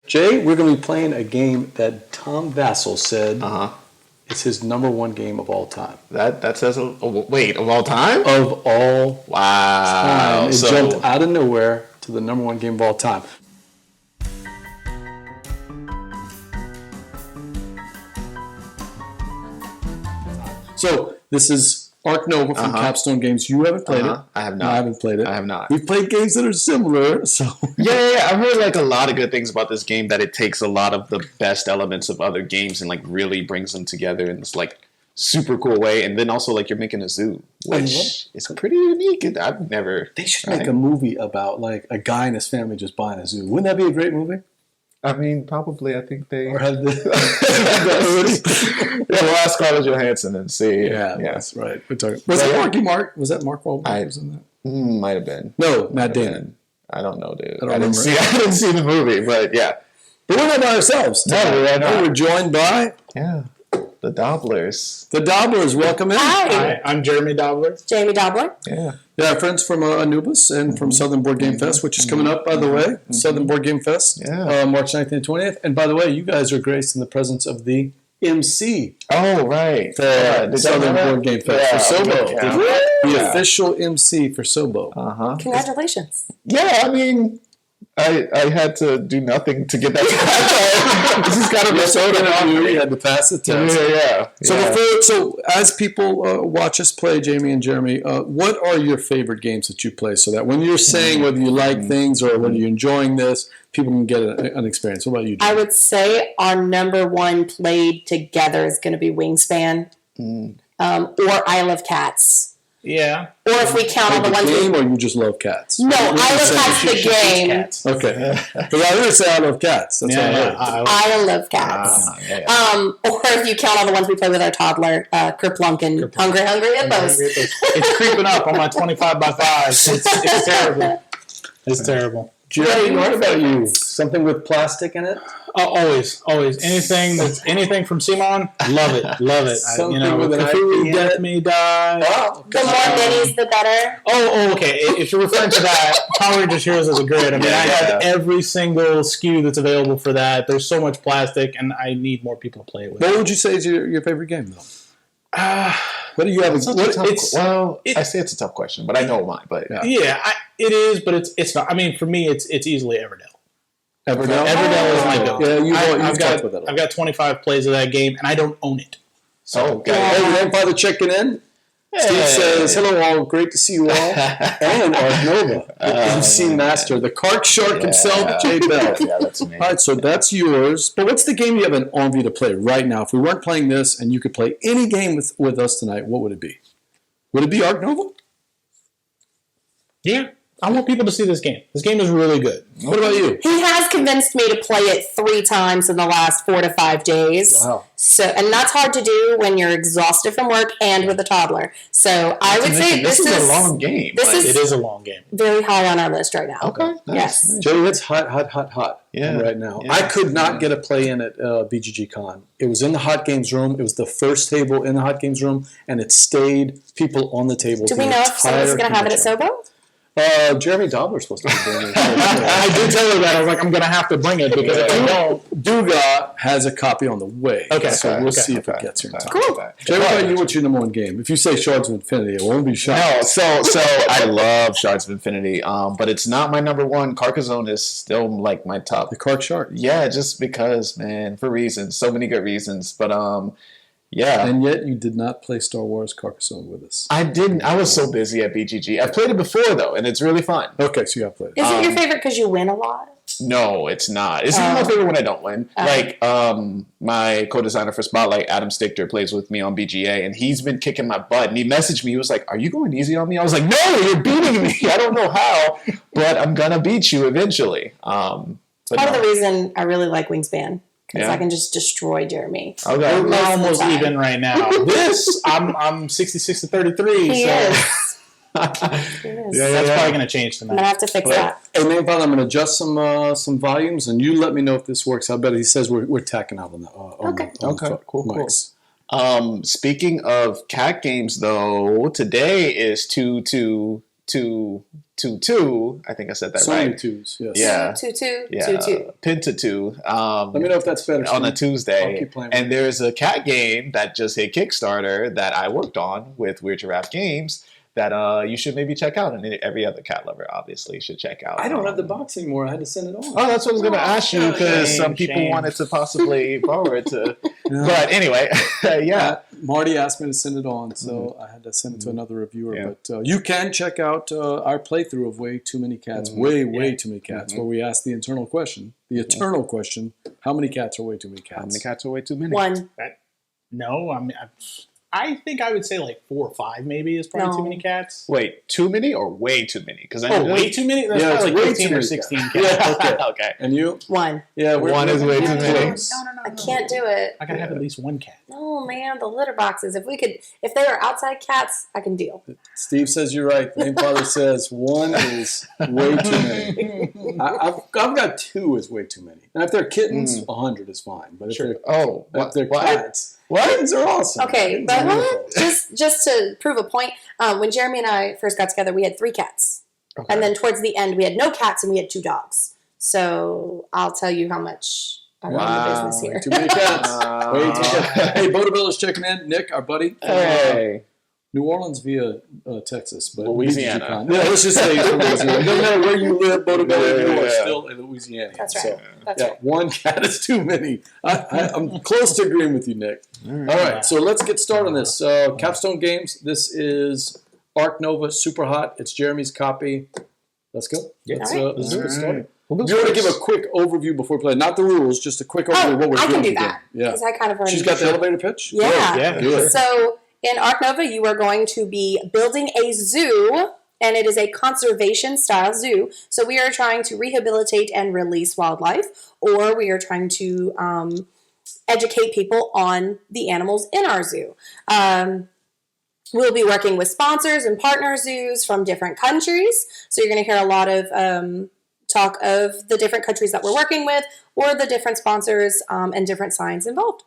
Jay, we're going to be playing a game that Tom Vassell said is his number one game of all time. That says, wait, of all time? Of all time. It jumped out of nowhere to the number one game of all time. So this is Ark Nova from Capstone Games. You haven't played it. I have not. No, I haven't played it. I have not. We've played games that are similar. So yeah. I've heard like a lot of good things about this game. That it takes a lot of the best elements of other games and like really brings them together in this like super cool way. And then also like you're making a zoo, which is pretty unique. I've never. They should make a movie about like a guy and his family just buying a zoo. Wouldn't that be a great movie? I mean, probably. I think they. Or have the we'll ask Scarlett Johansson and see. Yeah, that's right. We're talking. Was that Marky Mark? Was that Mark Wahlberg? Was in that? Might have been. No, Matt Damon. I don't know, dude. I didn't see the movie, but yeah. But we're not by ourselves. No, we're joined by the Dobblers. The Dobblers, welcome in. Hi, I'm Jeremy Dobbler. Jamie Dobbler. Yeah, friends from Anubis and from Southern Board Game Fest, which is coming up, by the way. Southern Board Game Fest, March 19th and 20th. And by the way, you guys are graced in the presence of the MC. Oh, right. For Southern Board Game Fest. For Sobo. The official MC for Sobo. Congratulations. Yeah, I mean, I had to do nothing to get that. This has got to be soda on you. You had to pass the test. Yeah. So as people watch us play, Jamie and Jeremy, what are your favorite games that you play? So that when you're saying whether you like things or whether you're enjoying this, people can get an experience. What about you, Jamie? I would say our number one played together is going to be Wingspan or Isle of Cats. Yeah. Or if we count all the ones. Game or you just love cats? No, Isle of Cats the game. Okay. Because I was going to say I love cats. That's all I heard. Isle of Cats. Or if you count all the ones we play with our toddler, Kerplunk and Hungry Hippos. It's creeping up on my 25 by 5. It's terrible. It's terrible. Jerry, what about you? Something with plastic in it? Always. Anything from Simon, love it. Something with an IP Death May Die. The more minis, the better. Oh, okay. If you're referring to that, Power Rangers Heroes as a Grid. I mean, I have every single SKU that's available for that. There's so much plastic, and I need more people to play it with. What would you say is your favorite game, though? What do you have? I say it's a tough question, but I know mine. But it is, but it's not. I mean, for me, it's easily Everdell. Everdell is my go. Yeah, I've got 25 plays of that game, and I don't own it. So, hey, grandfather checking in. Steve says, hello all, great to see you all. And Ark Nova, the MC Master, the Cart Shark himself, Jay Bell. Yeah, that's me. All right, so that's yours. But what's the game you have an envy to play right now? If we weren't playing this and you could play any game with us tonight, what would it be? Would it be Ark Nova? Yeah. I want people to see this game. This game is really good. What about you? He has convinced me to play it 3 times in the last 4 to 5 days. Wow. So, and that's hard to do when you're exhausted from work and with a toddler. So I would say this is a long game. It is a long game. Very high on our list right now. Okay. Yes. Nice. Joey, it's hot right now. Yeah. I could not get a play in at BGG Con. It was in the Hot Games room. It was the first table in the Hot Games room, and it stayed people on the table. Do we know if someone's going to have it at Sobo? Jeremy Dobler's supposed to be doing it. I did tell her that. I was like, I'm going to have to bring it because if I don't. Duga has a copy on the way. Okay. So we'll see if it gets here in time. Cool. Jeremy, what about you? What's your number one game? If you say Shards of Infinity, it won't be shot. No, so I love Shards of Infinity, but it's not my number one. Carcassonne is still like my top. The Cart Shark? Yeah, just because, man, for reasons. So many good reasons. But yeah. And yet you did not play Star Wars Carcassonne with us. I didn't. I was so busy at BGG. I've played it before, though, and it's really fun. Okay, so you have played it. Is it your favorite because you win a lot? No, it's not. It's not my favorite when I don't win. My co-designer for Spotlight, Adam Stichter, plays with me on BGA, and he's been kicking my butt. And he messaged me. He was like, are you going easy on me? I was like, no, you're beating me. I don't know how, but I'm going to beat you eventually. Part of the reason I really like Wingspan. Because I can just destroy Jeremy. Okay. We're almost even right now. I'm 66 to 33. He so. is. That's probably going to change tonight. I'm going to have to fix that. Hey, man, I'm going to adjust some volumes, and you let me know if this works. I bet he says we're tacking out on the Cool. Speaking of cat games, though, today is 2-2 222. I think I said that So right. many twos, yes. Yeah. 2-2-2-2. Penta 2. Let me know if that's better. On a Steve. I'll Tuesday. keep playing And there's a cat game that just hit Kickstarter that I worked on with Weird Giraffe Games that you should maybe check out. And every other cat lover, obviously, should check out. I don't have the box anymore. I had to send it on. Oh, that's what I was going to ask you because some people Shame. wanted to possibly borrow it to. But anyway, yeah. Marty asked me to send it on, so I had to send it to another reviewer. Yeah. But you can check out our playthrough of Way Too Many Cats, way too many cats, where we ask the eternal question, how many cats are way too many cats? How many cats are way too many? 1. No, I think I would say like 4 or 5 maybe is probably No. too many cats. Wait, too many or way too many? Because I Oh, know way too many? That's Yeah, probably it's like way 15 too or many 16 cats. cats. Yeah, okay. Okay. And you? 1. Yeah, One is way too many. No. I can't do it. I gotta have at least one cat. No, man, the litter boxes. If they are outside cats, I can deal. Steve says you're right. Name Father says 1 is way too many. I've got 2 is way too many. And if they're kittens, 100 is fine. But if they're cats, kittens are awesome. Okay, Kittens but are wonderful. just to prove a point, when Jeremy and I first got together, we had 3 cats. Okay. And then towards the end, we had no cats and we had 2 dogs. So I'll tell you how much I run the business Way here. too many cats. Way too many cats. Hey, Bodaville is checking in. Nick, our buddy. Hey. New Orleans via Texas, but Louisiana. BGG-Con. Yeah, let's just say it's from Louisiana. It doesn't matter where you live, Bodaville, you are Yeah. still a Louisianian. That's right. So, That's yeah, right. 1 cat is too many. I'm close to agreeing with you, Nick. All right, so let's get started on this. Capstone Games. This is Ark Nova, super hot. It's Jeremy's copy. Let's go. Let's get started. Who Do goes you want to first? give a quick overview before we play? Not the rules, just a quick overview of what we're I doing. can do with the that. game. Yeah. Because I kind of already She's got the elevator pitch? Yeah. Yeah. Do it. So in Ark Nova, you are going to be building a zoo, and it is a conservation-style zoo. So we are trying to rehabilitate and release wildlife, or we are trying to educate people on the animals in our zoo. We'll be working with sponsors and partner zoos from different countries. So you're going to hear a lot of talk of the different countries that we're working with or the different sponsors and different signs involved.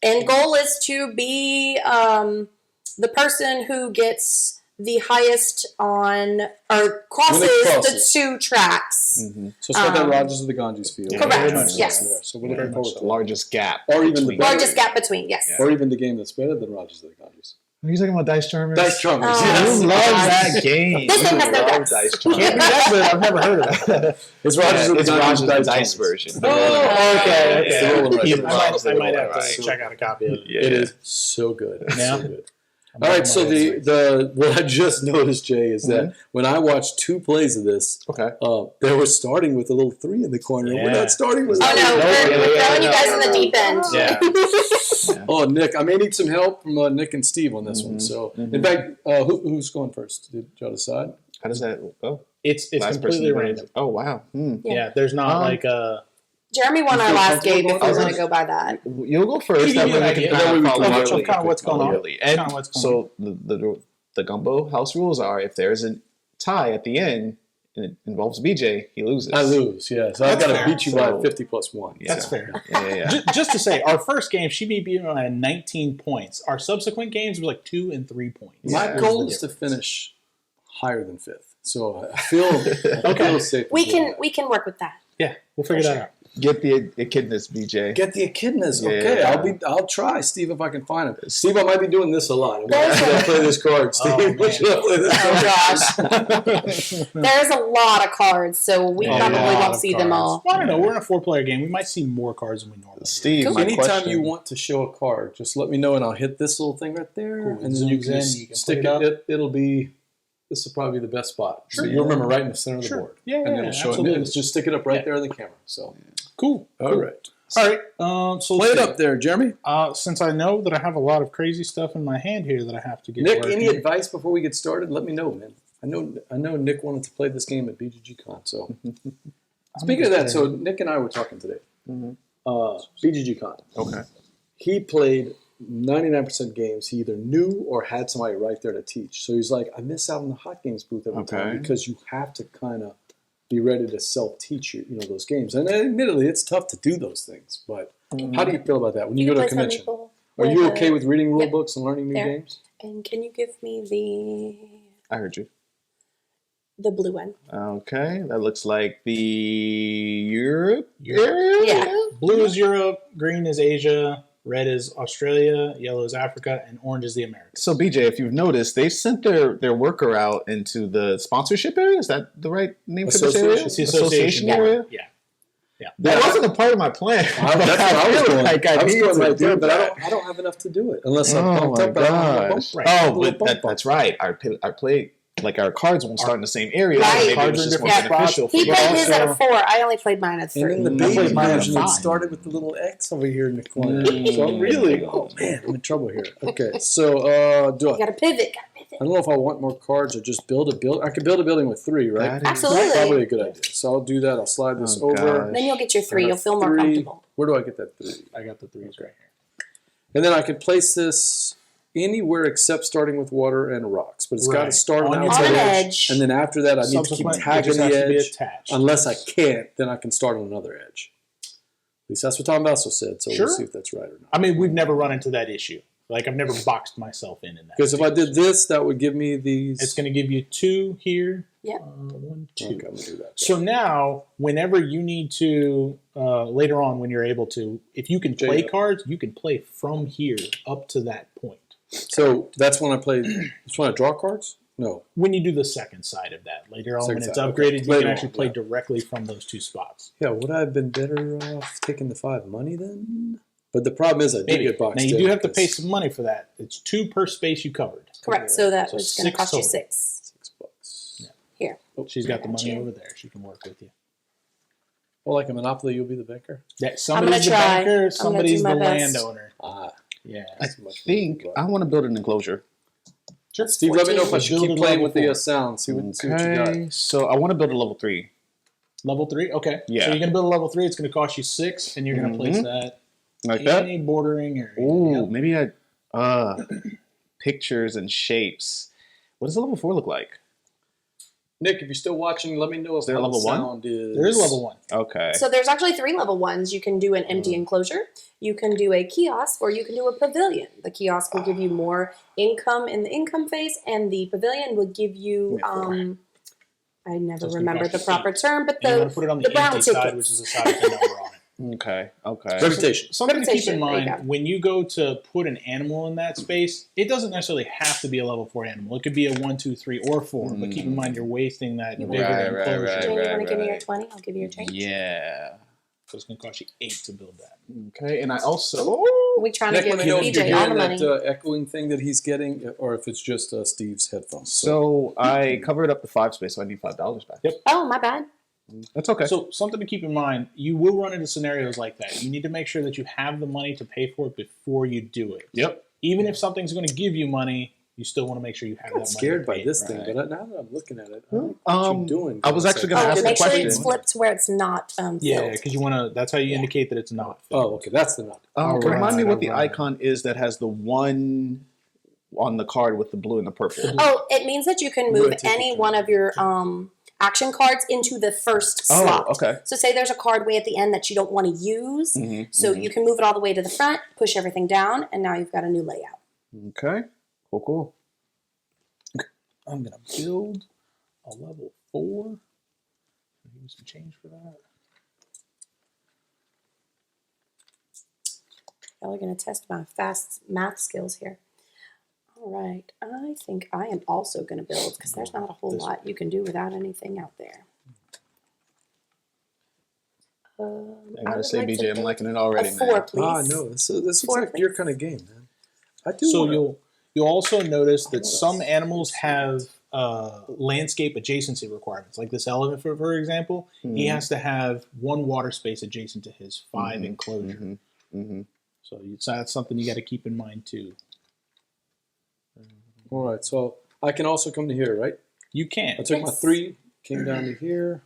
End goal is to be the person who gets the highest on or crosses the 2 tracks. So it's not that Rogers of the Ganges field. Correct, Very much yes. there. So we're looking forward to The largest gap. Or even the between- better- Largest gap between, yes. Or even the game that's better than Rogers of the Ganges. Are you talking about Dice Charmers? Dice Charmers, Oh, yes. You love that game. This game has no You love dice. Dice Can't be Charmers. that, but I've never heard of that. It's Rogers of the It's Ganges Rogers' dice Charmers. version. Oh, okay. It's the roller I version. might have Right. to check out a copy of it. Yeah. It is so good. It's Yeah. so good. All right, so the what I just noticed, Jay, is that when I watched 2 plays of this, Okay. they were starting with a little 3 in the corner. We're Yeah. not starting with Oh, no, we're throwing you guys in the deep end. Yeah. Oh, Nick, I may need some help from Nick and Steve on this one. So, in fact, who's going first? Did y'all decide? How does that go? It's Last completely person random. Oh, wow. Yeah, there's not like a... Jeremy won You our feel last game if comfortable we're going going to go by that. You'll go first. You That give way me we an can idea. kind That way of we follow can yearly. kind of what's going on. Yearly. And Kinda what's going so the Gumbo house rules are if there's a tie at the end and it involves BJ, he loses. I lose, yeah. So I've That's got to fair. beat you by So- 50 plus 1. That's So. fair. Yeah. Just to say, our first game, she beat me by 19 points. Our subsequent games were like 2 and 3 points. My Yeah. goal is to finish higher than 5th. So I feel safe. We in doing can work with that. Yeah, we'll figure that out. Get the echidnas, BJ. Get the echidnas. Yeah. Okay, I'll try, Steve, if I can find them. Steve, I might be doing this a lot. I'm There's going a- to play this card, Steve. Oh, man. Should I play this card? Oh, gosh. There's a lot of cards, so we Yeah, probably a lot won't of see them cards. all. Well, I don't know. We're in a 4-player game. We might see more cards than we normally do. Steve, Cool. my Anytime question- you want to show a card, just let me know, and I'll hit this little thing right there, Cool. and then you Zooms can in, just you can stick put it up. it. It'll be. This will probably be the best spot. Sure. So you'll remember right in the center of the Sure. board. Yeah, and yeah, it'll show absolutely. it. And just stick it up right Yeah. there on the camera. So Cool. all right, All right. So play it let's up there, Jeremy. see. Since I know that I have a lot of crazy stuff in my hand here that I have to get Nick, working. any advice before we get started? Let me know, man. I know Nick wanted to play this game at BGG-Con. So speaking of that, so Nick and I were talking today. BGG-Con. Okay. He played 99% games he either knew or had somebody right there to teach. So he's like, I miss out on the hot games booth every Okay. time because you have to kind of be ready to self-teach those games. And admittedly, it's tough to do those things. But how do you feel about that when you go to a play some convention? people Are you with okay with reading rule Yep. books and learning new There. games? And can you give me the... I heard you. the blue one. Okay, that looks like the Europe area. Yeah. Blue is Europe, green is Asia, red is Australia, yellow is Africa, and orange is the Americas. So BJ, if you've noticed, they sent their worker out into the sponsorship area. Is that the right name for this area? It's the association area. Yeah. That wasn't a part of my plan. That's what I was going. Like I was need going to right there, do but that. I don't have enough to do it unless I'm Oh pumped my up. I don't have a bump. gosh! Right. Oh, that's right. Our play. Like our cards won't start in the same area. Right. Maybe it Cards was are just more different beneficial. He for played you. his at a 4. I only played mine at 3. And then the I played baby mine at version, it 5. started with the little X over here in the corner. Mm. So I'm really, oh man, I'm in trouble here. Okay, so do You I? got to pivot. I don't know if I want more cards or just build a build. I could build a building with 3, right? That is- Absolutely. Probably a good idea. So I'll do that. I'll slide this Oh, over. gosh. Then you'll get your 3. You'll feel more 3. comfortable. Where do I get that 3? I got the 3s right here. And then I can place this anywhere except starting with water and rocks. But it's got to Right. start on On the your outside On an edge. edge. And then after that, I need to keep Subsequent, it tagging just the has to be edge. attached. Unless I can't, then I can start on another edge. At least that's what Tom Bassel said. So Sure. we'll see if that's right or not. I mean, we've never run into that issue. Like, I've never boxed myself in that. Because if I did this, that would give me these. It's going to give you 2 here. Yep. 1, 2. Okay, I'm gonna do that. So now, whenever you need to, later on when you're able to, if you can play cards, you can play from here up to that point. So that's when I play. That's when I draw cards. No, When you do the second side of that, later on when Second it's side, upgraded, okay. you Later can on, actually play yeah. directly from those 2 spots. yeah. Would I have been better off taking the 5 money then? But the problem is, I do Maybe. get boxed Now you in do have to pay because some money for that. It's 2 per space you covered. Correct. So that So was going to 6 cost you total. 6. $6. Yeah. Here. She's got the I got money you. over there. She can work with you. Well, like a Monopoly, you'll be the banker. Yeah, somebody's the try. banker, I'm gonna somebody's do my the best. landowner. Ah, Yeah. I think I want to build an enclosure. Sure. Steve, let me know if I 14. should Build keep a playing level with the 4. sound. See what you got. Okay, so I want to build a level 3. Level 3? Okay. Yeah. So you're going to build a level 3. It's going to cost you 6, and you're going to place that Like in that. a bordering area. Ooh, Yep. maybe pictures and shapes. What does a level 4 look like? Nick, if you're still watching, let me know if there a how level the 1? sound is. There is level 1. Okay. So there's actually 3 level 1s. You can do an empty enclosure, you can do a kiosk, or you can do a pavilion. The kiosk will give you more income in the income phase, and the pavilion will give you I never Just remember across the the proper term, but And you want to put it on the brown empty side, tickets. which is the side with the number on it. Okay. Okay. Reputation. Something to keep Reputation, in there you mind, go. when you go to put an animal in that space, it doesn't necessarily have to be a level 4 animal. It could be a 1, 2, 3, or 4, but keep in mind you're wasting that bigger Right, enclosure. right, Jane, you want to give me your right. 20? I'll give you your change. Yeah. So it's going to cost you 8 to build that. Okay, and I also We trying Nick, to let give me know if you're BJ all hearing the money. that echoing thing that he's getting, or if it's just Steve's headphones. so I covered up the 5 space, so I need $5 back. Yep. Oh, my bad. That's okay. So something to keep in mind, you will run into scenarios like that. You need to make sure that you have the money to pay for it before you do it. Yep. Even if something's going to give you money, you still want to make sure you have I that got money. scared to by pay this it. thing, Right. but now that I'm looking at it, I like what you're doing. I was actually gonna Oh, ask the make sure question. it's flipped where it's not Yeah, filled. because you want to. That's how you indicate that it's not. Oh, okay, that's the knot. Remind me what the alright. icon is that has the 1 on the card with the blue and the purple. Oh, it means that you can move Really take any your one time. of your action cards into the first Oh, slot. okay. So say there's a card way at the end that you don't want to use. Mhm, So you can move it all the way to the front, push everything down, and now you've got a new layout. Okay. Cool. I'm going to build a level 4. Give me some change for that. Y'all are going to test my fast math skills here. All right. I think I am also going to build because there's not a whole lot you can do without anything out there. I I gotta would say, like to BJ, I'm build liking it a already, 4, man. please. Ah, no, this looks 4, like your please. kind of game, man. I do. So wanna- you'll also notice that wanna some see animals have landscape adjacency requirements. Like this elephant, for example, he has to have 1 water space adjacent to his 5 enclosure. So that's something you got to keep in mind too. All right, so I can also come to here, right? You can. I took my Yes. 3, came down to here.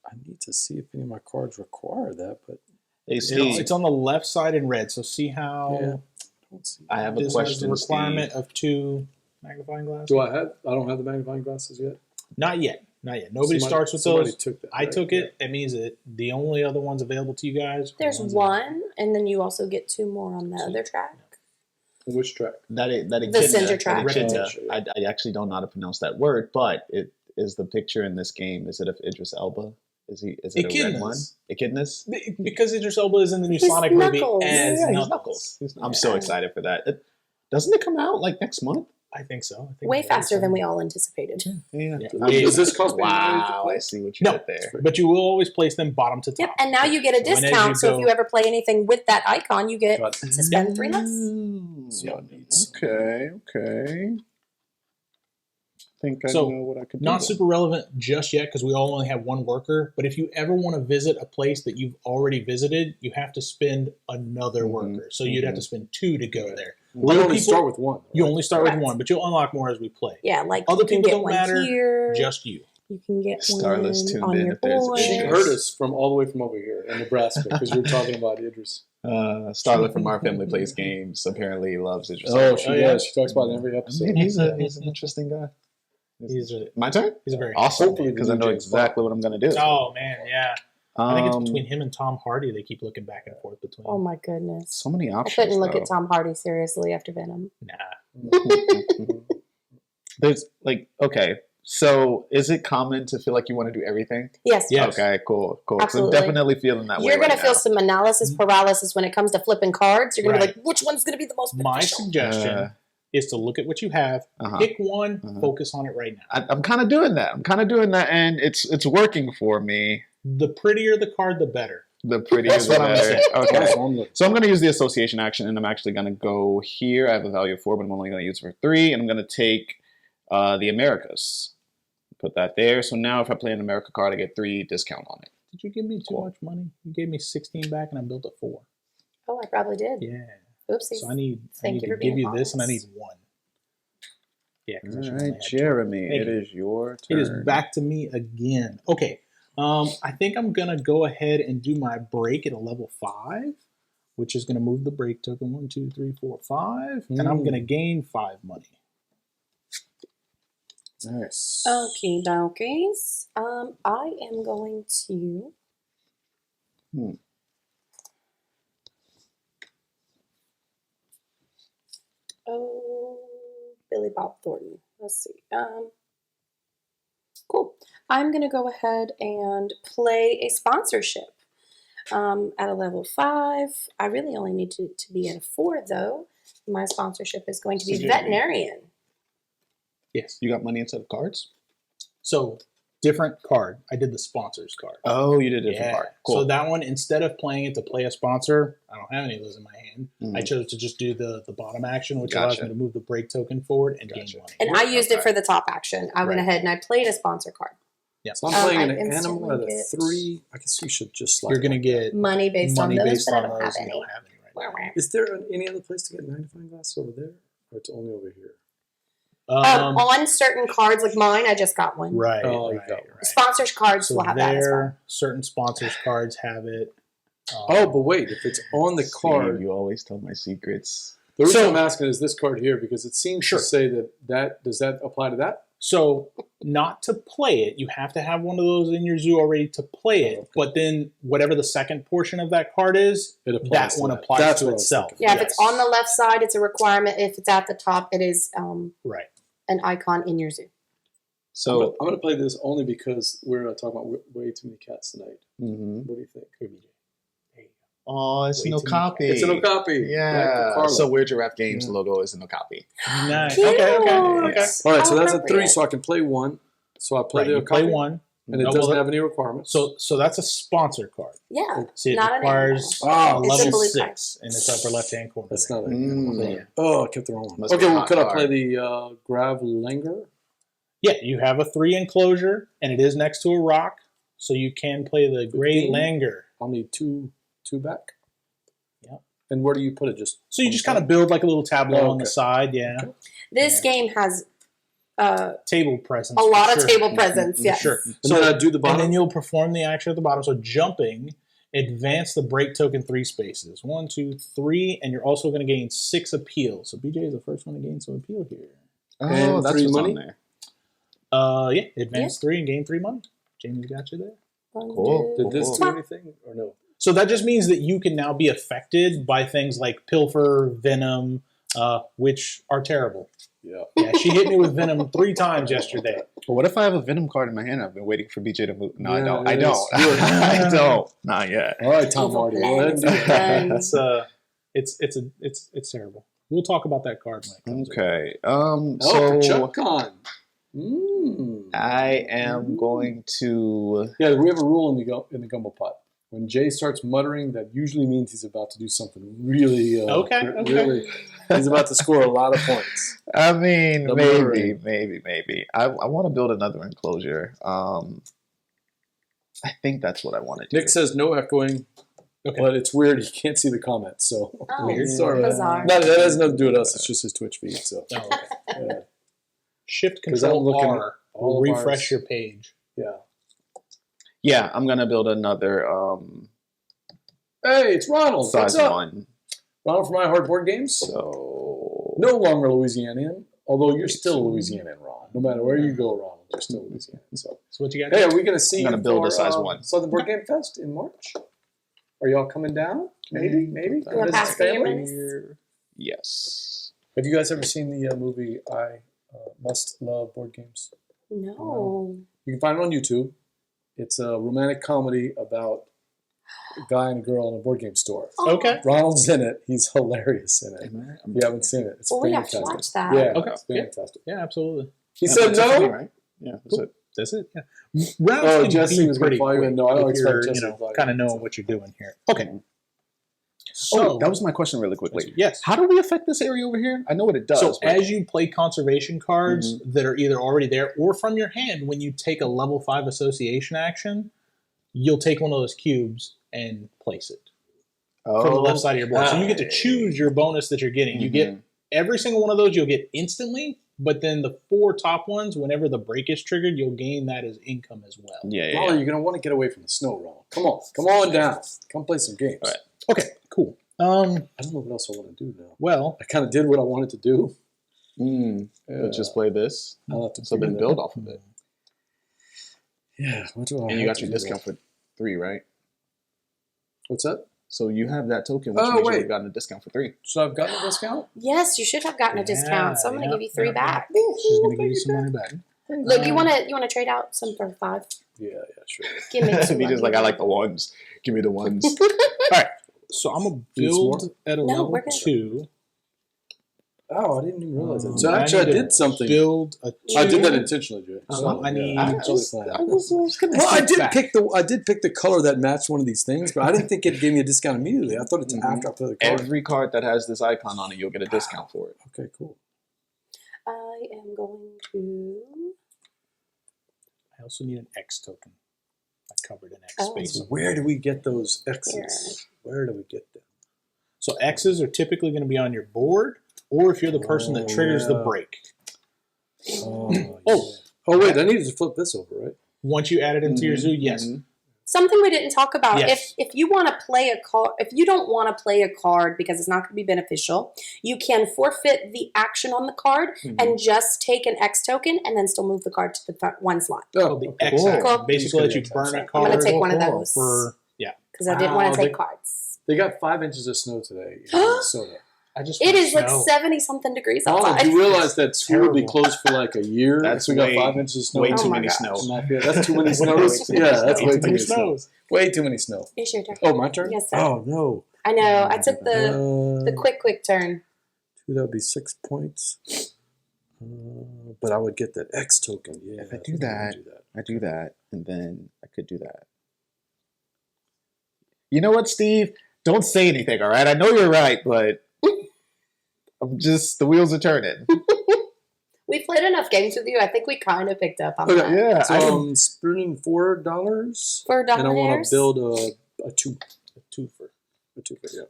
I need to see if any of my cards require that, but Hey, Steve, It's on the left side in red. So see how yeah, I don't see. I have a this has question, the requirement Steve. of 2 magnifying glasses. Do I have? I don't have the magnifying glasses yet. Not yet. Not yet. Nobody Somebody- starts with somebody those. took that, I right? took it. It means that the only other ones available to you guys. are There's the ones that- 1, and then you also get 2 more on the other track. Which track? That The Cinder track. echidna. Oh, I actually don't know how to pronounce that word, but it is the picture in this game. Is it of Idris Elba? Is it a red one? Echidnas? Because Idris Elba is in the new He's Sonic Knuckles. movie as he's Knuckles. I'm so excited for that. Doesn't it come out like next month? I think so. I think Way it's faster than we all anticipated. Yeah. Does this cost me Wow, I see what you No, did there. but you will always place them bottom to top. Yep, and now you get a So when as discount. you So if go- you ever play anything with that icon, you get Got to spend 3 less. Okay. I think I So, know what I could do. Not super relevant just yet because we all only have one worker. But if you ever want to visit a place that you've already visited, you have to spend another worker. So you'd have to spend 2 to go there. We Other only people- start with one. You only start Correct. with one, but you'll unlock more as we play. Yeah, like Other you can people get don't one matter, here. Just you. You can get Starless one tuned on in your if there's board. She issues. heard us from all the way from over here in Nebraska because we were talking about Idris. Starlet from Our Family Plays Games apparently loves Idris Oh, Elba. she yeah. does. She talks about it in every episode. He's an interesting guy. He's a My turn? very Awesome, Hopefully because I know James exactly what I'm going to do. Oh man, yeah. I think it's Um, between him and Tom Hardy. They keep looking back and forth between. Oh my goodness. so many I options. couldn't look though. at Tom Hardy seriously after Venom. Nah. There's like, okay, so is it common to feel like you want to do everything? Yes. Yeah. Okay, cool. So I'm Absolutely. definitely feeling that way. You're going to right feel now. some analysis paralysis when it comes to flipping cards. You're going to Right. be like, which one's going to be the most My beneficial? suggestion is to look at what you have, Uh-huh. pick one, Uh-huh. focus on it right now. I'm kind of doing that. And it's working for me. The prettier the card, the better. The prettier That's the what I'm better. saying. Okay. That's what I'm looking. So I'm going to use the association action, and I'm actually going to go here. I have a value of 4, but I'm only going to use it for 3, and I'm going to take the Americas. Put that there. So now if I play an America card, I get 3 discount on it. Did you give me too much money? You gave me 16 back, and I built a 4. Oh, I probably did. Yeah. Oopsies. So I need Thank you to for give being you this, and I need honest. 1. Yeah. 'cause I All should only right, have 2. Jeremy, Thank it you. is your It turn. is back to me again. Okay. I think I'm going to go ahead and do my break at a level 5, which is going to move the break token 1, 2, 3, 4, 5, and I'm going to gain 5 money. Nice. Okie dokies. I am going to. Oh, Billy Bob Thornton. Let's see. Cool. I'm going to go ahead and play a sponsorship at a level 5. I really only need to be at a 4, though. My sponsorship is going to be So, Jamie. veterinarian. Yes. You got money instead of cards? So, different card. I did the sponsors card. Oh, you did a different card. Cool. So that one, instead of playing it to play a sponsor, I don't have any of those in my hand. I chose to just do the bottom action, which allows Gotcha. me to move the break token forward and gain Gotcha. money. And I used it Okay. for the top action. I went Right. ahead and I played a sponsor card. Yeah. So I'm playing I an animal instantly at a get 3. I guess you should just slide. You're going to like get Money based on money those, based but I on don't those. have and any. you don't have any right now. that. Is there any other place to get magnifying glass over there? Or it's only over here? On certain cards like mine, I just got one. Right. Oh, you right, got one. right. Sponsors cards So will have that as well. there, certain sponsors cards have it. Oh, but wait. If it's on the See, card. you always tell my secrets. The reason So- I'm asking is this card here because it seems Sure. to say that does that apply to that? So, not to play it, you have to have one of those in your zoo already to play it. okay. But then, whatever the second portion of that card is, It applies that to one that. applies That's to what I was itself. thinking. Yeah, if it's on the left side, it's a requirement. If it's at the top, it is Right. an icon in your zoo. So, I'm going to play this only because we're talking about way too many cats tonight. mhm. What do you think? Here, BJ. There you Oh, it's Way no too many copy. It's a no copy. Like Yeah. Carlo. So Weird Giraffe Games logo is a no copy. go. Nice. Cute. Okay. All right, so How that's a 3, appropriate. so I can play 1. So I play Right, the you play copy, one. and it No, doesn't well, have any requirements. So that's a sponsor card. Yeah. See, it Not an requires animal. a It's level a blue 6 in its upper left-hand corner. That's there. not it. Mm. Oh, I kept the wrong one. Must be Okay, a well, hot could I card. play the Grav Langer? Yeah, you have a 3 enclosure, and it is next to a rock, so you can play the Gray 15? Langer. I'll need two back. Yep. And where do you put it? Just So you on just the kind of side? build like a little tableau Oh, on the okay. side, yeah. Okay. This game has a Table presence. lot for of sure. table presence. Yes. Sure. And So then I do the and bottom. then you'll perform the action at the bottom. So jumping, advance the break token 3 spaces. 1, 2, 3, and you're also going to gain 6 appeal. So BJ is the first one to gain some appeal here. Oh, And that's 3 what's money? on there. Yeah, advance 3 and gain 3 money. Jamie's got you there. Cool. Did this do Cool. anything or no? So that just means that you can now be affected by things like pilfer, venom, which are terrible. Yeah. Yeah, she hit me with Venom 3 times yesterday. But what if I have a Venom card in my hand? I've been waiting for BJ to move. No, I Yeah, don't. it I is. don't. Good. I don't. Not yet. All right, Tom Evil Hardy. Go ahead and do plans. that. It's terrible. We'll talk about that card when it comes. Okay. Oh, So Chuck Con. Mm. I am going to. Yeah, we have a rule in the Gumbo Pot. When Jay starts muttering, that usually means he's about to do something really. Okay. Really, he's about to score a lot of points. I mean, The maybe. I want to build another enclosure. I think that's what I want to do. Nick says no echoing, Okay. but it's weird. He can't see the comments, so Oh, weird. Sorry. bizarre. No, that has nothing to do with us. It's just his Twitch feed. So Oh, okay. yeah. Shift 'Cause I'm Control looking R at will all of refresh ours. your page. Yeah. Yeah, I'm gonna build another Hey, it's Ronald. size What's up? 1. Ronald from My Hard Board Games. So No longer Louisianian, although you're still Louisianian, Ron. No matter where you go, Ronald, you're still Louisianian. So, So what you got? hey, are we going to see I'm gonna you build for, a size 1. Southern Board Game Fest in March? Are y'all coming down? Maybe. You Come want visit to pass the the family? humans? yes. Have you guys ever seen the movie I Must Love Board Games? No. You can find it on YouTube. It's a romantic comedy about a guy and a girl in a board game store. Oh. Okay. Ronald's in it. He's hilarious in it. If you haven't seen it, it's Well, we have to fantastic. watch that. Yeah, Okay. it's fantastic. Yeah, absolutely. He Yeah, said that's no. right? Yeah, that's it. That's it. Yeah. Rounds Oh, can Jesse be was gonna pretty follow you quick in. No, I don't if expect you're, Jesse to follow you kind of in. knowing what you're doing here. Okay. Oh, So that was my question really quickly. yes. How do we affect this area over here? I know what it does. So but- as you play conservation cards that are either already there or from your hand, when you take a level 5 association action, you'll take one of those cubes and place it from the left side of your board. So you get to choose your bonus that you're getting. You get every single one of those you'll get instantly, but then the 4 top ones, whenever the break is triggered, you'll gain that as income as well. Yeah, Ronald, you're going to want to get away from the snow, Ronald. Come on down. Come play some games. All right. Okay, cool. I don't know what else I want to do now. Well, I kind of did what I wanted to do. But just play this. I'll have to So then figure build that out. off of it. Yeah, what do I And you have got to your do discount now? for 3, right? What's that? So you have that token, which Oh, means wait. you've gotten a discount for 3. So I've gotten a discount? Yes, you should have gotten a discount. So I'm going to give you 3 back. she's going to give you some money back. Look, you want to trade out some for 5? Yeah, sure. Give me 2. Be just like, I like the ones. Give me the ones. So I'm going to Need some build at a No, level we're good. 2. Oh, I didn't even realize that. Um, So actually, I need to did something. Build a 2. I did that intentionally, Jay. So I need- I'm totally fine. Well, I did pick the color that matched one of these things, but I didn't think it gave me a discount immediately. I thought it's after I play the card. Every card that has this icon on it, you'll get a discount for it. Okay, cool. I am going to. I also need an X token. I covered an X Oh. space. So where do we get those X's? Here. Where do we get them? So X's are typically going to be on your board, or if you're the person that triggers the yeah. break. Oh, wait, I needed to flip this over, right? Once you add it into your zoo, yes. Something we didn't talk about. Yes. If you want to play a card, if you don't want to play a card because it's not going to be beneficial, you can forfeit the action on the card and just take an X token and then still move the card to the front 1 slot. So the X cool. action Cool. basically lets you burn a I'm card. gonna take one of those. For Because I didn't want to Wow, take cards. They got 5 inches of snow today in Minnesota. I just It want is like snow. 70-something degrees Oh, outside. do you realize that school will be Terrible. closed for like a year? That's we got way- 5 inches of snow. Way Oh too my many gosh. snow. That's too many snows. Yeah, that's way too many snows. Way too many snow. It's your turn. Oh, my turn? Yes, sir. Oh, no. I know. I took the quick turn. That would be 6 points. But I would get that X token. Yeah. If I do that, I do that, and then I could do that. You know what, Steve? Don't say anything, all right? I know you're right, but the wheels are turning. We played enough games with you. I think we kind of picked up on Okay. that. Yeah, So I'm spending $4 For and I want dollars. to build a two. A twofer. A two, yeah.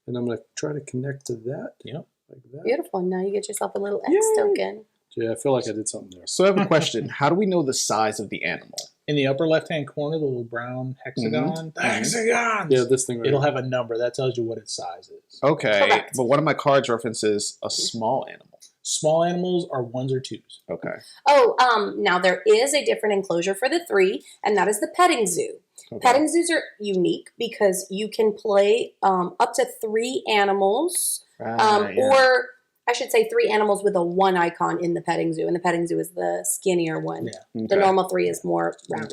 And I'm going to try to connect to that. Yep. Like that. Beautiful. Now you get yourself a little X Yay. token. Yeah, I feel like I did something there. So I have a question. How do we know the size of the animal? In the upper left-hand corner, the little brown hexagon. The hexagons! Yeah, this thing right It'll here. have a number. That tells you what its size is. Okay, Correct. but one of my cards references a small animal. Small animals are 1s or 2s. Okay. Oh, now there is a different enclosure for the 3, and that is the petting zoo. Petting zoos are unique because you can play up to 3 animals, or I should say 3 animals with a 1 icon in the petting zoo, and the petting zoo is the skinnier one. Yeah. The normal 3 is more round.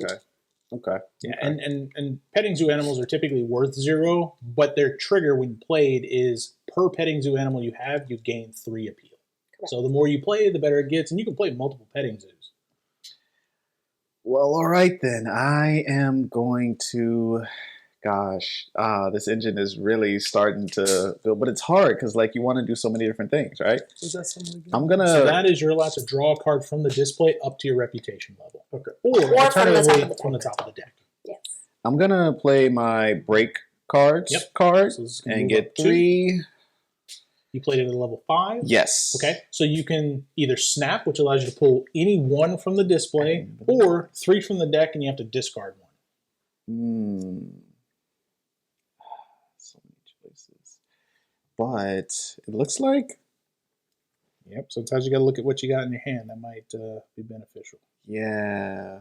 Okay. Yeah, and petting zoo animals are typically worth 0, but their trigger when played is per petting zoo animal you have, you gain 3 appeal. Correct. So the more you play, the better it gets, and you can play multiple petting zoos. Well, all right then. I am going to. Gosh, this engine is really starting to feel, but it's hard because like you want to do so many different things, right? Was that something? I'm gonna. So that is you're allowed to draw a card from the display up to your reputation level. Okay. Or from the top of the alternatively, deck. from the top of the deck. Yes. I'm gonna play my break cards card So this is gonna and move get up 2. 3. You played it at level 5. Yes. Okay, so you can either snap, which allows you to pull any 1 from the display, or 3 from the deck, and you have to discard 1. So many choices, but it looks like Yep. Sometimes you got to look at what you got in your hand. That might be beneficial. yeah.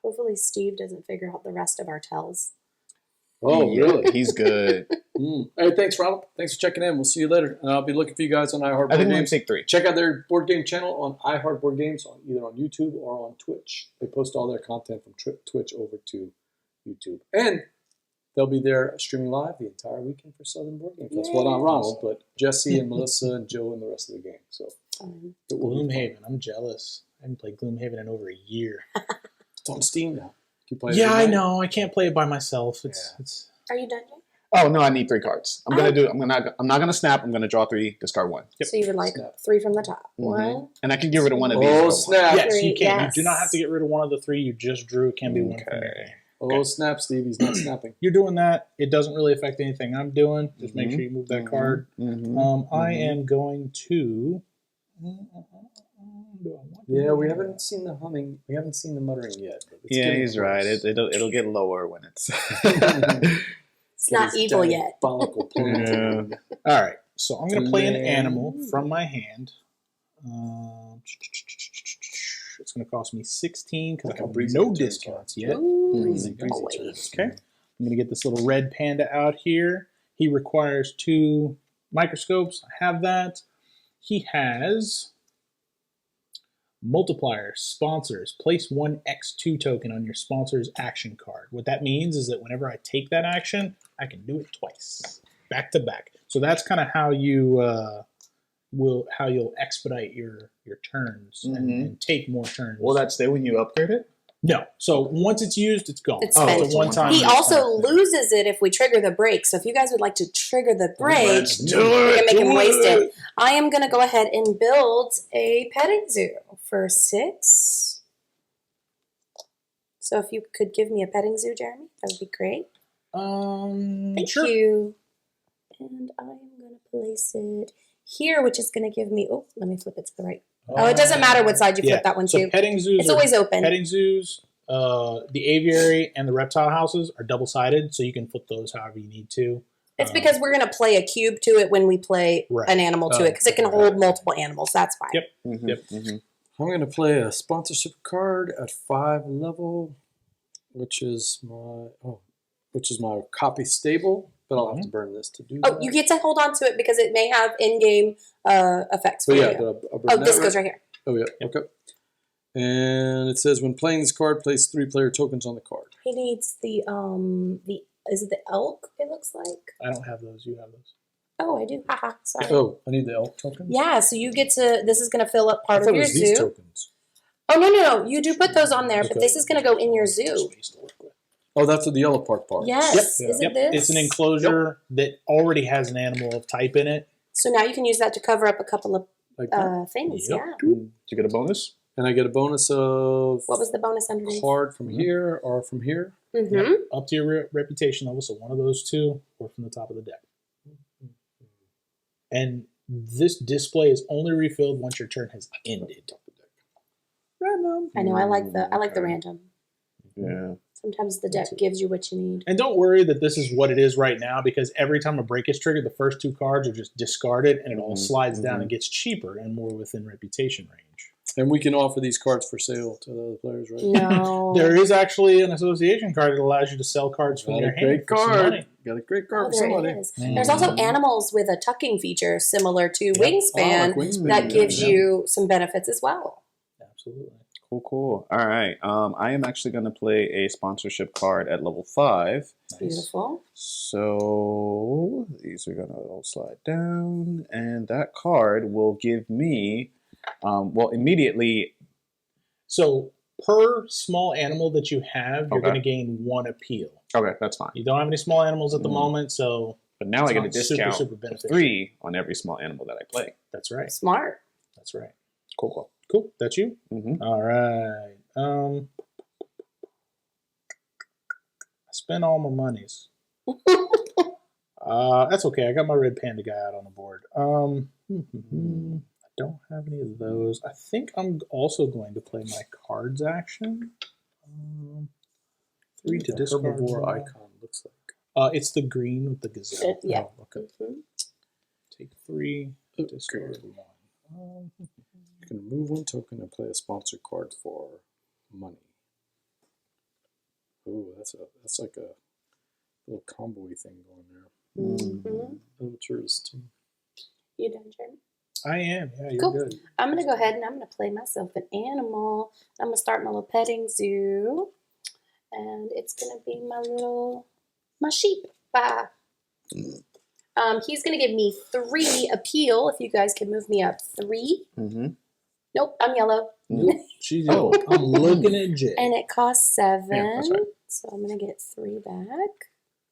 Hopefully Steve doesn't figure out the rest of our tells. Oh, Yeah, really? He's good. Hey, thanks, Ronald. Thanks for checking in. We'll see you later. And I'll be looking for you guys on iHeart I Board think I'm gonna Games. take 3. Check out their board game channel on iHeart Board Games, either on YouTube or on Twitch. They post all their content from Twitch over to YouTube. And they'll be there streaming live the entire weekend for Southern Board Games. That's what I'm Ronald, but Jesse and Melissa and Joe and the rest of the gang. So it will be fun. Gloomhaven. I'm jealous. I haven't played Gloomhaven in over a year. It's on Steam now. You play it Yeah, I every night? know. I can't play it by myself. It's Are you done yet? Oh no, I need 3 cards. I'm not gonna snap. I'm gonna draw 3, discard 1. So you would like Snap. 3 from the top. Mhm. 1. And I can get rid of one of these. Oh, if I snap. yes, 3, you can. yes. You do not have to get rid of one of the 3 you just drew. It can be one from your Okay. hand. Oh, snap, Steve. He's not snapping. You're doing that. It doesn't really affect anything I'm doing. Just make sure you move that card. I am going to. Do I want to Yeah, do we that? haven't seen the humming. We haven't seen the muttering yet. But it's Yeah, getting he's right. close. It'll get lower when it's. It's not His evil yet. diabolical plan. All right. So I'm going to play an And animal then- from my hand. It's going to cost me 16 because I Like a have breezy no turn discounts yet. Ooh, Breezy boy. turns. Okay. I'm going to get this little red panda out here. He requires 2 microscopes. I have that. He has multiplier, sponsors. Place 1 X2 token on your sponsor's action card. What that means is that whenever I take that action, I can do it twice, back to back. So that's kind of how you you'll expedite your turns and take more turns. Will that stay when you upgrade it? No. So once it's used, it's gone. It's It's spent. a one-time. He use. also loses it if we trigger the break. So if you guys would like to trigger the break, Let's we do can make him do waste it. it. I am going to go ahead and build a petting zoo for 6. So if you could give me a petting zoo, Jeremy, that would be great. Thank Sure. you. And I'm going to place it here, which is going to give me. Oh, let me flip it to the right. Oh, it doesn't matter what side you flip that one So to. petting zoos It's are- always open. Petting zoos, the aviary, and the reptile houses are double-sided, so you can flip those however you need to. It's because we're going to play a cube to it when we play Right. an animal to it, because it can hold multiple animals. That's fine. Yep. Yep. I'm going to play a sponsorship card at 5 level, which is my copy stable. But I'll have to burn this to do that. Oh, you get to hold on to it because it may have in-game effects for But yeah, you. I'll burn that This goes right here. Oh yeah, okay. And it says when playing this card, place 3 player tokens on the card. He needs the is it the elk? It looks like. I don't have those. You have those. Oh, I do. Haha. Sorry. Oh, I need the elk tokens. Yeah. So you get to. This is going to fill up I part thought of it your was these zoo. tokens. Oh no! You do put those on there, but Okay. this is going to go in your zoo. Oh, that's the yellow part. Yes. Yep. Isn't Yep. this? It's an enclosure that already has an animal of type in it. So now you can use that to cover up a couple of Like that. things. Yep. Yeah. Did you get a bonus? And I get a bonus of What was the bonus underneath? card from here or from here. Mm-hmm. Up to your reputation level, so one of those 2 or from the top of the deck. And this display is only refilled once your turn has ended. Random. I know. I like the random. Yeah. Sometimes the deck gives you what you need. And don't worry that this is what it is right now, because every time a break is triggered, the first 2 cards are just discarded, and it all slides down and gets cheaper and more within reputation range. And we can offer these cards for sale to the other players, right? No. There is actually an association card that allows you to sell cards from Got your a hand great for some card. money. Got a great Oh, card for there somebody. it is. There's also animals with a tucking feature similar to Wingspan like Wingspan, that yeah, gives yeah. you some benefits as well. Absolutely. Cool. All right. I am actually going to play a sponsorship card at level 5. Beautiful. So these are going to all slide down, and that card will give me, immediately. So per small animal that you have, you're Okay. going to gain 1 appeal. Okay, that's fine. You don't have any small animals at the moment, so But now I get a It's not discount super of beneficial. 3 on every small animal that I play. that's right. Smart. That's right. Cool. Cool. That's you? Mm-hmm. All right. I spent all my monies. That's okay. I got my red panda guy out on the board. I don't have any of those. I think I'm also going to play my cards action. 3 to The discard. herbivore one. icon looks like. It's the green with the gazelle. Yeah. Oh, okay. Take 3, Okay. discard 1. You can remove 1 token and play a sponsor card for money. Ooh, that's like a little combo-y thing going there. Mm-hmm. Amateurs too. You done, Jeremy? I am. Yeah, you're Cool. good. I'm going to go ahead and I'm going to play myself an animal. I'm going to start my little petting zoo. And it's going to be my sheep. Bye. He's going to give me 3 appeal. If you guys can move me up 3. Mm-hmm. Nope, I'm yellow. She's Oh. I'm looking at Jay. And it costs 7. Yeah, that's right. So I'm going to get 3 back.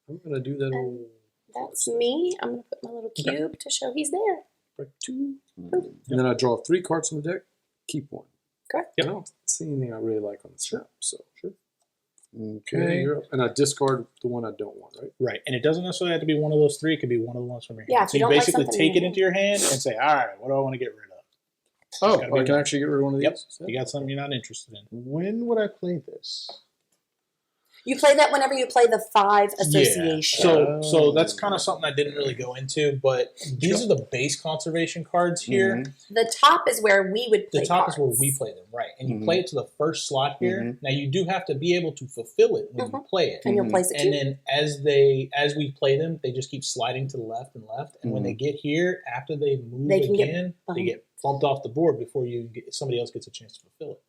I'm gonna do that. And that's me. I'm going to put my little cube to show he's there. Break 2. And then I draw 3 cards from the deck. Keep 1. Correct. I don't see anything I really like on the snap. So Sure. okay, you're up. And I discard the one I don't want, right? Right, and it doesn't necessarily have to be one of those 3. It could be one of the ones from your hand. Yeah, if so you you don't like basically something take in it into your hand and say, all right, what do I want to get rid of? Oh, gotta be I can one. actually get rid of one of these? Yep. You got something you're not interested in. When would I play this? You play that whenever you play the 5 association. So that's kind of something I didn't really go into, but these are the base conservation cards here. Mhm. The top is where we would play The top cards. is where we play them, right? And you Mhm. play it to the first slot here. Mhm. Now you do have to be able to fulfill it when you play it. And you'll place it And too. then as we play them, they just keep sliding to the left and left. And when they get here, after they move They can get again, they bumped. get bumped off the board before somebody else gets a chance to fulfill it.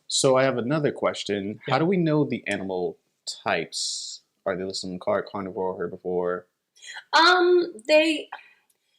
So I have another question. Yeah. How do we know the animal types? Are they listed on the card? Carnivore, herbivore?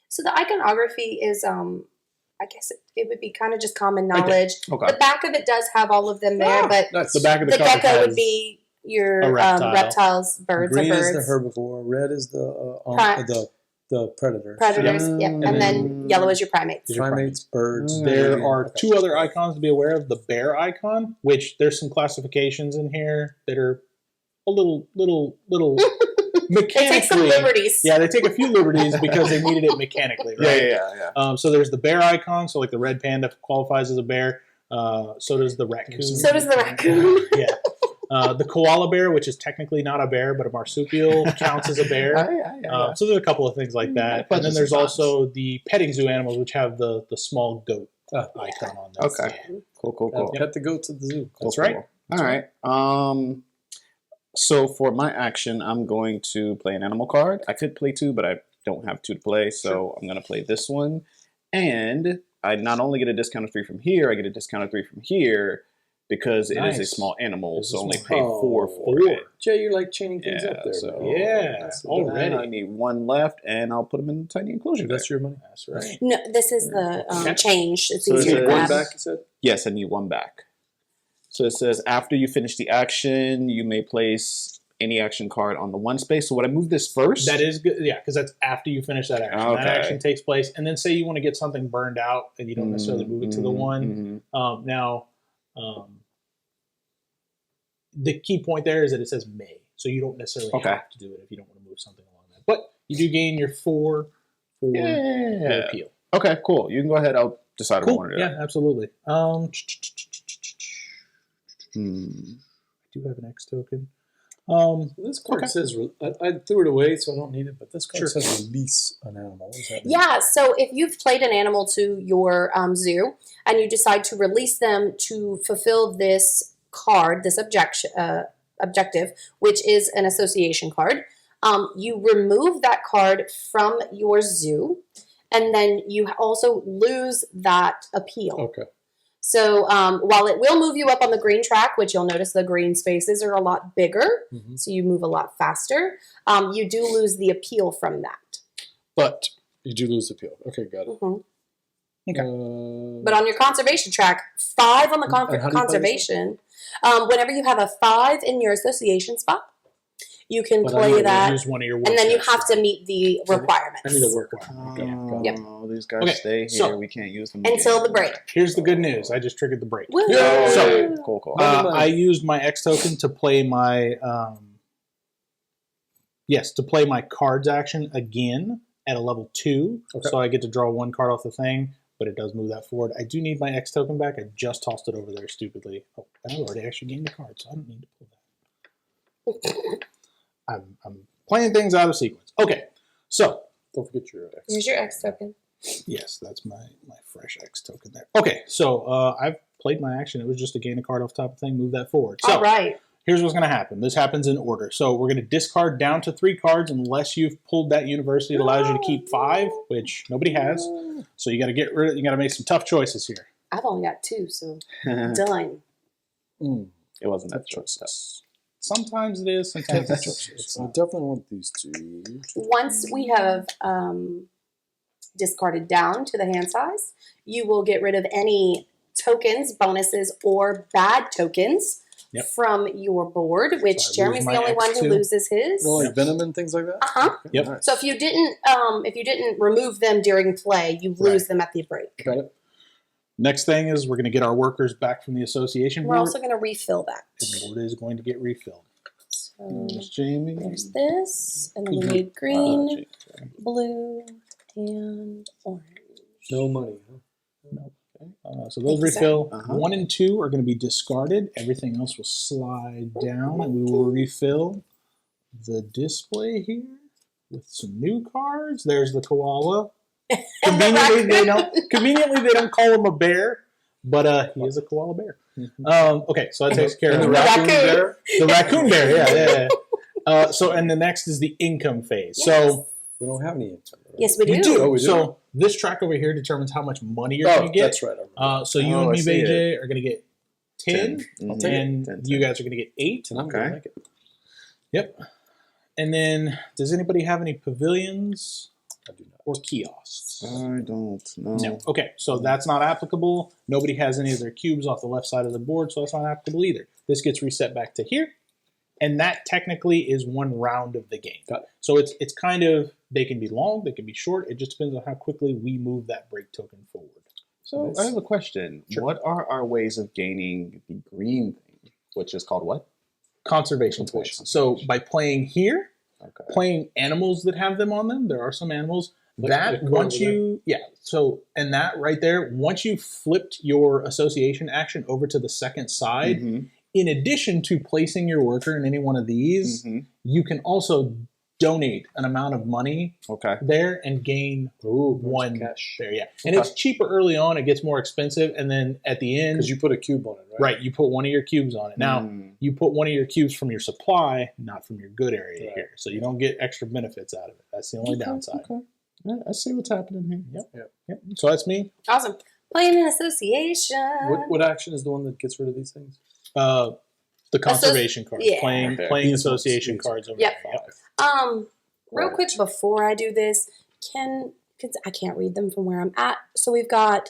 So the iconography is I guess it would be kind of just common Right there. knowledge. Okay. The back of it does have all of them there, but That's The back of the the card gecko has would be your a reptile. reptiles, birds green are is birds, the herbivore, red is the predator. predators, Yep. yep, and then yellow is your primates. Your Primates, birds. There yeah. are 2 other icons to be aware of. The bear icon, which there's some classifications in here that are a little They take some mechanically. liberties. Yeah, they take a few liberties because they needed it mechanically, right? Yeah. So there's the bear icon. So like the red panda qualifies as a bear. So does the raccoon. So does the raccoon. Yeah. The koala bear, which is technically not a bear but a marsupial, counts as a bear. So there's a couple of things like that. And then there's also the petting zoo animals, which have the small goat icon on them. Okay. Cool. Pet the goats at the zoo. That's right. All right. So for my action, I'm going to play an animal card. I could play 2, but I don't have 2 to play, so I'm going to play this one. And I not only get a discount of 3 from here, I get a discount of 3 from here because it is a Nice. small animal, It's a so only small- pay 4 for four. it. Jay, you're like chaining things Yeah, up there. so- man. Yeah. That's Already. I need 1 left, and I'll put them in the tiny enclosure. That's there. your money. That's right. No, this is the change. It's So easier to it One is- grab. back, you said? Yes, I need 1 back. So it says after you finish the action, you may place any action card on the 1 space. So would I move this first? That is good. Yeah, because that's after you finish that action. Okay. That action takes place. And then say you want to get something burned out and you don't necessarily move it to the 1. Now, the key point there is that it says may. So you don't necessarily have to do it if you don't want to move something along that. But you do gain your 4 for your appeal. Okay, cool. You can go ahead. I'll decide if I Cool. want to do Yeah, absolutely. I that. do have an X token. This card Okay. says, I threw it away, so I don't need it, but this card Sure. says release an animal. What does that mean? Yeah, so if you've played an animal to your zoo and you decide to release them to fulfill this card, this objective, which is an association card, you remove that card from your zoo, and then you also lose that appeal. Okay. So while it will move you up on the green track, which you'll notice the green spaces are a lot bigger, so you move a lot faster, you do lose the appeal from that. But you do lose the appeal. Okay, got it. Okay. But on your conservation track, 5 on the And how do you play conservation, whenever you have a 5 in your association spot, you can But play you that, use one of your and then you workshops, have to right? meet the requirements. I need a worker. Yep. Oh, these guys Okay, stay here. so- We can't use them Until the again. break. Here's the good news. I just triggered the break. Woo! Yeah. So, Cool. I used my X token to play my cards action again at a level 2. Okay. So I get to draw 1 card off the thing, but it does move that forward. I do need my X token back. I just tossed it over there stupidly. Oh, I already actually gained a card, so I don't need to pull that. I'm playing things out of sequence. Okay, so Don't forget your X. Here's your X token. yes, that's my fresh X token there. Okay, so I've played my action. It was just to gain a card off top of the thing, move that forward. So All right. here's what's going to happen. This happens in order. So we're going to discard down to 3 cards unless you've pulled that university that allows you to keep 5, which nobody has. So you got to get rid of, you got to make some tough choices here. I've only got 2, so done. It wasn't that choice. Sometimes it is, sometimes it's I not. definitely want these 2. Once we have discarded down to the hand size, you will get rid of any tokens, bonuses, or bad tokens Yep. from your board, which So I lose Jeremy's the my only one who X2. loses his. You know, like venom and things like that? Uh-huh. Okay, Yep. nice. So if you didn't remove them during play, you lose Right. them at the break. Got it. Next thing is we're going to get our workers back from the association We're board. also going to refill that. And the board is going to get refilled. So There's Jamie. there's this, and then we need Oh, green, Jamie. blue, and orange. No money, huh? So those Thank you, sir. refill. Uh-huh. 1 and 2 are going to be discarded. Everything else will slide down, and we will refill the display here with some new cards. There's the koala. And the Conveniently, they don't call him a bear, but he is a koala bear. Okay, so that takes care And of the that. raccoon bear? The raccoon bear, yeah. So, and the next is the income phase. So We don't have any income. Right? Yes, we do. we do. Oh, we do? So this track over here determines how much money you're Oh, going to get. that's right. I remember. So you Oh, and I me, see BJ, are going to get 10, I'll take it. and 10. you guys are going to get 8. And I'm okay. gonna like it. Yep. And then, does anybody have any pavilions I do not. or kiosks? I don't know. No. Okay, so that's not applicable. Nobody has any of their cubes off the left side of the board, so that's not applicable either. This gets reset back to here, and that technically is 1 round of the game. Got it. So it's kind of, they can be long, they can be short. It just depends on how quickly we move that break token forward. So I have a question. Sure. What are our ways of gaining the green thing, which is called what? Conservation points. So by playing here, Okay. playing animals that have them on them, there are some animals Like that the once corn you, so, and that right there, once you flipped your association action over to the second side, Mhm. in addition to placing your worker in any one of these, Mhm. you can also donate an amount of money Okay. there and gain Ooh, one cash. there, yeah. And it's cheaper early on, it gets more expensive, and then at the end, Because you put a cube on it, right? right, you put one of your cubes on it. Now, Mm. you put one of your cubes from your supply, not from your good area Right. here. So you don't get extra benefits out of it. That's the only downside. Okay. Yeah, I see what's happening here. Yep. So that's me. Awesome. Playing an association. What action is the one that gets rid of these things? The conservation cards. yeah. Playing Okay. playing These ones, association these cards over Yep. there. Yep. Real quick before I do this, because I can't read them from where I'm at. So we've got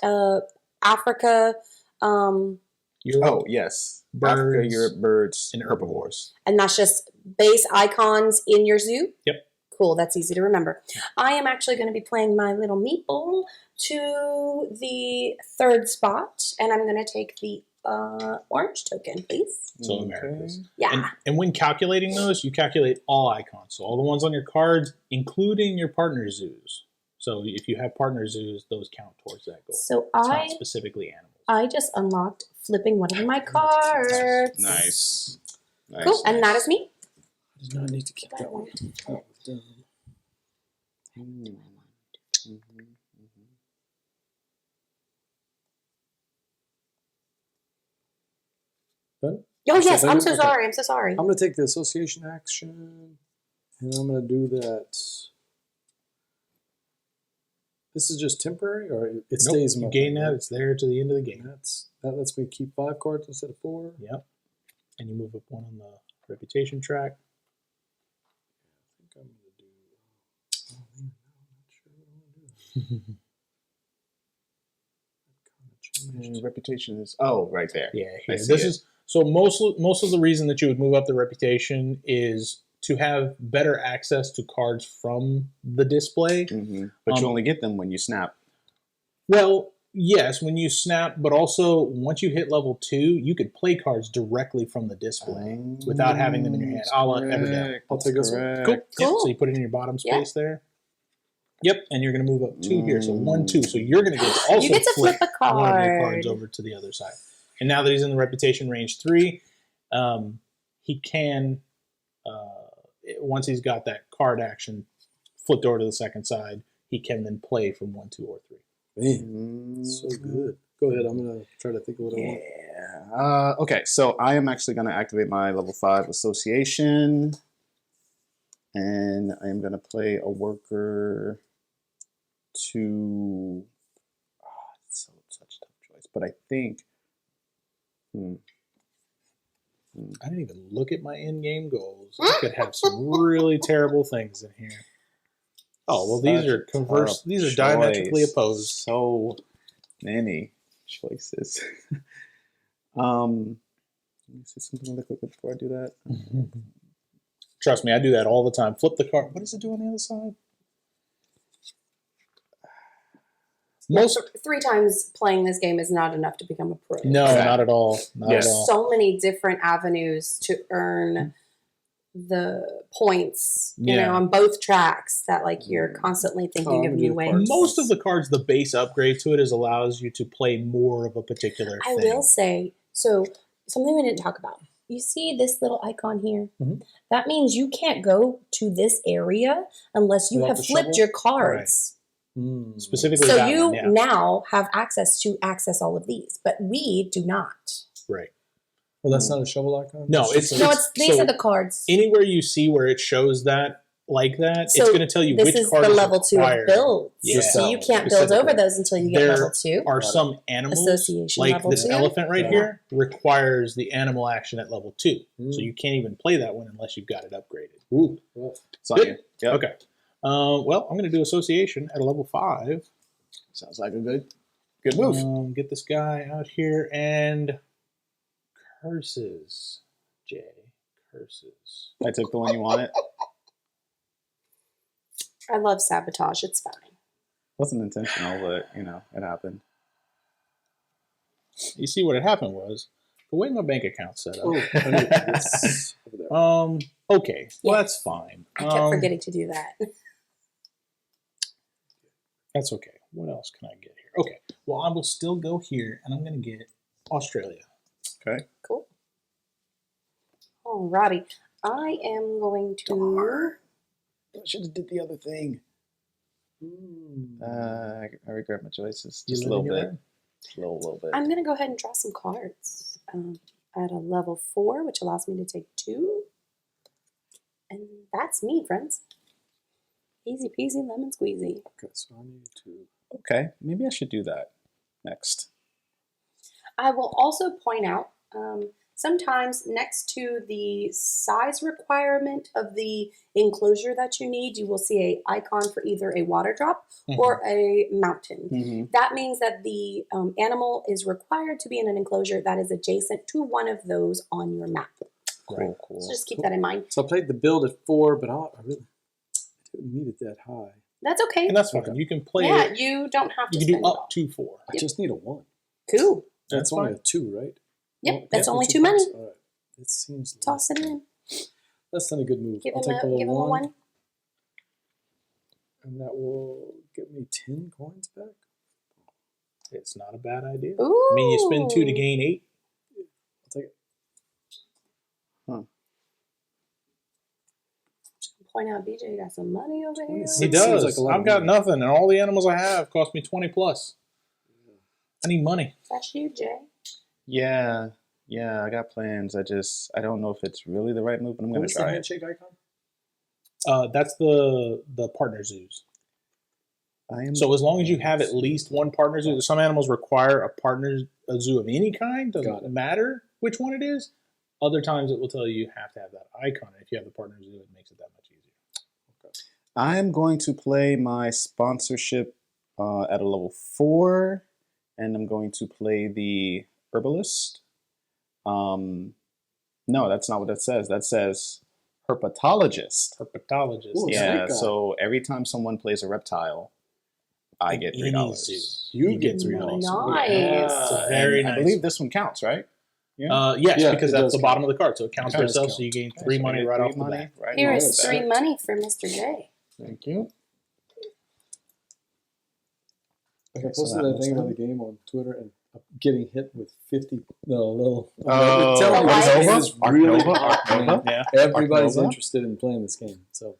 Africa, Europe, Oh, yes. Africa, Birds Europe, birds, and herbivores. and that's just base icons in your zoo. Yep. Cool, that's easy to remember. I am actually going to be playing my little meatball to the 3rd spot, and I'm going to take the orange token, please. So Okay. Americas. Yeah. And when calculating those, you calculate all icons. So all the ones on your cards, including your partner zoos. So if you have partner zoos, those count towards that goal. So It's not specifically animals. I just unlocked flipping one of my cards. Nice. Nice. Cool, and that is me. I did not need to keep that one. Oh, done. Done? Oh yes, So I'm so okay. sorry. I'm so sorry. I'm going to take the association action, and I'm going to do that. This is just temporary, or it Nope, stays? you my gain thing, that. right? It's there to the end of the game. That lets me keep 5 cards instead of 4. Yep. And you move up one on the reputation track. I think I'm going to do. Oh man, I'm not sure what I'm going to do. That kind of changed. Reputation is right there. Yeah, I here. see This it. is so most of the reason that you would move up the reputation is to have better access to cards from the display. But you only get them when you snap. Well, yes, when you snap, but also once you hit level 2, you could play cards directly from the display without having them in your hand. A la Everdell. I'll take this one. Cool. Cool. Yep, so you put it in your bottom space there. Yep, and you're going to move up 2 here. So 1, 2. So you're going to get to also You get to flip a one of your card. cards over to the other side. And now that he's in the reputation range 3, he can, once he's got that card action flipped over to the second side, he can then play from 1, 2, or 3. Man, so good. Go ahead. I'm going to try to think of what I want. Yeah. Okay, so I am actually going to activate my level 5 association. And I am going to play a worker to... it's such a tough choice. But I think... I didn't even look at my in-game goals. I could have some really terrible things in here. Oh, well, these are converse. These are diametrically opposed. So many choices. Let me see something really quick before I do that. Trust me, I do that all the time. Flip the card. What does it do on the other side? Most 3 times playing this game is not enough to become a pro. No, Okay. not at all. Not Yes. at all. So many different avenues to earn the points, you Yeah. know, on both tracks that like you're constantly thinking Oh, of I'm new good ways. cards. Most of the cards, the base upgrade to it is allows you to play more of a particular I thing. will say, so something we didn't talk about. You see this little icon here? Mhm. That means you can't go to this area unless you Without have the flipped shovel? your cards. Specifically, So that you one, yeah. now have access to access all of these, but we do not. Right. Well, that's not a shovel icon? No, That's it's- just No, a- it's these so are the cards. Anywhere you see where it shows that, like that, So it's going to tell you This which is card the is level 2 of required. builds. Yeah. So you can't build over those until you get There level 2. are some animals, Association like level this 2. elephant right Yeah. here, requires the animal action at level 2. So Mm. you can't even play that one unless you've got it upgraded. Ooh, well, It's on Good. you. Yep. Okay. Well, I'm going to do association at a level 5. Sounds like a good move. Get this guy out here and curses. Jay, curses. I took the one you wanted. I love sabotage. It's fine. Wasn't intentional, but it happened. You see what had happened was the way my bank account set up. oh, I need this over there. Okay. Well, Yeah. that's fine. I kept forgetting to do that. That's okay. What else can I get here? Okay. Well, I will still go here, and I'm going to get Australia. Okay. Cool. Alrighty. I am going to... I should have did the other thing. I regret my choices. Just a little bit. A little bit. I'm going to go ahead and draw some cards. At a level 4, which allows me to take 2. And that's me, friends. Easy peasy, lemon squeezy. Okay, so I need to... Okay, maybe I should do that next. I will also point out, sometimes next to the size requirement of the enclosure that you need, you will see an icon for either a water drop or a mountain. Mm-hmm. That means that the animal is required to be in an enclosure that is adjacent to one of those on your map. Cool. So just keep that in mind. So I played the build at 4, but I really didn't need it that high. That's okay. And that's fine. Okay. You can play Yeah, it. you don't have to You can do spend it all. up to 4. I just need a 1. Cool. That's fine. only a 2, right? Yep, Well, that's yeah, only 2 too many. points. All right. It seems Toss it less in. Less than a good move. Give I'll him take the a little 1, 1. and that will get me 10 coins back. It's not a bad idea. Ooh. I mean, you spend 2 to gain 8. I'll take it. point out BJ got some money over here. He Seems does. like a lot I've of got money. nothing, and all the animals I have cost me 20 plus. I need money. That's you, Jay. Yeah, I got plans. I don't know if it's really the right move, but I'm gonna What's the try it. handshake icon? That's the partner zoos. I am So as long as you have at least one partner zoo, some animals require a zoo of any kind. Got Doesn't it. matter which one it is. Other times it will tell you have to have that icon. If you have the partner zoo, it makes it that much easier. I'm going to play my sponsorship at a level 4, and I'm going to play the herbalist. No, that's not what that says. That says herpetologist. Herpetologist. Ooh, Yeah, snake guy. so every time someone plays a reptile, I get Any $3. zoo. You get get $3. Nice. It's a very and nice. I believe this one counts, right? Yes, Yeah, because it that's does the count. bottom of the card, so it counts It for does itself. count. So you gain Okay, 3 so I money get right 3 off the money bat. right Here off is the 3 bat. money for Mr. J. Thank you. Like I So posted that that thing was about the game on Twitter and getting hit with 50 little. Oh, Tell me, Ark this game Nova? is Ark really Nova? hot, Ark man. Nova? Yeah. Everybody's Nova? interested in playing this game. So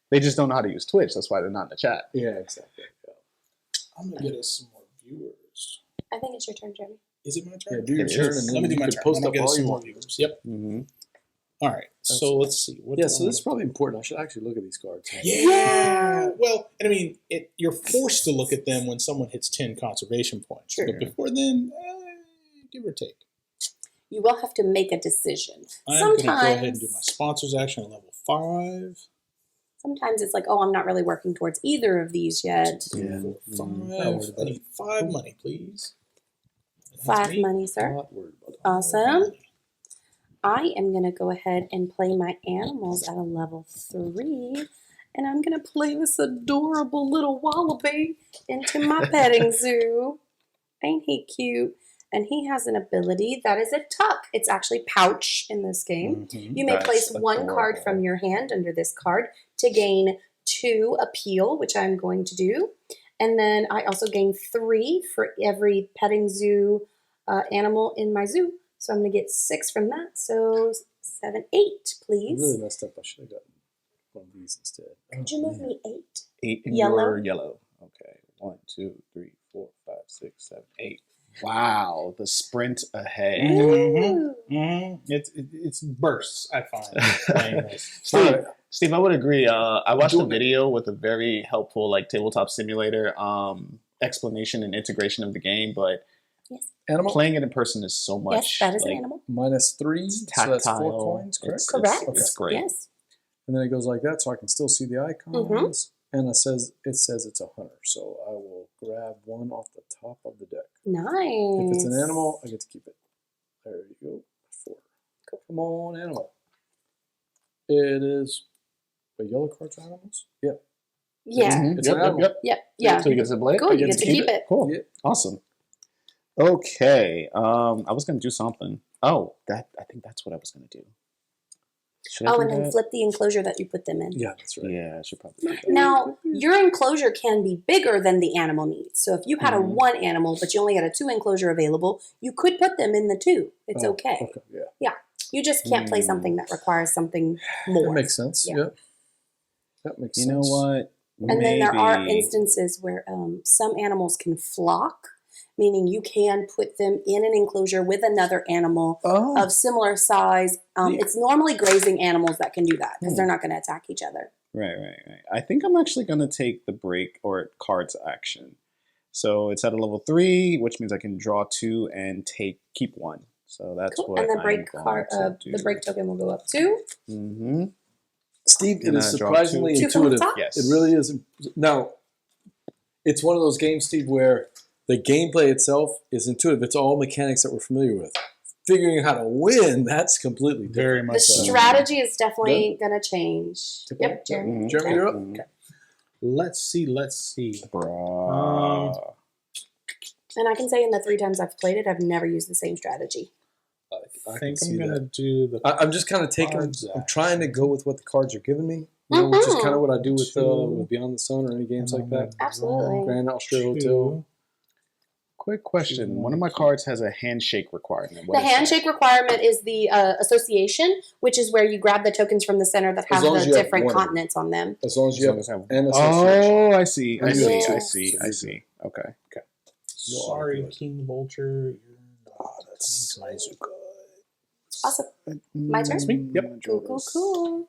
They just don't know how to use Twitch. That's why they're not in the chat. yeah, exactly. I'm going to get us some more viewers. I think it's your turn, Jeremy. Is it my Yeah, turn? do your It turn is. and then Let me do you my can turn. post I'm up going to get all us you some more want. viewers. Yep. Mm-hmm. All right. So let's see. What Yeah, do so I this is wanna- probably important. I should actually look at these cards. Yeah. Well, and I mean, you're forced to look at them when someone hits 10 conservation points. Sure. But before then, give or take. You will have to make a decision. I'm going to go ahead and Sometimes, do my sponsors action at level 5. sometimes it's like, oh, I'm not really working towards either of these yet. Yeah. 4, 5. Not worried about I need 5 money, please. And that's 5 me. money, sir. Not worried about it. Awesome. I am going to go ahead and play my animals at a level 3. And I'm going to play this adorable little wallaby into my petting zoo. Ain't he cute? And he has an ability that is a tuck. It's actually pouch in this game. Mhm. You may That's place one card adorable. from your hand under this card to gain 2 appeal, which I'm going to do. And then I also gain 3 for every petting zoo animal in my zoo. So I'm going to get 6 from that. So 7, 8, I please. really messed up. I should have gotten one of these instead. Could you move me 8? 8 in Yellow? your yellow. Okay. 1, 2, 3, 4, 5, 6, 7, 8. Wow, the sprint ahead. Mhm. Mhm. It's bursts, I find. playing this. Steve, I would agree. I watched a Doing it. video with a very helpful like tabletop simulator explanation and integration of the game, but Animal playing it in person is so much. Yes, that is like, an animal. -3, It's so that's 4 tactile. coins, correct? Correct. It's great. Yes. And then it goes like that, so I can still see the icons. Mhm. And it says it's a hunter, so I will grab one off the top of the deck. Nice. If it's an animal, I get to keep it. There you go. 4. Come on, animal. It is a yellow card for animals? Yeah. Yeah. Mhm. It's Yep, an yep, animal. yep. Yep. Yeah. So you get to play it? Cool, I you get to keep it. Cool. Yeah. Awesome. Okay. I was gonna do something. Oh, I think that's what I was gonna do. Should I Oh, do and then that? flip the enclosure that you put them in. Yeah, that's right. Yeah, I should probably do that. Now, your enclosure can be bigger than the animal needs. So if you had a Mhm. 1 animal, but you only had a 2 enclosure available, you could put them in the 2. It's Oh, okay. Yeah. You just can't play something that requires something more. That makes sense. Yeah. Yeah. That makes You sense. know what? And then there are Maybe- instances where some animals can flock, meaning you can put them in an enclosure with another animal Oh, of similar size. It's normally grazing animals that can do that because Hmm. they're not going to attack each other. Right. I think I'm actually going to take the break or cards action. So it's at a level 3, which means I can draw 2 and keep 1. So that's Cool. what And the I'm break going card, to the do. break token will go up too. Mm-hmm. Steve, it Gonna is draw surprisingly 2 from the intuitive. top. Yes. It really is. Now, it's one of those games, Steve, where the gameplay itself is intuitive. It's all mechanics that we're familiar with. Figuring out how to win, that's completely different. Very The much so. strategy is definitely going to change. Yep, Jeremy. Mhm. Jeremy, you're up. Mhm. Let's see. Bruh. And I can say in the 3 times I've played it, I've never used the same strategy. I I can think see I'm going to that. do the I'm just kind of taking. Cards I'm trying to go with what the cards are giving me. Which is kind of what I do with Beyond the Sun or any games like that. Absolutely. Grand Australia two. Hotel. Quick question. One of my cards has a handshake requirement. What The is that? handshake requirement is the association, which is where you grab the tokens from the center that have long as the you have different one. continents on them. As long as you have As long an association. Oh, I see. I see. I Yes. see. I see. Okay. Sorry, King Vulture. That's nice. Awesome. My turn? Yep. Cool.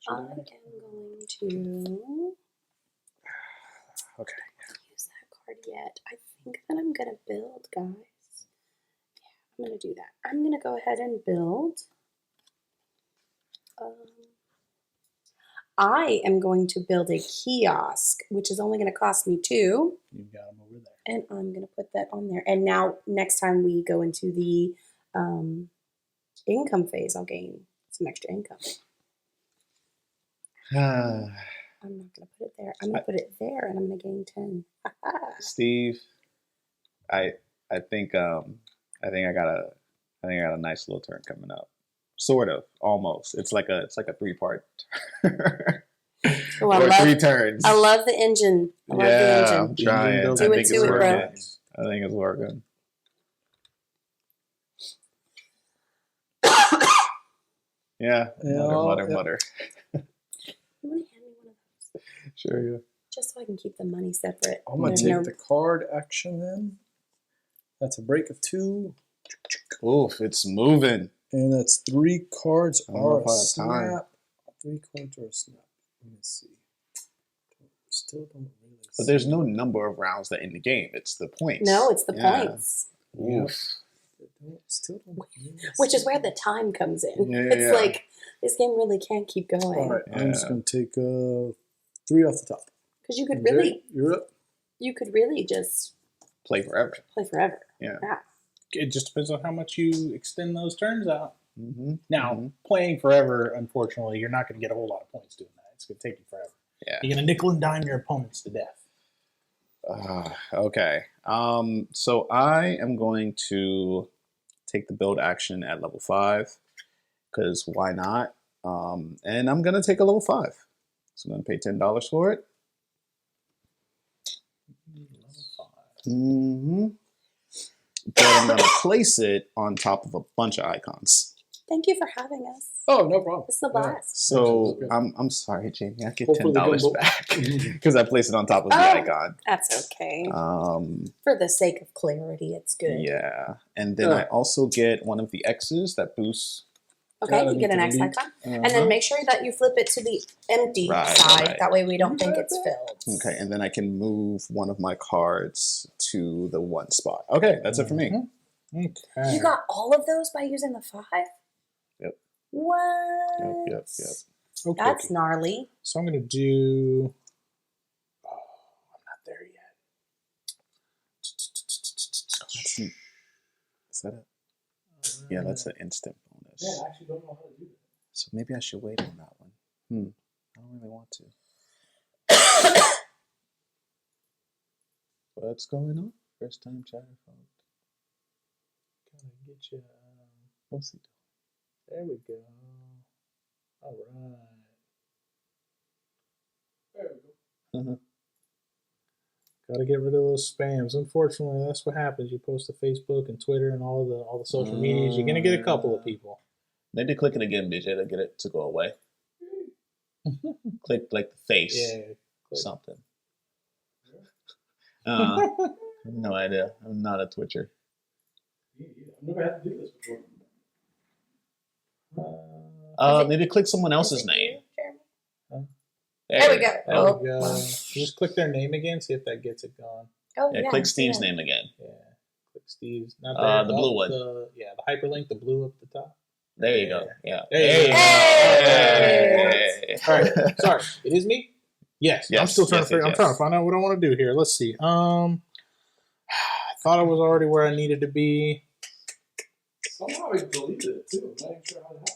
I am going to Okay. use that card yet. I think that I'm going to build, guys. Yeah, I'm going to do that. I'm going to go ahead and build. I am going to build a kiosk, which is only going to cost me 2. You've got them over there. And I'm going to put that on there. And now, next time we go into the income phase, I'll gain some extra income. I'm not going to put it there. I'm going to put it there, and I'm going to gain 10. Steve, I think I got a nice little turn coming up. Sort of, almost. It's like a 3-part Oh, or 3 turns. I love the engine. I love the engine. I'm trying. Do I it, think do it's it, bro. working. I think it's working. Yeah. Mutter. You want to hand me one of those? Sure, yeah. Just so I can keep the money separate. I'm going There's to take no- the card action then. That's a break of 2. Oof, it's moving. And that's 3 cards I don't know are if a I have time. snap. 3 cards are a snap. Let me see. Still don't really But there's no number of rounds that end the game. It's the points. No, it's the Yeah. points. Oof. Still don't really Which is see. where the time comes in. Yeah, It's yeah. like, this game really can't keep going. All right, I'm just Yeah. going to take 3 off the top. Because you could Okay, really, you're up. just Play forever. play forever. Yeah. It just depends on how much you extend those turns out. Mm-hmm. Now, playing forever, unfortunately, you're not going to get a whole lot of points doing that. It's going to take you forever. Yeah. You're going to nickel and dime your opponents to death. Okay. So I am going to take the build action at level 5 because why not? And I'm going to take a level 5. So I'm going to pay $10 for it. Mm-hmm. But I'm going to place it on top of a bunch of icons. Thank you for having us. Oh, no problem. It's the blast. So Okay. I'm sorry, Jamie. I get Hopefully the $10 gumbo- back because I placed it on top of the Oh. icon. That's okay. Um, For the sake of clarity, it's good. yeah, and then I also get one of the X's that boosts. Okay, Yeah, you get an X delete. icon. And then make sure that you flip it to the empty Right, side. right. That way we don't think it's filled. Okay, and then I can move one of my cards to the 1 spot. Okay, that's it for me. Okay. You got all of those by using the 5? Yep. What? Yep. Okay. That's gnarly. So I'm going to do... Oh, I'm not there yet. Is that it? Yeah, that's an instant bonus. Yeah, I actually don't know how to do that. So maybe I should wait on that one. I don't really want to. What's going on? First time chatter phone. Gotta get you... What's he There we go. All right. There we go. doing? Got to get rid of those spams. Unfortunately, that's what happens. You post to Facebook and Twitter and all the social medias. You're gonna get a couple of people. Maybe click it again, BJ, to get it to go away. Click like the face. Yeah. Click. Something. No idea. I'm not a Twitcher. I've never had to do this before. Maybe click someone else's Is it name. you, Jeremy? There we go. There Oh, There we go. Just click their name again. See if that gets it gone. Oh, Yeah, yeah, click Steve's yeah. name again. Yeah. Click Steve's. Not The blue one. The hyperlink, the blue up the top. There you go. Yeah. There you go. Hey! All right. Sorry. It is me? Yes. I'm Yes, still trying yes, to figure. yes, I'm trying to yes. find out what I want to do here. Let's see. I thought I was already where I needed to be. Somehow I deleted it too. I'm not even sure how that happened.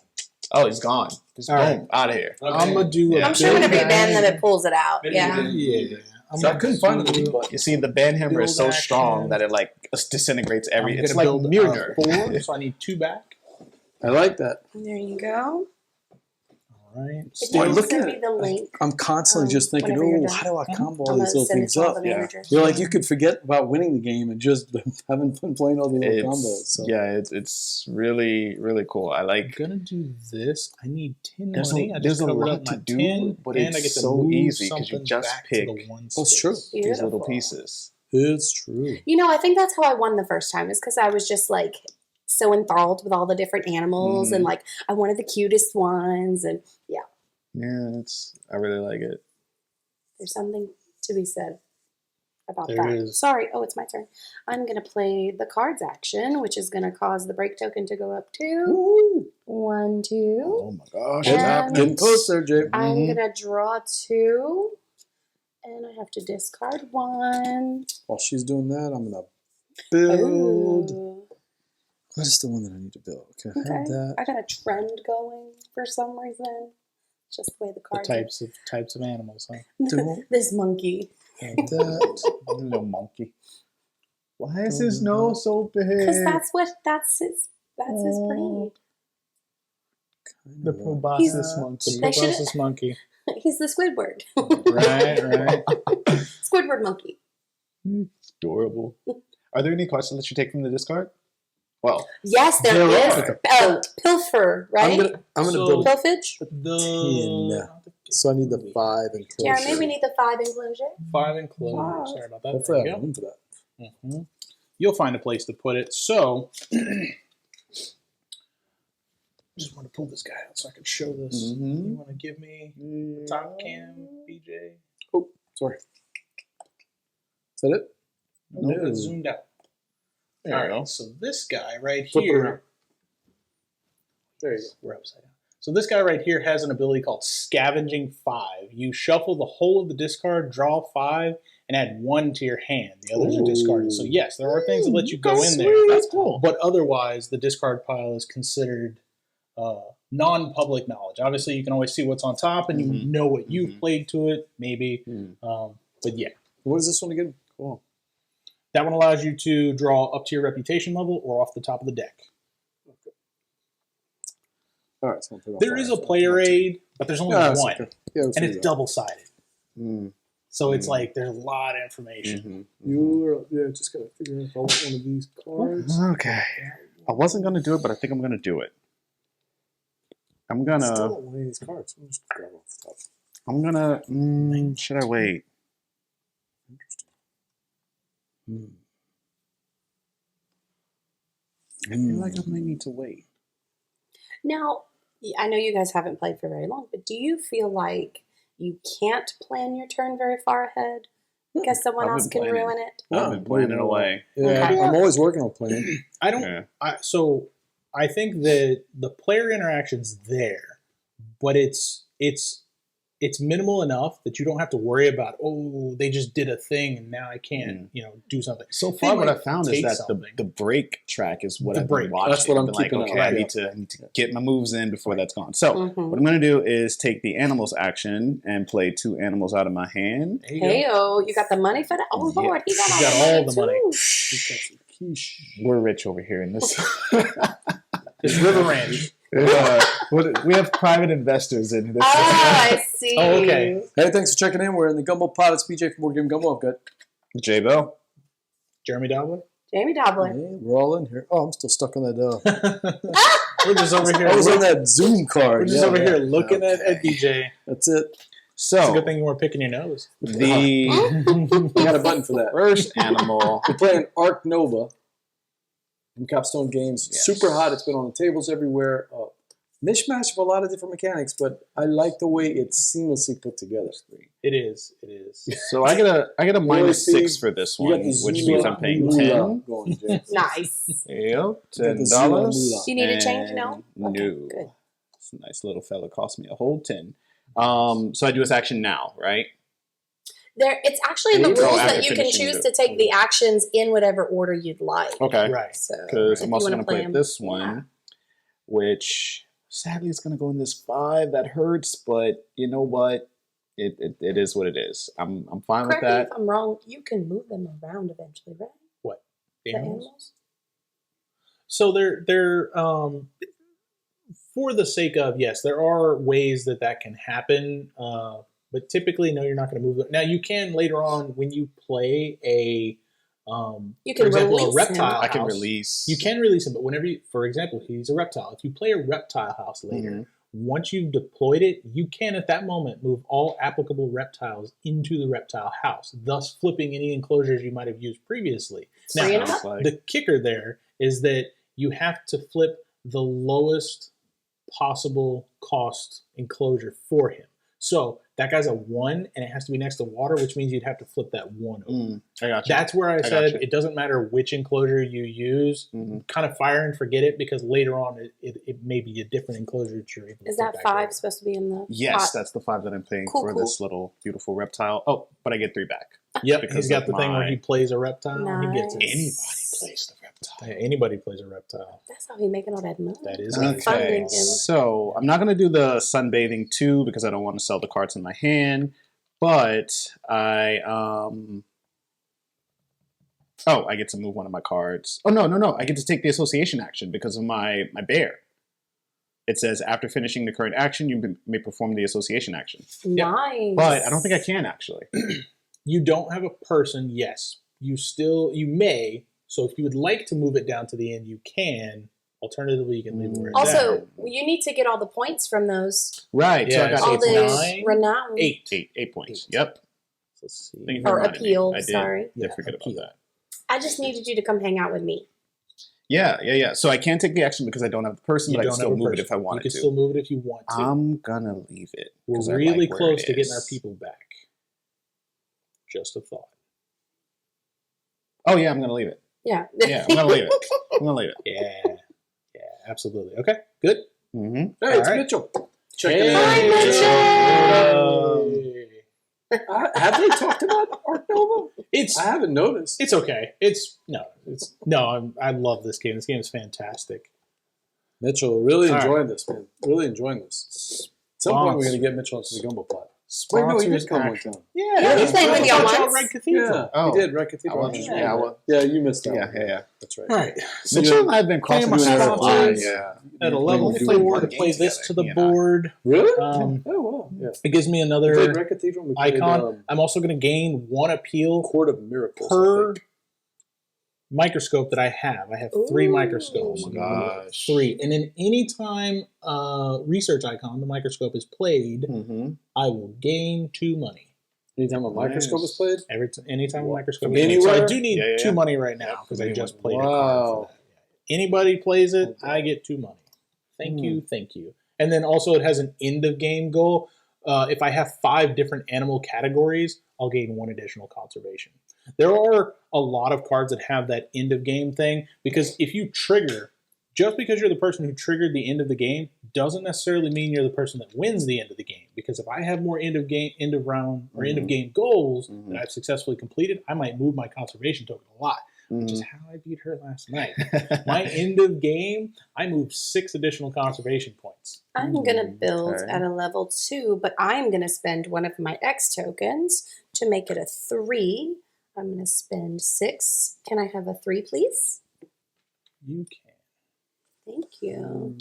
Oh, he's gone. Just All boom, right. out of here. I'm gonna do. Yeah. I'm sure whenever you build ban them, action. it pulls it out. Maybe Yeah. you didn't. Yeah. I'm So I gonna couldn't find the do- delete button. You see, the ban hammer is so Build strong action. that it like disintegrates every. I'm It's gonna like build Mjolnir. 4, so I need 2 back. I like that. There you go. right. If Boy, you look send at me it. the link, I'm constantly just thinking, whenever you're oh, done. how do I combo all I'm these gonna little send it things to all up? the Yeah. managers. You're like, you could forget about winning the game and just having fun playing all the little combos. So. Yeah, it's really, really cool. I I'm like. gonna do this. I need 10 There's money. a- I there's just a covered lot up my to do, 10, but and I it's get to so move easy 'cause you something just back pick to the one That's space. true. These little Beautiful. pieces. It's true. You know, I think that's how I won the first time, is because I was just like so enthralled with all the different animals and like I wanted the cutest ones, and yeah, Yeah, I really like it. there's something to be said about There that. is. Sorry, oh, it's my turn. I'm gonna play the cards action, which is gonna cause the break token to go up to Woo! 1, 2. Oh my gosh, And- it's happening. Getting close there, Jay. I'm gonna draw 2, and I have to discard 1. While she's doing that, I'm going to build. Ooh. What is the one that I need to build? Okay, I Okay. have that. I got a trend going for some reason. It's just the way the The cards types of animals, huh? Don't This monkey. have that. Little monkey. Why is his nose so big? Because that's his breed. The Kinda proboscis like monkey. The They should- proboscis monkey. He's the Squidward. Right. Squidward monkey. It's adorable. Are there any cards that you take from the discard? Well, Yes, there There is. Pilfer, right? I'm gonna So- build Pilfage? The so I need the 5 enclosure. Jeremy, we need the 5 enclosure. 5 enclosure. Wow. Sorry about that. Hopefully I There have you room for that. go. Mhm. You'll find a place to put it. So, just want to pull this guy out so I can show this. You want to give me the top cam, BJ? Oh, sorry. Is that it? No, No. it's zoomed out. there All you right, go. so this guy right Flip it here. around. There you go. We're upside down. So this guy right here has an ability called Scavenging 5. You shuffle the whole of the discard, draw 5, and add 1 to your hand. The others are discarded. So yes, there are things that let you go in there. That's cool. But otherwise, the discard pile is considered non-public knowledge. Obviously, you can always see what's on top, and you know what you've played to it, maybe. But yeah, What is this one again? Cool. that one allows you to draw up to your reputation level or off the top of the deck. All right. So I'll put it on There is a 5. player aid, but there's only Yeah, it's one, okay. Yeah, and it's double-sided. So it's like there's a lot of information. Just gotta figure out if I want one of these cards. Okay. I wasn't gonna do it, but I think I'm gonna do it. I'm I still gonna. don't want any of these cards. I'm just grab off the top. I'm gonna. Should I wait? Interesting. I feel like I might need to wait. Now, I know you guys haven't played for very long, but do you feel like you can't plan your turn very far ahead because someone I've else been can planning. ruin it? I've been planning away. Yeah, Okay. I'm always working on playing. I don't. Yeah. So I think that the player interaction's there, but it's minimal enough that you don't have to worry about, oh, they just did a thing and now I can't, do something. So They far, what might I found is take that something. the break track is what The I've break. been watching. That's what I'm I've been keeping like, an okay, eye I need to get my moves in before that's gone. So Mhm. what I'm going to do is take the animals action and play 2 animals out of my hand. There you go. Hey, you got the money for that? Oh, Yeah. Lord, he got, He's got all the money. too. We're rich over here in this. It's River Ranch. We have private investors in this. Ah, I see. Oh, okay. Hey, thanks for checking in. We're in the Gumbo Pod. It's BJ from Board Game Gumbo. I've got. J Bell. Jeremy Dobler. Jamie Dobler. Hey, we're all in here. Oh, I'm still stuck on that. We're just over here. I was on that Zoom card. We're just Yeah, over yeah. here looking at BJ. That's it. It's a good So thing you weren't picking your nose. the I got a button for that. first animal. We're playing Ark Nova from Capstone Games. Yes. Super hot. It's been on the tables everywhere. Mishmash of a lot of different mechanics, but I like the way it's seamlessly put together. It is. It is. So I get a minus see, 6 for this You one, got the which Zula means I'm paying Moolah 10. going, James. Nice. Yep, got the $10. Zula Moolah. Do you need a change? No? No. Okay, good. This nice little fella cost me a whole 10. So I do his action now, right? It's actually in the Oh, rules after that you can finishing choose the- to take the actions in whatever order you'd like. Okay. Right. So, Because if I'm you also wanna going to play them- this one, which sadly is going to go in this 5. That hurts, but you know what? It is what it is. I'm fine with Correct me that. if I'm wrong. You can move them around eventually, right? What? The animals? So they're for the sake of, yes, there are ways that can happen, but typically, no, you're not going to move it. Now, you can later on when you play You for can example, a release reptile him. I can house. release. You can release him, but whenever you, for example, he's a reptile. If you play a reptile house later, once you've deployed it, you can at that moment move all applicable reptiles into the reptile house, thus flipping any enclosures you might have used previously. Free Now, enough? the kicker there is that you have to flip the lowest possible cost enclosure for him. So that guy's a 1, and it has to be next to water, which means you'd have to flip that 1 over. I got you. That's where I said gotcha. it doesn't matter which enclosure you use. Kind of fire and forget it, because later on it may be a different enclosure that you're able to Is put that back 5 over. supposed to be in the Yes, pot? that's the 5 that I'm paying Cool, for cool. this little beautiful reptile. Oh, but I get 3 back. Yep, because he's got of the thing where my- he plays a reptile. And he gets it. Nice. Anybody plays the reptile. Yeah, anybody plays a reptile. That's how he making all that money. That is We're okay. funding him. So I'm not going to do the sunbathing 2 because I don't want to sell the cards in my hand. But I I get to move one of my cards. Oh no! I get to take the association action because of my bear. It says after finishing the current action, you may perform the association action. Nice. But I don't think I can actually. You don't have a person, yes. You may. So if you would like to move it down to the end, you can. Alternatively, you can leave it where it's also, at. you need to get all the points from those. Right. So I Yeah, got so All it's 8 the points. 9, renown. 8 points. Yep. Let's see. Thank you for Or reminding me. appeal, I did. sorry. Did forget appeal. about that. I just needed you to come hang out with me. Yeah. So I can't take the action because I don't have the person, You but I can don't still have a move it person. if I You wanted can to. still move it if you want to. I'm gonna leave it. 'cause I We're really like where close it to getting our is. people back. Just a thought. Oh yeah, I'm gonna leave it. Yeah. Yeah, I'm gonna leave it. I'm gonna leave it. Yeah, absolutely. Okay, good. Mm-hmm. Hey, it's All right. Mitchell. Checking Hey, in. Have they talked about Ark Nova? It's I haven't noticed. it's okay. I love this game. This game is fantastic. Mitchell, really All right. enjoying this, man. Really enjoying this. At some point, we're going to get Mitchell into the Gumbo pot. Wait, no, he Sponsors did come one action. time. Yeah, he's played with y'all once. Red Cathedral. Yeah, Oh. he did. Red Cathedral. I wasn't- Yeah, you missed that. one. Yeah. That's right. All right. So Mitchell and I have been Playing crossing my paths a lot. sponsors. Yeah. at a level We played 4 one to game play this together, to the he and I. board. Really? Um, Oh, wow. Yeah. It gives me We played another Red Cathedral. We played icon. I'm also going to gain 1 appeal Court of Miracles. I per think. microscope that I have. I have 3 Ooh. microscopes. Oh my gosh. 3. And then anytime research icon, the microscope is played, Mm-hmm. I will gain 2 money. Anytime a microscope is played? Anytime a microscope From is played. So I anywhere? do need Yeah. 2 money right now because I From just anyone. played a card for Wow. that. Anybody plays it, I get 2 money. Thank you. And then also it has an end of game goal. If I have 5 different animal categories, I'll gain 1 additional conservation. There are a lot of cards that have that end of game thing, because if you trigger, just because you're the person who triggered the end of the game doesn't necessarily mean you're the person that wins the end of the game. Because if I have more end of round or end of game goals that I've successfully completed, I might move my conservation token a lot, which is how I beat her last night. My end of game, I moved 6 additional conservation points. I'm going to build Okay. at a level 2, but I'm going to spend 1 of my X tokens to make it a 3. I'm going to spend 6. Can I have a 3, please? You can. Thank you.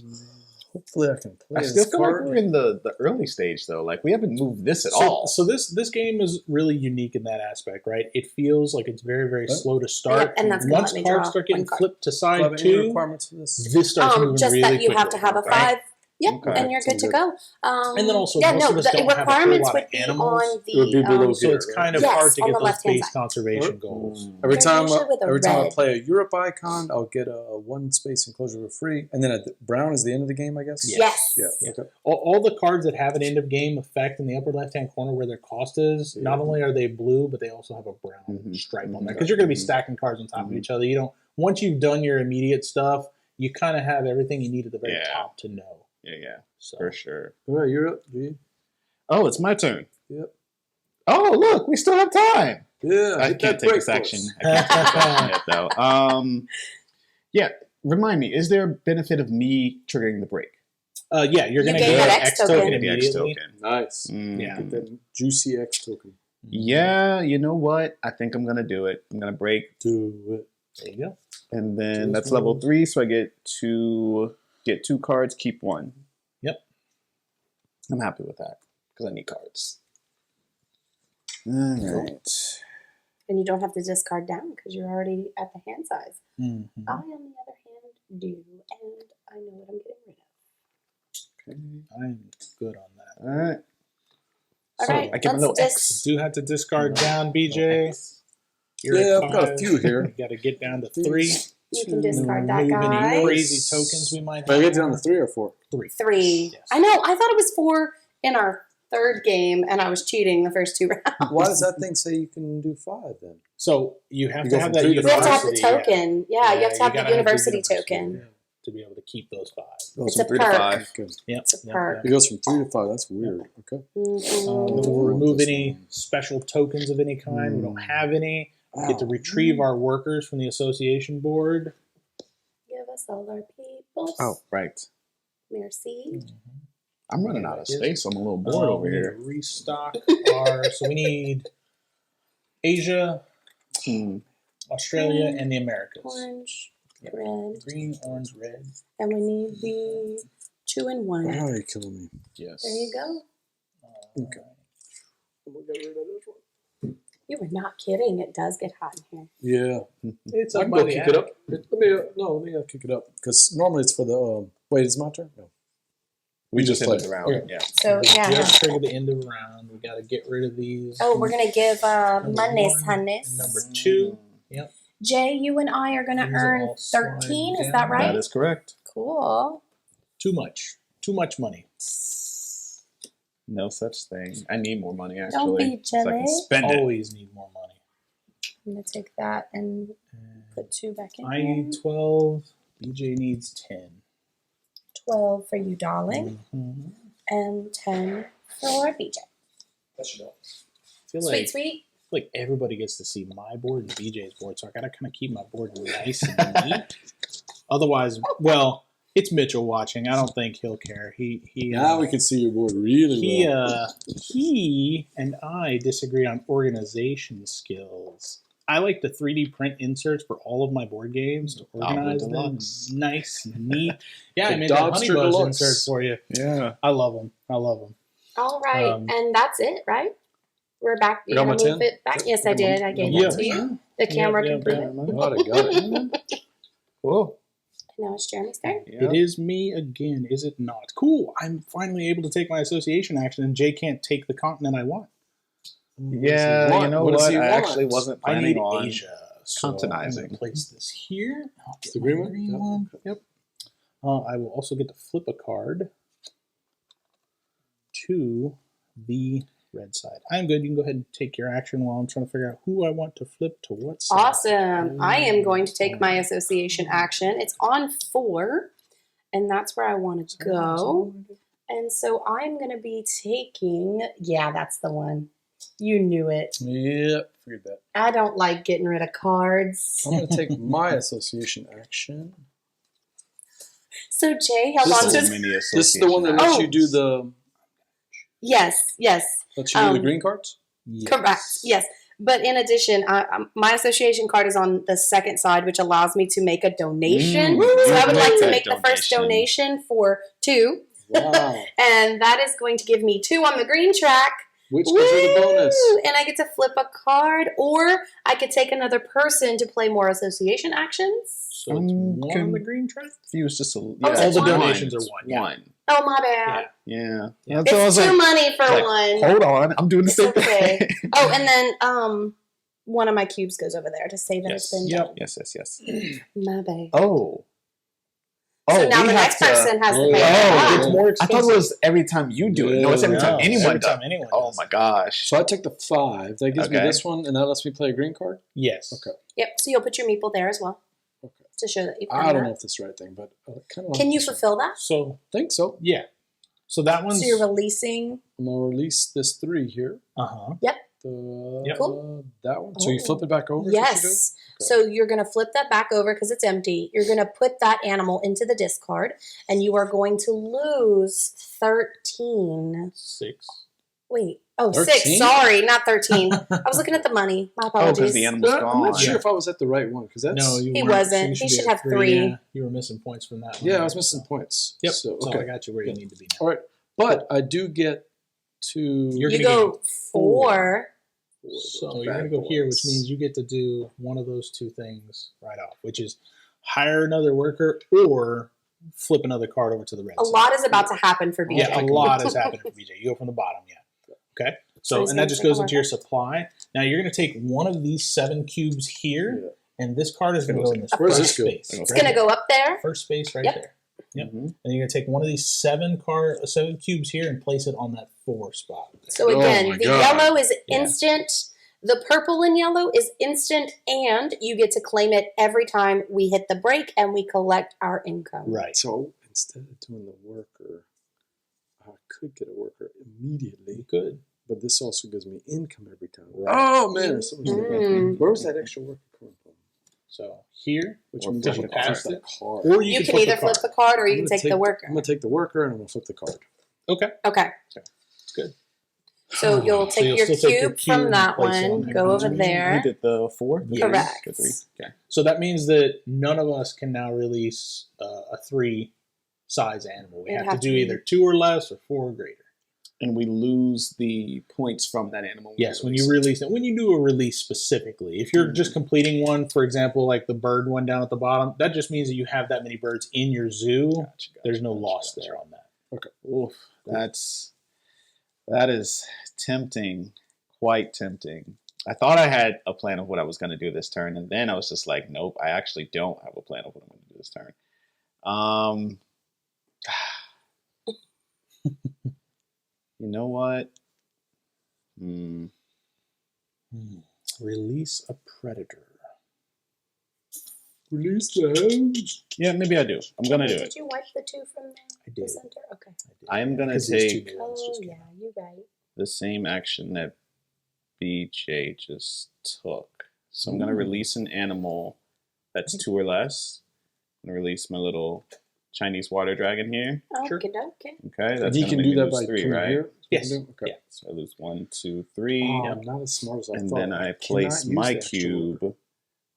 Hopefully, I can play I this still feel like card. we're in the early stage though. Like we haven't moved this at So, all. so this game is really unique in that aspect, right? It feels like it's very, very slow to start. Yep, and that's gonna Once let me draw cards start getting 1 card. flipped to Do I have side any 2, requirements for this? this starts moving Just really that you quickly. have to have a right? 5. Yep, Okay. and you're good Sounds to go. And then also, yeah, most no, of us the don't have a whole requirements lot would of be animals. on It would be below So it's kind of Yes, hard to on get the those left-hand base side. conservation goals. Every They're time, usually with a I red. play a Europe icon, I'll get a 1 space enclosure for free, and then brown is the end of the game, I guess. Yes. Yeah. Yeah. Okay. All the cards that have an end of game effect in the upper left hand corner where their cost is, not only are they blue, but they also have a brown stripe on there, because you're going to be stacking cards on top of each other. You don't. Once you've done your immediate stuff, you kind of have everything you need at the very Yeah. top to know. Yeah, So for sure. All right, you're up. G. Oh, it's my turn. Yep. Oh, look, we still have time. Yeah. I hit can't that take break this action. force. I can't take this action yet, though. Yeah, remind me, is there a benefit of me triggering the break? yeah, you're going to gain get that an X X token token. The X immediately. token. Nice. Yeah. Get that juicy X token. Yeah, you know what? I think I'm going to do it. I'm going to break. Do it. There you go. And then Choose that's one. level 3, so I get to get 2 cards, keep 1. I'm happy with that because I need cards. All right. And you don't have to discard down because you're already at the hand size. Mm-hmm. I, on the other hand, do, and I know what I'm getting rid of. Okay. I'm good on that. All right. All So, right, I give a let's little X. Do have to discard down, BJ. You're Yeah, at I've got a 5. few here. You got to get down to 3. You can discard that Remove guy. any crazy tokens we might Did I have. get down to 3 or 4? 3. 3. Yes. I know. I thought it was 4 in our third game, and I was cheating the first 2 rounds. Why does that thing say you can do 5 then? So you have You to go have from that 3 to We have to have the university. token. Yeah, you have to have the gotta university token. to be able to keep those 5. Goes It's from a 3 to perk. 5. Okay. Yep. It's a perk. It goes from 3 to 5. That's weird. Okay. Mhm. Then we'll remove any special tokens of any kind. We don't have any. We get to retrieve our workers from the association board. Give us all our people. Oh, right. Merci. I'm running out of space. I'm a little bored over We need here. to restock our. So we need Asia, Australia, and the Americas. Orange, Yep. red, Green, orange, red. and we need the 2 and 1. Oh, you're killing me. Yes. There you go. Okay. I'm gonna get rid of this one. You were not kidding. It does get hot in here. Yeah. It's I up can by go the kick attic. it up. Let me kick it up. Because normally it's for the, wait, is it my turn? No. We just just ended the round. Okay. Yeah. So, yeah. Just trigger the end of the round. We got to get rid of these. Oh, we're going to give Number Mondays, 1 Hondays. and number 2. Yep. Jay, you and I are going to These are earn all slide 13. Is down. that right? That is correct. Cool. Too much. Too much money. No such thing. I need more money, actually. Don't be So I can jealous. spend it. Always need more money. I'm going to take that and put 2 back in. I here. need 12. BJ needs 10. 12 for you, darling, Mm-hmm. and 10 for BJ. I feel Sweet, sweet. like everybody gets to see my board and BJ's board, so I gotta kind of keep my board nice and neat. Otherwise, well, it's Mitchell watching. I don't think he'll care. He Now we can see your board really well. he and I disagree on organization skills. I like to 3D print inserts for all of my board games to organize them Deluxe. nice and neat. Yeah, The I made that Dobster Honey Buzz Deluxe. insert for you. Yeah. I love them. I love them. All right, and that's it, right? We're back. I You're got going my to move 10? it back? Yes, I did. I gave Yeah. it to you. The camera can prove it. Oh, I got it. Cool. Now it's Jeremy's turn. It is me again, is it not? Cool. I'm finally able to take my association action, and Jay can't take the continent I want. Yeah, want? you know What what? does he I want? actually wasn't I planning need on Asia. So I'm continizing. gonna place this here. I'll get The my green one? green Yeah. one. Yep. I will also get to flip a card to the red side. I'm good. You can go ahead and take your action while I'm trying to figure out who I want to flip to what side. Awesome. I am going to take my association action. It's on 4, and that's where I want to go. And so I'm going to be taking, yeah, that's the one. You knew it. Yeah, figured that. I don't like getting rid of cards. I'm going to take my association action. So Jay held This on is- to. This is the one that lets Oh. you do the Yes, lets you do the green cards. Yes. correct. Yes. But in addition, my association card is on the second side, which allows me to make a donation. So I would like to make the first donation for 2. Wow. And that is going to give me 2 on the green track. Which gives you the bonus. Woo! And I get to flip a card, or I could take another person to play more association actions. So it's one on the green track? Confused just a little. Oh, is it All the one? donations are one. Yeah. One. Oh, my bad. Yeah. It's So I was too like, money for like, one. hold on, I'm doing the It's same okay. thing. Oh, and then one of my cubes goes over there to say that it's been Yep. done. Yes. My bad. Oh. So now we the have next to- person has to pay. Oh, It's that. more I expensive. thought it was every time you do it. No, it's every time No, anyone every does. time anyone Oh does my it. gosh. So I take the 5. That gives me Okay. this one, and that lets me play a green card. Yes. Okay. Yep. So you'll put your meeple there as well Okay. to show that you've I done don't know that. if this is the right thing, but kind of. Can you fulfill that? So, Think so. yeah. So that one's... So you're releasing. I'm gonna release this 3 here. Uh-huh. That one. So you Oh. flip it back over. is what you do? Yes. So you're going to flip that back over because it's empty. You're going to put that animal into the discard, and you are going to lose 13. 6. Wait. Oh, 13? 6. Sorry, not 13. I was looking at the money. My Oh, apologies. because the animal's I'm gone. not sure if I was at the right one because that's. No, you He weren't. wasn't. You He be should at have 3. Yeah. You were missing points from that one. Yeah, I was missing points. Yep. So So okay. I got you where you need to be now. All right. But I do get to. You're You gonna go 4. So you're going to go here, which means you get to do one of those two things right off, which is hire another worker or flip another card over to the red A side. lot is about to happen for BJ. Yeah, a lot is happening for BJ. You go from the bottom, yeah. Okay. So So, he's and gonna that just take a goes into your worker. supply. Now you're going to take one of these 7 cubes here, and this card is going to go in this Where's first this go? space. It's going to go up there. First space right Yep. there. Yep. Mhm. And you're going to take one of these 7 cubes here and place it on that 4 spot. So Oh again, my the God. yellow is Yeah. instant. The purple and yellow is instant, and you get to claim it every time we hit the break and we collect our income. Right. So instead of doing the worker, I could get a worker immediately. You could. But this also gives me income every time. Right. Oh man, there's so much Mm. Where was that extra worker coming from? So here, Which Or means flip I the can card. flip that card. or You can flip either the flip card. the card or you I'm can gonna take the worker. I'm gonna take the worker and I'm gonna flip the card. Okay. Okay. Good. So you'll take you'll your still take your cube cube from and that place it on one, there. go over We there. did the 4? The Yes. three? The 3. Okay. So that means that none of us can now release a 3 size animal. We It'd have to have do to be- either 2 or less or 4 or greater. And we lose the points from that animal. Yes, when you release it. When you do a release specifically, if you're just completing one, for example, like the bird one down at the bottom, that just means that you have that many birds in your zoo. Gotcha, There's no gotcha, loss gotcha. there on that. Oof, that is tempting, quite tempting. I thought I had a plan of what I was going to do this turn, and then I was just like, nope, I actually don't have a plan of what I'm going to do this turn. You know what? Release a predator. Release the hounds. Yeah, maybe I do. I'm going to do it. Did you wipe the 2 from I the did. center? Okay. I am going to 'Cause these two take new ones Oh, just came yeah, out. you're right. the same action that BJ just took. So I'm going to release an animal that's 2 or less. I'm going to release my little Chinese water dragon here. Sure. Okay, okay. Okay, that's You gonna can make do me that lose by 3, coming right? here? Yes. Okay. Yeah. So I lose 1, 2, 3. Oh, I'm not as smart as I And thought. then I cannot place use my the extra cube worker.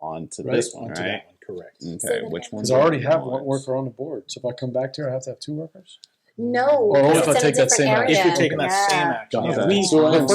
onto Right, this one, Onto right? that one, correct. Okay, which one? Because I already have one worker on the board. So if I come back here, I have to have 2 workers? No, Or because if I it's in take a that different same area. action. If you're taking that Yeah. same action. Got Yeah, it. we, So the I'm-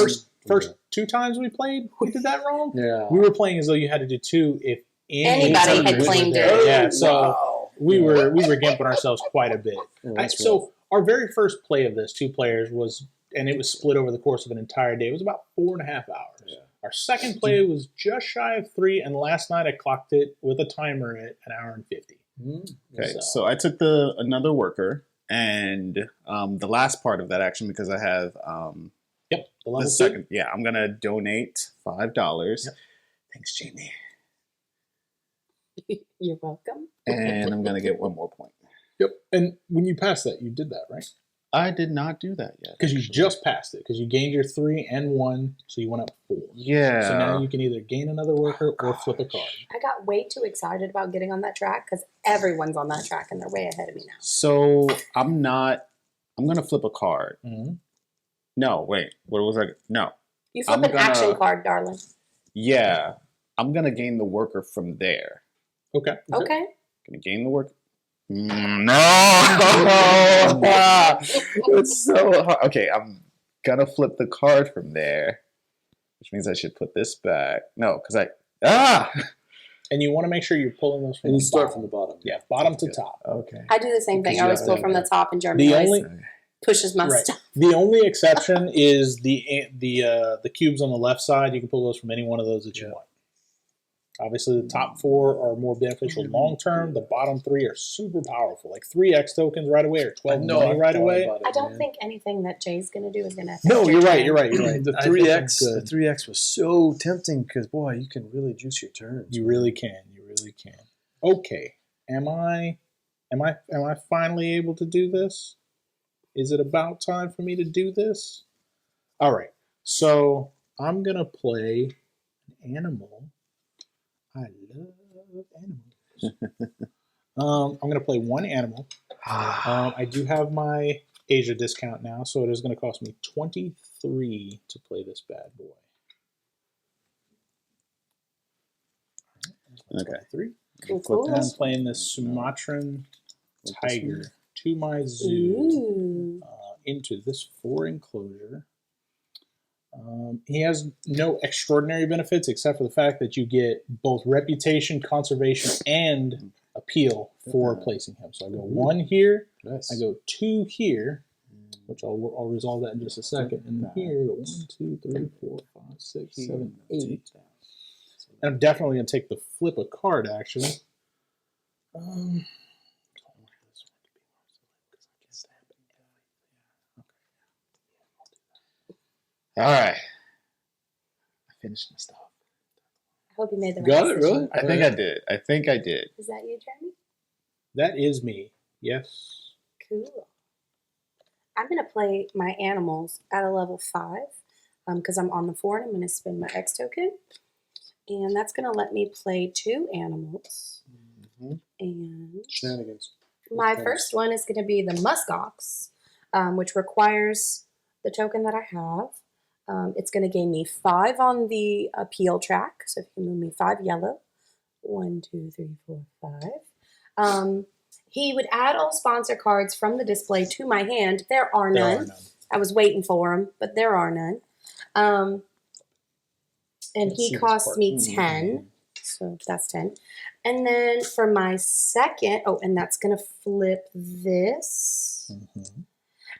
first 2 times we played, we did that wrong. Yeah. We were playing as though you had to do 2 if Anybody anybody had was claimed there. it. Yeah, so Wow. we were gimping ourselves quite a bit. Yeah, that's So our very first play of this, 2 players, was, and it was split over the course of an entire day. It was about 4.5 hours. Yeah. Our second play was just shy of 3, and last night I clocked it with a timer at 1 hour and 50. Okay, So- so I took another worker, and the last part of that action, because I have Yep, the level the 2. second, yeah, I'm gonna donate $5. Yep. Thanks, Jamie. You're welcome. And I'm gonna get 1 more point. Yep, and when you passed that, you did that, right? I did not do that yet. Because you actually. just passed it, because you gained your 3 and 1, so you went up 4. Yeah. So now you can either gain another worker or flip a card. I got way too excited about getting on that track because everyone's on that track and they're way ahead of me now. So I'm gonna flip a card. Mm-hmm. No, wait. What was I? No. You flip I'm an gonna- action card, darling. Yeah. I'm gonna gain the worker from there. Okay. Okay. Gonna gain the worker. No. It's so hard. Okay, I'm gonna flip the card from there, which means I should put this back. No, because And you want to make sure you're pulling those from And you the start bottom. from the bottom. Yeah, bottom to top. Okay. I do the same thing. Because I always you pull have from to- the top and Jeremy The always only pushes my right. stuff. The only exception is the cubes on the left side. You can pull those from any one of those that you want. Obviously, the top 4 are more beneficial long term. The bottom 3 are super powerful, like 3x tokens right away or 12 money right away. I don't think anything that Jay's going to do is going to. No, you're right. You're right. You're right. The I think 3x, I'm good. the 3x was so tempting because boy, you can really juice your turns. You really can. You really can. Okay. Am I finally able to do this? Is it about time for me to do this? All right. So I'm gonna play an animal. I love animals. I'm gonna play 1 animal. I do have my Asia discount now, so it is going to cost me 23 to play this bad boy. Okay. 3. Cool, I'm cool. playing this Sumatran tiger to my zoo Ooh. into this 4 enclosure. He has no extraordinary benefits except for the fact that you get both reputation, conservation, and appeal for placing him. So I go 1 here, Nice. I go 2 here, which I'll resolve that in just a second. And then here, I go 1, 2, 3, 4, 5, 6, 7, 8. And I'm definitely going to take the flip a card action. All right. I finished my stuff. I hope you made the right Got it, decision. really? I think I did. Is that you, Jeremy? That is me. Yes. Cool. I'm going to play my animals at a level 5 because I'm on the 4 and I'm going to spend my X token. And that's going to let me play 2 animals. And Shenanigans. my first one is going to be the muskox, which requires the token that I have. It's going to gain me 5 on the appeal track. So if you can move me 5 yellow. 1, 2, 3, 4, 5. He would add all sponsor cards from the display to my hand. There are none. I was waiting for them, but there are none. And he costs me 10. So that's 10. And then for my second, and that's going to flip this.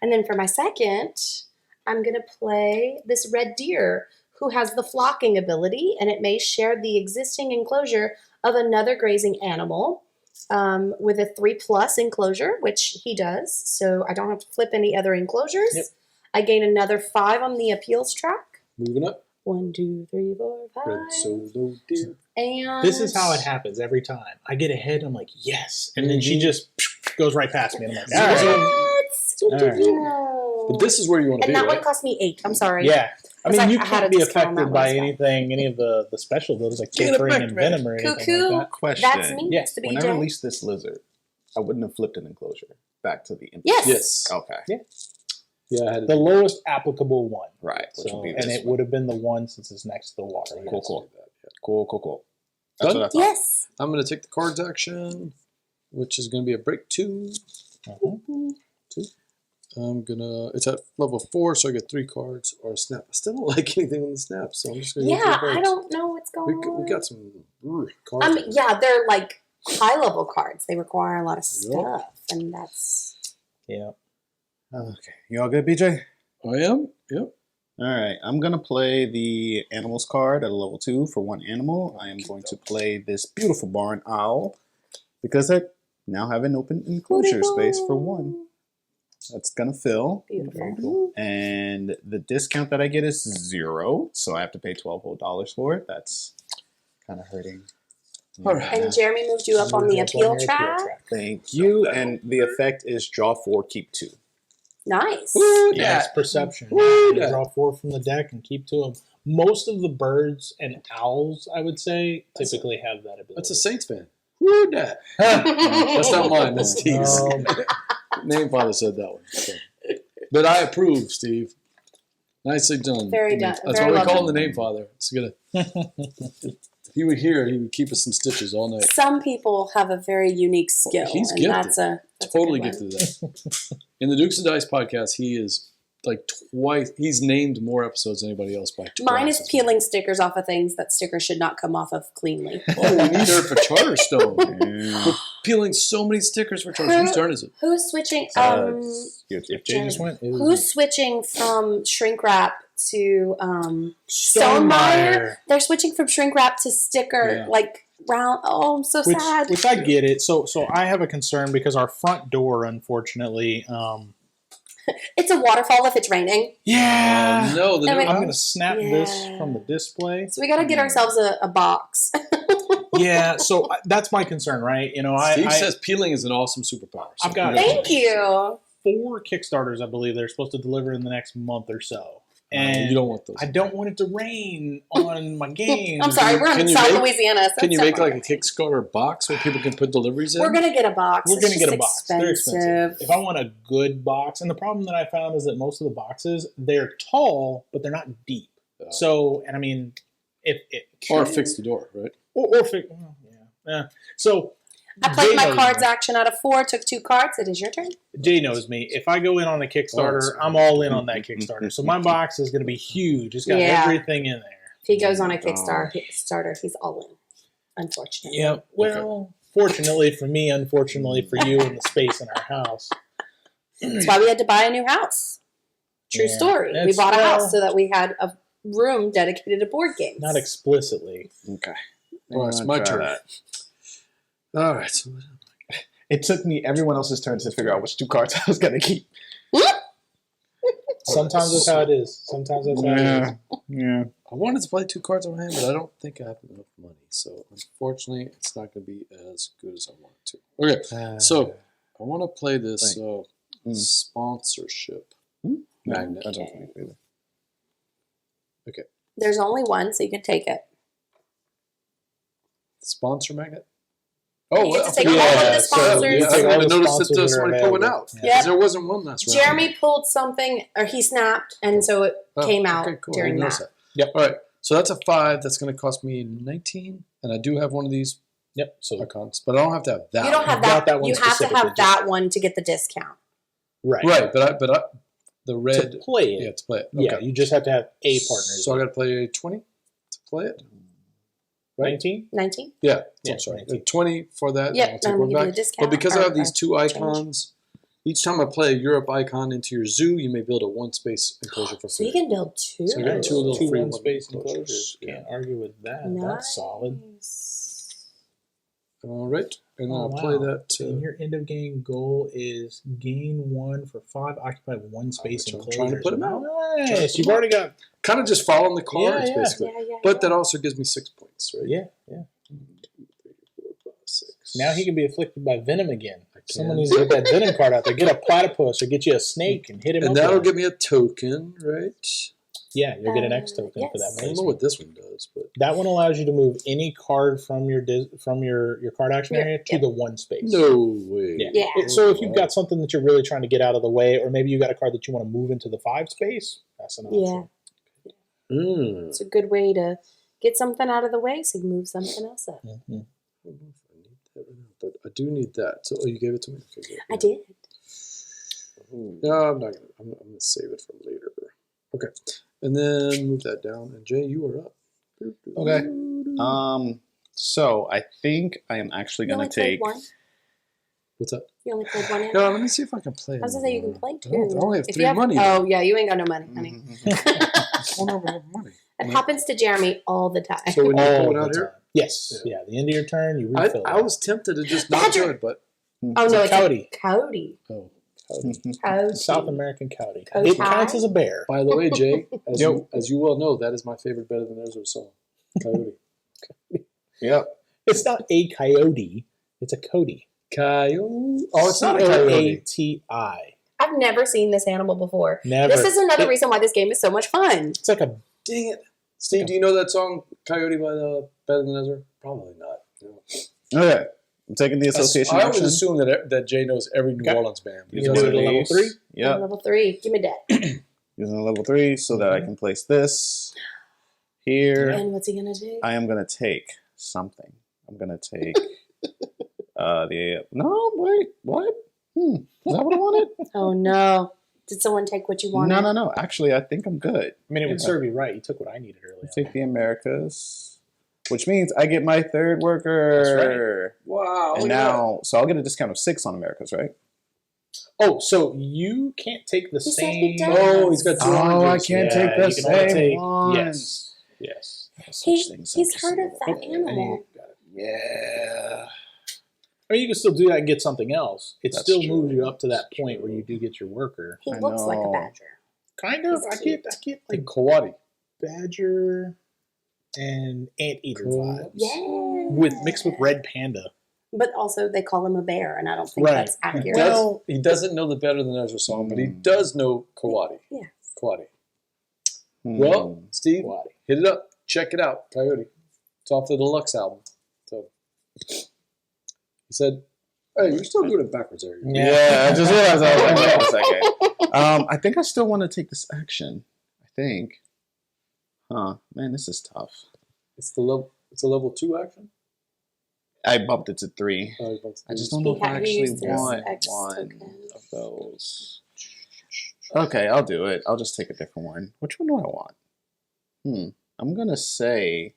And then for my second, I'm going to play this red deer who has the flocking ability, and it may share the existing enclosure of another grazing animal with a 3+ enclosure, which he does. So I don't have to flip any other enclosures. Yep. I gain another 5 on the appeals track. Moving up. 1, 2, 3, 4, 5. Red solo deer. And This is how it happens every time. I get ahead, I'm like, yes. And then she just goes right past me. And I'm like, all right. What? All But this is where you want to And be, that right? one cost me 8. I'm sorry. Yeah. I Because mean, you I had can't a be discount on that affected one by as well. anything, any of the special builds like Get it capering back, and man. venom or anything Cuckoo. like that. Question. That's me. Yeah. Used to be When I Jay. released this lizard, I wouldn't have flipped an enclosure back to the empty. Yes. Yes. Okay. Yeah, I had it. The lowest applicable one. Right. Which So, would be and this it would have been the one since it's next to the water. Cool. Cool. That's Done? what I thought. Yes. I'm going to take the cards action, which is going to be a break 2. I'm going to, it's at level 4, so I get 3 cards or a snap. I still don't like anything on the snap, so I'm just going to go Yeah, for the I cards. don't know what's going on. We got some cards. Yeah, they're like high level cards. They require a lot of stuff, and that's Yeah. Okay. You all good, BJ? I am? Yep. All right. I'm going to play the animals card at a level 2 for 1 animal. I am going to play this beautiful barn owl because I now have an open enclosure space for 1. That's going to fill. beautiful. And the discount that I get is 0, so I have to pay $12 whole for it. That's kind of hurting. All right. And Jeremy moved you up on the appeal track. Thank you. And the effect is draw 4, keep 2. Nice. Yeah, it's perception. Woo, You that. draw 4 from the deck and keep 2 of them. Most of the birds and owls, I would say, typically have that ability. That's a Saints fan. Woo, that. That's not mine. That's Steve's. Name father said that one. So. But I approve, Steve. Nicely done. Very done. That's Very why we call him lovely. the name father. It's gonna. If he were here, he would keep us in stitches all night. Some people have a very unique skill, He's and gifted. that's a Totally good one. gifted to that. In the Dukes of Dice podcast, he is like twice. He's named more episodes than anybody else by twice. Mine is peeling stickers off of things that stickers should not come off of cleanly. Oh, we need her for Charterstone. We're peeling so many stickers for Charterstone. Whose turn is it? Who's switching? If Jay just went. Who's switching from shrink wrap to Stonemaier? They're switching from shrink wrap to sticker, Yeah. like round. Oh, I'm so sad. Which I get it. So I have a concern because our front door, unfortunately. It's a waterfall if it's raining. Yeah. No, the I mean- I'm going to snap this Yeah. from the display. So we got to get ourselves a box. Yeah, so that's my concern, right? You know, Steve I says peeling is an awesome superpower. So I've got- Thank you. 4 Kickstarters, I believe, they're supposed to deliver in the next month or so. And you don't want those. I don't want it to rain on my game. I'm sorry, we're Can in you South make- Louisiana. So Can you that's make like a definitely- Kickstarter box where people can put deliveries in? We're gonna get a box. We're It's going to get a just box. They're expensive. If I want a good box, and the problem that I found is that most of the boxes, they're tall, but they're not deep. Oh. So, and I mean, if it Or fix the door, right? or fix, well, yeah. So I played Jay my knows cards me. action out of 4, took 2 cards. It is your turn. Jay knows me. If I go in on a Kickstarter, I'm all in on that Kickstarter. So my box is going to be huge. It's got Yeah. everything in there. If he goes on a Kickstarter, he's all in. Unfortunately. Yeah. Well, fortunately for me, unfortunately for you, and the space in our house. That's why we had to buy a new house. True Yeah. story. We That's- bought a well- house so that we had a room dedicated to board games. Not explicitly. Okay. All right, it's my turn. All right. So It took me everyone else's turn to figure out which 2 cards I was gonna keep. Sometimes that's how it is. Sometimes that's how it is. Yeah. I wanted to play 2 cards on my hand, but I don't think I have enough money. So unfortunately, it's not going to be as good as I wanted to. Okay, so I want to play this sponsorship magnet. I don't think either. There's only one, so you can take it. Sponsor magnet? You get to take all of the so sponsors. you I take all didn't the notice that sponsors that are somebody put one available. out. Yeah. Because there wasn't one last round. Jeremy pulled something, or he snapped, and so it came out okay, cool. I during didn't notice that. Yep. All right, so that's a 5. That's going to cost me 19. And I do have one of these Yep. So icons, but I don't have to have that You don't one. have Not that. that one You have to specifically, have that one to get the discount. right. Right, but I, the red... To play it. Yeah, to play it. Yeah, Okay. you just have to have a partner. So I got to play 20 to play it? Right? 19? 19? Yeah, Yeah, I'm sorry. 19. 20 for that. Yep, and I'll take and one we give you back. a discount. But because I have or- these 2 or icons, each time I play a Europe icon into your zoo, you may build a 1-space enclosure for So free. you can build 2. So you got 2 little Two free one space enclosures. enclosures. Yeah. Can't argue with that. Nice. That's solid. All right, and then Oh, I'll play wow. that. And your end of game goal is gain 1 for 5 occupied 1 space which I'm enclosures. trying to put 'em out. Nice. You've already got. Kind of just following the cards, Yeah. basically. Yeah. But that also gives me 6 points, right? Yeah. 1, 2, 3, 4, 5, 6. Now he can be afflicted by venom again. can. Someone needs to get that venom card out there. Get a platypus or get you a snake and hit him up. And that'll with it. give me a token, right? Yeah, you'll get an X token for that. yes. I don't know placement. what this one does, but That one allows you to move any card from your card action Yeah, area to yeah. the 1 space. no way. Yeah. Yeah. So if you've got something that you're really trying to get out of the way, or maybe you got a card that you want to move into the 5 space, that's an option. Mm. It's a good way to get something out of the way so you can move something else up. Mhm. I don't know if I need that right now, but I do need that. So, you gave it to me? Okay, good. I did. No, I'm not gonna. I'm gonna save it for later. Okay, and then move that down. And Jay, you are up. Okay. So I think I am actually You gonna only played take. one? What's that? You only played one in? No, let me see if I can play. I was going to say you can play I 2. only have If 3 you have, money. Oh, yeah, you ain't got no money, honey. I don't have enough money. It happens to Jeremy all the time. So when you All pull it the out here, time. Yes. Yeah. The end of your turn, you refill. I was tempted to just not do Badger. it, but Oh, no, it's Cody. a Cody. oh. Cody. South American coyote. Coyote. It counts as a bear. By the way, Jay, as Yo. you well know, that is my favorite Better Than Ezra song, Coyote. Yep. It's not a coyote. It's a Cody. Coyote. Oh, it's not a coyote. C-O-A-T-I. I've never seen this animal before. Never. This is another It- reason why this game is so much fun. It's like a. Dang it, Steve. Do you know that song Coyote by the Better Than Ezra? Probably not. No. Okay. I'm taking the association I always action. assume that Jay knows every New Okay. Orleans band. You can do it at level 3. Yep. Level 3. Give me that. Using a level 3 so that I can place this here. And what's he going to do? I am gonna take something. I'm gonna take no wait what? Is that what I wanted? Oh, no. Did someone take what you wanted? No. Actually, I think I'm good. I mean, it would Yeah. serve you right. You took what I needed earlier. I'll take the Americas, which means I get my 3rd worker. Wow. And look at that. now, so I'll get a discount of 6 on Americas, right? Oh, so you can't take the He said same. he does. Oh, he's got 200. Oh, I can't take the you can only same take- one. Yes. Yes. He's Such heard of things. that animal. Yeah. Or you can still do that and get something else. It That's still true. moves you up to that That's point true. where you do get your worker. He I looks like a know. badger. Kind of. He's I get Like like Coati. badger and anteater Cool. vibes. Yeah. With mixed with red panda. But also, they call him a bear, and I don't think Right. that's accurate. Well- He doesn't know the Better Than Ezra song, but he does know Coati. Yes. Coati. Hmm. Well, Steve, Coati. hit it up. Check it out. Coyote. It's off the deluxe album. So he said, "Hey, you're still doing it backwards there." Yeah, I just realized I was like, wait a second. I think I still want to take this action. I think. Man, this is tough. It's a level 2 action. I bumped it to 3. I just don't know if I He actually used his want X one token. of those. Okay, I'll do it. I'll just take a different one. Which one do I want? I'm going to say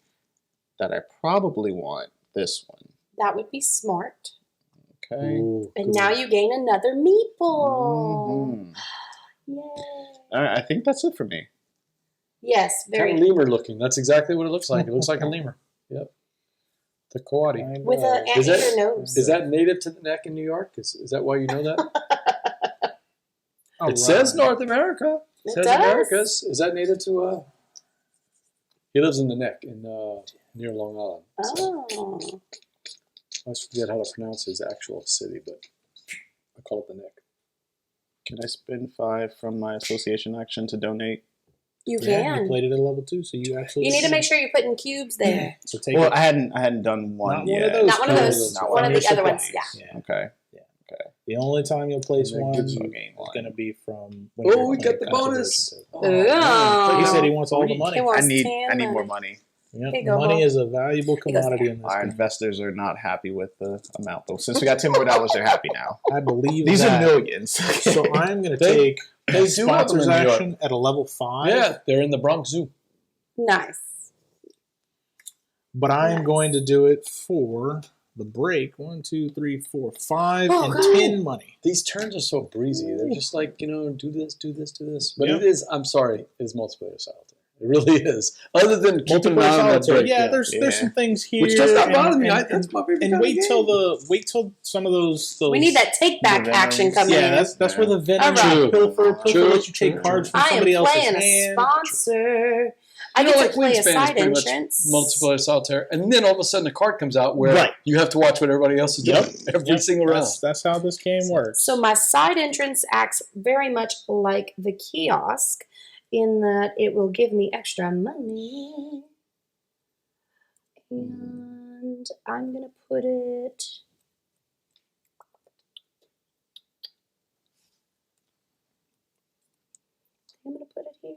that I probably want this one. That would be smart. Okay. Ooh, And good. now you gain another meatball. Mhm. Yay. All right, I think that's it for me. Yes, very. Kind of lemur looking. That's exactly what it looks like. It looks like a lemur. Yep. The coati. With an Is that- anteater nose. Is that native to the neck in New York? Is that why you know that? All It says right. North America. It It says does. Americas. Is that native to? He lives in the neck in near Long Island. So Oh. I always forget how to pronounce his actual city, but I call it the neck. Can I spend 5 from my association action to donate? You Yeah, can. you played it at level 2, so you actually. You need to make sure you're putting cubes there. So take Well, it. I hadn't done one Not yet. one of those. Not one of cubes. those. Not One of your the other ones. supplies. Yeah. Yeah. Okay. The only time you'll place And that one gives is you- So gain one. going to be from. when Oh, you're we playing got the conservation bonus. token. Oh, Ooh. He man. said he wants all the money. He wants I need 10 more money. money. Yep. Here you go, Money Bo. is a valuable He goes commodity there. in this Our game. investors are not happy with the amount, though. Since we got $10 more, they're happy now. I believe These that. are millions. So I'm going to They- take they do have them sponsors in New York. action at a level 5. Yeah, they're in the Bronx Zoo. Nice. But I'm Nice. going to do it for the break. 1, 2, 3, 4, 5, Oh, and God. 10 money. These turns are so breezy. They're just like, do this, do this, do this. But Yep. it is, I'm sorry, it is multiplayer solitaire. It really is. Other than keeping an Multiplayer eye on that solitaire. break. Yeah, there's Yeah. some things here, Which does not and- bother me. and- That's my favorite and kind wait of till game. wait till some of those. We need that take back The action venomous- coming Yeah, in. that's where the venom All right. and pilfer True, lets you take true, cards from I am somebody else's playing a hand. sponsor. I You know, get like to play a Wingspan is side pretty much entrance. multiplayer solitaire, and then all of a sudden a card comes out where Right. you have to watch what everybody else is doing Yep. every Yep. single round. That's how this game works. So my side entrance acts very much like the kiosk in that it will give me extra money. And I'm going to put it... I'm going to put it here.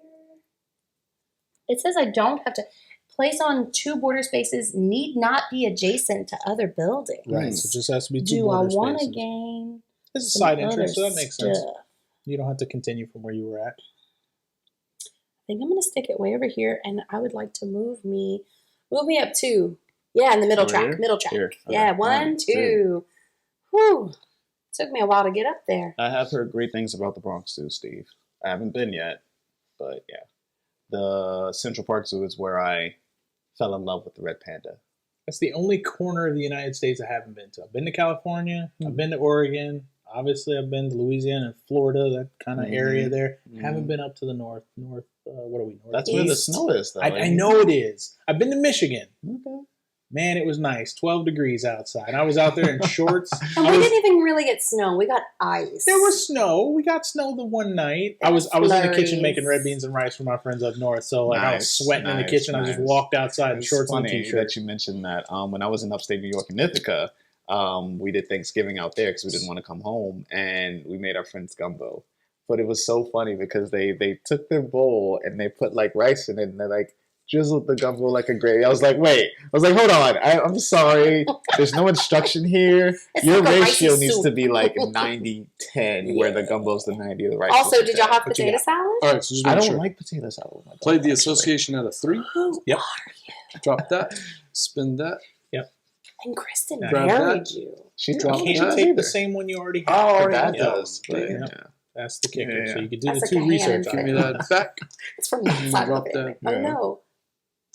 It says I don't have to... Place on 2 border spaces need not be adjacent to other buildings. Right, so it just has to be 2 Do I border want to spaces. gain This is a some side entrance, so other that makes sense. stuff? You don't have to continue from where you were at. I think I'm gonna stick it way over here, and I would like to move me up 2. Yeah, in the middle Over track, here? middle track. Here. Yeah, Okay. 1, 1, 2. Whew. Took me a while to get up there. I have heard great things about the Bronx Zoo, Steve. I haven't been yet, but yeah. The Central Park Zoo is where I fell in love with the red panda. That's the only corner of the United States I haven't been to. I've been to California, I've been to Oregon, obviously I've been to Louisiana and Florida, that kind of area there. Haven't been up to the north, what are we, north? That's where the snow is, though. I know it is. I've been to Michigan. Okay. Man, it was nice. 12 degrees outside. I was out there in shorts. And I we was- didn't even really get snow. We got ice. There was snow. We got snow the one night. There I was in the flurries. kitchen making red beans and rice for my friends up north. So like I was Nice, sweating in the nice, kitchen. I just nice. walked outside in It's shorts and a funny t-shirt. that you mentioned that. When I was in upstate New York in Ithaca, we did Thanksgiving out there because we didn't want to come home, and we made our friends gumbo. But it was so funny because they took their bowl and they put like rice in it, and they like drizzled the gumbo like a gravy. I was like, wait. I was like, hold on. I'm sorry. There's no instruction here. It's Your like a ratio ricey needs soup. to be like 90-10, where the gumbo's the 90 of the rice. Also, is the did y'all 10. have What you potato got? salad? All right, so just I make don't sure. like potato salad. with my Played dog, the actually. association out of 3. Who Yep. are Drop that. Spin that. And Kristen Grab married that. you. She Drop dropped You that. can't it take either. the same one you already Oh, have. already That had that does. one. But, Yeah. yeah. That's the kicker. Yeah, So yeah. you could do That's the like 2 a research hand. Give me items. that back. It's from that side of Drop the family. that. Oh Yeah. no.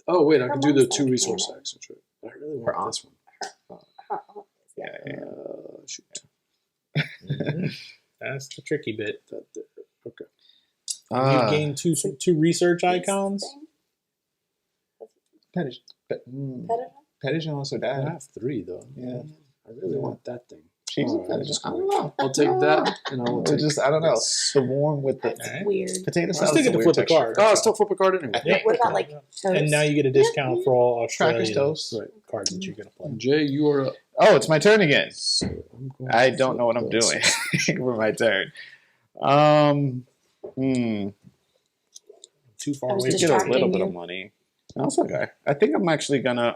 Oh, wait, I Her can do the mom's 2 not resource canon. actions. Right? I really Her want this one. Yeah, yeah. Shoot. That's the tricky bit. That there. Okay. You've gained two research icons. Petition. Petition also I died. have 3, though. Yeah. I really want that thing. She's All right, I I'm just don't gonna- know. I'll take that, and I will It's take just I don't know. this. The warm with the That's Alright. weird. potato Let's salad. take it to flip a card. Oh, still flip a card anyway. Yep. What about like toast? And now you get a discount for all Crackers Australian toast. Right. cards that you're going to play. Jay, you are up. Oh, it's my turn again. So I'm going I to don't know what I'm flip doing this. for my turn. Too far I was away. To from get a distracting little bit you. of money. That's okay. I think I'm actually gonna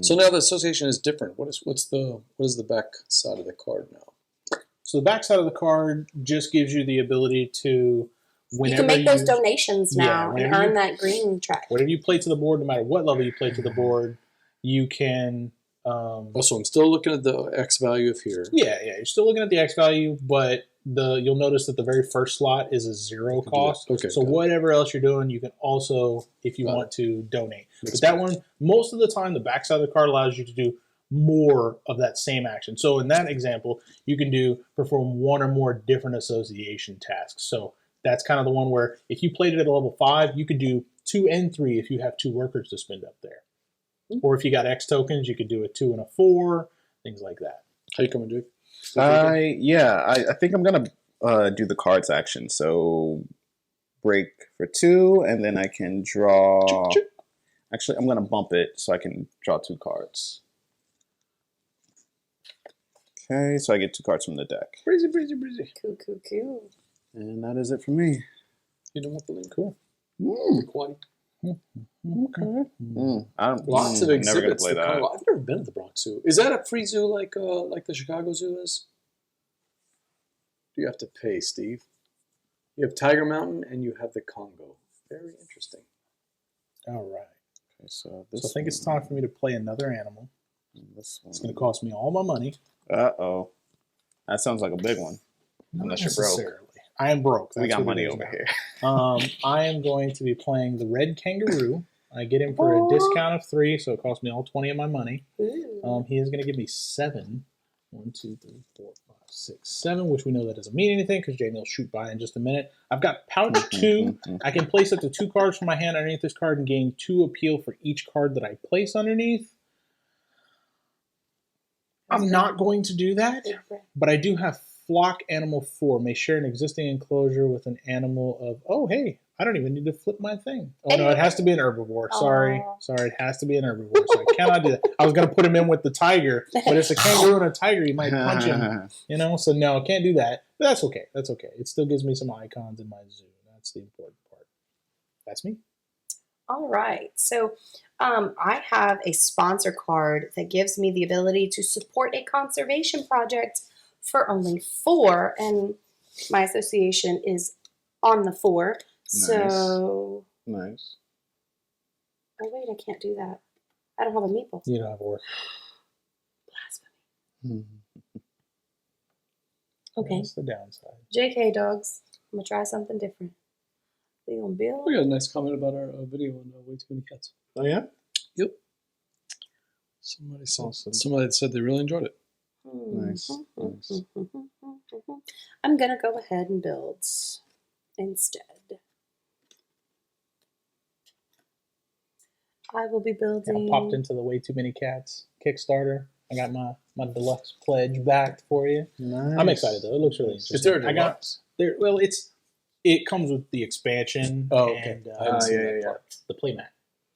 So now the association is different. What is the back side of the card now? So the back side of the card just gives you the ability to, You can make those donations now and whenever earn that green track. whatever you play to the board, no matter what level you play to the board, you can. Also, I'm still looking at the X value of here. Yeah. You're still looking at the X value, but you'll notice that the very first slot is a 0 cost. Okay, so got it. whatever else you're doing, you can also, if you want to, donate. Makes But that one, most of the time, the backside of the card allows you to do more of that same action. So in that example, you can perform one or more different association tasks. So that's kind of the one where if you played it at a level 5, you could do 2 and 3 if you have 2 workers to spend up there. Or if you got X tokens, you could do a 2 and a 4, things like that. How you coming, Jake? I think I'm gonna do the cards action. So break for 2, and then I can draw. Actually, I'm gonna bump it so I can draw 2 cards. Okay, so I get 2 cards from the deck, Breezy. Cool. and that is it for me. You don't want the link? Cool. Mm, Quality. okay. Lots of never gonna exhibits. play that. I've never been to the Bronx Zoo. Is that a free zoo like the Chicago Zoo is? Do you have to pay, Steve? You have Tiger Mountain and you have the Congo. Very interesting. All right. Okay, so So I think it's time for me to play another animal. This one. It's going to cost me all my money. Uh-oh. That sounds like a big one. Not Unless you're broke. necessarily. I am broke. We That's got what money it is over now. here. I am going to be playing the red kangaroo. I get him for a discount of 3, so it costs me all 20 of my money. Ooh. He is going to give me 7. 1, 2, 3, 4, 5, 6, 7, which we know that doesn't mean anything because Jamie will shoot by in just a minute. I've got pouch 2. I can place up to 2 cards from my hand underneath this card and gain 2 appeal for each card that I place underneath. I'm not going to do that, but I do have flock animal 4. May share an existing enclosure with an animal of, oh, hey, I don't even need to flip my thing. Oh, no, it has to be an herbivore. Sorry, it has to be an herbivore, so I cannot do that. I was going to put him in with the tiger, but it's a kangaroo and a tiger. You might punch him, so no, I can't do that. But that's okay. That's okay. It still gives me some icons in my zoo. That's the important part. That's me. All right. So I have a sponsor card that gives me the ability to support a conservation project for only 4, and my association is on the 4. So, Nice. oh wait, I can't do that. I don't have a meeple. You don't have a work. Blasphemy. Okay. That's the downside. JK, dogs. I'm going to try something different. We gonna build? We got a nice comment about our video on Way Too Many Cats. Oh, yeah? Yep. Somebody said they really enjoyed it. Nice. I'm going to go ahead and build instead. I will be building. I popped into the Way Too Many Cats Kickstarter. I got my deluxe pledge backed for you. Nice. I'm excited though. It looks really interesting. Is there a deluxe? Well, it comes with the expansion. Oh, okay. And, I haven't seen that part. the playmat.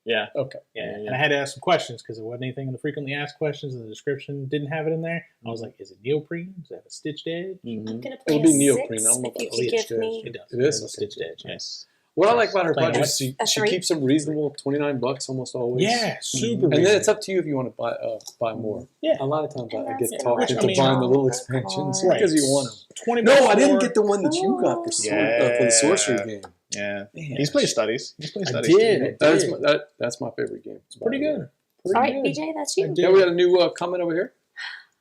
Yeah. Okay. Yeah, and I had to ask some questions because there wasn't anything in the frequently asked questions, and the description didn't have it in there. I was like, "Is it neoprene? Does it have a stitched edge?" I'm gonna play It'll be a neoprene. 6 I don't know if you about could stitched give me. It does. It is? It has a stitched edge. Yes. What I like about her Playing budget what? is A she 3? keeps them reasonable, $29 almost always. Yeah, super. And then reasonable. it's up to you if you want to buy more. Yeah. A lot of times And I that's get it. talked Which, into I mean, buying the little all expansions the because you want them. 20. No, I didn't more. get the one that you got for the sorcery game. Yeah. Man. He's played studies. He's played I studies. did. too. That's my favorite game. It's pretty good. All right, BJ, that's you. Yeah, we got a new comment over here.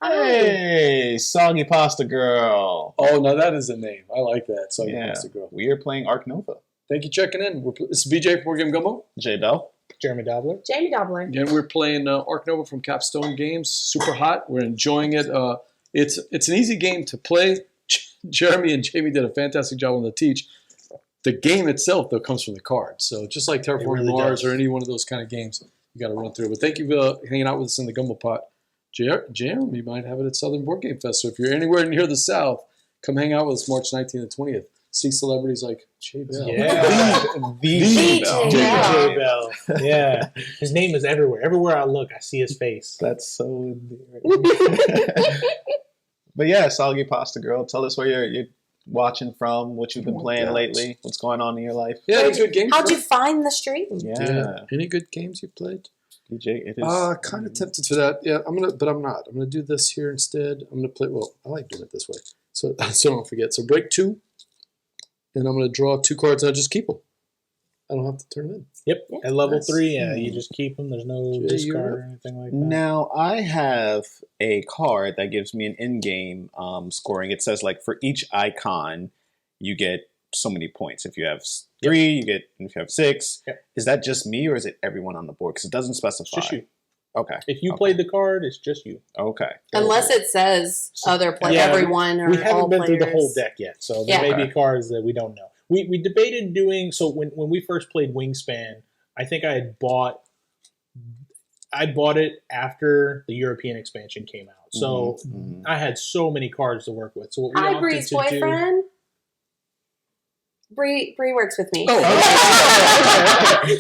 Hey, Soggy Pasta Girl. Oh, no, that is a name. I like that. So Yeah. that's a girl. We are playing Ark Nova. Thank you checking in. This is BJ for Game Gumbo. J Bell. Jeremy Dobler. Jamie Dobler. Again, we're playing Ark Nova from Capstone Games. Super hot. We're enjoying it. It's an easy game to play. Jeremy and Jamie did a fantastic job on the teach. The game itself, though, comes from the cards. So just like Terraforming really Mars does. or any one of those kind of games, you got to run through. But thank you for hanging out with us in the Gumbo Pot. Jeremy might have it at Southern Board Game Fest. So if you're anywhere near the South, come hang out with us March 19th and 20th. See celebrities like J Bell. Yeah. The J Bell. Bell. J Bell. Yeah. His name is everywhere. Everywhere I look, I see his face. That's so endearing. But yeah, Soggy Pasta Girl, tell us where you're watching from, what you've been playing lately, what's going on in your life. Yeah, any good games? How'd you find the stream? Yeah. Any good games you played? DJ, it is. Kind of tempted for that. Yeah, but I'm not. I'm gonna do this here instead. I'm gonna play. Well, I like doing it this way, so don't forget. So break 2, and I'm gonna draw 2 cards. And I just keep them. I don't have to turn them in. Yep. At level 3, you just keep them. There's no Jay, discard or anything like that. Now, I have a card that gives me an in-game scoring. It says, like, for each icon, you get so many points. If you have 3, you get, if you have 6. Yep. Is that just me, or is it everyone on the board? Because it doesn't specify. It's just you. Okay. If you Okay. played the card, it's just you. Okay. Unless it says everyone or we haven't all been players. through the whole deck yet, so there Yeah. may be cards that we don't know. We debated doing so when we first played Wingspan. I think I bought it after the European expansion came out, so I had so many cards to work with. So what we Hi, opted Bree's to boyfriend. Bree works with me. Oh,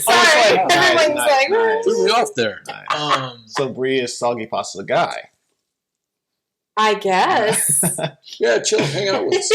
Sorry, Nice, everyone's nice, like, nice. threw me off there. So Bree is Soggy Pasta guy. I guess. Yeah, chill, hang out with us.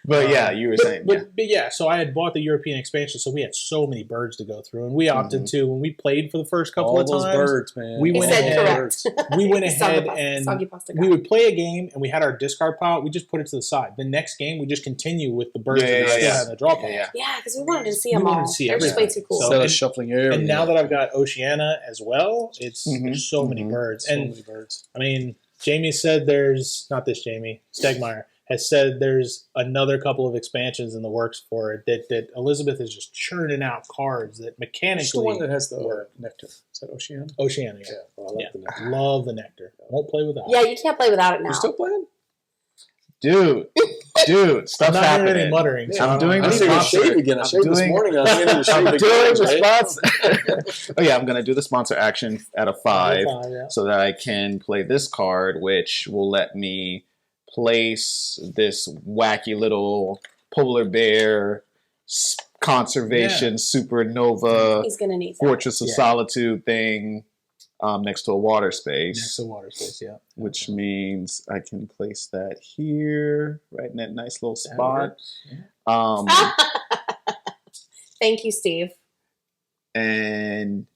But yeah, you were saying, But yeah, so I had bought the European expansion, so we had so many birds to go through, and we opted to when we played for the first couple All of those times. birds, man. We He went said ahead. correct. We went Soggy ahead pasta- and soggy pasta guy. we would play a game, and we had our discard pile. We just put it to the side. The next game, we just continue with the birds that we still had in the draw pile. Yeah. Yeah, because we wanted to see We them wanted all. to see They're just way everything. too cool. So- Instead of and- shuffling everything. And now that I've got Oceania as well, there's so many birds. So And many birds. I mean, Jamie said Jamie Stegmeyer has said there's another couple of expansions in the works for it that Elizabeth is just churning out cards that mechanically Who's the one that has the work. nectar? Is that Oceania? Oceania. Yeah, well, I like Yeah. the nectar. Love the nectar. Won't play without. Yeah, you can't play without it now. You still playing? Dude, stuff's I'm not hearing happening. any muttering. Yeah, I'm doing I the need to go sponsor. shave again. I I'm shaved this doing- morning. I need to shave I'm again. doing the right? sponsor. Oh yeah, I'm gonna do the sponsor action at a 5, Yeah. so that I can play this card, which will let me place this wacky little polar bear conservation supernova He's going to need that. Fortress of Yeah. Solitude thing next to a water Next space, to water space, yeah. which means I can place that here, right in that nice little That spot. works, yeah. Thank you, Steve. And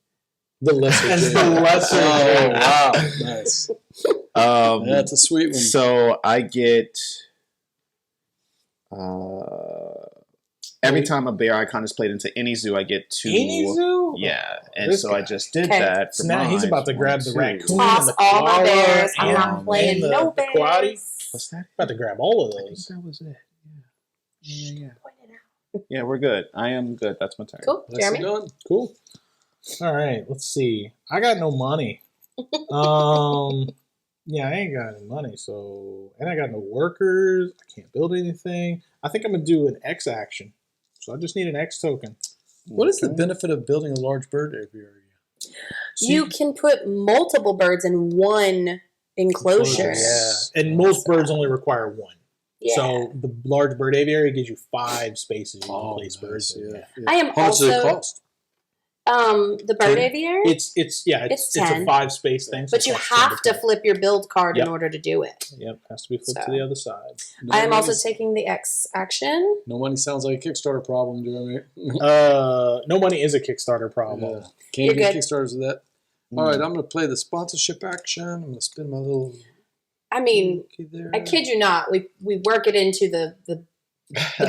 The lesser. And Jay. the lesser Oh, Jay. wow. Nice. That's a sweet one. so I get every time a bear icon is played into any zoo, I get 2. Any zoo? Yeah, and This so I guy. just did Okay. that. For So now he's mine. about to grab the 1, 2. raccoon Toss and the all my koala bears. I'm and- not playing and the, no the quaddy. bears. What's that? About to grab all of I think those. that was it. Yeah. Point it out. Yeah, we're good. I am good. That's my turn. Cool. Nicely Jeremy? done. Cool. All right, let's see. I got no money. Yeah, I ain't got any money, so and I got no workers. I can't build anything. I think I'm gonna do an X action. So I just need an X token. What is the benefit of building a large bird aviary? You can put multiple birds in one enclosure. Yeah. And most birds only require one. Yeah. So the large bird aviary gives you 5 spaces you can place birds in. Yeah. I am How much does it also cost? the bird 10? aviary, It's It's a 10. 5 space thing. so but you it's like have to 10. flip your build card Yep. in order to do it. Yep, has to be flipped to So. the other side. No I am also money- taking the X action. No money sounds like a Kickstarter problem, Jeremy. No money is a Kickstarter problem. Yeah. Can't You're get good. Kickstarters with that. All right, I'm going to play the sponsorship action. I'm going to spin my little I mean, key there. I kid you not. We work it into the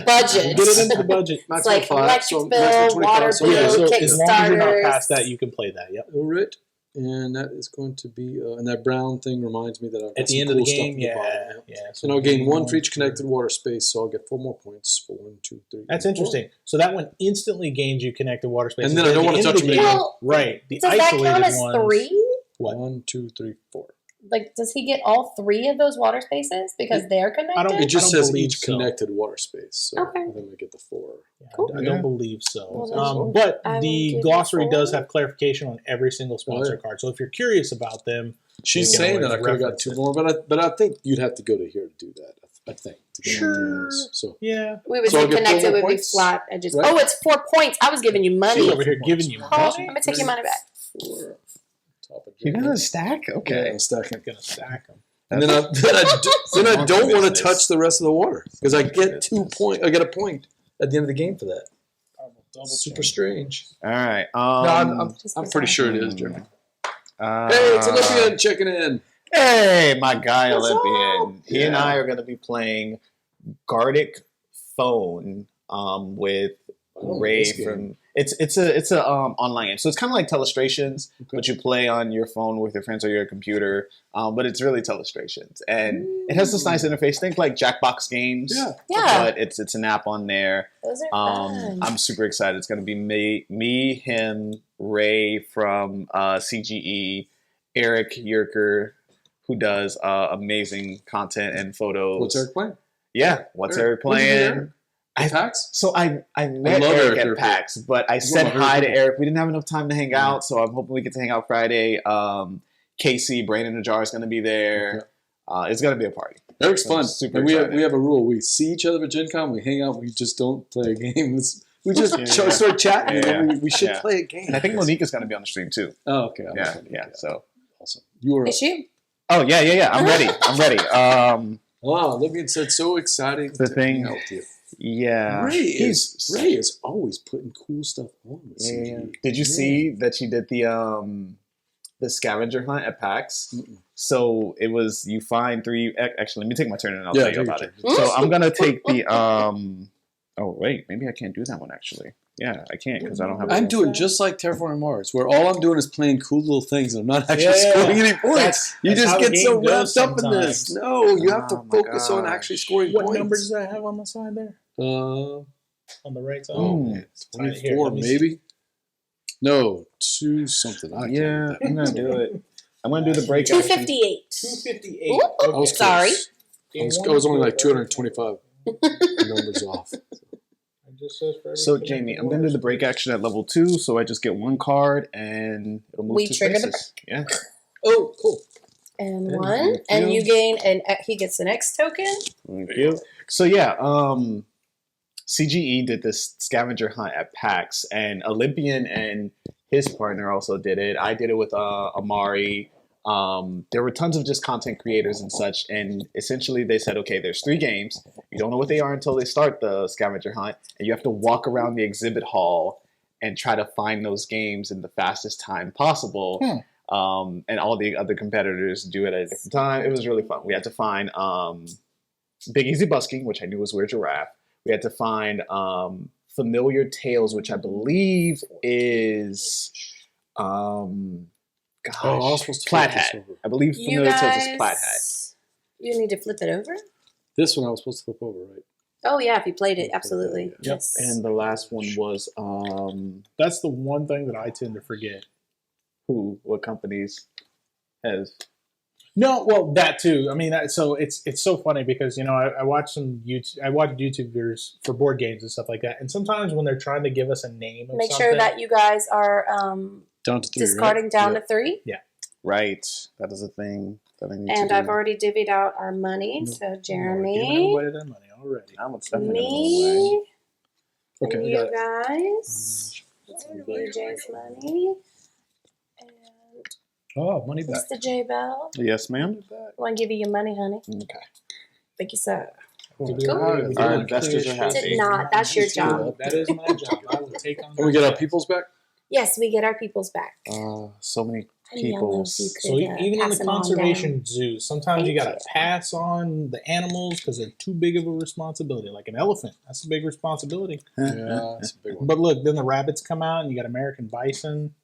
budget. Get it into the budget. It's like Maximum 5, electric so bill, maximum water 25, so Yeah, yeah, so bill, as long as you're not Kickstarters. past that, you can play that. Yep. All right. And that is going to be, and that brown thing reminds me that I've got At the some end cool of the stuff game, at the yeah, bottom, yeah. So And I'll gain 1 for one each connected water space, so I'll get 4 more points for 1, 2, 3. That's 4. interesting. So that one instantly gains you connected water space. And then I don't want to touch them again. Well, Right. The does that isolated count as ones. 3? What? 1, 2, 3, 4. Like, does he get all 3 of those water spaces because they're connected? I don't- It just I don't says believe each so. connected water space. So Okay. then I get the 4. Yeah, Cool. I don't believe so. Well, But I will the give glossary you does 4. have clarification on every single sponsor card. So if you're curious about them, She's You can saying that I always could have got reference 2 it. more, but I think you'd have to go to here to do that. I think. To get Sure. into those. So yeah, We would So say I'll get 4 connected more would be points, flat edges. right? Oh, it's 4 points. I was giving you money. she's over here giving you Oh, money. I'm gonna take your money back. 4. Top of You're Jeremy. gonna stack? Yeah, Okay. I'm stacking. I'm gonna stack them. And then I long don't want to business. touch the rest of the water because I get 2 points. I get a point at the end of the game for that. Super strange. All right. No, I'm pretty sure it is, Jeremy. Hey, it's Olympian checking in. Hey, my guy What's Olympian. up? He and Yeah. I are going to be playing Gartic Phone with Ray this game. from. It's a online game, so it's kind of like Telestrations, but you play on your phone with your friends or your computer. But it's really Telestrations, and it has this nice interface. Think like Jackbox games. Yeah. But it's an app on there. Those are fun. I'm super excited. It's going to be me, him, Ray from CGE, Eric Yerker, who does amazing content and photos. What's Eric playing? Yeah, what's Eric What's he doing playing? there? PAX? So I met love Eric Eric at PAX, but I said love hi Eric. to Eric. We didn't have enough time to hang out, so I'm hoping we get to hang out Friday. Casey, Brain in a Jar is going to be there. It's going to be a party. Eric's So I'm fun. super And we excited. have a rule. We see each other at Gen Con, we hang out, we just don't play a game. We just start chatting, and then we should play a game. And I think Monique is going to be on the stream too. Oh, okay. Yeah. So, Awesome. You were Is she? oh yeah. I'm ready. wow, Olympian said so exciting The to thing- hang out with you. Yeah. Ray is always putting cool stuff on with Yeah. CG. Did you see that she did the scavenger hunt at PAX? So it was you find three. Actually, let me take my turn and I'll tell you take about your it. turn. So I'm gonna take the Oh wait, maybe I can't do that one actually. Yeah, I can't because I don't have. I'm a doing just like Terraforming Mars, where all I'm doing is playing cool little things, and I'm not actually Yeah. scoring any points. You That's just how get the so game goes wrapped up in this. sometimes. No, you have to Oh my focus on actually gosh. scoring What points. numbers does that have on the side there? Uh, On the right side? oh man, Right here, 24 let me see. maybe. No, 2 something. I Yeah, can't I'm gonna do it. I'm gonna do the break. 258. 258. Ooh, I was close. sorry. I was only like 225 numbers off. It just says for So every Jamie, I'm gonna do the break action at level 2, so I just get one card and it'll move We 2 trigger the spaces. Yeah. Oh, cool. And Thank one. And you. you gain he gets an X token. Thank you. So yeah, CGE did this scavenger hunt at PAX, and Olympian and his partner also did it. I did it with Amari. There were tons of just content creators and such, and essentially they said, okay, there's 3 games. You don't know what they are until they start the scavenger hunt, and you have to walk around the exhibit hall and try to find those games in the fastest time possible. And all the other competitors do it at a different time. It was really fun. We had to find Big Easy Busking, which I knew was Weird Giraffe. We had to find Familiar Tales, which I believe is gosh, Oh, I was supposed to Plaid flip this Hat. over. I believe You Familiar Tales is Plaid Hat. guys, you need to flip it over. This one I was supposed to flip over, right? Oh yeah, if you played it, absolutely. Yep. Yes. And the last one was That's the one thing that I tend to forget. what companies has No, well, that too. I mean, so it's so funny because I watch some YouTube. I watch YouTubers for board games and stuff like that, and sometimes when they're trying to give us a name, of Make something, sure that you guys are Down to 3, discarding right? down Yeah. to 3. right. That is a thing that I need And to I've do. already divvied out our money to Giving Jeremy, everybody their money already. I'm with Steffen in a little way. me, Okay, and I you got it. guys. It's BJ's money. And Oh, money back. Mr. J Bell. Yes, ma'am. I want to give you your money, honey. Okay. Thank you, sir. Did Cool. Our investors are happy. Did not. That's your job. That is my job. I will take on. Can we get our peoples back? Yes, we get our peoples back. So many I didn't know if you peoples. could, So even in pass the them on conservation zoos, sometimes you Thank got to you. pass on the animals because they're too big of a responsibility. Like an elephant, that's a big responsibility. Yeah, that's a big one. But look, then the rabbits come out, and you got American bison.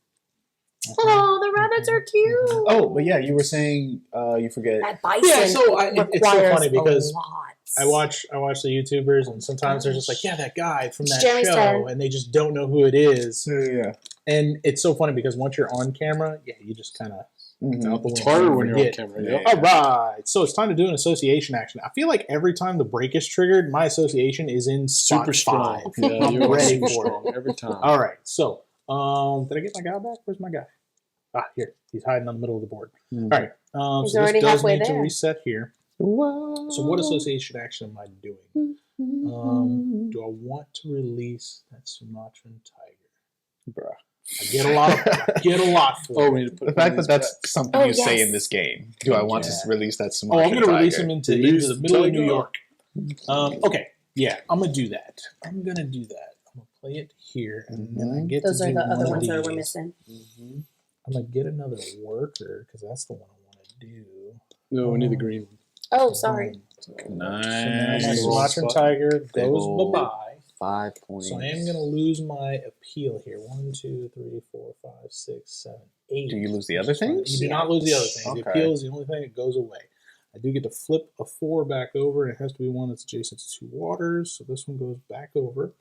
Oh, the rabbits are cute. Oh, but yeah, you were saying you forget. That bison Yeah, so it's so requires funny because a lot. I watch the YouTubers, and sometimes they're just like, yeah, that guy from that Jeremy's show, turn. and they just don't know who it is. Yeah. And it's so funny because once you're on camera, yeah, you just kind of out the It's window. harder You when you're on forget. camera. Yeah. Yeah. All right, so it's time to do an association action. I feel like every time the break is triggered, my association is in spot Super strong. 5. Yeah, I'm you're ready super for it. strong every time. All right, so did I get my guy back? Where's my guy? Here. He's hiding on the middle of the board. Mhm. All right, He's so already this does halfway need to there. reset here. So what association action am I doing? Do I want to release that Sumatran tiger? Bruh. I get a lot for Oh, it. we need to put The fact that back. that's something Oh, you say yes. in this game. Do I want to release that Oh, Sumatran I'm going to release tiger? him into Release the middle of tiger. New York. Okay, yeah, I'm going to do that. I'm going to play it here, and then I get Those to are do the one other of ones that we're these. missing. I'm gonna get another worker because that's the one I want to do. No, we need the green one. Oh, sorry. So now my Nice. Sumatran tiger Big goes ol' bye bye. 5 points. So I am gonna lose my appeal here. 1, 2, 3, 4, 5, 6, 7, 8. Do you lose the other things? You do not lose the other things. The Okay. appeal is the only thing that goes away. I do get to flip a 4 back over, and it has to be one that's adjacent to 2 waters. So this one goes back over.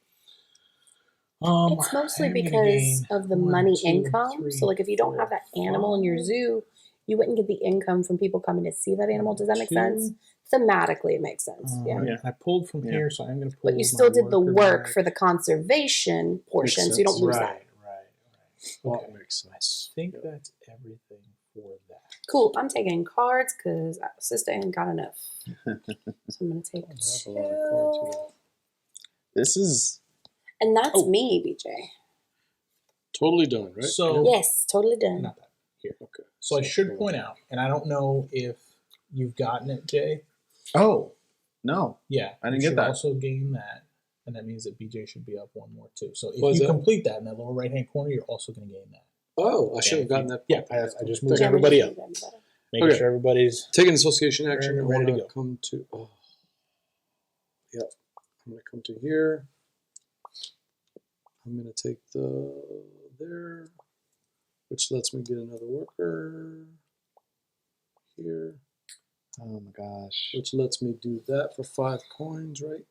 It's mostly I am gonna because gain of the 1, money 2, income. 3, So, like, if you don't have that 4, animal in your 5, zoo, you wouldn't get the income from people coming to see that animal. Does that make 2. sense? Thematically, it makes sense. Yeah. I pulled from Yeah. here, so I'm going to pull. But you my still did the worker work back. for the conservation portion, so you don't lose that. Right. That Okay. makes I sense. think that's everything for that. Cool. I'm taking cards because sister ain't got enough. So I'm going to take have a lot of cards 2. here. This is And that's Oh. me, BJ. Totally done, right? So Yes, totally done. not that here. Okay. So I should point out, and I don't know if you've gotten it, Jay. Oh no. Yeah, I didn't you get should that. Also gain that, and that means that BJ should be up 1 more too. So if What is you that? complete that in that lower right hand corner, you're also going to gain that. Oh, I should have gotten that. Yeah, I just moved Yeah, everybody we up, should do that. making Okay. sure everybody's. Taking association action. Ready I want to to go. come to. Oh. Yep. I'm going to come to here. I'm going to take the there, which lets me get another worker here, Oh my gosh. which lets me do that for 5 coins, right?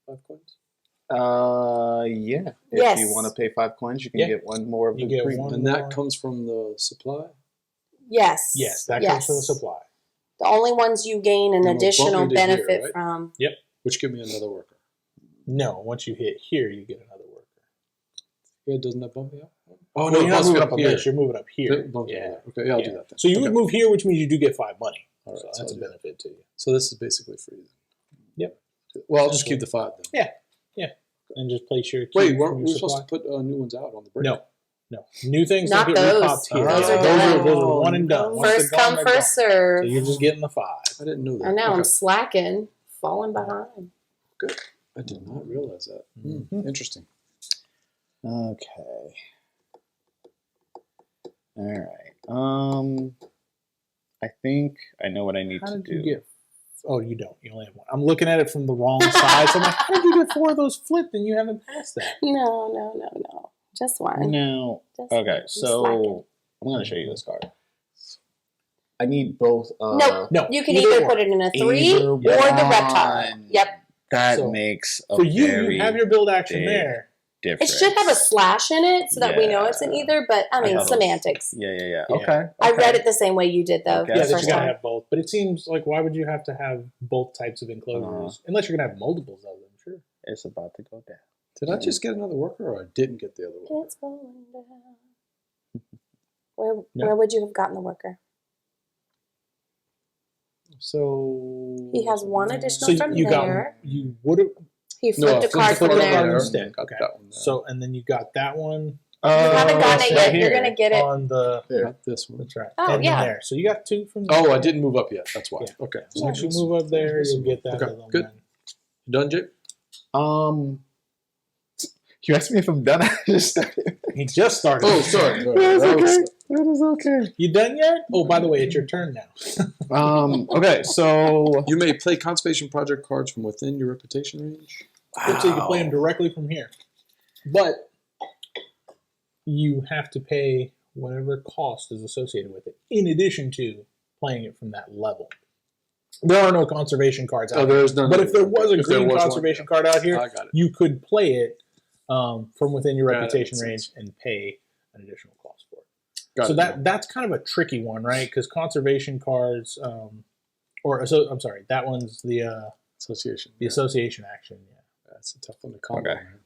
5 coins. Yeah. Yes. If you want to pay 5 coins, you can Yeah. get 1 more of You the get green. one. And more. that comes from the supply. Yes. Yes, that yes. comes from the supply. The only ones you gain an And it'll bump additional me to here, benefit right? from. Which give me another worker. No, once you hit here, you get another worker. Yeah, doesn't that bump me up? Oh no, you're it not bumps me moving up up on here. this. You're moving up here. It bumps me Yeah. up. Okay, yeah, I'll do Yeah. that then. So you Okay. would move here, which means you do get 5 money. All right, So so that's a I'll do that. benefit to you. So this is basically free then. Yep. Well, I'll just keep the 5 then. And just place your key Wait, from weren't your we supply. supposed to put new ones out on the break? No. New things Not don't get those. repopped here. Those are those done. are one and done. Once First they're gone, come, they're first gone. serve. So you're just getting the 5. I didn't know that. I know, I'm Okay. slacking, falling behind. I did not realize that. Mhm. Interesting. Okay. All right. I think I know what I need How to did do. you get? Oh, you don't. You only have 1. I'm looking at it from the wrong side. So I'm like, how did you get 4 of those flipped and you haven't passed that? No. Just one. No. Just Okay, one. I'm so slacking. I'm going to show you this card. I need both. Nope. No. You can either or. put it in a 3 Either or the reptile. one. Yep. That So, makes a For you, very you have your build action big there. It difference. should have a slash in it so that we know it's in Yeah. either, but I mean, know those. semantics. Yeah. Yeah. Okay. I read it the same way you did, though, Okay. Yeah, the that first you gotta time. have both. But it seems like why would you have to have both types of enclosures? Unless you're gonna have multiples of them, sure. It's about to go down. Did I just get another worker or I didn't get the other one? It's going down. Where would you have gotten the worker? So He has one additional So from you there. you would have He flipped a card from flipped a there. card instead. Got Okay. that one there. So and then you got that one. You haven't gotten it right yet. You're here gonna get it. on the. Got this one. That's right. Oh, and yeah. Then there. So you got 2 from there. Oh, I didn't move up yet. That's why. Yeah. Okay. So once you move up there, you'll get that Okay, other good. one. You done, Jake? You asked me if I'm done. I just started. He just started. Oh, sorry. That is okay. You done yet? Oh, by the way, it's your turn now. Okay, so You may play conservation project cards from within your reputation range. So you can play them directly from here. But you have to pay whatever cost is associated with it, in addition to playing it from that level. There are no conservation cards out Oh, here. there's none. But if there was a If there green was one, conservation card out here, I got it. you could play it from within your Yeah, that reputation makes range sense. and pay an additional cost for it. Got So it. that's kind of a tricky one, right? Because conservation cards, I'm sorry, that one's the Association. association action. Yeah. That's a tough one to combo. Okay. man.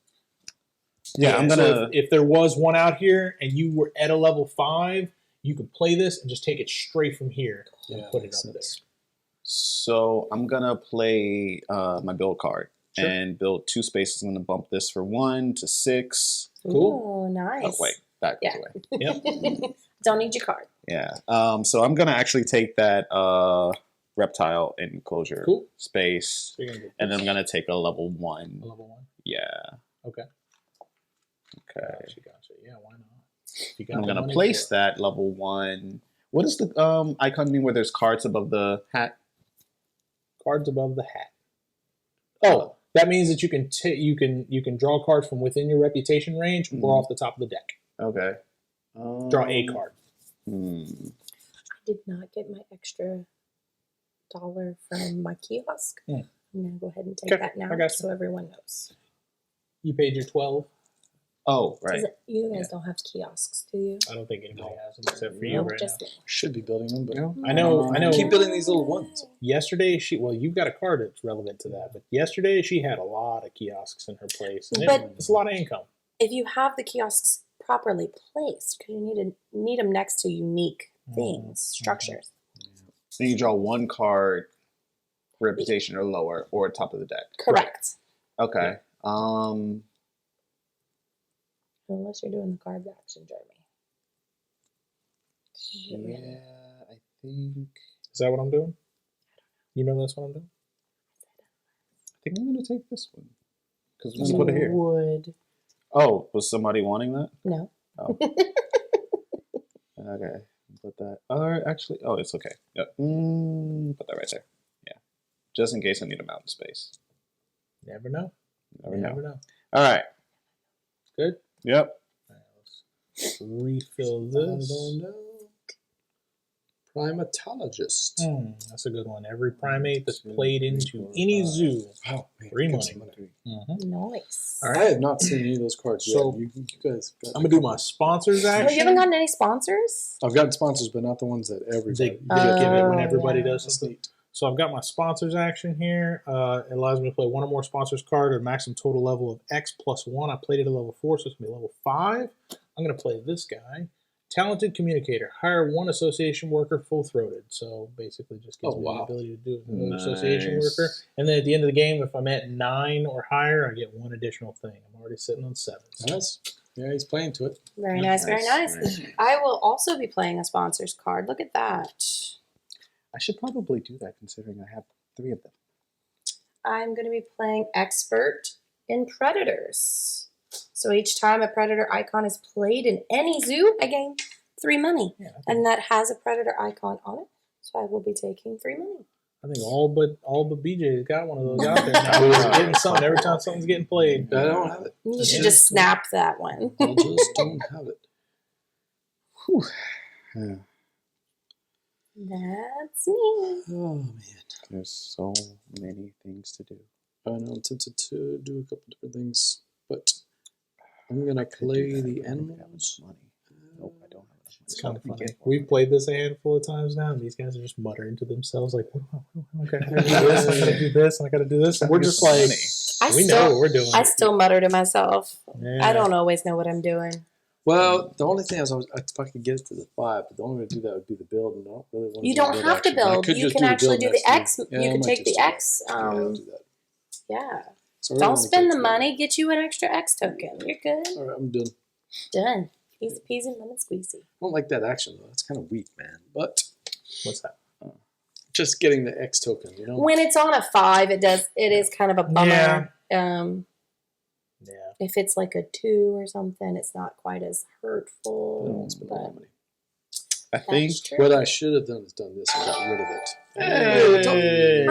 yeah, I'm so gonna. if there was one out here and you were at a level 5, you could play this and just take it straight from here and Yeah, put it makes up sense. So I'm gonna play my build card Sure. and build 2 spaces. I'm gonna bump this for 1 to 6. Cool. Ooh, nice. Oh wait, that goes Yeah. away. Yep. Don't need your card. Yeah. So I'm gonna actually take that reptile enclosure Cool. space, So you're gonna get and then I'm this. gonna take a level 1. A level 1. Yeah. Okay. Okay. Gotcha. Yeah, why not? You got I'm the gonna money place for it. that level 1. What does the icon mean where there's cards above the hat? Cards above the hat. Oh, that means that you can you can draw cards from within your reputation range or off the top of the deck. Okay. Draw a card. Hmm. I did not get my extra $1 from my kiosk. Hmm. I'm gonna go ahead and take Okay, that now, I got you. so everyone knows. You paid your 12. Oh, right. You guys don't have kiosks, do you? I don't think anybody has them except for you Nope, right just now. me. Should be building them, but I know. keep building these little ones. Yesterday, you've got a card that's relevant to that, but yesterday she had a lot of kiosks in her place. And But- it's a lot of income. If you have the kiosks properly placed, because you need them next to unique things, structures. So you draw 1 card, reputation or lower, or top of the deck. Correct. Okay. Unless you're doing the cards action, Jeremy. Yeah, I think. Is that what I'm doing? You know that's what I'm doing? I think I'm gonna take this one because we're gonna put it here. Would. Oh, was somebody wanting that? No. Oh. Okay. Put that. Actually, oh, it's okay. Yep. Put that right there. Yeah. Just in case I need a mountain space. Never know. Never You know. never know. All right. Good. Yep. All right, let's refill I this. don't know. Primatologist. That's a good one. Every primate that's played into any zoo. Oh, man, Free get money. some money. Nice. All I right. have not seen any of those cards So- yet. You guys got I'm gonna do my sponsors Oh, action. you haven't gotten any sponsors? I've gotten sponsors, but not the ones that They everybody. give it when Oh, everybody yeah. does That's something. neat. So I've got my sponsors action here. It allows me to play 1 or more sponsors card at a maximum total level of X plus 1. I played it at level 4, so it's going to be level 5. I'm going to play this guy. Talented Communicator. Hire 1 association worker full-throated. So basically just gives me the ability to do it with an association Nice. worker. And then at the end of the game, if I'm at 9 or higher, I get 1 additional thing. I'm already sitting on 7. So Nice. Yeah, he's playing to it. Very nice, very nice. I will also be playing a sponsors card. Look at that. I should probably do that considering I have 3 of them. I'm going to be playing Expert in Predators. So each time a Predator icon is played in any zoo, I gain 3 money. yeah, And that has a Predator icon on it. So I will be taking 3 money. I think all but BJ's got one of those out there now. He's getting something every time something's getting played. I don't have it. You should just snap that one. I just don't have it. Yeah. That's me. Oh, man. There's so many things to do. I know I'm tempted to do a couple different things, but I'm going to play the animals. Money. Nope, I don't have enough money. It's kind of funny. We've played this a handful of times now, and these guys are just muttering to themselves like, okay, I gotta do this, I gotta do this, and I gotta do this. And we're just like, we know what we're doing. I still mutter to myself. Yeah. I don't always know what I'm doing. Well, the only thing is, if I could get it to the 5, but the only way to do that would be the build, and I don't really want to You do don't the have to action. I build. could You just can do the actually build do the next X. week. Yeah, You I can might take just the do X. that. Yeah, I'll do that. Yeah. So I really Don't wanna spend get the to money. Get you an extra X token. You're good. All right, I'm done. Done. Easy peasy lemon squeezy. I don't like that action, though. It's kind of weak, man. But What's that? just getting the X token, you know? When it's on a 5, it is kind of a bummer. Yeah. If it's like a 2 or something, it's not quite as I don't hurtful. want to spend all that money. I think. That's true. What I should have done is done this and got rid of it. Hey.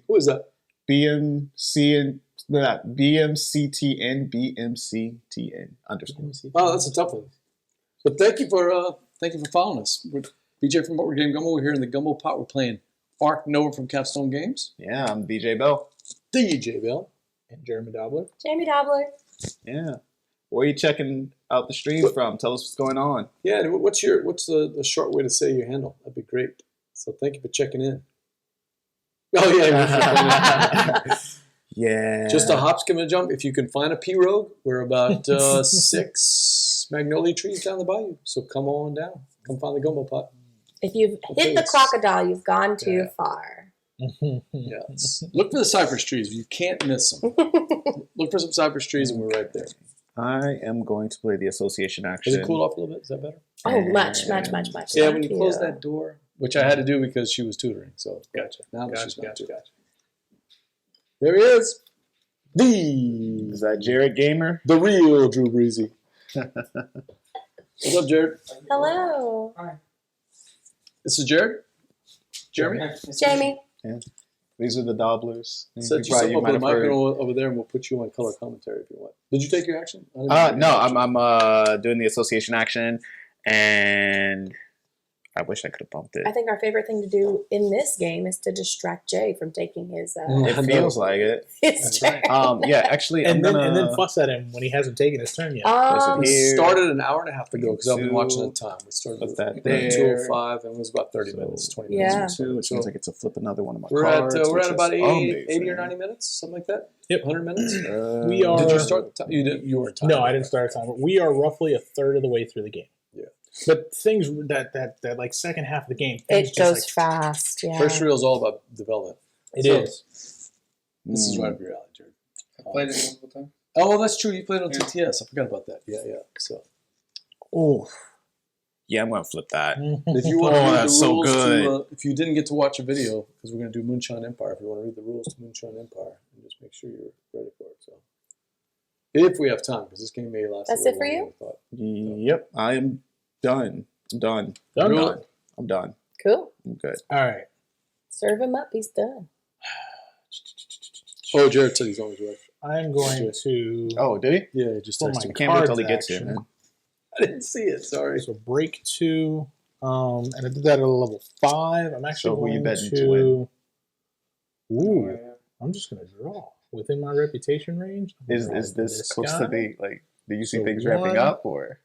Who is that? BMCTN underscore. Oh, that's a tough one. But thank you for following us. We're BJ from Game Gumbo. We're here in the Gumbo Pot. We're playing Ark Nova from Capstone Games. Yeah, I'm BJ Bell. DJ Bell. And Jeremy Dobler. Jamie Dobler. Yeah. Where are you checking out the stream from? Tell us what's going on. Yeah, what's the short way to say your handle? That'd be great. So thank you for checking in. Oh yeah. Yeah. Just a hop, skip, and a jump. If you can find a pirogue, we're about 6 magnolia trees down the bayou. So come on down. Come find the Gumbo Pot. If you've hit the crocodile, you've gone too far. Yes. Look for the cypress trees. You can't miss them. Look for some cypress trees, and we're right there. I am going to play the association action. Does it cool off a little bit? Is that better? Oh, much. Yeah, Thank when you close that door, which I had to do because she was tutoring. So Gotcha. now that she's not Gotcha. tutoring. There he is. Is that Jared Gamer? The real Drew Breezy. What's up, Jared? Hello. This is Jared? Jeremy? Jamie. Yeah. These are the Dobblers. Set yourself up with a microphone over there and we'll put you on color commentary if you want. Did you take your action? No, I'm doing the association action, and I wish I could have bumped it. I think our favorite thing to do in this game is to distract Jay from taking his It feels like it. his turn. Yeah, actually, And I'm then fuss at him when he hasn't taken his turn yet. We Here. started an hour and a half ago because I've been Two. watching the time. We started Put at that there. 2:05 and it was about 30 minutes, 20 minutes. Yeah. or so. Two. It seems like it's a flip another one of my We're cards. at which about is 80 or amazing. 90 minutes, something like that. Yep. 100 minutes. We are. Did you start the time? You didn't. You weren't timed. No, I didn't start a timer. We are roughly a third of the way through the game. Yeah. But things that like second half of the game, It things goes just, fast. Yeah. First reel is all about development. It So, is. This is right up your alley, Jared. Played it multiple times. Oh, that's true. You played on Yeah. TTS. I forgot about that. Yeah. So Oh, Yeah, I'm gonna flip that. if you want to read that's the so rules good. to, if you didn't get to watch a video, because we're going to do Moonshine Empire, if you want to read the rules to Moonshine Empire, and just make sure you're ready for it. So, if we have time, because this game may last. That's a it little for longer you? than I thought. Yep, I am done. I'm done. done. Really? Done. I'm done. Cool. I'm good. All right. Serve him up. He's done. Oh, Jared said he's on his way. I'm going to. Oh, did he? Yeah, he just For texted my me. I can't wait till he Cards gets here, action. man. I didn't see it. Sorry. So break 2, and I did that at a level 5. I'm actually So who you going betting to to. Ooh, Oh, yeah. I'm just going to draw within my reputation range. I'm Is gonna is draw this close to guy. the like? Do you see So things one- ramping up or?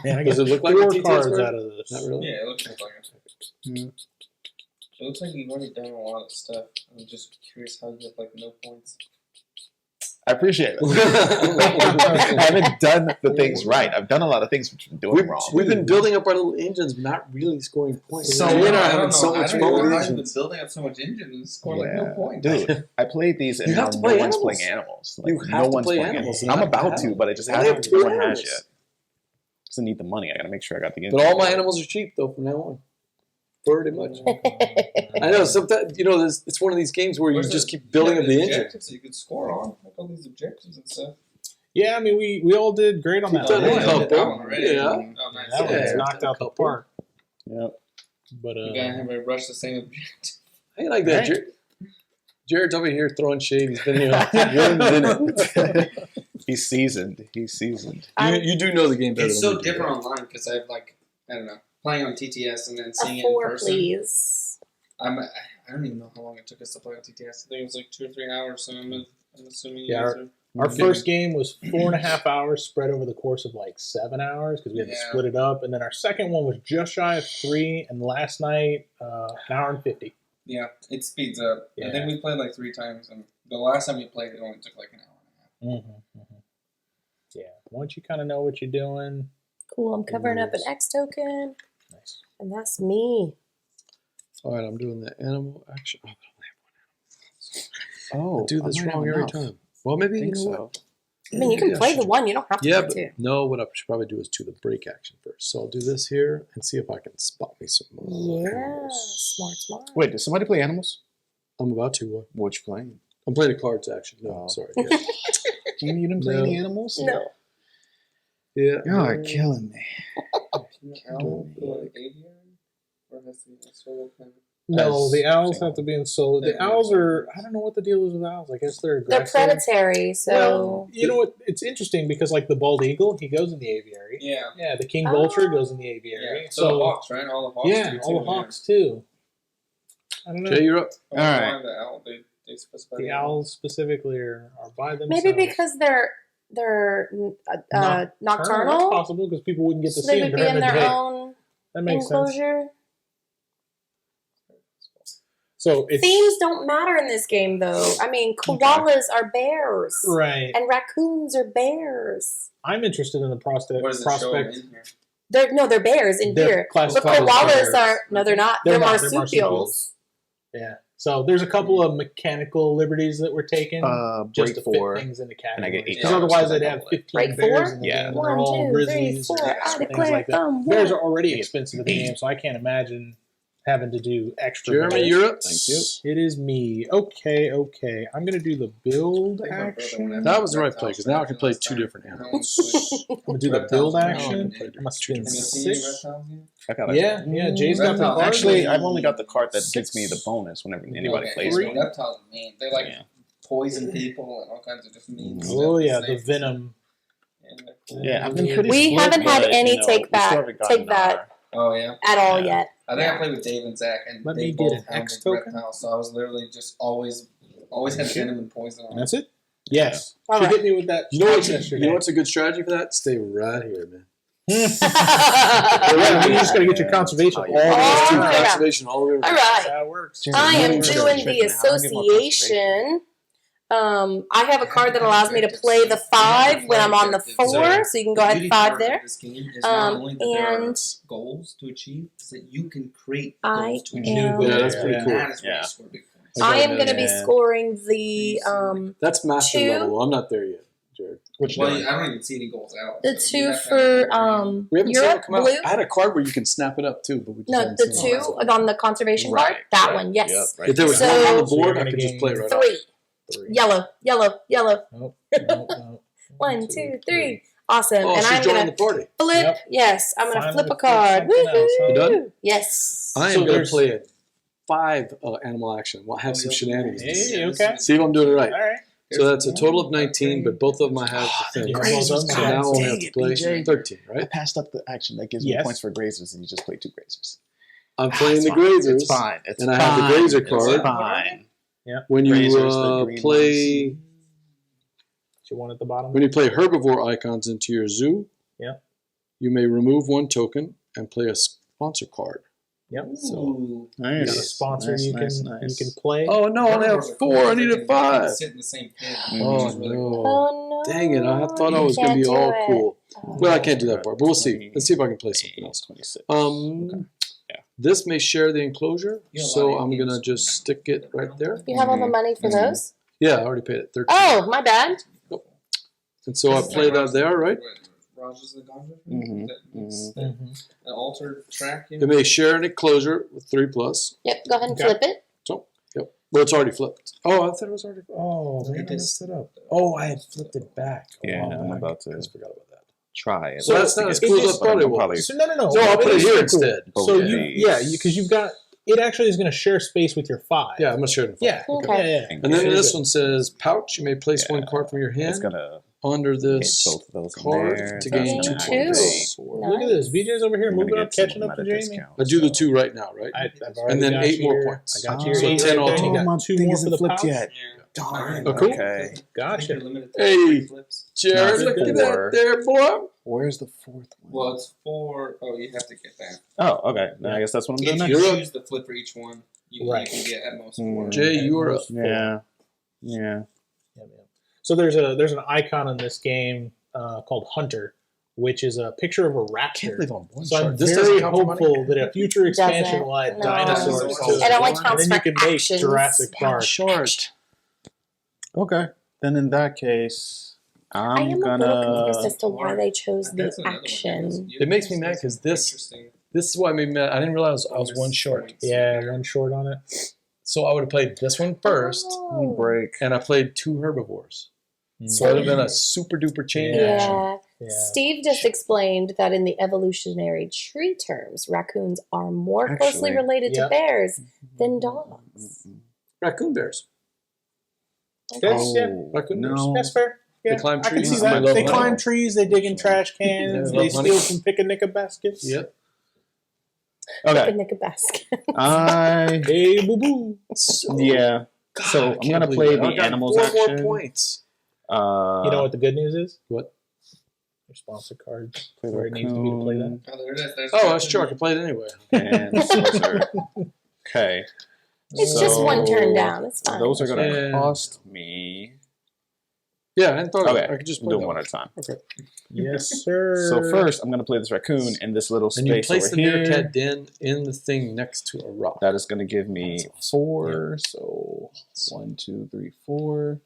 Man, I Does get it look like 4 a TTS cards card? out of this. Not really. Yeah, it looks like it. It looks like you've already done a lot of stuff. I'm just curious how you have like no points. I appreciate it. I haven't done the things right. I've done a lot of things which I'm doing wrong. We've been building up our little engines, but not really scoring points. So we're we're not I having don't so know. much I fun don't with know how you've engines. been building up so much engine and score like no points. Dude, I played these and You now have to no play one's animals. playing animals. You Like, have no to one's play playing animals. animals. I'm You have about to. to, but I just I have haven't. two No one animals. has yet. Because I need the money. I gotta make sure I got the game. But all my animals are cheap though from now on. Pretty much. I know sometimes it's one of these games where you Where's just the- keep building yeah, up the engine. objectives that you could score on, like all these objectives and stuff. Yeah, I mean, we all did great on You've that done one. a I did couple. that one already. Yeah. Oh, nice. That one's Yeah. knocked out the Couple. park. Yep. But You gotta have everybody rush the same objective. I ain't like that. Right. Jared's over here throwing shade. He's been here 1 minute. He's seasoned. He's seasoned. You do know the game better It's than so we do, different right? online because I've I don't know, playing on TTS and then A seeing it in 4, person. please. I don't even know how long it took us to play on TTS. I think it was like 2 or 3 hours. So I'm assuming you Yeah, guys are. our first game was 4.5 hours spread over the course of like 7 hours because we had to Yeah. split it up. And then our second one was just shy of 3, and last night, an hour and 50. Yeah, it speeds up. Yeah. I think we played like 3 times, and the last time we played, it only took like an hour and a half. Yeah, once you kind of know what you're doing, Cool. I'm covering up an X token, nice. and that's me. All right, I'm doing the animal action. Oh, I do this I might wrong have every enough. time. Well, maybe I you think know so. what? I mean, you can Maybe I play the should- one. You don't have to Yeah, play but two. no. What I should probably do is do the break action first. So I'll do this here and see if I can spot me some more. Yeah, animals. smart. Wait, did somebody play animals? I'm about to. What you playing? I'm playing the cards action. No, Oh. sorry. Yeah. You didn't play No. any animals? No. Yeah. You're killing me. Can the owl go like aviary? Or has to be a solo kind of. No, As the owls single. have to be in solo. The Yeah. owls are, I don't know what the deal is with owls. I guess they're They're aggressive. predatory, so. Well, you know what? It's interesting because like the bald eagle, he goes in the aviary. Yeah. Yeah, the king Oh. vulture goes in the aviary. Yeah. So the hawks, right? All the hawks. yeah, do all the too, hawks too. I don't know. Jay, you're up. Yeah. All right. The owl, they specify The owls specifically are by themselves. Maybe because they're That's nocturnal, possible because people wouldn't get to so see they them would be during in the their day. own That makes sense. enclosure. So it's Themes don't matter in this game, though. I mean, koalas are bears, right. and raccoons are bears. I'm interested in the What does it show them prospect. in here? They're bears in They're here. But classified as koalas bears. are they're not. They're They're, not, they're marsupials. Yeah. So there's a couple of mechanical liberties that were taken just Break to 4. fit things into and I get categories. 8 Because hours otherwise because I they'd have double it. 15 Break bears 4? in the Yeah. game. And they're 1, all 2, 3, grizzlies 4. or I things declare like that. I'm Bears one. are already expensive in the game, so I can't imagine having to do extra. Jeremy, builds. you're up. Thank you. It is me. Okay. I'm gonna do the build I think my brother action. went That was the right reptile play, 'cause now I can play last two time. different No animals. one's I'm gonna do the Reptiles build are action. good. I must spend Have you seen 6. any reptiles yet? I got it. Yeah. Jay's got the Reptiles. card. Actually, I've only got the card that 6. gives me the bonus whenever anybody Okay, plays so me. reptiles are mean. They like Yeah. poison people and all kinds of different mean stuff. Oh yeah, They- the venom. and they're cool. Yeah, I've been pretty We split, haven't had but, any you know, take we still back- haven't gotten take that. Oh yeah. At all Yeah. yet. I think I played with Dave and Zach, and Let they me get both an had X the token. reptiles. So I was literally just always had venom and poison on. That's it. Yes. All She right. hit me with that. You know what's yesterday. a good strategy for that? Stay right here, man. Yeah, you just gotta get your conservation all the way Oh, around. yeah. Conservation all the way around. All That's right. how it works. I am Jeremy, doing the association. I have a card that allows me to play the 5 when I'm on the 4, so you can go ahead beauty 5 part there. of this game is not only that there are And goals to achieve, is that you can create I goals to am- achieve. Yeah, that's pretty Yeah. cool. That is where Yeah. you score big points. I am going to be Yeah. scoring the That's master 2. level. I'm not there yet, Jared. Which Well, one? I don't even see any goals out. the so you 2 have to for We haven't seen Europe it come out. blue. I had a card where you can snap it up too, but we just No, haven't the seen it. 2 on the conservation card. Right, That right. one, yes. Yep, right If there was So- one on the So you're board, I gonna could just gain play it right 3. 3. Yellow. Nope. 1, 2, 3. Awesome. Oh, and she's I'm joining going the to party. flip. Yep. Yes, I'm going to Finally flip a flip card. something else, huh? You done? Woohoo! Yes. I am So going to there's- play it 5 animal action. We'll have some shenanigans. Hey, okay. See if I'm doing it right. All right. So that's a total of 19, but both of them I have the thing. Yeah, So well done. now I only Dang have to it, play BJ. 13, I right? passed up the action that gives Yes. me points for grazers, and you just play 2 grazers. I'm playing the It's fine. grazers. It's fine. It's and I fine. have the grazer It's card. fine. When you Grazers, the green play What you want at the bottom? when you play herbivore icons into your zoo, Yeah. you may remove 1 token and play a sponsor card. Yep. So Ooh. You got a Nice. sponsor Nice, you nice, can nice. you can play. oh no, I only have 4. I needed 5. Sit in the same pin. Oh which is really cool. no! Oh no. Dang it! I thought I You was going to can't be do all it. cool. Oh. Well, I can't do that part, but we'll see. Let's see if I can play something else. 26. Yeah. This may share the enclosure, You know, a so lot of I'm gonna games- just stick it right there. You have all the money for those? Yeah, I already paid it 13. Oh, my bad. And so I play that there, right? Rogers the Gondor? Mhm, That's Mhm. an altered track. It may share an enclosure with 3+. Yep, go ahead and Okay. flip it. Yep. Well, it's already flipped. Oh, I thought it was already flipped. Oh, Look man, at I this. messed it up. Oh, I had flipped it back. Yeah, Oh, I'm back. about I to just forgot about that. try it. So that's not as cool as I thought it was. So no. So I'll put it is here cool. instead. So Both you, of these. yeah, because you've got it. Actually, is going to share space with your 5. Yeah, I'm gonna share it. Yeah. Okay. Yeah. And then Very this good. one says pouch. You may place Yeah. 1 card from your It's hand gonna under hit this both of those in card there. to That's gain gonna 2 activate. points. Look at this. BJ's over here I'm gonna moving up, get some catching up to meta Jamie. discount, I do the so- 2 right now, right? I've already And then got 8 more your- points. I got your So 8 10 right there. You altogether. got 2 more for the pouch. Yeah. Darn. Oh, cool. Okay. Gotcha. You're limited to Hey. 3 flips. Jared, No, look good at that there, boy. Where's the 4th one? Well, it's 4. Oh, you have to get that. Oh, okay. Then I guess that's what I'm If doing you next. You're up. choose the flip for each one, you Right. can get at most Hmm. 4. Jay, you are up. Yeah. Yeah. Yeah, man. So there's an icon in this game called Hunter, which is a picture of a Can't raptor. believe I'm one So I'm shot. This very doesn't count for money? hopeful that a future expansion will add No. dinosaurs to It it. only And counts then you for can make actions. Jurassic Park. Short. Okay. Then in that case, I am I'm a little confused gonna. as to why they chose the That's another one. action. It makes me mad 'cause this- Interesting. This is why I made me mad. I didn't realize I was 1 short. Yeah, 1 short on it. So I would have played this one first, Oh. Break. and I played 2 herbivores. So So- it would have been a super duper chain action. Yeah. Yeah. Steve just explained that in the evolutionary tree terms, raccoons are more closely Actually, related yeah. to bears than dogs. Raccoon bears. Yes, yeah. Raccoon bears. no. That's fair. Yeah, They climb I can trees. see I that. love They money. climb trees. They dig in trash cans. Yeah, I They love money. steal from picnic baskets. Yep. Like a Okay. nick a basket. I. Hey, boo boo. So, Yeah. God, So I I'm can't gonna believe play it. I the got animals 4 action. more points. You know what the good news is? What? Your sponsor cards. Play the Where it needs to be to play that. raccoon Oh, there it is. There's Oh, that's true. I can play it anyway. and Slicer. Okay. It's just one turn So down. It's fine. Those are gonna Yeah. cost me. Yeah, I hadn't thought of Okay. it. I could just We'll play do that one at a time. Yes, sir. So first, I'm gonna play this raccoon in this little And you space place over the here. meerkat den in the thing next to a rock. That is going to give me That's awesome. 4. So 1, 2, 3, 4.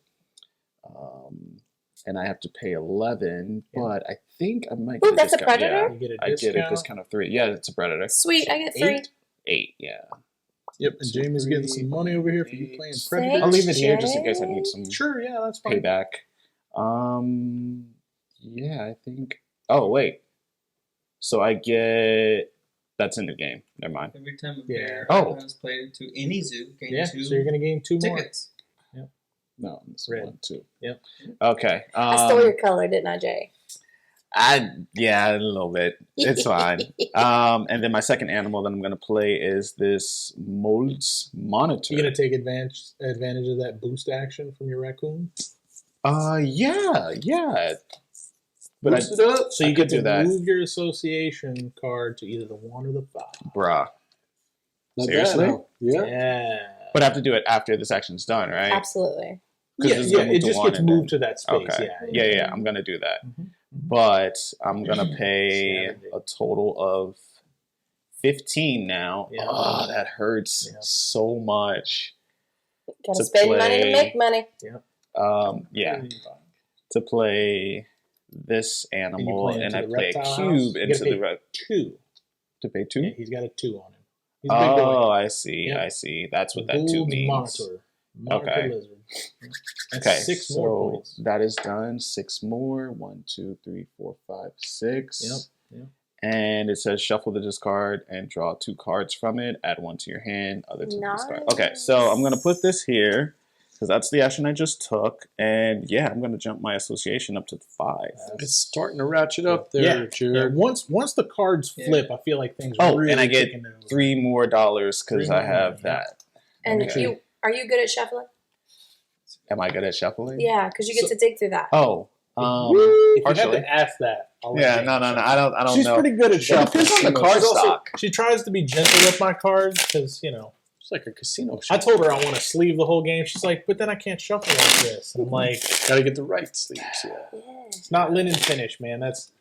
And I have to pay 11, but I think I might Ooh, get that's a discount. predator? Yeah, You get a I discount. get a discount of 3. Yeah, it's a predator. Sweet, I get 3. 8? 8, yeah. Yep, and Jamie's getting some money over here for you playing Thanks, Predator. I'll leave it here just in Jay. case I need some Sure, yeah, that's fine. payback. Yeah, I think. Oh wait, so I get that's in the game. Never mind. Every time a Yeah. bear Oh. has played to any zoo, gain Yeah, 2 so you're gonna gain 2 more. tickets. No, this is Red. 1, 2. Yep. Okay. I stole your color, didn't I, Jay? Yeah, a little bit. It's fine. And then my second animal that I'm gonna play is this Molds Monitor. You're gonna take advantage of that boost action from your raccoon. Yeah. But Boost it up. So you I could get to do that. move your association card to either the 1 or the 5. bruh. Not Seriously? bad, huh? Yeah. Yeah. But I have to do it after this action's done, right? Absolutely. 'Cause Yeah, this is gonna move it to just 1 gets and moved then- to that space. Okay. Yeah. Yeah. I'm gonna do that. Mhm. But I'm gonna pay Saturday. a total of 15 now. Yeah. Oh, that hurts Yeah. so much. Gotta To spend money to play- make money. Yeah. To play this animal, play and into I the play a reptile cube house? You into gotta the pay 2. to pay 2. Yeah, he's got a 2 on him. He's a big boy. Oh, I see. Yep. I see. That's what that 2 Gold means. Monitor Okay. lizard. That's Okay, 6 so more points. that is done. 6 more. 1, 2, 3, 4, 5, 6. Yep. And it says shuffle the discard and draw 2 cards from it. Add 1 to your hand, other to the discard. Okay, so I'm gonna put this here because that's the action I just took. And yeah, I'm gonna jump my association up to 5. It's starting to ratchet up there, Yeah. Jared. Once the cards flip, I feel like things Oh, really and I get taking over. $3 more because 3 I more, have yeah. that. And Okay. are you good at shuffling? Am I good at shuffling? Yeah, because you get to dig through that. Oh, If you had partially. to ask that, I'll let Yeah, Jane no. shuffle. I don't She's know. pretty good at shuffling. depends on the She's card also- stock. She tries to be gentle with my cards because, It's like a casino I shop. told her I want to sleeve the whole game. She's like, but then I can't shuffle like this. And I'm like, Gotta get the right sleeves. Yeah. Yeah. it's not linen finish, man. That's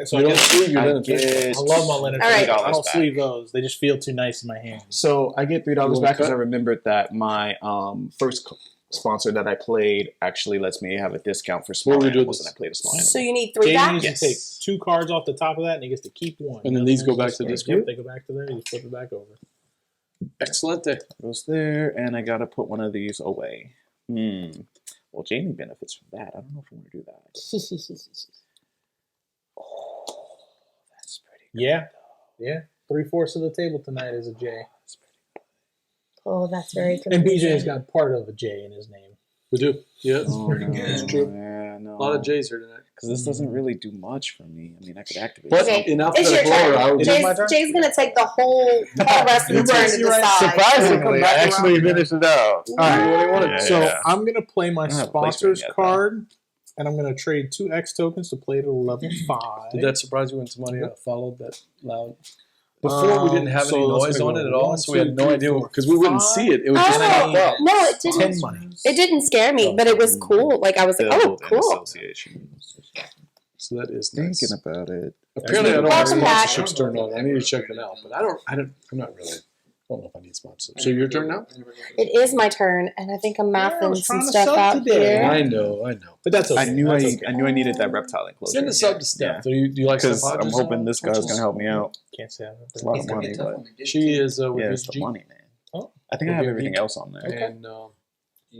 so You I don't guess sleeve your I linen get- finish. I love my linen All right. finish. I $3 don't back. sleeve those. They just feel too nice in my hands. So I get $3 You back because wanna I cut? remembered that my first sponsor that I played actually lets me have a discount for small What do we do animals, with and I played a small animal. So you need 3 Jamie back? needs Yes. to take 2 cards off the top of that, and he gets to keep 1. And then The these other go one's back to just this Yep, group? they go back to there. You flip it back over. Excellent. Goes there, and I gotta put one of these away. Well, Jamie benefits from that. I don't know if I want to do that. Oh, that's pretty good. Yeah. 3/4 of the table tonight is a J. That's pretty Oh, that's very And confusing. BJ's got part of a J in his name. We do. Yeah, that's Oh, pretty no. good. It's true. Yeah, no. A lot of J's here tonight. Because this doesn't really do much for me. I mean, I could activate But Okay, in it's your alphabetical order, I turn. would It is Jay's, my turn? Jay's going to take the whole rest of the turn to decide. Surprisingly, I actually around. finished it out. All right. Yeah, So yeah. I'm going to play my I don't have a placement sponsor's yet, though. card, and I'm going to trade 2 X tokens to play to level 5. Did that surprise you when somebody followed that loud? Before we didn't have so any let's noise go on it at all, 1, so we had 2, no 3, idea 4, because we wouldn't 5. see it. It was just popped Oh, up. no, it 10 didn't. money. It didn't scare me, but it was cool. Like, I was like, oh, Build an cool. association. So that is nice. Thinking about it. Apparently, I don't have Welcome back. sponsorships turned on. I need to check them out, but I'm not really. I don't know if I need sponsorships. So your turn now. It is my turn, and I think I'm I mathing was some trying to stuff sub out today. here. I know. But that's okay. I knew That's I okay. knew I needed that reptile enclosure. Send us up to Steph. Do you like Because Steph I'm Hodges? hoping this guy's gonna help me out. Can't say It's a lot He's of gonna be money, a tough but one to get She to. is with yeah, it's the BG, money, man. Oh. I think I have everything else on there. and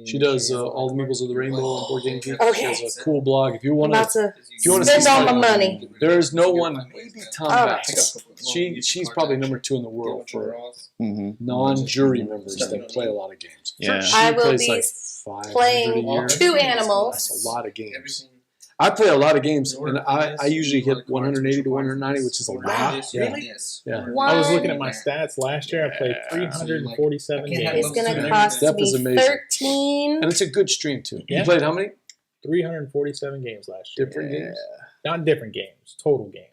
she does all the Meeples of the Rainbow and Board Game Geek. Okay. She has a cool blog. If you I'm want about to, to if you want to see spend all my somebody- money. there is no one. Maybe Tom All Bass. She's probably number 2 in the world for Mm-hmm. non-jury members that play a lot of games. Yeah. She I will plays be like 500 playing a year. 2 animals. That's a lot of games. I play a lot of games, and I usually hit 180 to 190, which is a lot. Yeah. Yes. Yeah. I was looking One. at my stats last year. I played 347 I can't have games. It's going to Steph cost is me amazing. 13. And it's a good stream too. Yeah. You played how many 347 games last year. different games? Not different games, total games.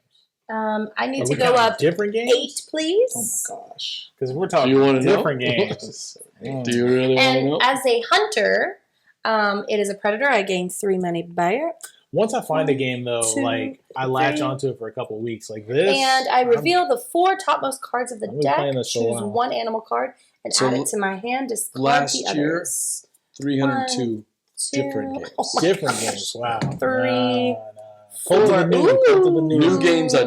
I need Are to we go counting up different games? 8, please. Oh my gosh! Because we're talking you wanna know? different games. Do you really want to And know? as a hunter, it is a predator. I gain 3 money back. Once I find a game, though, 2, like I latch 3. onto it for a couple of weeks, like this. And I reveal the 4 topmost cards of the I'm gonna be deck, playing this for a choose while. 1 animal card, and So add it to my hand. Discard last the year, others. 302 2, different games. oh my different gosh. games. Wow. 3, No. Cult of the New. Cult of the New. New games. I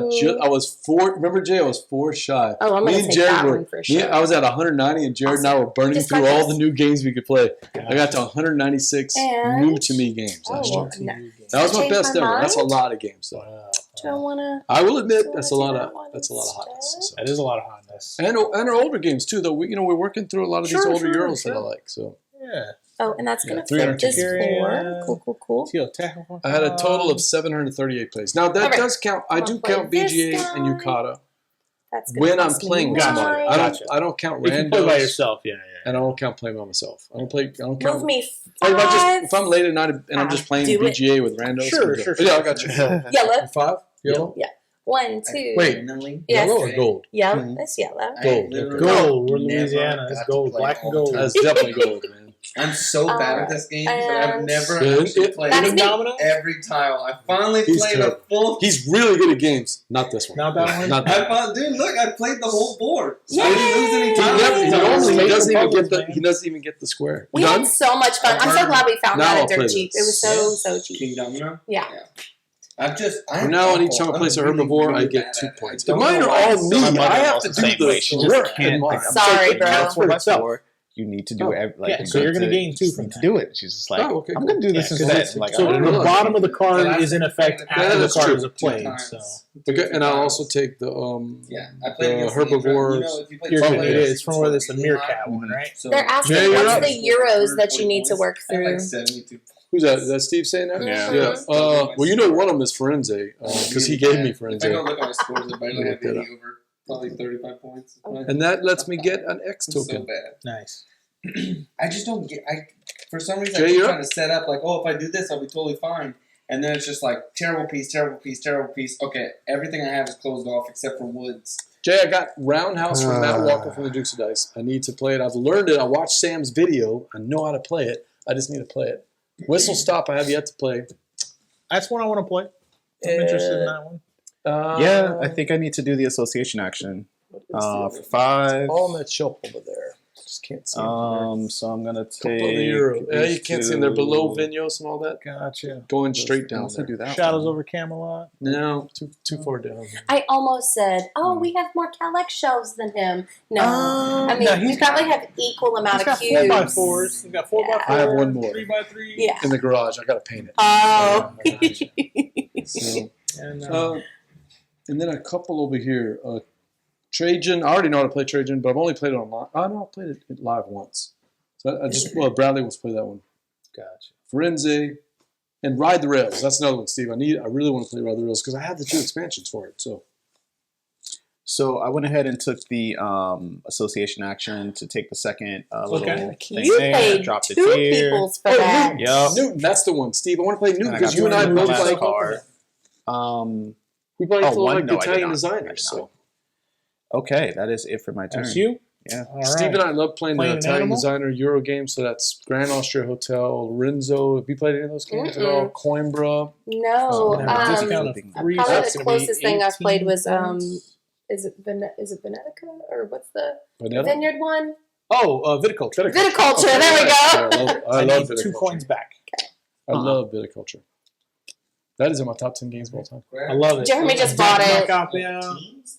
was 4. Remember, Jay? I was 4 shy. Oh, I'm Me going and to take that Jared one for sure. I was at 190, and Jared and I were burning Just through like all this. the new games we could play. I got to 196 And- new to me games last Oh, year. no. That was my Change best my ever. That's a mind? lot of games, though. Wow. Do I want to? I will admit So that's a let's lot do of that one hotness. So. That is a lot of hotness. And our older games too, though. We're working through a lot of these Sure, older sure, Euros that I sure. like. So Yeah. Oh, and that's going Yeah, to fit this 300. 4. Cool. I had a total of 738 plays. Now that Okay. does count. I I'm do gonna play count this BGA guy. and Yukata That's gonna when I'm cost me playing with Gotcha. somebody. nine. Gotcha. I don't count If you play by randos, yourself, yeah. and I don't count playing by myself. I don't count. Move me Like 5. if I'm late at night and I'm just playing Do it. BGA with randos. Sure, I'm good. sure, But yeah, I sure. got you. Yellow. 5? Yellow? 1, 2. Wait. Yes. Yellow or gold? Yellow. Mhm. It's yellow. Gold. Gold. We're Louisiana. It's gold. Black and gold. That's definitely gold, man. I'm so bad at this game that I've and- never Yeah, actually it- played That's me. Domino? every tile. I finally He's played terrible. a full. He's really good at games. Not this one. Not that one? Not I that found, dude, look, I played the whole board. Yay! I didn't lose any He tiles. never. He normally Make doesn't the even get bubbles, the. man. He doesn't even get the square. We Done? had so much fun. I'm so glad we found Now that I'll at Dirt play Cheap. this. It was so cheap. King Domino. Yeah. From now on, each time I place a herbivore, I get 2 points. But mine are all me. My mother I have was to the do same way. She the just work. can't. in mine. Like, I'm Sorry, like, bro. For myself. myself. You need to do every. Like, Yeah, so you're gonna gain 2 you from need to that. do it. She's just like, Oh, okay, I'm cool. gonna do this Yeah, 'cause instead. it's- Like, so I don't the know. bottom of the card Yeah, is in effect yeah, after the that's card true. is played. So Okay, and I'll also take the Yeah, I played the against herbivores. You know, if you play Here, two it players, is from where there's the it's meerkat really one, high. right? So They're asking Yeah, you're what's up. the euros that you need to work I had through. like 72. Who's that? Is that Steve saying that? Yeah. Yeah. Well, you know one of them is Firenze because he gave me If I go Firenze, look at my scores, I barely have Look that any up. over probably 35 points. and that lets me get an X It's so token. bad. Nice. I just don't get. For some reason, Jay, I keep you're trying to set up like, oh, if I do this, I'll be totally fine. And then it's just like terrible piece. Okay, everything I have is closed off except for woods. Jay, I got Roundhouse from Matt Walker from the Dukes of Dice. I need to play it. I've learned it. I watched Sam's video. I know how to play it. I just need to play it. Whistle Stop, I have yet to play. That's one I want to play. I'm interested in that one. Yeah, I think I need to do the association action what is the for 5. all on that shelf over there. Just can't see them. So I'm gonna Couple of take. the Euro. Yeah, you these can't see them. They're below two. Vinos and all that. Gotcha. Going straight down Also there. do that Shadows one. over Camelot. No, too far down. I almost said, "Oh, we have more Calex shelves than him." No, I mean no, we he's probably have equal amount He's of got cubes. 4x4s. He's got 4x4s. Yeah. I have one more. 3x3. Yeah. In the garage, I gotta paint it. Oh. So, And, and then a couple over here. Trajan. I already know how to play Trajan, but I've only played it online. Oh no, I played it live once. So I just Bradley was play that one. gotcha. Firenze and Ride the Rails. That's another one, Steve. I really want to play Ride the Rails because I have the 2 expansions for it. So I went ahead and took the association action to take the second little Okay. thing You there. paid Dropped 2 it here. peoples for that. Yep. Newton, that's the one, Steve. I want to play Newton And I because got you and I the both last like card. we both Oh, one? like No, I did Italian not. designers. I did So not. Okay, that is it for my turn. That's you? Yeah. All right. Steve and I love playing the Playing an Italian animal? designer Euro games. So that's Grand Austria Hotel, Lorenzo. Have you played any of those games at all? Coimbra. No, Oh, discount of 3. probably That's the gonna be closest thing I've played 18 was points. is it Venetica or what's the Vanilla? vineyard one? Oh, viticulture. Viticulture. There we go. I I love need 2 viticulture. coins back. I love viticulture. That is in my top 10 games of all time. I love it. Jeremy just I bought it. knock out the,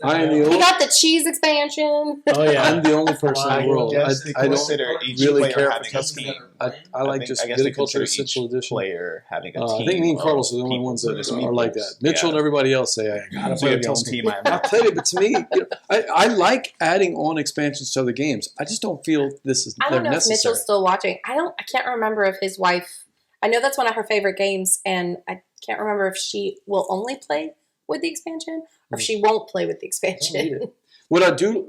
I am the He only, got the cheese expansion. oh yeah. I'm the only person in the world. Yes, I don't consider each really player care for having a custom. team. I like just guess they viticulture consider essential each edition. player having a team. I think me and of Carlos are the only people ones for that this are like that. equals. Mitchell and Yeah. everybody else say, I gotta So play you a have your own Tuscan team. game. I played it, but to me, I like adding on expansions to other games. I just don't feel this is I they're don't know if necessary. Mitchell's still watching. I can't remember if his wife. I know that's one of her favorite games, and I can't remember if she will only play with the expansion or if she won't play with the expansion. What I do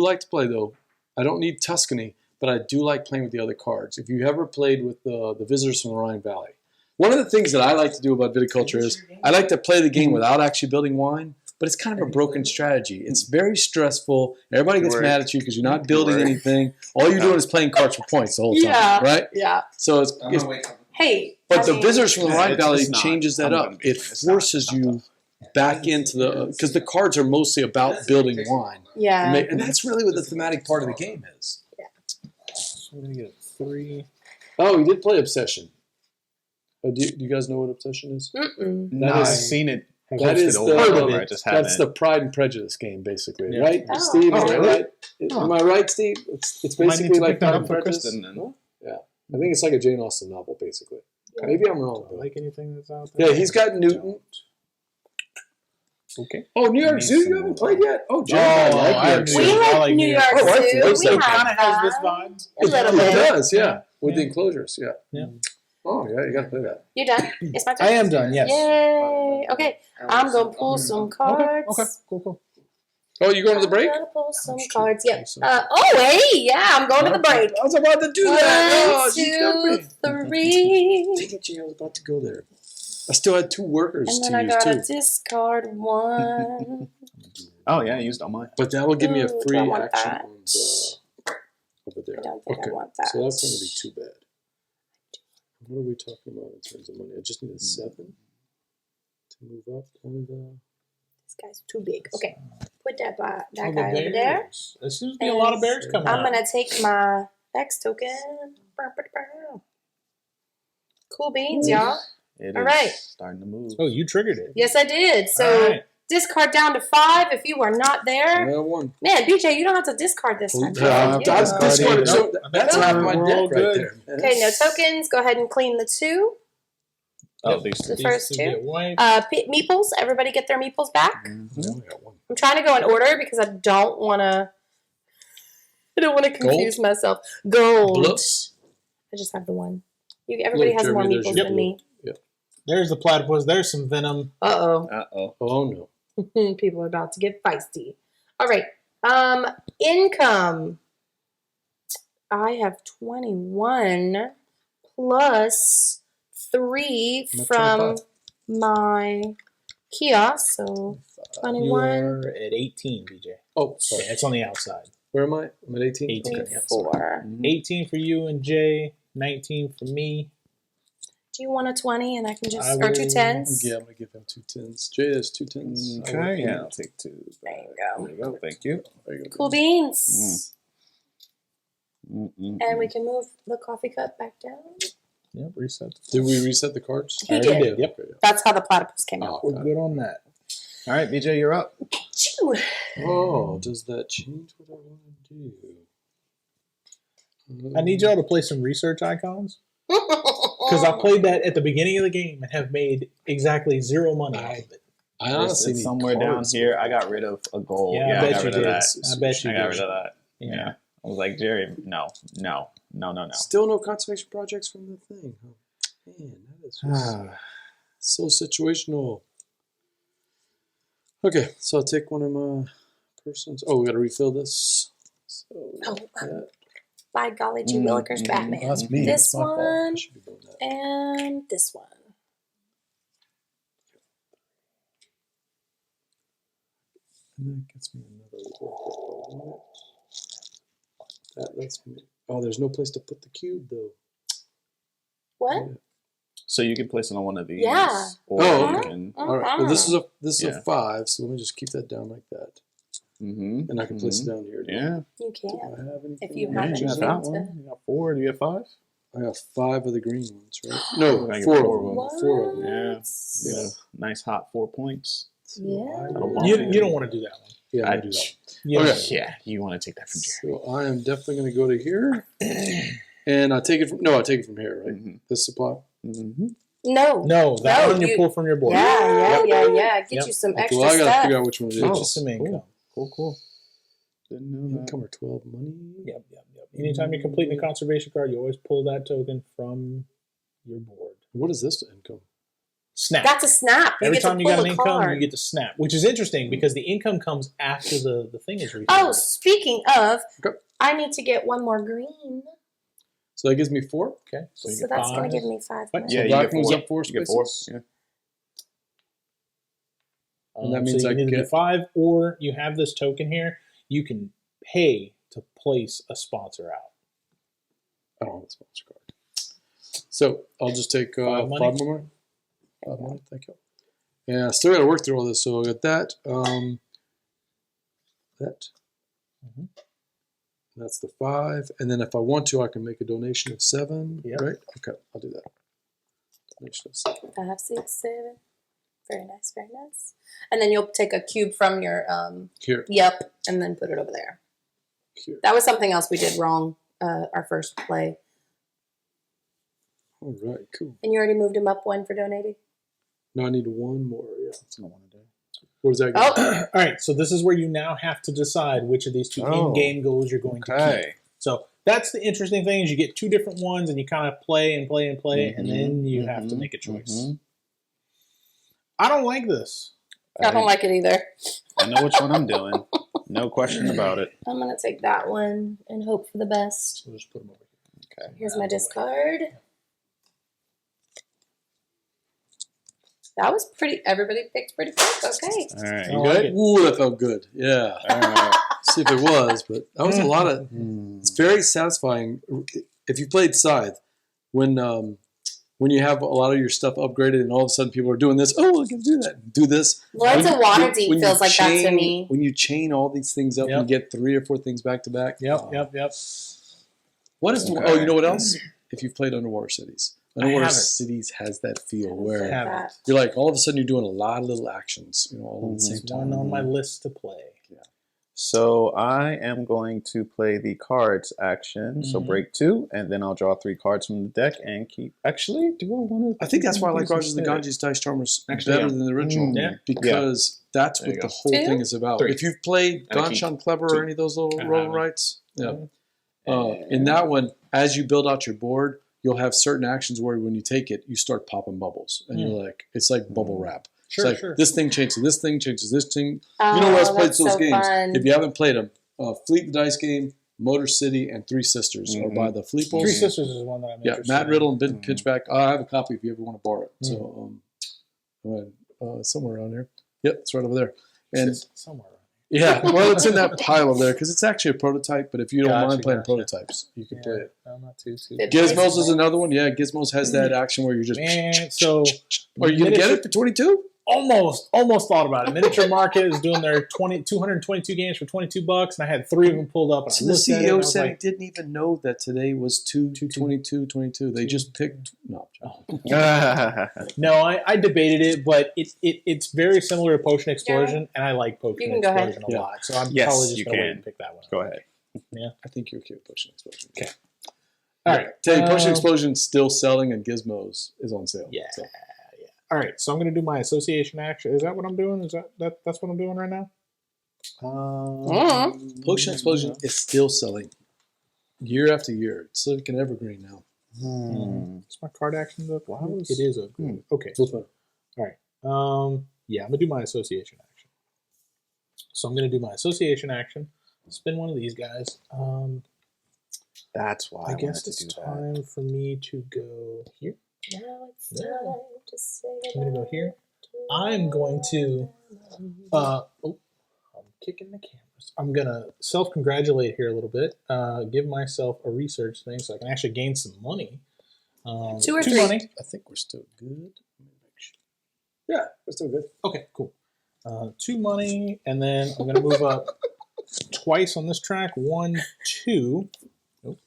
like to play though, I don't need Tuscany, but I do like playing with the other cards. If you ever played with the visitors from the Rhine Valley, one of the things that I like to do about viticulture is I like to play the game without actually building wine. But it's kind of a broken strategy. It's very stressful. Everybody gets mad at you because you're not building anything. All you're doing is playing cards for points the whole time, Yeah. right? Yeah. So it's Hey. but I the mean, visitors from the Rhine it's Valley not. changes that I'm up. gonna be- It it's not- forces you back into the because the cards are mostly about building wine, Yeah. and that's really what the thematic part of the game is. So I'm gonna get a 3. Oh, he did play Obsession. Do you guys know what obsession is? Mm-mm. No, That I've is- seen it. That is posted over and over. I the just that's the haven't. Pride and Prejudice game, basically, Yeah. right? Oh, Steve, am okay. I right? Huh. Am I right, Steve? It's Might need basically to like pick that Pride up and for Prejudice. Kristen then. Huh? Yeah, I think it's like a Jane Austen novel, basically. Yeah. Maybe I'm wrong. I Though. like anything that's out there. Yeah, he's got Newton. Okay. Oh, New York Need Zoo, you some haven't more. played yet? Oh, Jay, Oh, I like I New York agree. Zoo. We I like like New New York York. Oh, I Zoo. love We that have Kind of has this that. vibe. A little It bit. does, yeah. With the Yeah. enclosures, yeah. Yeah. Oh, yeah, you got to play that. You done? It's my turn. I am done. Yes. Yay. Okay. I'm going to pull some cards. Okay. Cool. Oh, you going to the break? I'm going to pull some shoot. cards. Yep. Awesome. Hey. Yeah, I'm going to the break. I was about to do that. Oh, 1, you got me. 2, 3. Dang it, Jay, I was about to go there. I still had 2 workers And then to I use, got too. to discard 1. Oh yeah, I used all mine. But that will give me a Ooh, free I want action that. on the over there. I don't think I Okay, want that. so that's going to be too bad. What are we talking about in terms of money? I just need a 7 to move up on the. This guy's too big. Okay. Put that Oh, guy the over there. bears. There seems to be a lot of bears coming I'm out. going to take my X token. Cool beans, y'all. It All is right. starting to move. Oh, you triggered it. Yes, I did. So All right. discard down to 5 if you are not there. Well, 1. Man, BJ, you don't have to discard this time. Yeah, You that's know. discarded. So Nope. that's Nope. half my We're deck all right good. there. Man. Okay, no tokens. Go ahead and clean the 2. Oh, these The two. first These 2. get wiped. Meeples. Everybody get their meeples back. I only got 1. I'm trying to go in order because I don't want to. I don't want to confuse myself. Gold. Bloops. I just have the 1. Everybody Look, has more Jeremy, there's meeples your than me. There's the platypus. There's some venom. Uh Uh-oh. Oh no. oh. People are about to get feisty. All right. Income. I have 21 plus 3 I'm at from 25. my kiosk. So You 21, are at 18, BJ. Oh, sorry. Yeah, it's on the outside. Where am I? I'm at 18. 18. Okay, yeah, sorry. 24. 18 for you and Jay. 19 for me. Do you want a 20 and I can just, I or 2 will- 10s? Yeah, I'm gonna give him 2 10s. Jay has 2 10s. Okay, yeah, I'll take 2. There you go. There you go. Thank you. There you go. Cool beans. Mm-mm. And we can move the coffee cup back down. Yep, reset. Did we reset the cards? He Already did. Yep. Okay, yeah. That's how the platypus came out. Oh, We're good on that. All right, BJ, you're up. Achoo. Oh, does that change what I want to do? I need y'all to play some research icons. Because I played that at the beginning of the game and have made exactly 0 money off of it. I It's honestly need somewhere cards. down here. I got rid of a gold. Yeah, I Yeah, I bet got you rid did. of that. I bet you I got did. rid of that. Yeah. I was like, Jerry, no. Still no conservation projects from the thing. Huh? Man, that is just so situational. Okay, so I'll take one of my persons. Oh, we got to refill this. So Oh, that, by golly gee willikers, Batman. that's me. This That's my fault. I one should be doing that. and this one. And that gets me another worker. That lets me. Oh, there's no place to put the cube though. What? Yeah. So you can place it on one of these. Yeah. Or Oh, you okay. can. All right. Well, this is a Yeah. 5, so let me just keep that down like that, Mm-hmm. and I can place it down here. Yeah. You Do can. I have anything? If you Yeah, haven't you got been that to- one. You got 4. Do you have 5? I got 5 of the green ones, right? No, I got 4 4 of them. What? 4 of them. Yeah. Yeah. Yeah. Nice hot 4 points. Yeah. You don't want to do that one. Yeah, I I do that. You Okay. don't. Yeah, you want to take that from Jerry. So I am definitely going to go to here, and I take it from. No, I take it from here, right? Mm-hmm. This supply. Mm-hmm. No. No, that No, one you you- pull from your board. Yeah. Get Yep. you some Okay, extra well, I got to stuff. figure out which one it is. Oh, just some income. Cool. Didn't know that. Income or 12 money. Yep. Anytime you're completing a conservation card, you always pull that token from your board. What is this income? Snap. That's a snap. You Every get time to you pull got an a income, card. you get to snap, which is interesting because the income comes after the thing is refilled. Oh, speaking of, Okay. I need to get one more green. So that gives me 4. Okay, so you So get that's 5. going to give me 5 But more. Yeah, So you black get moves 4. up 4 You get 4. spaces. Yeah. And that means so I you can either get- do 5, or you have this token here. You can pay to place a sponsor out. I don't have a sponsor card. So I'll just take 5 5 money? more. 5 money, thank you. Yeah, I still got to work through all this. So I got that. That. Mhm. That's the 5. And then if I want to, I can make a donation of 7. Yep. Right? Okay, I'll do that. finish this. 5, 6, 7. Very nice, very nice. And then you'll take a cube from your Here. Yep, and then put it over there. Here. That was something else we did wrong our first play. All right, cool. And you already moved him up one for donating? Now I need one more. Yeah. That's what I want to do. What does that Oh, get? All right, so this is where you now have to decide which of these two in-game goals you're going to keep. Okay. So that's the interesting thing is you get two different ones and you kind of play and play and play, and then you have to make a choice. I don't like this. I don't like it either. I know which one I'm doing. No question about it. I'm going to take that one and hope for the best. We'll just put them over here. Okay. Here's my discard. That was pretty, everybody picked pretty quick. Okay. All right. I You like good? it. Ooh, that felt good. Yeah. All right. See if it was, but that was a lot of. It's very satisfying. If you played Scythe, when you have a lot of your stuff upgraded, and all of a sudden people are doing this. Oh, I can do that. Do this. Lords of Waterdeep When you feels like that to chain- me. When you chain all these things up and get 3 or 4 things back to back. Yep. What is? Okay. Oh, you know what else? If you've played Underwater Cities, Underwater haven't. Cities has that feel where have That. you're like all of a sudden you're doing a lot of little actions, all at the same It's time. one on my list to play. So I am going to play the cards action. So break 2, and then I'll draw 3 cards from the deck and keep. Actually, do I want to? I think that's why I like Rogers and the Ganges Dice Charmers Actually, better yeah. than the original. Yeah. Because that's There what you the go. whole 2? thing is about. 3. If you've played And I keep Ganshan Clever 2. or any of those little I roll haven't. rights, in that one, as you build out your board, you'll have certain actions where when you take it, you start popping bubbles, and you're like, it's like bubble wrap. Sure, it's like this thing changes, this thing changes, this thing. Oh, You know who else played that's those so games? fun. If you haven't played them, Fleet the Dice Game, Motor City, and Three Sisters are by the Fleetbles. Three Sisters is one that I'm Yeah, interested Matt in. Riddle and Ben Pitchback. I have a copy if you ever want to borrow it. So, somewhere around here. Yep, it's right over there. And Somewhere. yeah, well, it's in that pile over there because it's actually a prototype. But if you don't Gotcha, mind playing gotcha. prototypes, you can play it. I'm not too. Good Gizmos choice. is another one. Yeah, Gizmos has that action where you're just. Man, so Are you gonna get it for 22? almost thought about it. Miniature Market is doing their 222 games for $22, and I had 3 of them pulled up. And So I the looked at it, and I CEO was said like, he didn't even know that today was 22. They just picked. No. no, I debated it, but it's very similar to Potion Explosion, and I like Potion You can go ahead. Explosion a lot. So I'm Yes, probably just you going to wait can. and pick that one. Go ahead. I think you're cute. Potion Explosion. Okay. All right. Tell you, Potion Explosion's still selling, and Gizmos is on sale. Yeah. So. All right, so I'm going to do my association action. Is that what I'm doing? Is that's what I'm doing right now? Potion Explosion is still selling year after year. It's like an evergreen now. Is my card action up? Wow, it is up. Okay. Feels better. All right. Yeah, I'm going to do my association action. So I'm going to do my association action. Spin one of these guys. That's why I guess it's time for me to go here. Now it's time to say I'm going to go here. I'm going to, I'm kicking the cameras. I'm going to self-congratulate here a little bit, give myself a research thing so I can actually gain some money. 2 or 3. money. I think we're still good. Let me make sure. Yeah, we're still good. Okay, cool. 2 money, and then I'm going to move up twice on this track. 1, 2. Nope.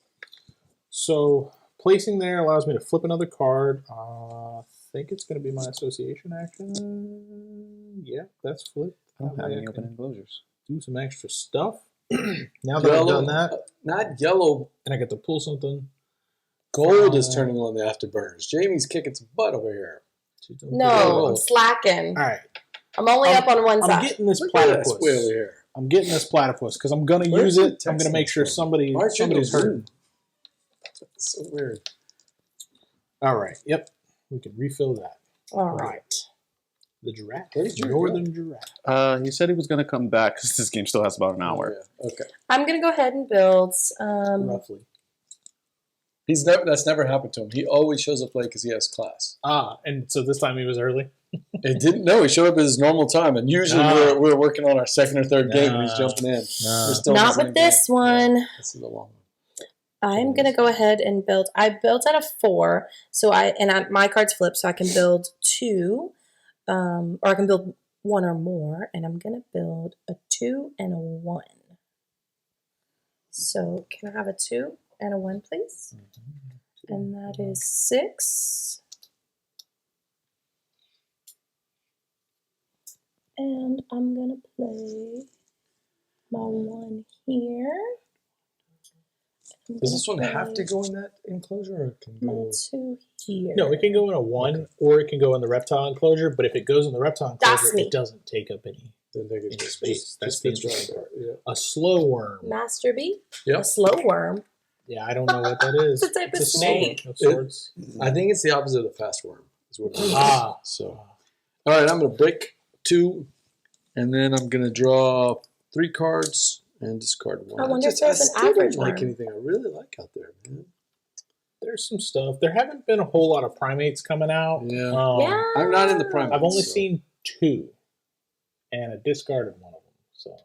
So placing there allows me to flip another card. I think it's going to be my association action. Yeah, that's flipped. I don't have That way any I open can enclosures. do some extra stuff. Now that I've done that, Not yellow. and I get to pull something. Gold is turning on the afterburners. Jamie's kicking some butt over here. No, I'm slacking. All right. I'm only up on one I'm side. getting this Look at platypus. this way over here. I'm getting this platypus because I'm going to Where's use the it. I'm going to make text sure from? somebody's Windows hurting. That's so weird. All right. Yep. We can refill that. All right. The giraffe. Where's your Northern giraffe. He said he was going to come back because this game still has about an hour. Yeah. Okay. I'm going to go ahead and build. Roughly. That's never happened to him. He always shows up late because he has class. And so this time he was early. It didn't know. He showed up at his normal time, and usually we're working on our second or third game, and he's jumping in. We're still Not missing with a this game. one. Yeah, this is a long one. I'm going to go ahead and build. I built out a 4, so my cards flip, so I can build 2, or I can build 1 or more, and I'm going to build a 2 and a 1. So can I have a 2 and a 1, please? And that is 6. And I'm going to play my 1 here. Does this one have to go in that enclosure, or it can My go? 2 here. No, it can go in a 1, or it can go in the reptile enclosure. But if it goes in the reptile That's enclosure, me. it doesn't take up any space. That's the drawing interesting part. Yeah. A slow worm. Master bee. Yep. A slow worm. Yeah, I don't know what that is. It's a type of a snake. snake of sorts. I think it's the opposite of fast worm. Is what it is. Ah. So, all right, I'm going to break 2, and then I'm going to draw 3 cards and discard 1. I wonder if there's an still average don't like worm. anything I really like out there, man. There's some stuff. There haven't been a whole lot of primates coming out. Yeah. Yeah. I'm not in the primates. I've only so seen 2, and I discarded one of them. So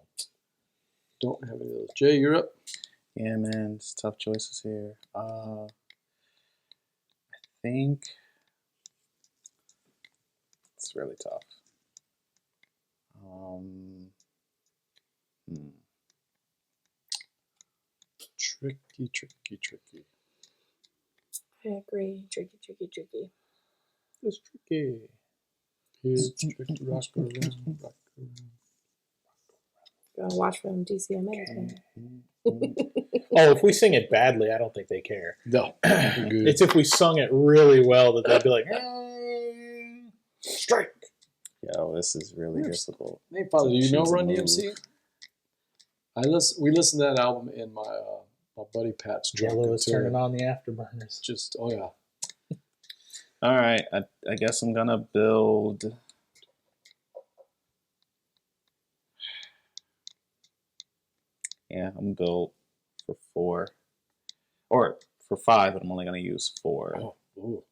Don't have any of those. Jay, you're up. Yeah, man, it's tough choices here. I think it's really tough. Tricky. I agree. Tricky. it's tricky. Here's tricky rock around. Gotta watch for them DCMAs. Oh, if we sing it badly, I don't think they care. No, we're good. It's if we sung it really well that they'd be like, strike. Yo, this is really difficult. Hey, Father, do you know Choose a Run move. DMC? We listened to that album in my buddy Pat's drunk Jello is until turning on the afterburners. just oh yeah. All right, I guess I'm gonna build. Yeah, I'm built for 4, or for 5, but I'm only gonna use 4. Oh, ooh.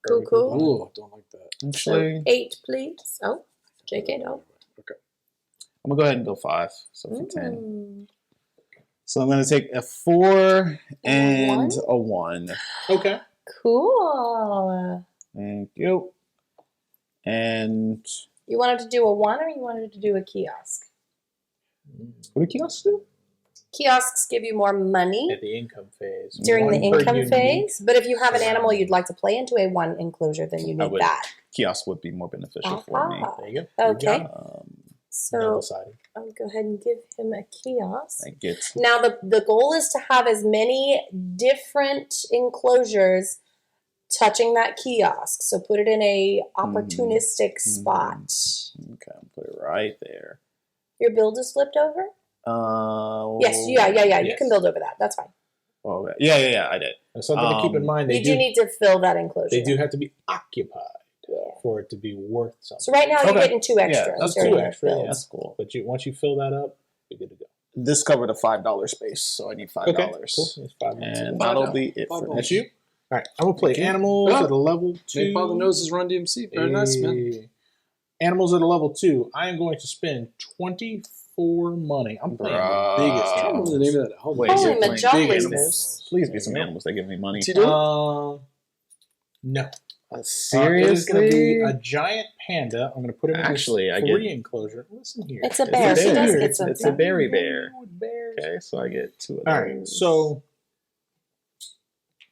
Cool. Ooh, I don't like that. Actually, 8, please. Oh, JK, no. Okay. I'm gonna go ahead and build 5. So for 10. Mm. So I'm gonna take a 4 and One? a 1. Okay. Cool. Thank you. And You wanted to do a 1 or you wanted to do a kiosk? what do kiosks do? Kiosks give you more money At the income phase. during the 1 per income unit. phase, but if you have an animal you'd like to play into a 1 enclosure, then you I need would- that. Kiosks would be more beneficial for me. There you go. Okay. So Double-sided. I'll go ahead and give him a kiosk. I get Now the goal is to have as many different enclosures touching that kiosk. So put it in a opportunistic spot. okay. I'll put it right there. Your build is flipped over? Yes, yeah. You Yes. can build over that. That's fine. Oh, okay. Yeah, I did. That's something to keep in mind. You do need to fill that enclosure. They do have to be occupied Yeah. for it to be worth something. So right now you're Okay. getting 2 extra. that's during 2 your extra. build. That's cool. But once you fill that up, you're good to go. This covered a $5 space, so I need $5. Okay, cool. It's 5 minutes. And $5. that'll be it for $5. me. That's you? All right. I'm going to play Thank you. animals Yeah. at a level 2. Nate Father knows his Run DMC. Very nice, man. Animals at a level 2. I am going to spend 24 money. I'm playing Bruh. the biggest I don't animals. remember the name of that. Hold Wait, on. so Holy you're playing majolies. big animals? Please be some animals that give me money. What's he doing? No. It is Seriously? going to be a giant panda. I'm going to put him in Actually, this I 3 get- enclosure. Listen here. It's a bear. She does get some. It's a berry bear. Bears. Okay, so I get 2 of those. All right, so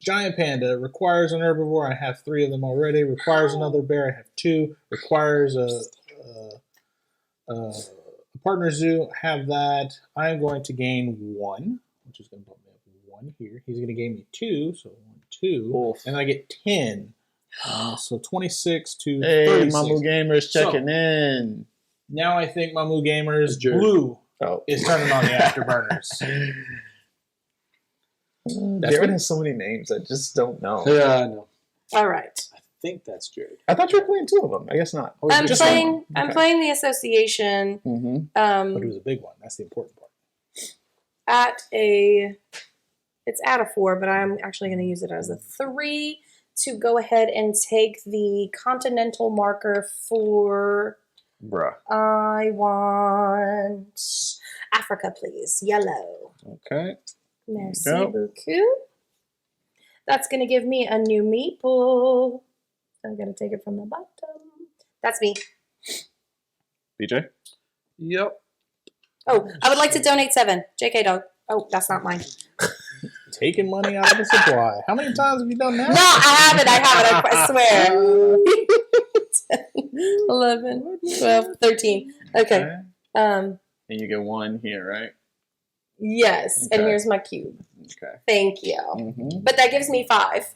giant panda requires an herbivore. I have 3 of them already. Requires another bear. I have 2. Requires a partner zoo. I have that. I am going to gain 1, which is going to put me up 1 here. He's going to gain me 2, so 1, 2, Oof. and I get 10. So 26 to Hey, 36. Mamu Gamers checking in. Now I think Mamu Gamers Jared. Blue Oh. is turning on the afterburners. Jared has so many names, I just don't know. Yeah, I know. All right. I think that's Jared. I thought you were playing 2 of them. I guess not. I'm just playing. one. I'm Okay. playing the association. Mm-hmm. But it was a big one. That's the important part. It's at a 4, but I'm actually going to use it as a 3 to go ahead and take the continental marker for. Bruh. I want Africa, please. Yellow. Okay. Merci go. beaucoup. That's going to give me a new meeple. I'm going to take it from the bottom. That's me. BJ? Yep. Oh, I would like to donate 7. JK dog. Oh, that's not mine. Taking money out of the supply. How many times have you done that? No, I have it. I swear. 11, 12, 13. Okay. And you get 1 here, right? Yes, and here's my cube. Okay. Thank you. Mm-hmm. But that gives me 5.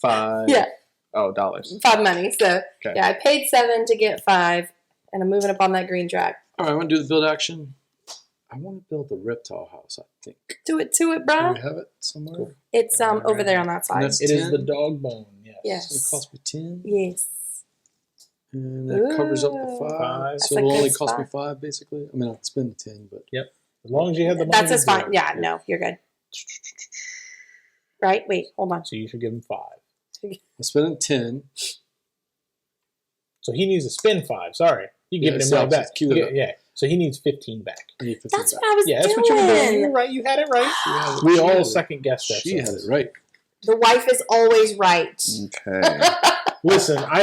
5. Yeah. Oh, dollars. 5 money. So, Okay. yeah, I paid 7 to get 5, and I'm moving up on that green track. All right, I want to do the build action. I want to build the reptile house, I think. Do it, Do bruh. we have it somewhere? Cool. It's over there on that And side. that's It is 10? the dog bone. Yes. Yes. So it cost me 10. Yes. And that covers up the Ooh. 5. That's So a it'll good only cost me spot. 5, basically. I mean, I'll spend the 10, but. As long as you have the money. That's to just do fine. it. Yeah, no, you're good. Right? Wait, hold on. So you should give him 5. I'm spending 10. So he needs to spend 5. Sorry. You Yeah, give it's him money opposite. back. Cue that Yeah, up. yeah. So he needs 15 back. I need 15 That's back. what I was Yeah, that's doing. what you were doing. You were right. You had it right. We She all had it. second guessed that. She had it right. The wife is always right. Okay. Listen, I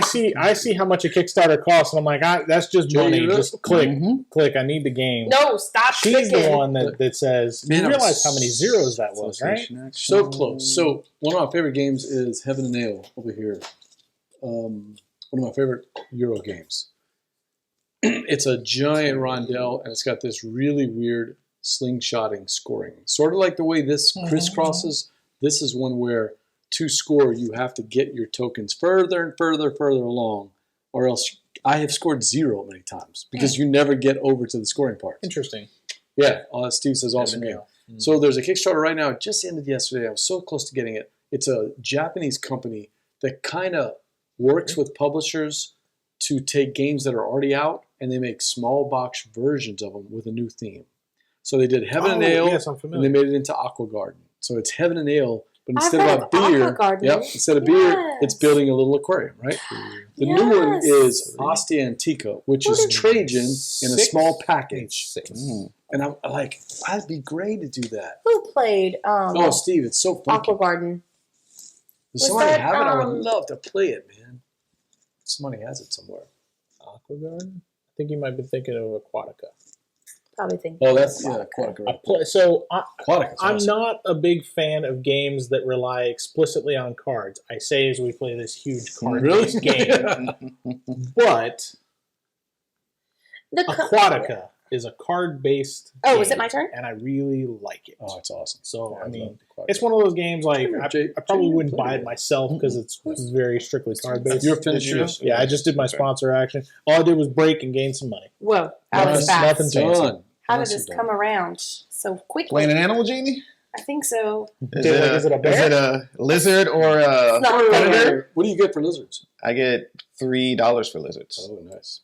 see how much a Kickstarter costs, and I'm like, that's just Joe, money. you Just click, Mhm. click. I need the game. No, stop She's clicking. the one that says. Man, you I was realize how many zeros that was, right? So close. So one of my favorite games is Heaven and Ale over here. One of my favorite Euro games. It's a giant rondelle, and it's got this really weird slingshotting scoring. Sort of like the way this crisscrosses. This is one where to score, you have to get your tokens further and further along, or else I have scored 0 many times because you never get over to the scoring part. Interesting. Yeah, Steve says awesome game. Mm. So there's a Kickstarter right now. It just ended yesterday. I was so close to getting it. It's a Japanese company that kind of works with publishers to take games that are already out and they make small box versions of them with a new theme. So they did Heaven and Ale, Yes, I'm and familiar. they made it into Aqua Garden. So it's Heaven and Ale, but I've instead heard of of beer, Aqua Garden. yep, instead of beer, it's Yes. building a little aquarium, right? The new one Yes. is Ostia Antica, which is Trajan in a 6? small package. 6. And I'm like, that'd be great to do that. Who played Oh, Steve, it's so funky. Aqua Garden? Does was somebody that, have it? I would love to play it, man. Somebody has it somewhere. Aqua Garden? I think you might be thinking of Aquatica. Probably thinking. Oh, that's Aquatica. Right there. I'm Aquatica's awesome. not a big fan of games that rely explicitly on cards. I say as we play this huge card-based game, but The Aquatica is a card-based. Oh, game, is it my turn? And I really like it. Oh, it's awesome. So Yeah, I mean, love Aquatica. it's one of those games like Jay- I probably Jay, wouldn't play buy it. it myself because it's very strictly card-based. You're finished yours? Yeah, I just did my sponsor action. All I did was break and gain some money. Whoa, that was fast. Nothing fancy. Done. How did Nicely this done. come around so quickly? Playing an animal genie? I think so. Is it a bear? Is it a lizard or a It's not a predator? What do you get for lizards? I get $3 for lizards. Oh, nice.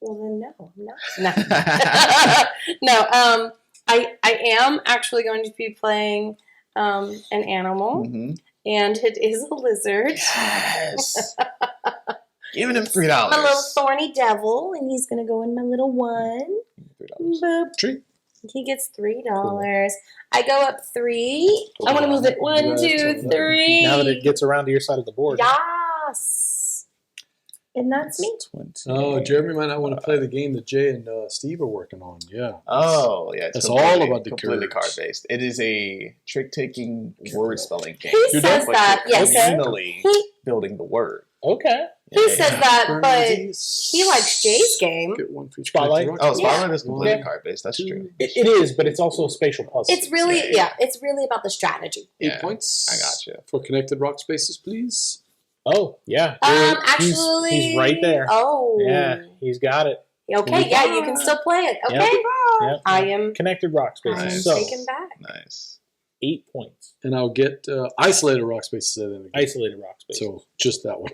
Well, then no, no. No, I am actually going to be playing an animal, Mhm. and it is a lizard. Yes. Giving him $3. My little thorny devil, and he's going to go in my little one. $3. Boop. Treat. He gets $3. I go up 3. I want to move it 1, 2, 3. Now that it gets around to your side of the board. Yes. And that's me. 20. Oh, Jeremy might not want to play the game that Jay and Steve are working on. Yeah. Oh, yeah. It's That's completely- all about the completely cards. card-based. It is a trick-taking, word-spelling game. He You're says done? that, yes. Communally He, building the word. Okay. he says that, but Burnsies. he likes Jay's game. Get one for each Spotlight. character. Oh, Spotlight is completely Yeah. card-based. That's true. It is, but it's also a spatial puzzle. It's really, Yeah. it's really about the strategy. 8 Yeah, points. I gotcha. For connected rock spaces, please. Oh, yeah. He's- Actually, he's right there. Oh, Yeah, he's got it. Okay, yeah, you can still play it. Okay, Yep. I am. Connected rock I am spaces. Nice. So, taken back. Nice. 8 points. And I'll get isolated rock spaces at the end of the game. Isolated rock spaces. So just that one.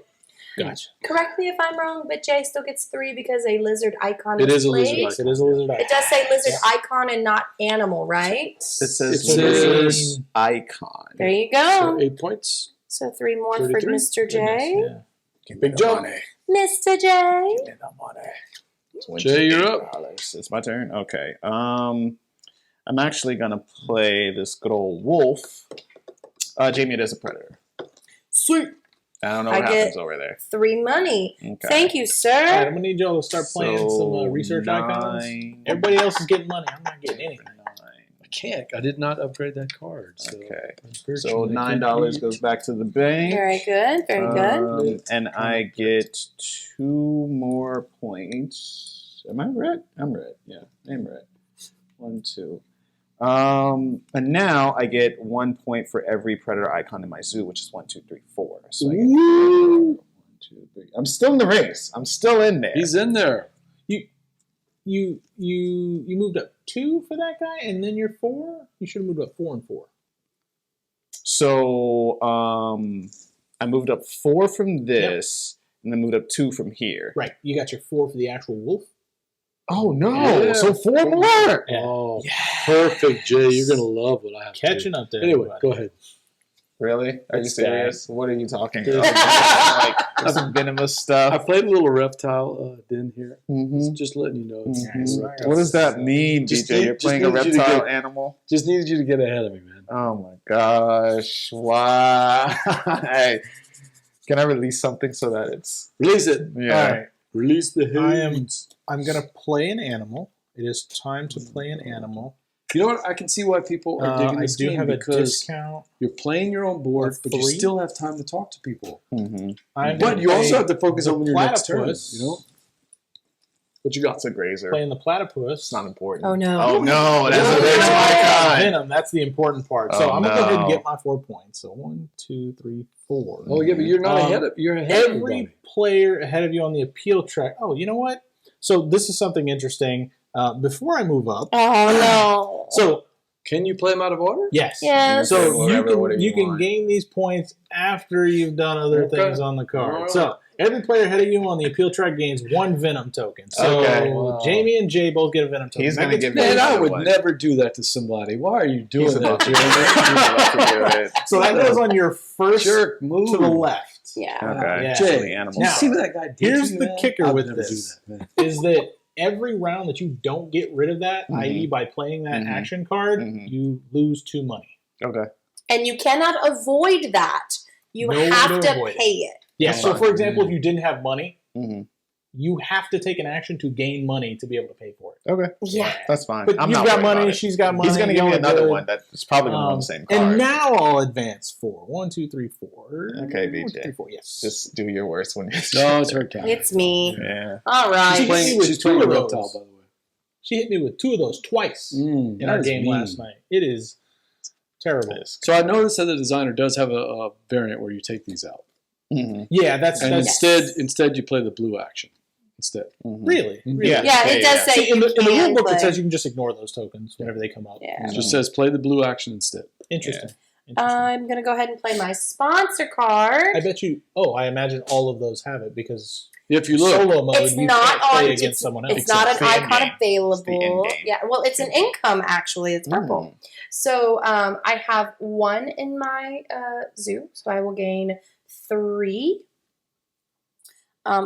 Gotcha. Correct me if I'm wrong, but Jay still gets 3 because a lizard icon It is is a lizard played. icon. It is a lizard eye. It does say lizard icon and not animal, right? It says It says- lizard icon. There you So go. 8 points. So 3 more for 33. Mr. J. Yeah. Give me Big the jump. money. Mr. J. Give me the money. Jay, you're up. $28. It's my turn. Okay. I'm actually gonna play this good old wolf. Jamie, it is a predator. Sweet. I don't know I what get- happens over there. 3 money. Okay. Thank you, All right, sir. I'm gonna need y'all to start playing some So, research icons. 9. Everybody else is getting money. I'm not getting anything. can't. I did not upgrade that card. So Okay. unfortunately, So I can't $9 beat goes back to the bank. Very good. Very good. And I get 2 more points. Am I red? I'm red. Yeah, I'm red. 1, 2. And now I get 1 point for every predator icon in my zoo, which is 1, 2, 3, 4. So I get 1, 2, 3. I'm still in the race. I'm still in there. He's in there. You moved up 2 for that guy, and then you're 4. You should have moved up 4 and 4. So I moved up 4 from this, and then moved up 2 from here. Right. You got your 4 for the actual wolf. Oh no! Yeah. So 4 more. Yeah. Oh, perfect, Jay. You're gonna love what I have. Catching up there. Anyway, everybody. go ahead. Really? Are you That's serious? What are you talking There's about? Like some venomous I stuff. played a little reptile den here. Mhm. Just letting you know. It's Mhm. reptile. What does that mean, Just BJ? need- You're just playing a need you to reptile get- animal? Just needed you to get ahead of me, man. Oh my gosh! Why? Can I release something so that it's Release it. yeah? All right. Release the I hounds. I'm going to play an animal. It is time to play an animal. You know what? I can see why people are digging I this do game have a because discount. you're playing your own board, Of but you 3. still have time to talk to people. Mm-hmm. I'm But gonna you also play have to focus the on your next turn. platypus. You know what you got? That's a grazer. Playing the platypus. It's not important. Oh no. Oh no! That's No, a venom no, icon. Venom. That's the important part. Oh, So I'm gonna go ahead and no. get my 4 points. So 1, 2, 3, 4. Oh yeah, but you're not Um, ahead of. You're ahead of Every everybody. player ahead of you on the appeal track. Oh, you know what? So this is something interesting. Before I move up, Oh no. so Can you play them out of order? yes, Yes. So Whatever you order can you you can want. gain these points after you've done other Okay. things on the card. Alright. So every player ahead of you on the appeal track gains 1 venom token. So Okay. Wow. Jamie and Jay both get a venom token. He's That gonna gets give played- Man, I Another would one. never do that to somebody. Why are you doing He's that, about to do Jeremy? it. He's about to do it. So that goes on your first Jerk, move. to the left. Yeah. Okay. Yeah. So Jay, the animals. you Now, see what that guy did? here's to you, the man? kicker I'd with never this. do that, man. Is that every round that you don't get rid of that, Mhm. i.e. by playing that Mhm. action card, Mhm. you lose 2 money. Okay. And you cannot avoid that. You No way have to to avoid it. pay it. Yeah, That's so fine. for example, if you didn't have money, Mm-hmm. you have to take an action to gain money to be able to pay for it. Okay. Yeah. That's fine. But I'm you've not got worried money, about it. she's got money. He's gonna give me y'all are another good. one that's probably gonna be on the same card. And now I'll advance 4. 1, 2, 3, 4. Okay, 1, 2, BJ. 3, 4. Yes. Just do your worst when you're No, it's her count. It's me. Yeah. All She's right. playing, with she's 2 playing a of those. reptile, by the way. She hit me with 2 of those twice in That our is game mean. last night. It is terrible. So I noticed that the designer does have a variant where you take these out, Mm-hmm. Yeah, that's and Yes. instead you play the blue action instead. really. Mhm. Really. Yeah. Yeah, it does Yeah. say See, in the you rule can book, it play. says you can just ignore those tokens whenever they come up. Yeah. It just says play the blue action instead. Interesting. Interesting. I'm going to go ahead and play my sponsor card. I bet you. Oh, I imagine all of those have it because If you look, solo mode It's you not can't play on. against It's, someone else. it's not an It's the end icon game. available. It's the end game. Yeah, well, it's an income actually. It's purple. So I have 1 in my zoo, so I will gain 3.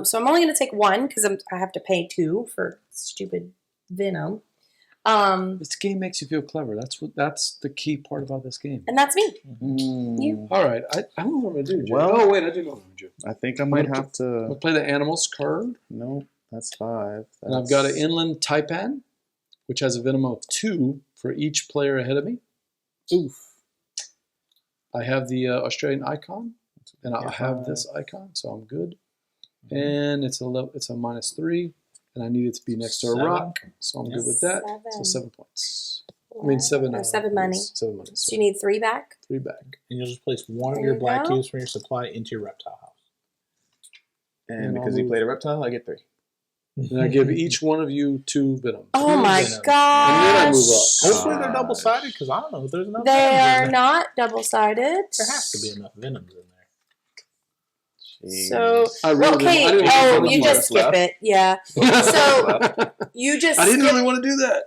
So I'm only going to take 1 because I have to pay 2 for stupid venom. this game makes you feel clever. That's the key part about this game. And that's me. Mm. You. All right, I don't know what I'm gonna do. Jay. Well- oh wait, I do know what I'm gonna do. I think I might have I'm to. gonna play the animals card, Nope. That's 5. and I've got an inland taipan, which has a venom of 2 for each player ahead of me. Oof. I have the Australian icon, and I have this icon, so I'm good. And it's a -3, and I need it to be next to a 7. rock, so I'm good with that. So 7 points. I mean 7. Or 7 money. 7 money. So you need 3 back. 3 back. And you'll just place one of There your you black go. cubes from your supply into your reptile house. And And because I'll he move- played a reptile, I get 3. And I give each one of you 2 venom. Oh my venom. gosh. And then I move up. Hopefully they're double sided because I don't know if there's enough. They venoms in are there. not double-sided. There has to be enough venoms in there. So, I really okay. didn't- I didn't Oh, really you want just to skip it. Yeah. So you just I didn't skip, really want to do that.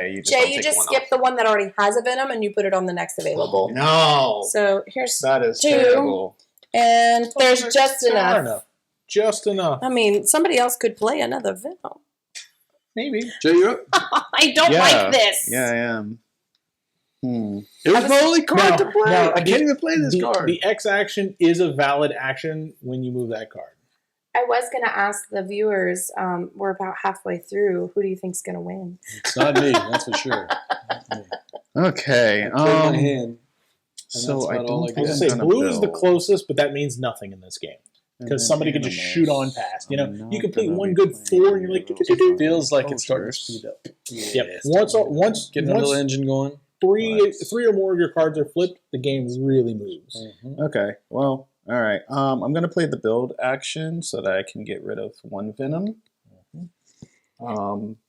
You just Jay, don't you take just one skip the one that already has a venom and you put it on the next available. No. So here's, That is 2, terrible. and there's just Fair enough. Just enough. I mean, somebody else could play another venom. Maybe. Jay, you're up. I don't Yeah. like this. Yeah, I am. It was my only card No, to play. no, I can't even play this card. The X action is a valid action when you move that card. I was going to ask the viewers, we're about halfway through, who do you think's going to win? It's not me, that's for sure. Okay. Play my hand. So I about all don't I I think was I'm gonna say gonna blue is the build. closest, but that means nothing in this game And because then somebody could just shoot on animals. past. I'm You not complete gonna one be good playing 4, and you're like, those "Do-do-do-do." Feels like it's starting to enclosures. speed up. Yep. Once Getting a little engine going. three or more of your cards are flipped, the game really moves. Okay. Well, all right. I'm gonna play the build action so that I can get rid of 1 venom.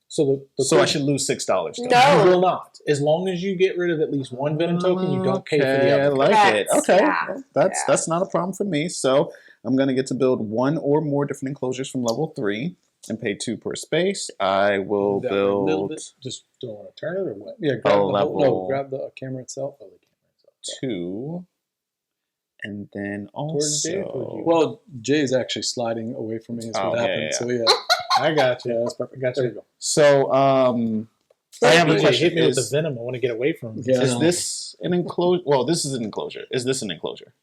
So the So I should lose $6. Though. No. You will not. As long as you get rid of at least 1 venom token, you don't pay for the Okay, I other. like it. Correct. Okay, Yeah. well, Yeah. that's not a problem for me. So I'm gonna get to build 1 or more different enclosures from level 3 and pay 2 per space. I will That a little build bit. Just don't want to turn it or what? Yeah, grab the whole, level. no, grab the camera itself. Oh, the camera itself. 2, and then Towards Jay, towards also you. Well, Jay's actually sliding away from me. Is Oh, what yeah, happened. yeah. So yeah, I got you. yeah, that's perfect. Got There you. you go. so I have a BJ, question. hit me with Is, the venom. I want to get away from it. Yeah. is this an enclosure? Well, this is an enclosure. Is this an enclosure?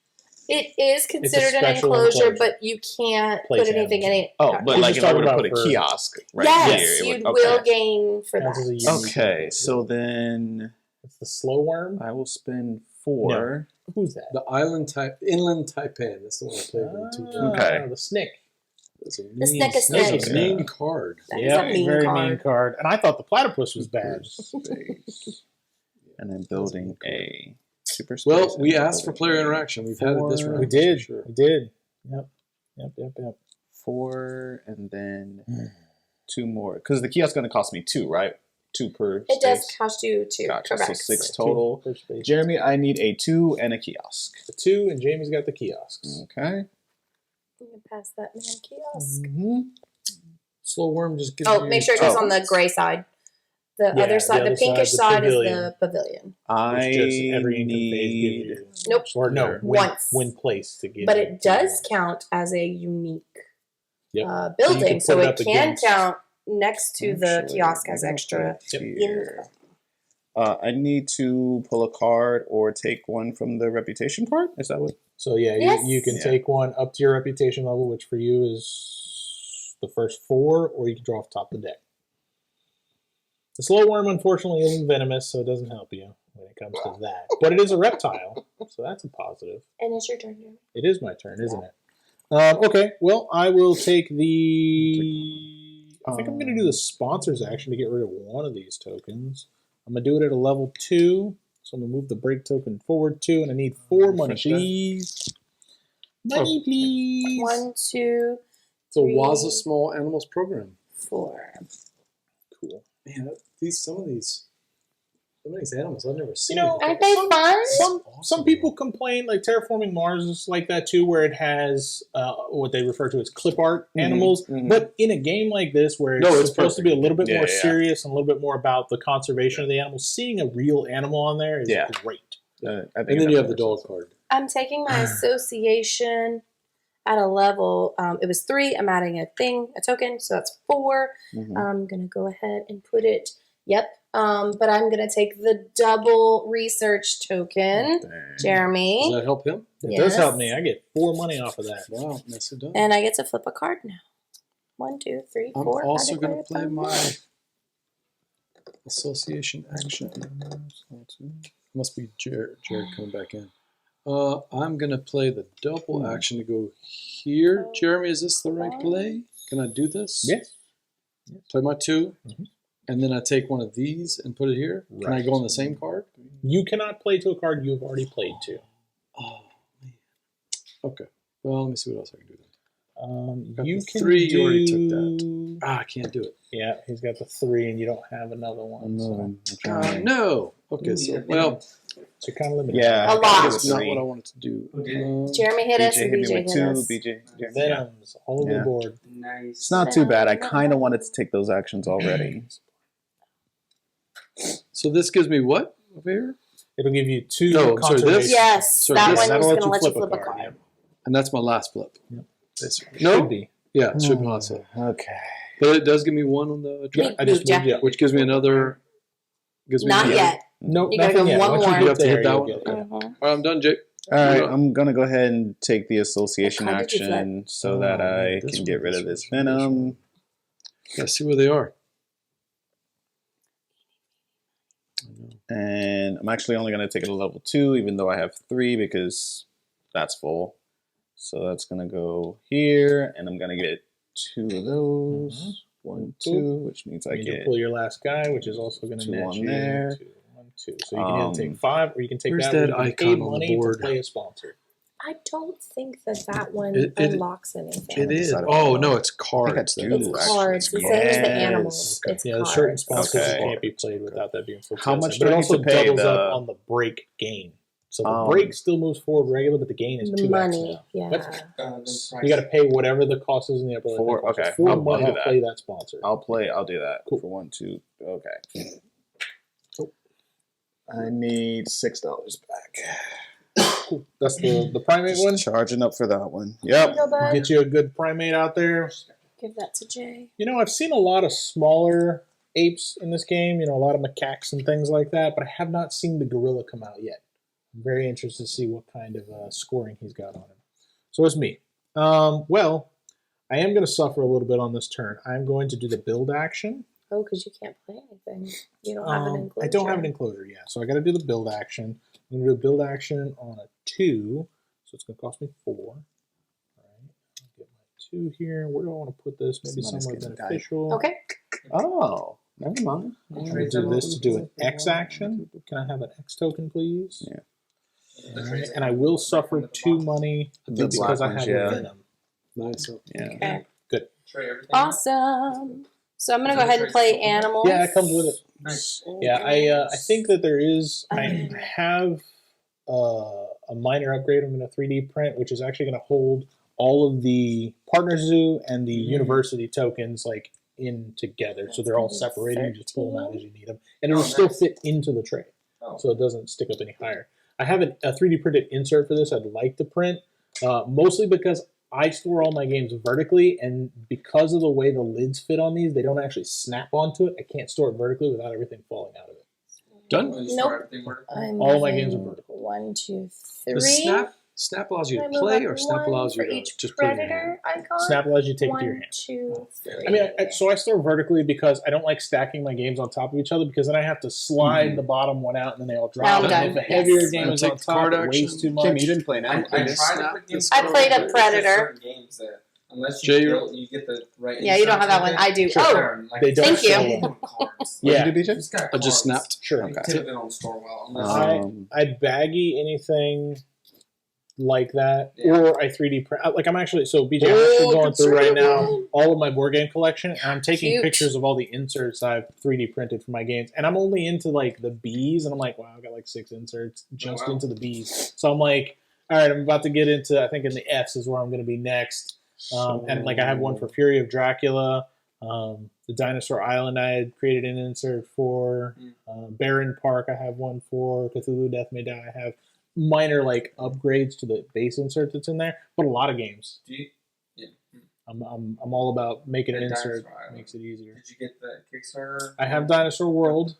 It is considered an special enclosure, enclosure. but you can't Place put anything in it. Oh, but He's like just if I talking were to about put a for- kiosk right Yes, here, you it would, will okay. gain for Counts that. as a unique Okay, token. so then It's the slow worm. I will spend 4. Who's that? The inland taipan. That's the one I played with. Too. Okay. The Snick. That's a The Snick is that's Snake. a mean card. That is Yeah, a mean very card. mean card. And I thought the platypus was bad. Space. And then building a super space. Well, we and asked for player building interaction. We've had it this 4. round. We did. for sure. We did. Yep. 4, and then 2 more. Because the kiosk is going to cost me 2, right? 2 per It space. does cost you 2. Gotcha. Correct. So 6 total. Per space. Jeremy, I need a 2 and a kiosk. The 2, and Jamie's got the kiosks. Okay. You can pass that man kiosk. Slow worm just gives Oh, you. make sure it goes Oh. on the gray side. The Yeah, other side, the the other pinkish side, side, the is pavilion. the pavilion. I Which just every interface need. gives you. Nope. Or no, Sure. Once. when placed to get. But it does count as a unique Yep. So you building, can so put it it up can against- count next to the Actually, kiosk as maybe I'll extra. put it here. I need to pull a card or take one from the reputation part. Is that what? So yeah, Yes. you can Yeah. take one up to your reputation level, which for you is the first 4, or you can draw off top of the deck. The slow worm, unfortunately, isn't venomous, so it doesn't help you when it comes to that. But it is a reptile, so that's a positive. And it's your turn, Jeremy. It is my turn, isn't it? Okay, well, I will take the... I think I'm going to do the sponsors action to get rid of one of these tokens. I'm going to do it at a level 2, so I'm going to move the break token forward 2, and I need 4 money, Refresh that. please. Money, please. 1, 2, It's a 3, Waza Small Animals program. 4. Cool. Man, some of these animals I've never seen. know, Aren't they fun? Some people complain, like Terraforming Mars is like that too, where it has what they refer to as clip art animals. mhm. But in a game like this, where it's, No, it's supposed to be a little bit Yeah, more yeah. serious and a little bit more about the conservation of the animals, seeing a real animal on there is Yeah. great. I think And then you have the dog card. I'm taking my association at a level. It was 3. I'm adding a token, so that's 4. Mhm. I'm gonna go ahead and put it. Yep. But I'm gonna take the double research token, Dang. Does Jeremy, that help him? It Yes. does help me. I get 4 money off of that. Wow, yes it does. and I get to flip a card now. 1, 2, 3, I'm 4. also going to play my association action. Must be Jared coming back in. I'm gonna play the double action to go here. Jeremy, is this the right play? Can I do this? Yes. Play my 2, Mhm. and then I take one of these and put it here. Can I Right. go on the same card? You cannot play to a card you have already played to. Oh man. Okay. Well, let me see what else I can do then. Got You the can 3, do... you already took I can't do it. Yeah, he's got the 3, and you don't have another one. So, No. Okay, so well, so you're kind of limited. Yeah, A I lot. gotta do that's not three. what I wanted to do. Jeremy hit us BJ and hit me BJ with hit 2. us. BJ. Yeah. Venoms all over Yeah. the board. Nice. It's not too bad. I kind of wanted to take those actions already. So this gives me what over here? It'll give you 2 No, I'm sorry, this? conservation. Yes, So that this- one That'll was let gonna you let you flip a flip a card, card. And that's my last flip. Yep. This Should no, be. yeah, it should be my last flip. Okay. But it does give me 1 on the We I just moved ya. moved you up. which gives me another. Gives me Not another- yet. No, You gotta nothing go yet. one Once more. you You get have to hit there, that you'll one? get it. Okay. All right, I'm done, Jake. All right, I'm gonna go ahead and take the association What card did you flip? action so that I this can one, get rid this of one, this this one. venom. Gotta see where they are. And I'm actually only gonna take it to level 2, even though I have 3 because that's full. So that's gonna go here, and I'm gonna get 2 of those. 1, 2, which means I You get pull your last guy, which is also going to 2 net on you there. 2, 1, 2. So you can either take 5, or you can take Where's that. Where that you can icon pay on the money board? to play a sponsor. I don't think that one It- unlocks anything. It is. decided Oh on no, that. it's cards. I then. think It's Ooh, cards. The actually, same as the yes. animals. Okay. It's Yeah, cards. there's certain sponsors Okay. that can't be played without that being full. How much but do it I also need to pay doubles the- up on the break gain. So the break still moves forward regular, but the gain is The 2x money, now. yeah. You got to pay whatever the cost is in the upper left. 4, okay. For I'll money do to that. play that sponsor. I'll do that Cool. for 1, 2. Okay. I need $6 back. Cool. That's the primate Just one. charging up for that one. Yep. Go, bud. Get you a good primate out there. Give that to Jay. You know, I've seen a lot of smaller apes in this game, you know, a lot of macaques and things like that, but I have not seen the gorilla come out yet. I'm very interested to see what kind of scoring he's got on him. So it's me. Well, I am going to suffer a little bit on this turn. I'm going to do the build action. Oh, because you can't play anything. You don't have an enclosure. I don't have an enclosure yet, so I got to do the build action. I'm going to do a build action on a 2, so it's going to cost me 4. All right, I'll get my 2 here. Where do I want to put this? Maybe Somebody's somewhere getting beneficial. Okay. Oh, never mind. I'm going to do this to do an X action. Can I have an X token, please? Yeah. All right, and I will suffer 2 money The because I black have ones, yeah. a venom. Nice. Yeah. Okay. Good. Awesome. So I'm gonna go ahead and play animals. Yeah, it comes with it. Nice. Yeah, I think that there is. I have a minor upgrade. I'm going to 3D print, which is actually going to hold all of the partner zoo and the university tokens like in together, so they're all separated. You just pull them out as you need them, and it'll still fit into the tray, so it doesn't stick up any higher. I have a 3D printed insert for this. I'd like to print, mostly because I store all my games vertically, and because of the way the lids fit on these, they don't actually snap onto it. I can't store it vertically without everything falling out of it. Done. Nope. All my games are vertical. 1, 2, 3. The snap allows you to Can I move play, up or snap one allows you for to each just put it in your hand. predator icon. Snap allows you to take it to your 1, hand. 2, 3. I mean, so I store vertically because I don't like stacking my games on top of each other, because then I have to slide the bottom one out and then they all drop. Now I'm And done. if a heavier Yes. game And is take on the top, card it weighs action. too much. Kim, you didn't play an I animal. tried did to you? put games I played a Predator. Games that unless Jay, you you're- kill, you get the right. Yeah, you don't have that one. I do. Sure. Oh, They don't Thank you. show them. Cards. What Yeah. did you do, Just got I just cards. snapped. Sure. They Okay. typically don't store well unless I baggy anything like that, Yeah. or I 3D print. Like I'm actually, so BJ, I'm actually going through right now all of my board game collection, and I'm taking Cute. pictures of all the inserts I've 3D printed for my games, and I'm only into like the Bs, and I'm like, wow, I got like 6 inserts just wow. into the Bs. So I'm like, all right, I'm about to get into, I think in the Fs is where I'm going to be next, and like I have one for Fury of Dracula. The Dinosaur Island I had created an insert for. Barren Park I have one for. Cthulhu Death May Die I have minor like upgrades to the base insert that's in there, but a lot of games. Do you, yeah. I'm all about making an And insert. Dinosaur Island. Makes it easier. Did you get the Kickstarter? I have Dinosaur World.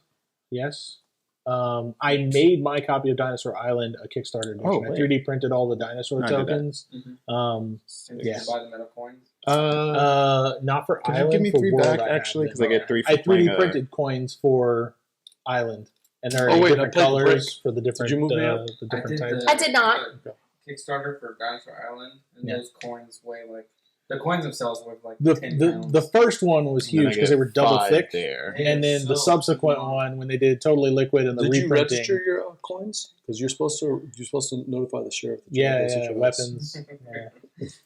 Yes. I made my copy of Dinosaur Island a Kickstarter edition. Oh, I wait. 3D printed all the dinosaur I did that. tokens. And did yes. you buy the metal coins? Not for Can Island. you give me for 3 World, back, I have actually? them. Because I get 3 for I playing 3D printed coins for Island, and there are Oh, wait, I different played the colors for the different you move me up? the different I did types. I did not. the Kickstarter for Dinosaur Island, and Yeah. those coins weigh like the coins themselves weigh like The 10 pounds. the first one was And then I huge because get they were double 5 thick, there. and then the So subsequent long. one when they did totally liquid and the Did you reprinting. register your coins? Because you're supposed to notify the sheriff. That you Yeah, have those yeah, at your house. weapons.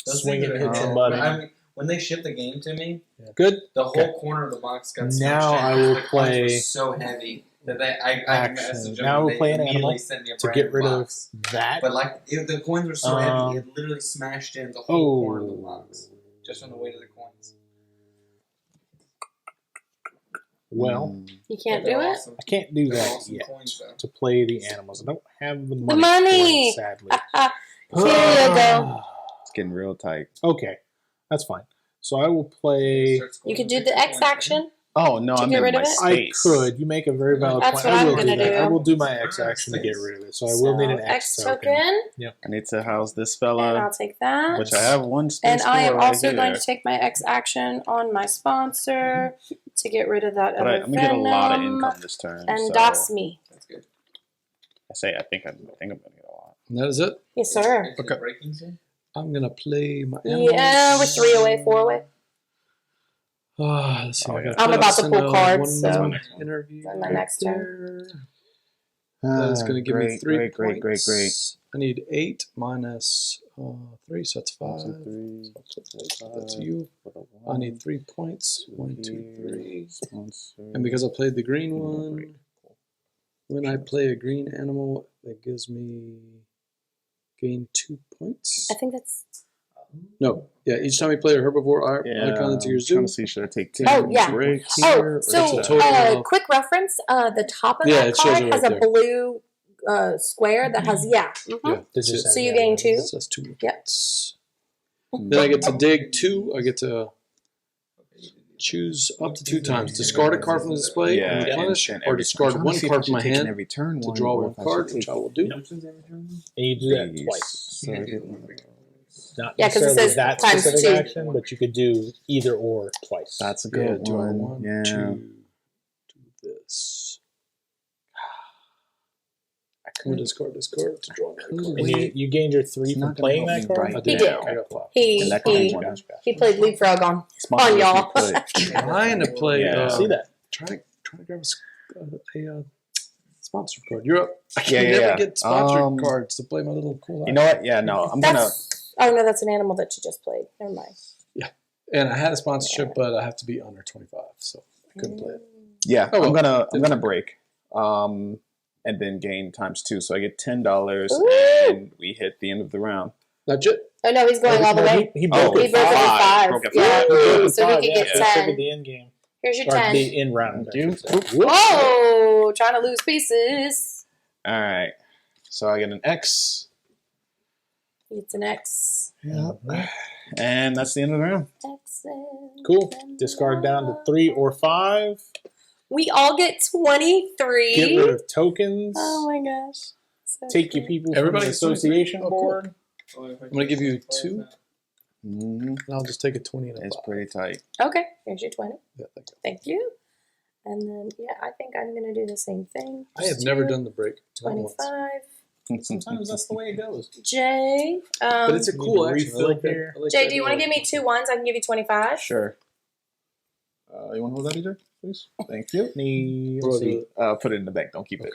Those Swing things it, are hit heavy. somebody. I mean, when they shipped the game to me, Good. the whole Okay. corner of the box got Now smashed in I will because the coins were play so heavy that I action. messaged them Now I and will they play an immediately animal sent me a to brand get new rid of box. that. But like the coins were so heavy, it literally smashed in the whole corner of the box just on the weight of the coins. Well, You can't They're do it? awesome. I can't do They're that awesome yet coins, though. to play the animals. I don't have the money. The money! for it, sadly. Here you go. It's getting real tight. Okay, that's fine. So I will play. Starts You going could do to the X coins. action. Oh no, To I'm get in rid my of it? space. I could. You make a very valid That's point. what I I'm will gonna that. do. I will do my X action to get rid of it. So I will need an X token. I need to house this And fella, I'll take that. which I have one space And I am for right also going here. to take my X action on my sponsor to get rid of that But other I'm gonna get a lot of Venom. income this turn. And so that's me. That's good. I think I'm gonna get a lot. And that is it. Yes, sir. Okay. Breaking zone? I'm gonna play my animals. Yeah, we're 3 away, 4 away. Let's see. Oh, I gotta I'm about to send pull out cards, one so- more interview. On my right next turn. there. That is going to give me 3 great. points. I need 8 minus 3, so that's 5. That's you. I need 3 points. 1, 2, 3. And because I played the green one, when I play a green animal, that gives me gain 2 points. I think that's. No, yeah. Each time you play a herbivore icon into your zoo, Trying to see should I take 10 Oh, yeah. break Oh, here, or so it's a total of- quick reference: the top of Yeah, that it shows card it has right a there. blue square that has yeah. Does it So you gain 2. So that's 2 Yep. points. Then I get to dig 2. I get to choose up to 2 times. Discard a card from the display Yeah, and replenish, and or every discard turn. 1 card from my hand every turn to draw 1 card, which I will do. And you do that twice. So I get one of those. Not Yeah, 'cause it necessarily says that times specific 2. action, but you could do either or twice. That's a Yeah, good do I one. want Yeah. to do this? I'm going to discard this card to draw another card. And you gained your 3 It's from not gonna playing help that me card? right He now. did. I got 5. He And that could be he, one. he played leapfrog on Sponsors on y'all. we put. Trying to play. Yeah. See that? Trying to grab a sponsor card. You're up. I Yeah, can yeah, never yeah. get sponsored cards to play my little cool. You know what? Yeah, no, I'm gonna. That's oh no, that's an animal that you just played. Never mind. And I had a sponsorship, but I have to be under 25, so I couldn't play it. Yeah, Oh, well. I'm gonna break. And then gain ×2, so I get $10, Ooh. and we hit the end of the round. Not yet. Oh no, he's going all the way. He broke Oh, He it. broke it in 5. Broke it Yeah, five. Broke it so he five, could yeah. get So it should be 10. the end game. Here's your Or 10. the end round. I should say. Whoa, trying to lose pieces. All right, so I get an X, It's an X. and that's the end of the round. X's Cool. and Discard down to love. 3 or 5. We all get 23. Get rid of tokens. Oh my gosh. So Take your cute. people Everybody from the gets 23? association Oh, cool. board. I'm going to give you 2, Mm-hmm. and I'll just take a 20 and a It's 5. pretty tight. Okay, here's your 20. Yeah, thank you. Thank you. And then, yeah, I think I'm going to do the same thing. I have never done the break. Not once. 25. Sometimes that's the way it goes. Jay. But it's a cool Need to action. I refill like that. here. I like Jay, that. do you want to give me 2 ones? I can give you 25. Sure. You want to hold that, EJ? Please. Thank you. Let's see. Put it in the bank. Don't keep it.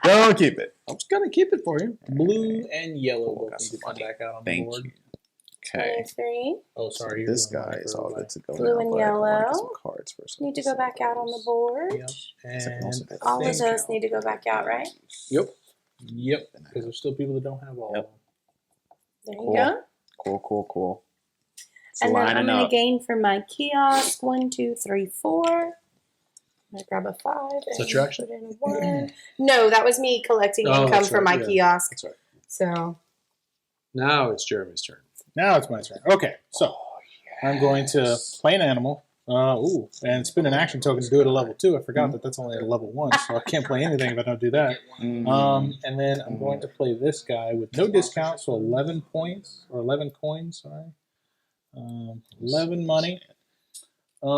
Don't keep it. I'm just going to keep it for you. Blue and yellow Oh, both got need some to come money. back out on the Thank board. you. Okay. 23. Oh, sorry. you're This doing guy one is for all everybody. good to go Blue now, and but I want to get some yellow. cards first. Need to go back out on the board. Yep. And All of think- those need to go back out, right? Yep. Yep. Because there's still people that don't have all. Yep. of them. There Cool. you go. Cool. It's And then I'm lining going up. to gain from my kiosk 1, 2, 3, 4. I'm going to grab a 5. Is that your action? Put in a 1. No, that was me collecting Oh, income that's from my right, yeah. kiosk. That's right. So, Now it's Jeremy's turn. Now it's my turn. Okay, so I'm going to play an animal. And spend an action token to do it at level 2. I forgot that that's only at a level 1, so I can't play anything if I don't do that. And then I'm going to play this guy with no discount, so 11 points, or 11 coins, sorry. 11 money. Yeah,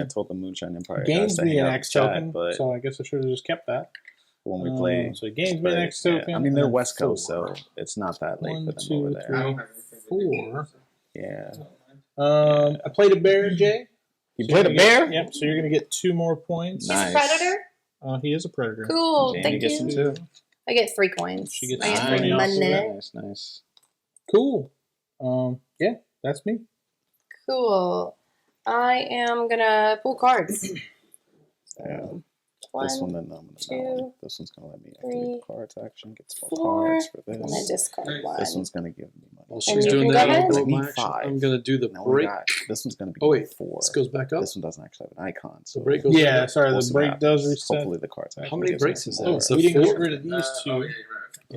I told the Moonshine Empire guys Gains to me hang an out in X chat, token, but so I guess I should have just kept that. when we play, So it gains me an X token. yeah, I mean they're and West then Coast, 4. so it's not that late 1, for them 2, over there. 3, 4. Yeah, I played a bear, Jay. you So played you're a gonna bear. get- Yep, so you're going to get 2 more points. he's Nice. a predator. He is a predator. Cool. Jamie Thank gets you. him too. I get 3 coins. She gets I get nice. 3 money. Nice. Cool. Yeah, that's me. Cool. I am going to pull cards. Yeah. One, This one, then I'm gonna two, this one's gonna let me three, activate the cards action. Gets 4 4, cards for and I this. discard 1. This one's gonna give me money. While And she's you doing can that, go I'll ahead. go I with need my action. 5. I'm going to do the Now we break. got, this one's gonna be Oh, wait. 4. This goes back up. This one doesn't actually have an icon. So The break goes Yeah, back sorry, we'll the see what break does happens. reset. Hopefully the cards. How actually many gives me breaks some is that? more. Is it We didn't 4? get rid of these 2.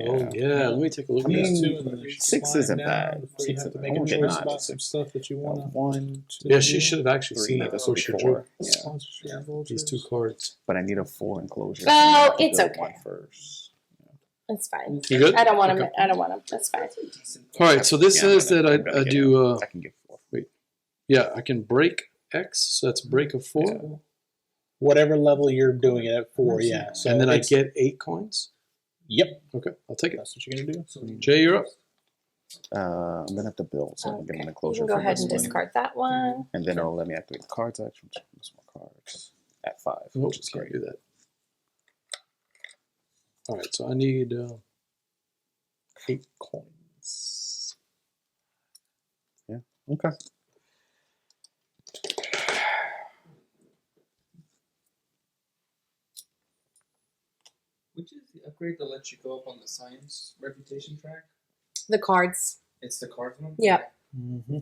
Oh yeah, let me take a look I at mean, this. 2 and then 6 slide isn't down bad. before you 6 have to isn't make bad. a Okay, choice not about just some 6. stuff that you want to. 1, 2. Yeah, she should have actually 3. seen that before she drew 4. Yeah. Sponsorship these vouchers. 2 cards. But I need a 4 enclosure. Oh, so I'm gonna have to it's build okay. one first. That's fine. You good? I don't want Okay. them. I don't want them. That's fine. All right, so this Yeah, says I'm that gonna I get do. I can get 4. Yeah, I can break X, so that's a break of 4, Yeah. Whatever level you're doing it at 4, yeah. So and then I it's- get 8 coins. Yep, Okay, I'll take it. that's what you're gonna do. Jay, you're up. I'm gonna have to build, so I can get Okay. an You enclosure can go for ahead this and one. discard that one. And then it'll let me activate the cards action, which is more cards at 5, Nope, which is can't great. do that. All right, so I need 8 coins. Yeah. Okay. Which is the upgrade that lets you go up on the science reputation track? The cards. It's the cards one? Yep. Mm-hmm.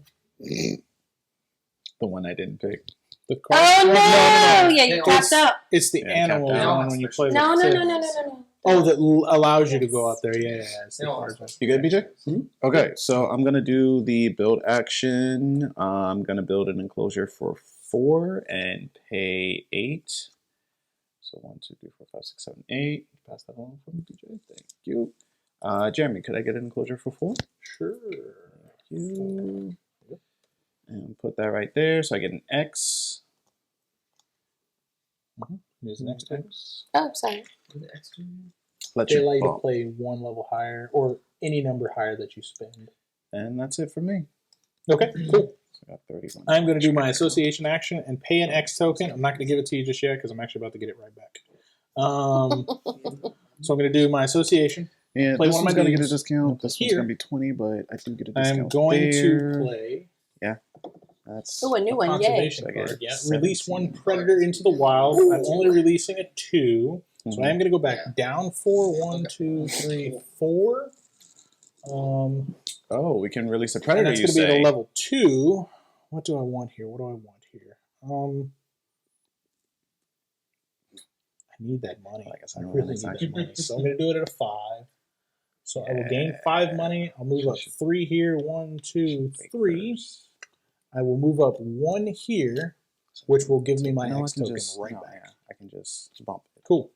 The one I didn't pick. The Oh card. no! Yeah, you Yeah, tapped up. It's the Yeah, animal Captain. one when you play No, with no, the no, no, no, no, no. Oh, that allows you to go out there. Yeah, it's the No, cards one. You good, BJ? Okay, so I'm gonna do the build action. I'm gonna build an enclosure for 4 and pay 8. So 1, 2, 3, 4, 5, 6, 7, 8. Pass that along from BJ. Thank you. Jeremy, could I get an enclosure for 4? Sure. Thank you. And put that right there, so I get an X. Here's the next X. Oh, sorry. Let They you allow you to bump. play one level higher or any number higher that you spend. And that's it for me. Okay, cool. So I got 31. I'm going to do my association action and pay an X token. I'm not going to give it to you just yet because I'm actually about to get it right back. So I'm going to do my association. Yeah, play this one of one's my gonna get a games. discount. This one's Here. gonna be 20, but I do get a I'm discount. going there. to play That's Oh, a new one. Yay. conservation I get card. Yeah. 17. Release one predator into the wild. I'm only releasing a 2. So I am going to go back down 4. 1, 2, 3, 4. Oh, we can release a And predator. that's You going to be at say? a level 2. What do I want here? What do I want here? I need that money. Like I said, I no, really need it's that actually- money. So I'm going to do it at a 5. So I will gain Yeah. 5 money. I'll move up 3 here. 1, 2, Wait 3. first. I will move up 1 here, which will give me my No, I X can token just right no, back. yeah, I can just bump it. Cool.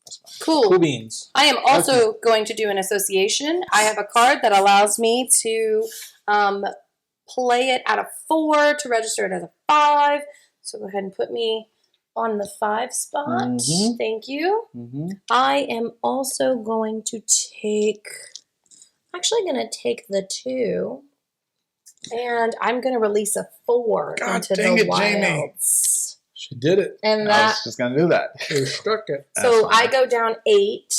That's fine. Cool Cool. beans. I am also going to do an association. I have a card that allows me to play it at a 4 to register it as a 5. So go ahead and put me on the 5 spot. Mhm. Thank you. Mm-hmm. I am also going to take. Actually, going to take the 2, and I'm going to release a 4 God into dang the it, Jamie. wilds. She did it. And I that. was just gonna do that. She struck it. So That's I fine. go down 8.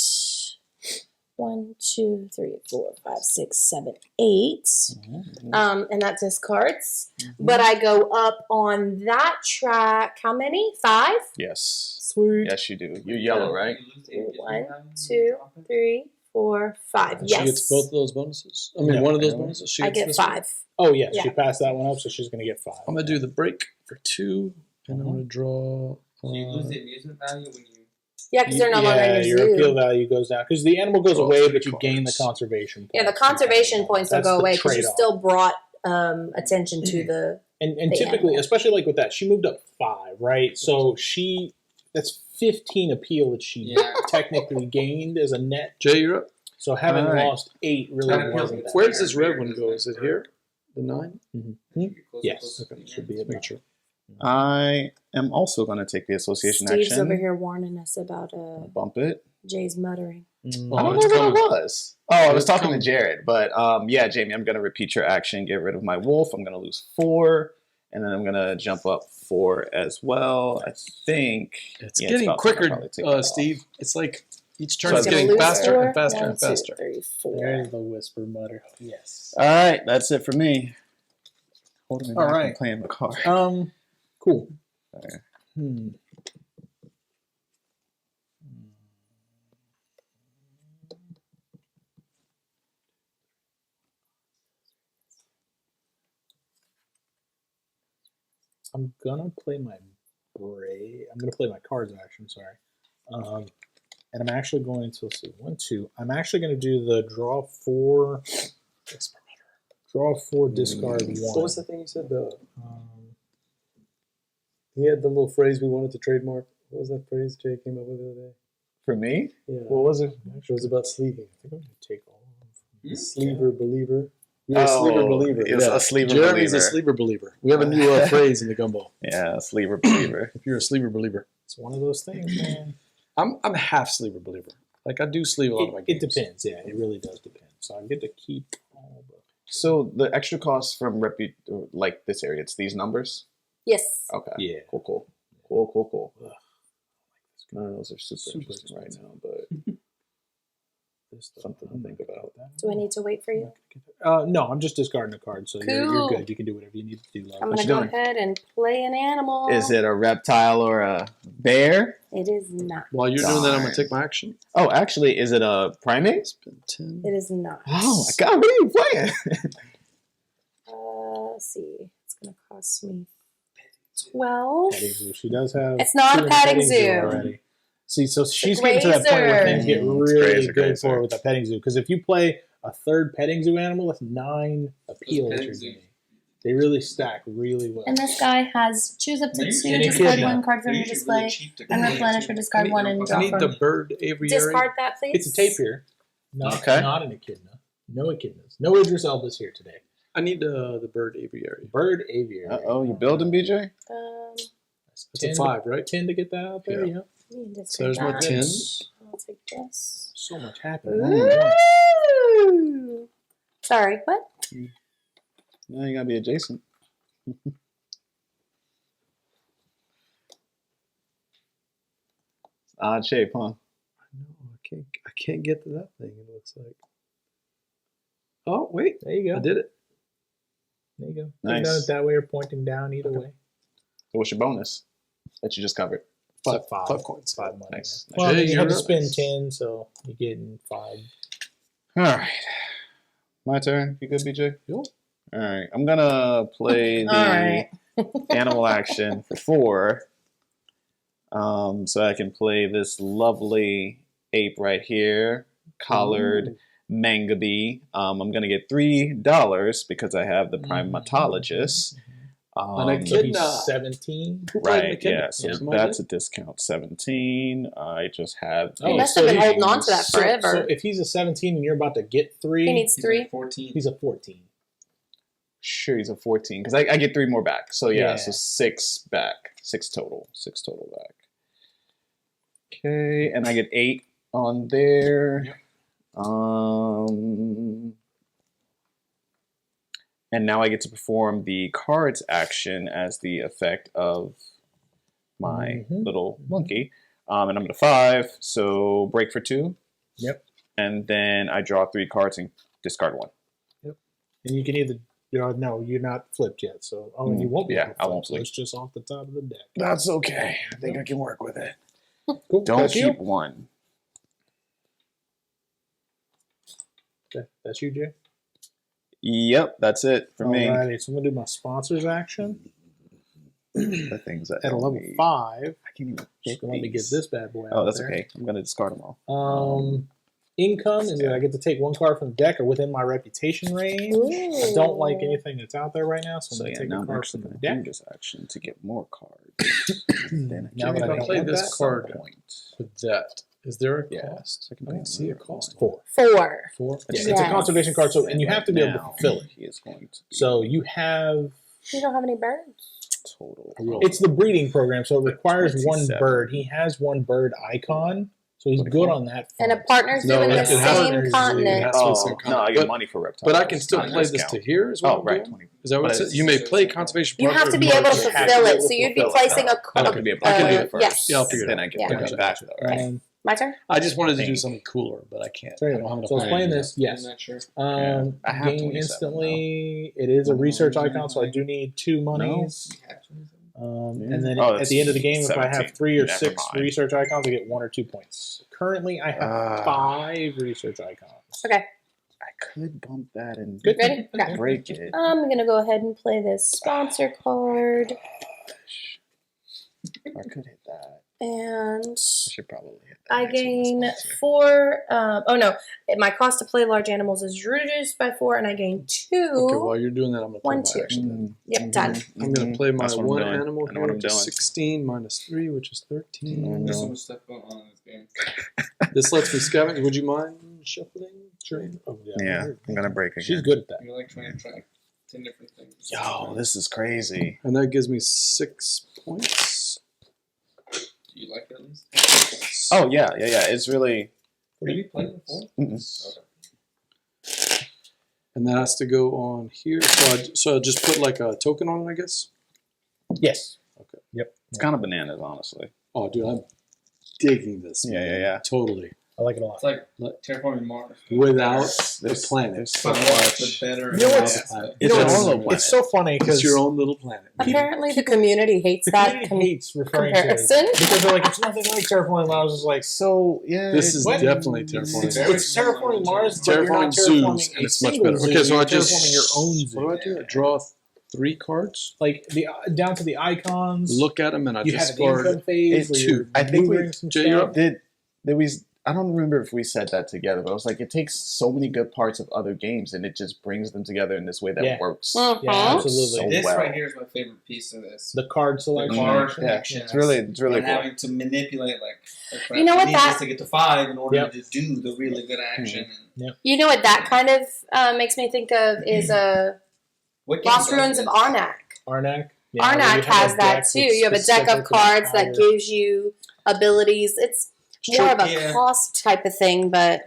1, 2, 3, 4, 5, 6, 7, 8. Mhm. And that's his cards. Mhm. But I go up on that track. How many? 5? Yes. Sweet. Yes, you do. You're yellow, right? 1, 2, 3, 4, 5. And Yes. She gets both of those bonuses. I mean, Yeah. one of those bonuses. She I gets get this one. 5. Oh, yeah, Yeah. she passed that one up, so she's going to get 5. I'm gonna do the break for 2, and I'm gonna draw. So you lose the amusement value when you. Yeah, because they're no longer in your appeal zoo. value goes down. Because the animal goes Draw away, 3 but you gain the cards. conservation points. Yeah, the conservation points will That's go the away because you trade-off. still brought attention to the. And the typically, animal. especially like with that, she moved up 5, right? So that's 15 appeal that she Yeah. technically gained as a net. Jay, you're up. So having All right. lost 8 really That wasn't appeals that Where bad. does this red one go? Is it here? The 9? Yes, should be Let's it. make sure. I am also gonna take the association Steve's action. over here warning us about Bump it. Jay's muttering. I don't Oh, know it's what coming. it was. Oh, I was It's talking coming. to Jared, but yeah, Jamie, I'm gonna repeat your action. Get rid of my wolf. I'm gonna lose 4, and then I'm gonna jump up 4 as well. I think It's yeah, getting about time. I'll quicker, probably take that off. Steve. It's like each turn So is I'm gonna getting lose faster 4. and faster 1, and 2, faster. 3, 4. There's the whisper mutter. Yes. All right, that's it for me. Holding me All back right. and playing the card. Cool. Okay. I'm gonna play my I'm gonna play my cards action. Sorry. And I'm actually going to, let's see, 1, 2. I'm actually going to do the draw 4, discard 1. What was the thing you said? He had the little phrase we wanted to trademark. What was that phrase Jay came up with the other day? For me? Yeah. What was it? It was about sleeving. I think I'm going to take all of them. Sleever believer. You're a sleever believer. It's a sleever Jeremy's believer. a sleever believer. We have a new phrase in the gumbo. Yeah, sleever believer. If you're a sleever believer. It's one of those things, man. I'm a half sleever believer. Like I do sleeve a lot of my It games. depends. Yeah, it really does depend. So I get to keep all the. So the extra cost from like this area, it's these numbers? Yes. Okay. Yeah. Cool. None of those are super interesting right now, but something to think about. Do I need to wait for you? No, I'm just discarding a card, so you're Cool. good. You can do whatever you need to do. Love. I'm What going to you go doing? ahead and play an animal. Is it a reptile or a bear? It is not. While you're doing that, I'm Darn. gonna take my action. Oh, actually, is it a primate? Spend 10. It is not. Oh my god, what are you playing? Let's see. It's going to cost me 12. Petting zoo. She does have. It's not 2 a in petting the zoo. already. See, so she's getting to that point where things get Grazer. really Grazer, good grazer. for her with the petting zoo. Because if you play a third petting zoo animal, that's 9 appeal that petting you're zoo? getting. They really stack really well. And this guy has choose up to 2, Any discard kid. 1 card from your display, and replenish or discard 1 and I draw need from. the bird aviary. Discard that, please. It's a tapir. Not, Okay. not an echidna. No echidnas. No Idris Elba's here today. I need the bird aviary. Bird aviary. Uh-oh, you building, BJ? It's a 5, right? 10 to get that out there, yeah. So there's my 10. I'll take this. So much happening. all at once. Ooh. Sorry, what? No, you gotta be adjacent. Odd shape, huh? No, I can't get to that thing. It looks like. Oh wait, There you go. I did it. There you go. Nice. You've done it that way or pointing down, either way. So what's your bonus that you just covered? Five. 5 coins. 5 money. Nice. Well, I mean, you have to Jay, spend you're 10, so you're getting 5. All right. My turn. You good, BJ? Yep. All right. I'm gonna play the All right. animal action for 4. So I can play this lovely ape right here, collared mangabe. I'm gonna get $3 because I have the primatologist. An So echidna. he's 17. Who played an Right, echidna? yeah, so Some that's a discount. 17. I just have. He must have been holding on to that So forever. if he's a 17 and you're about to get 3, He needs 3. 14. he's a 14. Sure, he's a 14 because I get 3 more back. So yeah, Yeah. so 6 back. 6 total. 6 total back. Okay, and I get 8 on there. Yep. And now I get to perform the cards action as the effect of my little monkey. And I'm at a 5, so break for 2. Yep. And then I draw 3 cards and discard 1. And you can either, no, you're not flipped yet. So, you won't be Yeah, able to I flip, won't so flip. it's just off the top of the deck. That's okay. I think I can work with it. Cool. Don't That's keep you? 1. Okay. That's you, Jay? Yep, that's it for me. Alrighty, so I'm going to do my sponsors action. The things that At a help level me. 5, I can't even just pick let me get these. this bad boy out Oh, that's there. okay. I'm gonna discard them all. Income is that I get to take 1 card from the deck or within my reputation range. I don't like anything that's out there right now, so I'm So going yeah, to take now a I'm card actually from the gonna do deck. this action to get more cards. Then Now that I If I don't play want this that, card point. with that, is there a Yeah. cost? I can I pay don't see a another cost. 4. 4. 4? Yeah, Yes. it's a conservation card, so and you have to be able to Now, fulfill it. He is going to be So you have You don't have any birds. total. it's the breeding program, so it requires 1 27. bird. He has 1 bird icon, so he's 24. good on that. And a front. partner zoo No, in the it has to same be- continent. has to be the Oh same no, kind. I get But- money for reptiles. But I can still not a play this discount. to here as well. Oh right, 20. Is that what it But says? You may play conservation. You have partner to be or able to partner. fulfill it, so you'd be fulfill it. placing a I have to be able to I can do do it it first. yes. Yeah, I'll figure it Then out. I get Yeah. the money back though, right? My turn? I just wanted to do Thank something cooler, but I can't. So I anyway, don't have enough so I was money playing to do this, that. yes. I'm not sure. Yeah, I have Gain 27 instantly. It is a research icon, so I do need 2 monies. And then Oh, at the end of the game, if I 17. have 3 or Never 6 mind. research icons, I get 1 or 2 points. Currently, I have 5 research icons. Okay. I could bump that and Good. Ready? Okay. break it. I'm going to go ahead and play this sponsor card. I could hit that. And I should probably hit that I next one. gain That's closer. 4. Oh no, my cost to play large animals is reduced by 4, and I gain 2. Okay, while you're doing that, I'm gonna play 1, my 2. action. Yep, done. I'm gonna play my That's what I'm one doing. animal I know here, what I'm which is doing. 16 minus 3, which is 13. There's so much stuff going on in this game. This lets me scavenge. Would you mind shuffling? Sure. Oh, Yeah, I'm gonna break again. She's good at that. You're like trying to track 10 different things. Yo, this is crazy. And that gives me 6 points. Do you like it at least? Oh yeah. It's really. Have you played it before? Mm-mm. Okay. And that has to go on here. So I just put like a token on it, I guess? Yes. Okay. Yep. It's kind of bananas, honestly. Oh, dude, I'm digging this. Yeah, man. yeah, yeah. Totally. I like it a lot. It's like terraforming Mars. Without the There's planet. There's so But much. the better. You know what's- Yeah. You know, It's it's, your own it's so funny because It's your own little planet. Apparently, the community hates the that community hates referring to comparison. it because they're like, it's nothing like terraforming Mars. Is like, So yeah, This is what? definitely terraforming. It's, Very it's terraforming Mars, but you're Terraforming not zoos, terraforming and a it's much single better. zoo. Okay, so I You're just- terraforming your own zoo. What do I do? I draw 3 cards, Like the down to the icons. look at them, and I you have an discard. income phase. It's where two. you're I think we- maneuvering some Jay, you're stuff. up. did we? I don't remember if we said that together, but I was like, it takes so many good parts of other games, and it just brings them together in this way that Yeah. works. Mhm. Yeah, absolutely. So This well. right here is my favorite piece of this. The card selection. card action. Yeah, connection. it's really and cool. having to manipulate like You know what I need that- this to get to 5 in order Yep. to do the really good action. And You know what that kind of makes me think of is what game Lost does Ruins this? of Arnak. Arnak. Yeah, where you Arnak have has a that deck too. with You have a deck of specific cards that power. gives you abilities. It's more of a Yeah. cost type of thing, but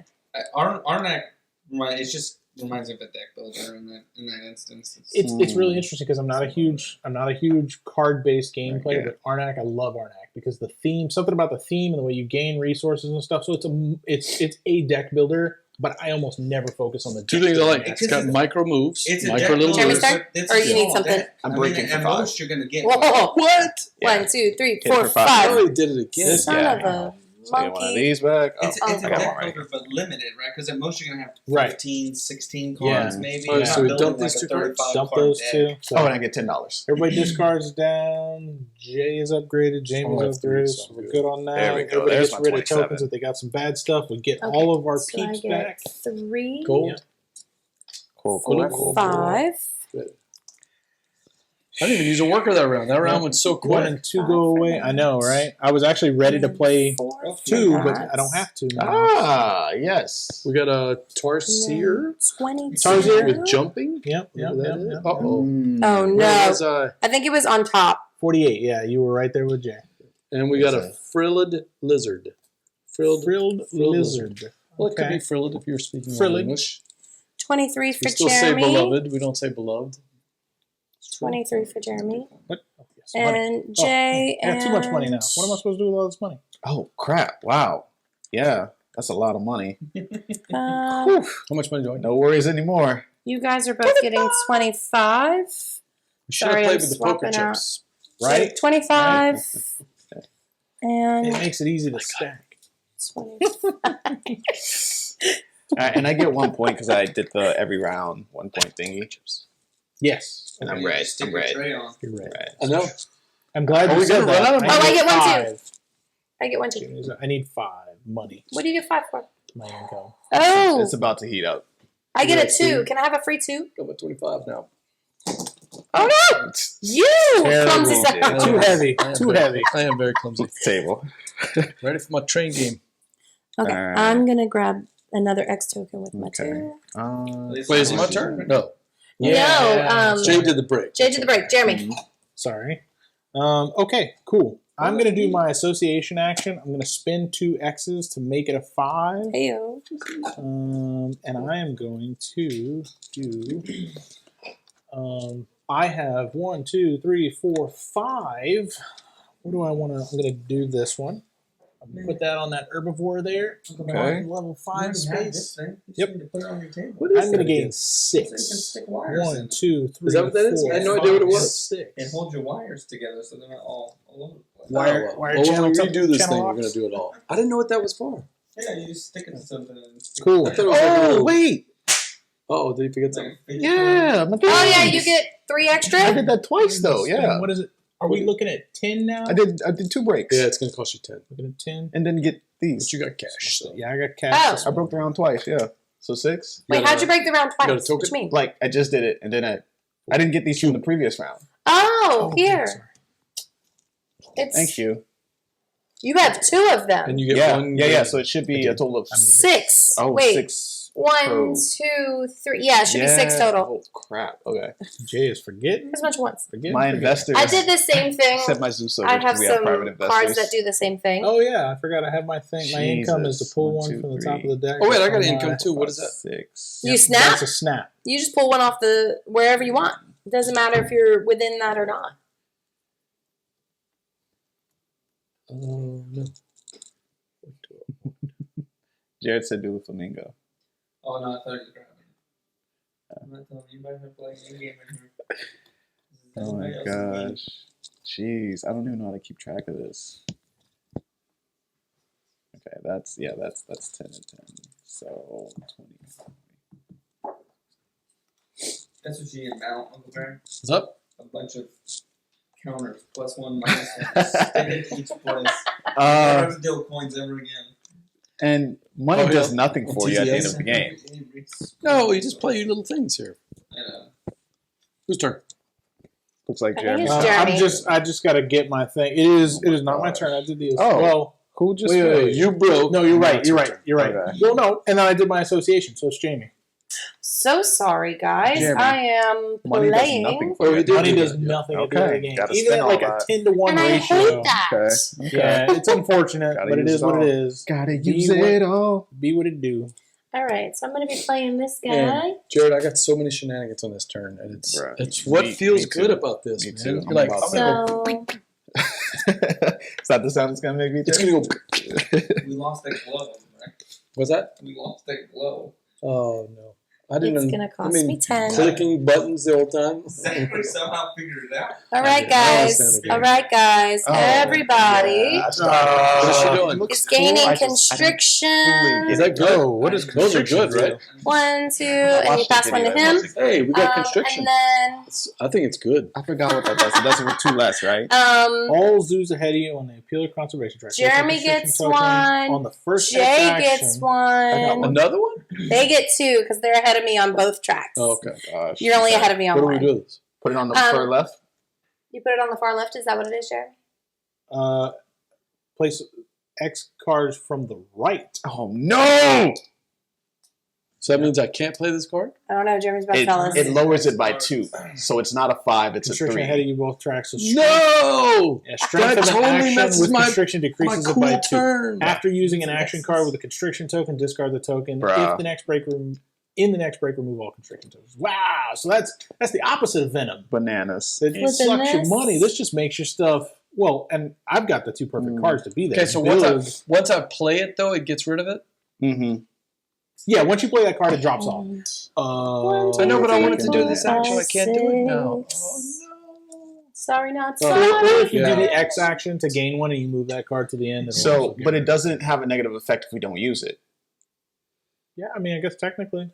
Arnak, it just reminds me of a deck builder in that instance. It's really interesting because I'm not a huge card based game player, Yeah. but Arnak, I love Arnak because the theme, something about the theme and the way you gain resources and stuff. So it's a deck builder, but I almost never focus on the 2 deck things I building like. aspect. It's got micro moves, It's a micro deck little builder, Jeremy's moves. turn? but it's Or a you need small something? deck. I'm I breaking mean, for at 5. most you're gonna get whoa! What? Yeah. 1, 2, 3, Hit 4, for 5. 5. Oh, he did it again. This- Son yeah. of a So get one of monkey. these back. Oh, It's I a got one deck right. builder, but limited, right? Because at most you're gonna have Right. 15, 16 Yeah. cards, maybe. Alright, You're so not we building dump like these a 2 cards? 35 Dump card those deck. two. So Oh, and I get $10. everybody discards down. Jay is upgraded. Jamie's Oh, that's upgraded. good. So we're good on that. There we go. Everybody There's gets my rid of 27. tokens if they got some bad stuff. We get Okay, all of our so I peeps get back. 3, Gold. Cool. Cool. 5. I didn't even use a worker that round. That round went so 1 quick. and 2 go away. I know, right? I was actually ready to play 4, 2, but that's I don't have to now. Ah, yes. We got a Tarsier 22. Tarsier with jumping. Yep. Whatever that is. Yep. Uh-oh. Oh, Where no. was I? I think it was on top. 48. Yeah, you were right there with Jay. And we got a frilled lizard. Frilled Lizard. Well, it could Okay. be frilled if you're speaking Frilled. English. 23 for We still Jeremy. say beloved. We don't say beloved. 23 for Jeremy. What? Oh, yes, money. And Jay I got too much money now. and- What am I supposed to do with all this money? Oh, crap. Wow. Yeah, that's a lot of money. Uh, How much money do I know? No worries anymore. you guys are both getting 25. We should have Sorry, played I'm with the poker swapping out. chips. Right? 25. It And makes it easy to stack. 20. And I get 1 point because I did the every round 1 point thingy. Yes. And I'm You red. just stick I'm your red. tray on. You're right. Red. I know. I'm glad Are you we said gonna run that. out of money? Oh, I get one too. 5. I get 1 too. I need 5 money. What do you get 5 for? My income. Oh, It's about to heat up. I get a Yeah, 2. Can I have a free 2? I'm at 25 now. Oh no! You clumsy Terrible, son. dude. Too heavy. I am Too very- heavy. I am very clumsy. Table. Ready for my train game. Okay, Alright. I'm gonna grab another X token with my Okay. 2. Wait, is it my turn? No. No, Jay did the break. Jay did the break. Jeremy. Sorry. Okay, cool. I'm going to do my association action. I'm going to spin 2 X's to make it a 5. Heyo. And I am going to do... I have 1, 2, 3, 4, 5. What do I want to... I'm going to do this one. I'm going to put that on that herbivore there. Okay. Level You 5 already have space. this thing. You just Yep. need to put it on your table. What is I'm going to that gain again? 6. So you can stick wires 1, in. 2, 3, Is that what that is? 4, I had no idea what it 5, was. 6. It holds your wires together so they're not all over the place. Wire- Oh, wire well, channel when we tuck- redo this channel thing, we're locks? going to do it all. I didn't know what that was for. Yeah, you just stick it to something. And stick Cool. I thought it was like a Oh, little- wait. Oh, did you forget it something? like a fish Yeah. pond. Oh yeah, you get 3 I extra. did that twice, though. Yeah. What is it? Are we looking at 10 now? I did 2 breaks. Yeah, it's going to cost you 10. Looking at 10. And then get these. But you got cash. So. Yeah, I got cash. Oh. I broke the round twice. Yeah. So 6. Wait, how'd you break the round got a twice? token? What do you mean? Like I just did it, and then I didn't get these from the previous round. Oh, Okay, here. sorry. It's Thank you. You have 2 of them. And you get Yeah, one. yeah. So it should be a total of 6. Oh, Wait. 6. 1, per- 2, 3. Yeah, it should be 6 total. Oh crap. Okay. Jay is forgetting. As much once. My investors. I did the same thing. Except my Zeus over. I have We have some private investors. cards that do the same thing. Oh yeah, I forgot I have my thing. My income is to Jesus. pull 1, one 2, from the 3. top of the deck. Oh, wait, I got From income my- too. What is that? 6. You snap? That's a snap. You just pull one off the wherever you want. It doesn't matter if you're within that or not. No. Jared said do a flamingo. Oh no, I thought you were grabbing it. I'm not telling you, you might have playing any game in here. Oh my Everybody else's game. gosh. Jeez, I don't even know how to keep track of this. Okay, that's 10 and 10. So 20. That's what you need mount, Uncle Barry. What's up? A bunch of counters, +1, -1. Stick it in each place. Never have to deal with coins ever again. And money Oh, yeah. does nothing for you at the end TTS. of the game. No, you just play your little things here. I know. Whose turn? Looks like I think Jeremy. it's Jeremy. I just gotta get my thing. It is not my turn. I did the Oh. well. Who just Wait, You broke. No, you're right. That's You're your right. turn. You're right. Okay. Well, no, and then I did my association. So it's Jamie. So sorry, guys. Jeremy, I am money does playing. nothing Oh, for we you. did Money do does that, yeah. nothing at the Okay, end of the game. gotta Even spend at like all a that. 10-to-1 And I ratio. hate that. Okay. Yeah, it's unfortunate, Gotta but it use is it what all. it is. Gotta Be use what- it all. Be what it do. All right, so I'm going to be playing this guy. And Jared, I got so many shenanigans on this turn, and it's Bruh. it's what Me- feels me too. good about this, Me man. too. You're I'm like, about I'm gonna go, So Is that the sound it's gonna make me? it's do? gonna go. We lost that glow, right? What's that? We lost that glow. Oh no, I didn't. it's going to cost me 10. Clicking buttons the whole time. Zachary somehow figured it out. All right, I guys. understand the game. All right, guys. Oh, Everybody What's she doing? Looks is gaining cool. I constriction. Is that good? Oh, what is Those are good, right? 1, 2, and you pass one to him. Hey, we got constriction. And then I think it's good. I forgot what that does. It does it with 2 less, right? All zoos ahead of you on the appeal or conservation track. Jeremy Constriction gets token one. on the first Jay action. gets one. Another one? They get 2 because they're ahead of me on both tracks. Oh, okay. Gosh. You're only ahead of me on What do one. we do with this? Put it on the Um, far left. You put it on the far left. Is that what it is, Jeremy? Place X cards from the right. Oh no! So that means I can't play this card? I don't know. Jeremy's about to tell us. It lowers it by 2, so it's not a 5. It's a Constriction 3. ahead of you both tracks. So strength, No! yeah, strength That of an totally action messes with my constriction My decreases it cool by 2. turn. After using an action card with a constriction token, discard the token. Bruh. If the next break remove all constriction tokens. Wow! So that's the opposite of Venom. Bananas. It Flipping sucks your this. money. This just makes your stuff well. And I've got the 2 perfect cards to be there. Okay, so Build- once I play it, though, it gets rid of it? Mm-hmm. yeah, once you play that card, it drops off. I know, but I wanted to do this action. I can't do it now. Six. Oh, no. Sorry, not Or sorry. if you Yeah. do the X action to gain one and you move that card to the end. So, but it doesn't have a negative effect if we don't use it. Yeah, I mean, I guess technically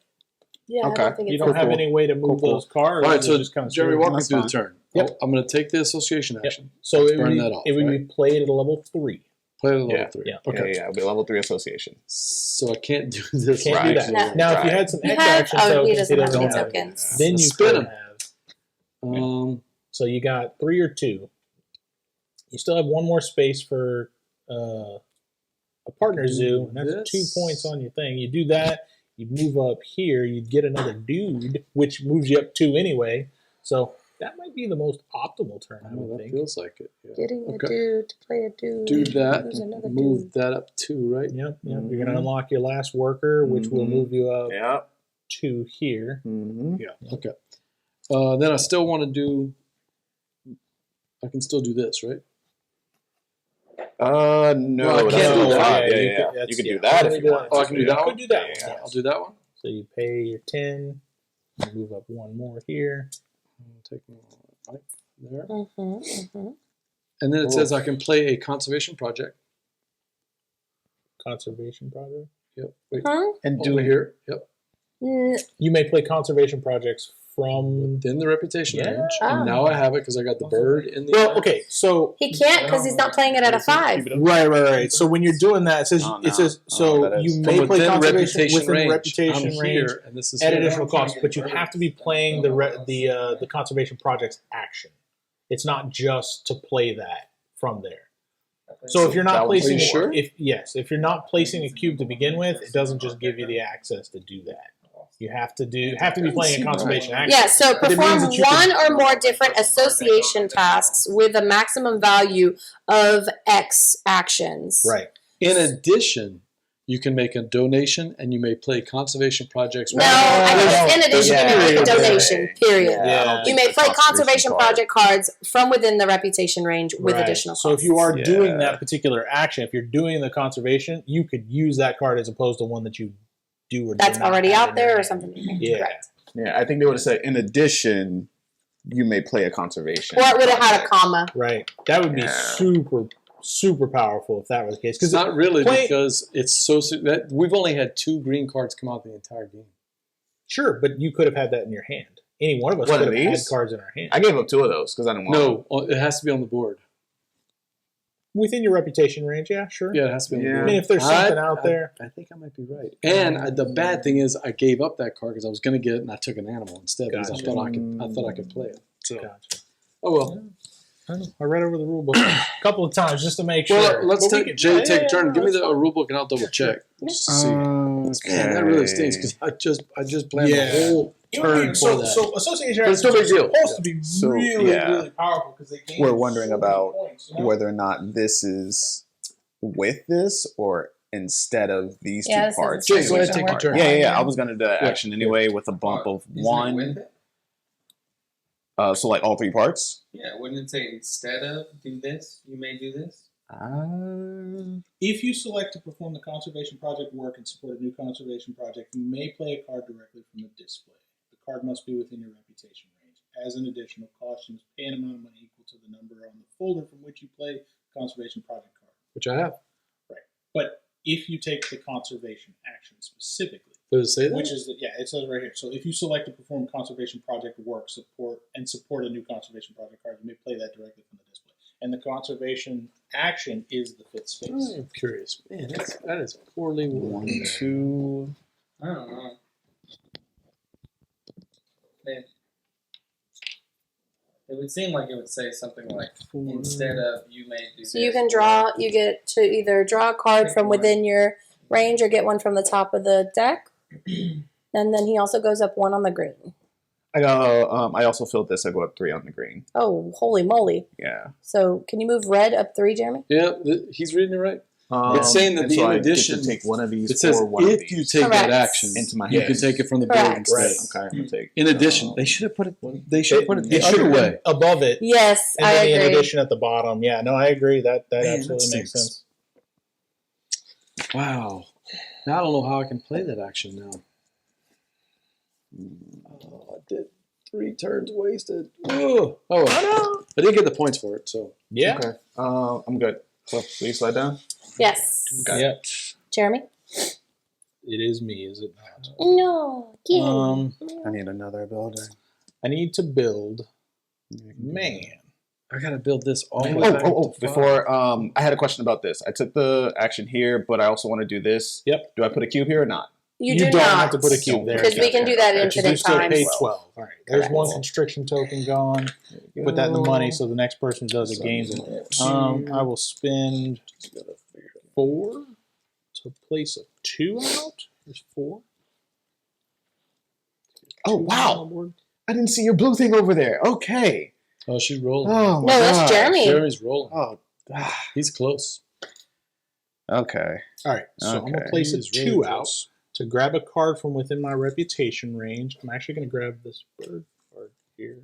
Yeah, Okay. I don't think you it's don't have cool. any way to move Cool. those cards. All right, It's so just kind of Jeremy, walk me That's through fine. the turn. Yep. I'm going to take the association action. So it would, Burn be, that off, it would right? be played at a level 3. Play it at level Yeah. 3. Yeah. Okay. Yeah, it'll be level 3 association. So I can't do this. Can't Right. do that. No. Now, if you Right. had some You X have, action oh, he tokens, doesn't have doesn't any have tokens. Then you Spin could 'em. have. So you got 3 or 2. You still have 1 more space for a partner zoo, and that's This. 2 points on your thing. You do that, you move up here, you'd get another dude, which moves you up 2 anyway. So that might be the most optimal turn, I Oh, would that think. feels like it. Yeah. Getting a Okay. dude to play a dude. Do that. Use another Move dude. that up 2, right? Yep. You're going to unlock your last worker, which will Mhm. move you up Yeah. 2 here. Mm-hmm. Okay. Then I still want to do. I can still do this, right? No, Well, I that's can't do not that. allowed. Yeah, Yeah, you yeah, could- yeah. that's- You can yeah. do that if Only you want. Oh, I can do that You one? could do that Yeah, one. I'll do that one. So you pay your 10, you move up 1 more here. Take one right there. Mm-hmm. And then it Oh. says I can play a conservation project. Conservation project. Yep. Wait. Huh? And Over here. Yep. You may play conservation projects from. Within the reputation Yeah. range. Oh. And now I have it because I got the bird in the Well, okay, so He can't because he's not playing it at a 5. right. So when you're doing that, it says Oh, no. so that is- you From may play within conservation reputation within range. reputation I'm range here, and this is at here. additional cost, but you have to be playing the conservation project's action. It's not just to play that from there. So if you're not that one's- placing, Are you sure? if you're not placing a cube to begin with, it doesn't just give you the access to do that. You have to be playing a conservation action. Yeah, so But it means perform that you can- one or more different association tasks with a maximum value of X actions. Right. In addition, you can make a donation and you may play conservation projects. No, I think in addition, you may make a Yeah. donation, period. Yeah. You may play conservation project cards from within the reputation range with Right. additional costs. So if you are Yeah. doing that particular action, if you're doing the conservation, you could use that card as opposed to one that you do or do that's not already have out in there your or hand. something. Yeah. Correct. Yeah, I think they would have said, in addition, you may play a conservation. Or it would have had a comma. Right. That would be Yeah. super powerful if that was the case. It's Because not really play- because it's so that we've only had 2 green cards come out the entire game. sure, but you could have had that in your hand. Any one of us What, could of have had these? cards in our hand. I gave up 2 of those because I didn't want No, it has to be on the board. Within your reputation range, yeah, sure. Yeah, it has to be on the Yeah. I board. mean, if there's something out there. I think I might be right. And the bad thing is, I gave up that card because I was going to get it, and I took an animal instead because Gotcha. I thought I could play it. So, Gotcha. oh well. I read over the rule book a couple of times just to make sure. Well, let's But we take can- Jay. Take a turn. yeah, Give me that's the fine. rule book, and I'll double check just to see. Okay. Man, that really stinks because I just planned Yeah. the whole turn for that. So association But it's actions no are big deal. supposed to be So, really, yeah. really powerful because they gain We're wondering so many about points, you know? whether or not this is with this or instead of these Yeah, 2 this is parts. Jay, go ahead, association take your work. turn. Yeah. I was going to do that action anyway with a bump of Isn't it 1. with it? So like all 3 parts? Yeah, wouldn't it say instead of do this, you may do this? If you select to perform the conservation project work and support a new conservation project, you may play a card directly from the display. The card must be within your reputation range. As an additional cost, you must pay an amount of money equal to the number on the folder from which you play the conservation project card. Which I have. But if you take the conservation action specifically, Does it say that? which is it says right here. So if you select to perform conservation project work, support a new conservation project card, you may play that directly from the display. And the conservation action is the 5th space. I'm curious. Man, that is poorly 1, worded. 2. I don't know. It would seem like it would say something like instead of you may do So you can draw, you get to either draw a card from within your range or get one from the top of the deck. And then he also goes up 1 on the green. I go. I also filled this. I go up 3 on the green. Oh, holy moly. Yeah. So can you move red up 3, Jeremy? Yeah, he's reading it right. It's saying that and the so in I get to addition, take one of these it says or one of if these you take Correct. that action into my you hand. can take it from the board Correct. instead. Right. Okay, I'm gonna take. In addition, they should have put it. They should have put it the other way. Above it. Yes, And I then the in agree. addition at the bottom. Yeah, no, I agree. That Man, that absolutely makes stinks. sense. Wow. Now I don't know how I can play that action now. Oh, I did 3 turns wasted. Ugh. Oh, well. I did get the points for it, so. Yeah. Okay. I'm good. So please slide down. Yes. Okay. Yeah. Jeremy? It is me, is it not? No. Yeah. I need another building. I need to build. Man. I gotta build this all the way back Oh! to 5. Before, I had a question about this. I took the action here, but I also want to do this. Yep. Do I put a cube here or not? You do don't not have to put a cube there. because we can do that But you do infinite still pay times. 12. All right. There's Correct. one constriction token gone. Put that in the money so the next person who does it gains it. I will spend 4 to place a 2 out. There's 4. Oh, wow. I didn't see your blue thing over there. Okay. Oh, she's rolling. Oh, my No, that's gosh. Jeremy. Jeremy's rolling. Oh, He's close. okay. All right. So I'm going to Okay. place a He's 2 really out close. to grab a card from within my reputation range. I'm actually going to grab this bird card here.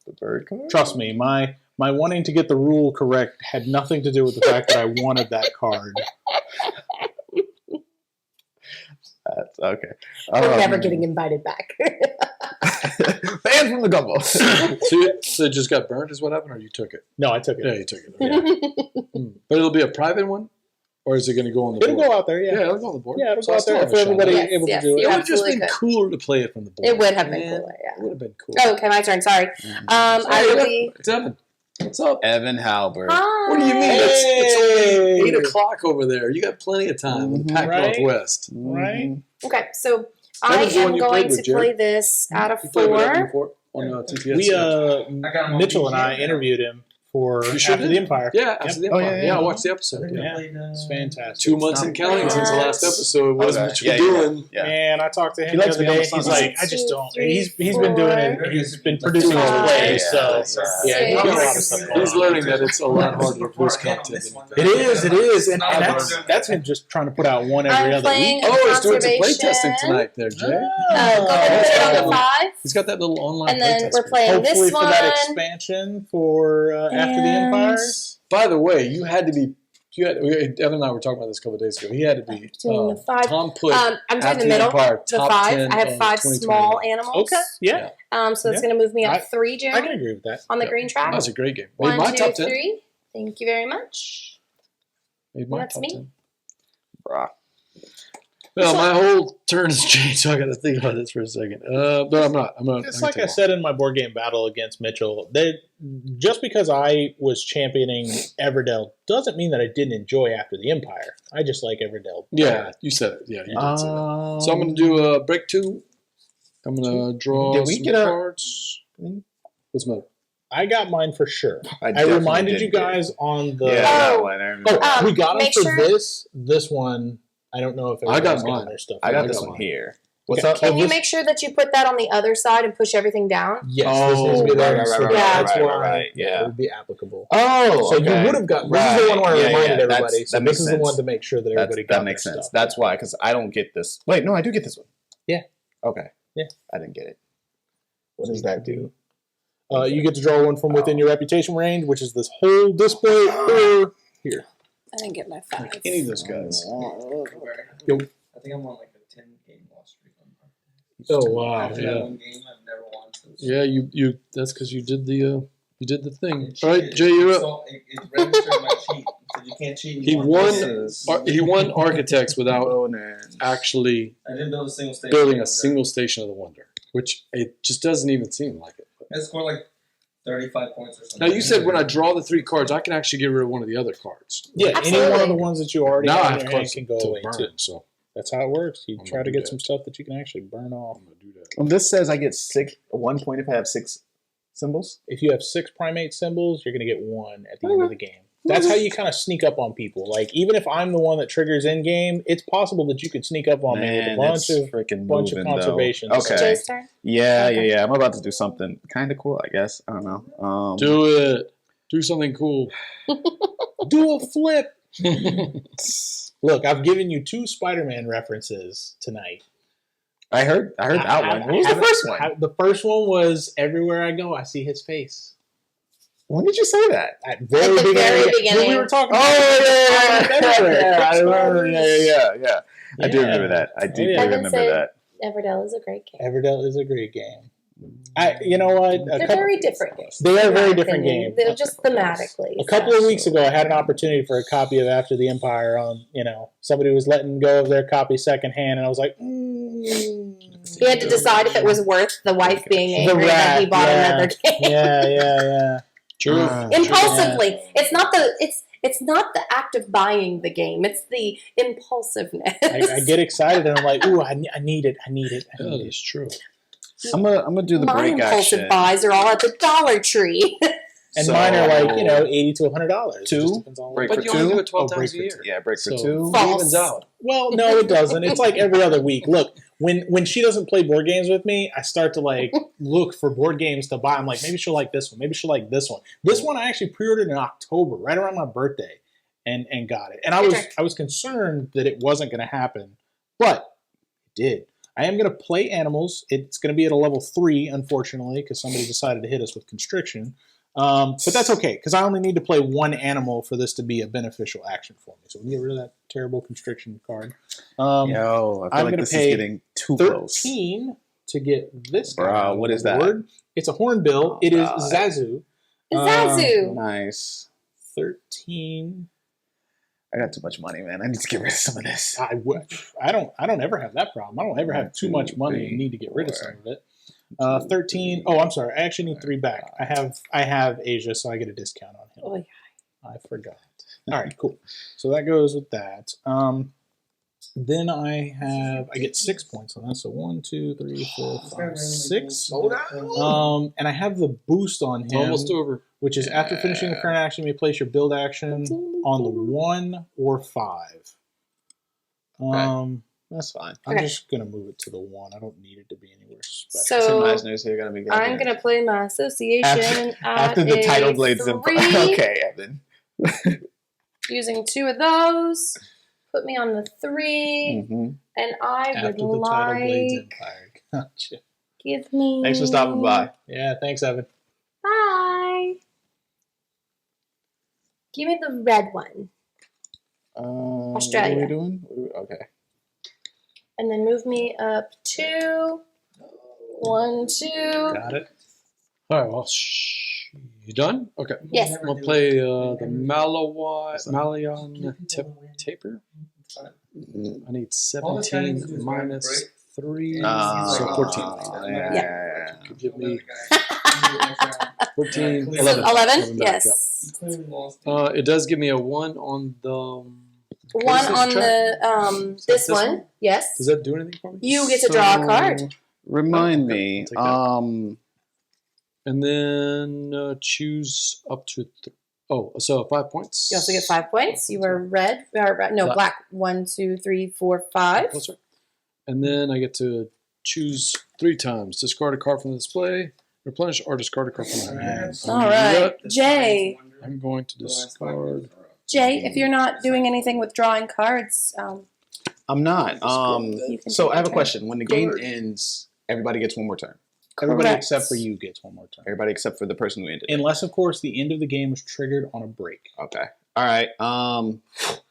The bird card? Trust me, my wanting to get the rule correct had nothing to do with the fact that I wanted that card. That's okay. We're never getting invited back. Banned from the gumbo. So it just got burnt is what happened, or you took it? No, I took it. Yeah, you took it. Okay. But it'll be a private one? Or is it going to go on the It'll board? go out there, yeah. It'll go on the board. Yeah, it'll So go I out still there have for a shot. everybody Yes, able yes, to do you it. It would have just absolutely been could. cooler to play it from the board. It would have been Man, cooler, yeah. It would have been cool. Oh, okay, my turn. Sorry. I will be. Devin, what's up? Evan Halbert. Hi. What do you mean? It's only Hey. 8 o'clock over there. You got plenty of time in the Pac Right. Northwest. Right? Okay, so I Devin's the one am you going played to with, Jared. play this out of You played with Evan 4. before on TPS. We, I got him on Mitchell and BGA I now. interviewed him for You sure After did? the Empire. Yeah, after the Oh, Empire. yeah, Yeah, yeah. I watched the episode. Yeah. Played, It's fantastic. 2 months and counting since the last episode. What Okay. what you Yeah, doing? Yeah. And I talked to him He the likes other to be on day. the He's sunlight. like, I just 1, 2, don't. 3, He's been doing it. 4. He's been producing his 5, plays. So yeah, he's got a lot of 6. stuff. He's learning that it's a lot harder to produce content. It is, and that's him just trying to put out one every I'm other playing week. a Oh, he's doing some play conservation. testing tonight there, Jay. Go ahead and put it on the 5. He's got that little online And then play we're test. playing Hopefully this for one. that expansion for After the And- Empire. By the way, you had to be. Evan and I were talking about this a couple of days ago. He had to be. Doing the 5. Tom put I'm doing After the middle. Empire The top 5. 10 I have of 5 small 2021. animals. Okay, yeah, So it's Yeah. going to move me I- up 3, I Jeremy, can agree with that. on the Yeah. green track. That was a great game. Made 1, my 2, top 10. 3. Thank you very much. Made my That's top me. 10. Bruh. Well, my whole turn has changed, so I got to think about this for a second. But I'm not. It's like I said in my board game battle against Mitchell. Just because I was championing Everdell doesn't mean that I didn't enjoy After the Empire. I just like Everdell. Yeah, you said it. Yeah, you did say that. So I'm going to do break 2. I'm going to draw Did we some get a- cards. What's the matter? I got mine for sure. I definitely reminded did you get guys on the. it. Yeah, Oh. that one. I remember. Oh, we got them make for sure- this one. I don't know if I got everybody's mine. their stuff. I got I this got one mine. here. What's Okay. up? Can you this- make sure that you put that on the other side and push everything down? Yes, Oh, this needs to be right, there. right, So right, that's right, why right, yeah. it would be applicable. Oh, So you would have got. This is the one where I reminded everybody. So that makes this is sense. the one to make sure that everybody got that makes their sense. stuff. That's why, because I don't get this. Wait, no, I do get this one. Yeah. Okay. Yeah. I didn't get it. What does that do? You get to draw one from within your reputation range, which is this whole display or here. I didn't get my 5. Any of those guys. I think I'm on like a 10-game loss streak. Oh wow! After that Yeah. one game, I've never won. So it's- Yeah, you. That's because you did the thing. It All right, cheated. Jay, you're up. So it registered my cheat. So you can't cheat. He anymore. won. He won Architects without actually I didn't build a single station. building a single Station of the Wonder, which it just doesn't even seem like it. I scored like 35 points or something. Now you said when I draw the 3 cards, I can actually get rid of one of the other cards. Yeah, any Absolutely. one of the ones that you already Now I have in have your hand cards can go to away burn, too. so That's how it works. You I'm try gonna to do get that. some stuff that you can actually burn off. I'm gonna do that. Well, this says I get 1 point if I have 6 symbols. If you have 6 primate symbols, you're going to get 1 at the end of the game. That's how you kind of sneak up on people. Like, even if I'm the one that triggers in game, it's possible that you could sneak up on me with a bunch of freaking bunch of conservations. Okay. Jay's turn. Yeah, Okay. yeah. I'm about to do something kind of cool, I guess. I don't know. Do it. Do something cool. Do a flip. Look, I've given you 2 Spider-Man references tonight. I heard that one. What was the first one? The first one was Everywhere I Go, I See His Face. When did you say that? At At the very When beginning. we were talking about I remember. Yeah. I do Yeah. remember that. I do Yeah. remember said- that. Everdell is a great game. Everdell is a great game. You know what? They're very different games. They are in very my different opinion. games. They're just thematically. A couple of weeks ago, I had an opportunity for a copy of After the Empire on, somebody was letting go of their copy secondhand, and I was like, He had to decide if it was worth the wife being The angry that he rat, bought yeah. another game. yeah. True. Impulsively. It's not the act of buying the game. It's the impulsiveness. I get excited, and I'm like, ooh, I need it. That is true. I'm gonna do the My break impulsive action. buys are all at the Dollar Tree. And So- mine are like, $80 to $100. It Two? just depends on Break But for you only two? do it 12 Oh, times break a for year. Yeah, break for So- 2. It False. evens out. Well, no, it doesn't. It's like every other week. Look, when she doesn't play board games with me, I start to look for board games to buy. I'm like, maybe she'll like this one. Maybe she'll like this one. This one I actually pre-ordered in October, right around my birthday, and got it. And I was concerned that it wasn't going to happen, but it did. I am going to play animals. It's going to be at a level 3, unfortunately, because somebody decided to hit us with constriction. But that's okay, because I only need to play 1 animal for this to be a beneficial action for me. So we can get rid of that terrible constriction card. Yo, I feel I'm like gonna this pay is getting too close. 13 to get this guy. Bro, on what the is that? board. It's a hornbill. Oh, it is God. Zazu. Zazu. Nice. 13. I got too much money, man. I need to get rid of some of this. I don't ever have that problem. I don't ever have too much money and need to get rid of some of it. 13. Oh, I'm sorry. I actually need 3 back. I have Asia, so I get a discount on him. Oh, yeah. I forgot. All right, cool. So that goes with that. Then I get 6 points on that. So 1, 2, 3, 4, 5, 6. And I have the boost on him. Almost over. Which is after finishing the current action, you may place your build action on the 1 or 5. That's fine. I'm Okay. just gonna move it to the 1. I don't need it to be anywhere special. Some So nice news here. Gonna be I'm gonna play my association after at the title a blades. 3, Okay, Evan. using 2 of those. Put me on the 3, Mm-hmm. and I After would the title blades like empire. Gotcha. give me. Thanks for stopping by. Yeah, thanks, Evan. Bye. Give me the red one, Australia. What are we doing? Okay. and then move me up 2. 1, 2. Got it. All right, well, you done? Okay. Yes. I'm going to play the Malayan Taper. I need 17 minus 3, so 14. Yeah. Could give me 14, 11. 11? back, Yes. It does give me a 1 on the... One this on track? the this one. Yes. Does that do anything for me? You get to draw a card. Remind Okay, me. I'll take And then choose up to... so 5 points. You also get 5 points. You are red. No, black. 1, 2, 3, 4, 5. That's right. And then I get to choose 3 times. Discard a card from the display, replenish, or discard a card from my hand. All right, Jay. I'm going to discard. Jay, if you're not doing anything with drawing cards, I'm not. you can So take I have a your question. When the game ends, everybody gets one more turn. Everybody Correct. except for you gets one more turn. Everybody except for the person who ended it. Unless, of course, the end of the game was triggered on a break. Okay. All right.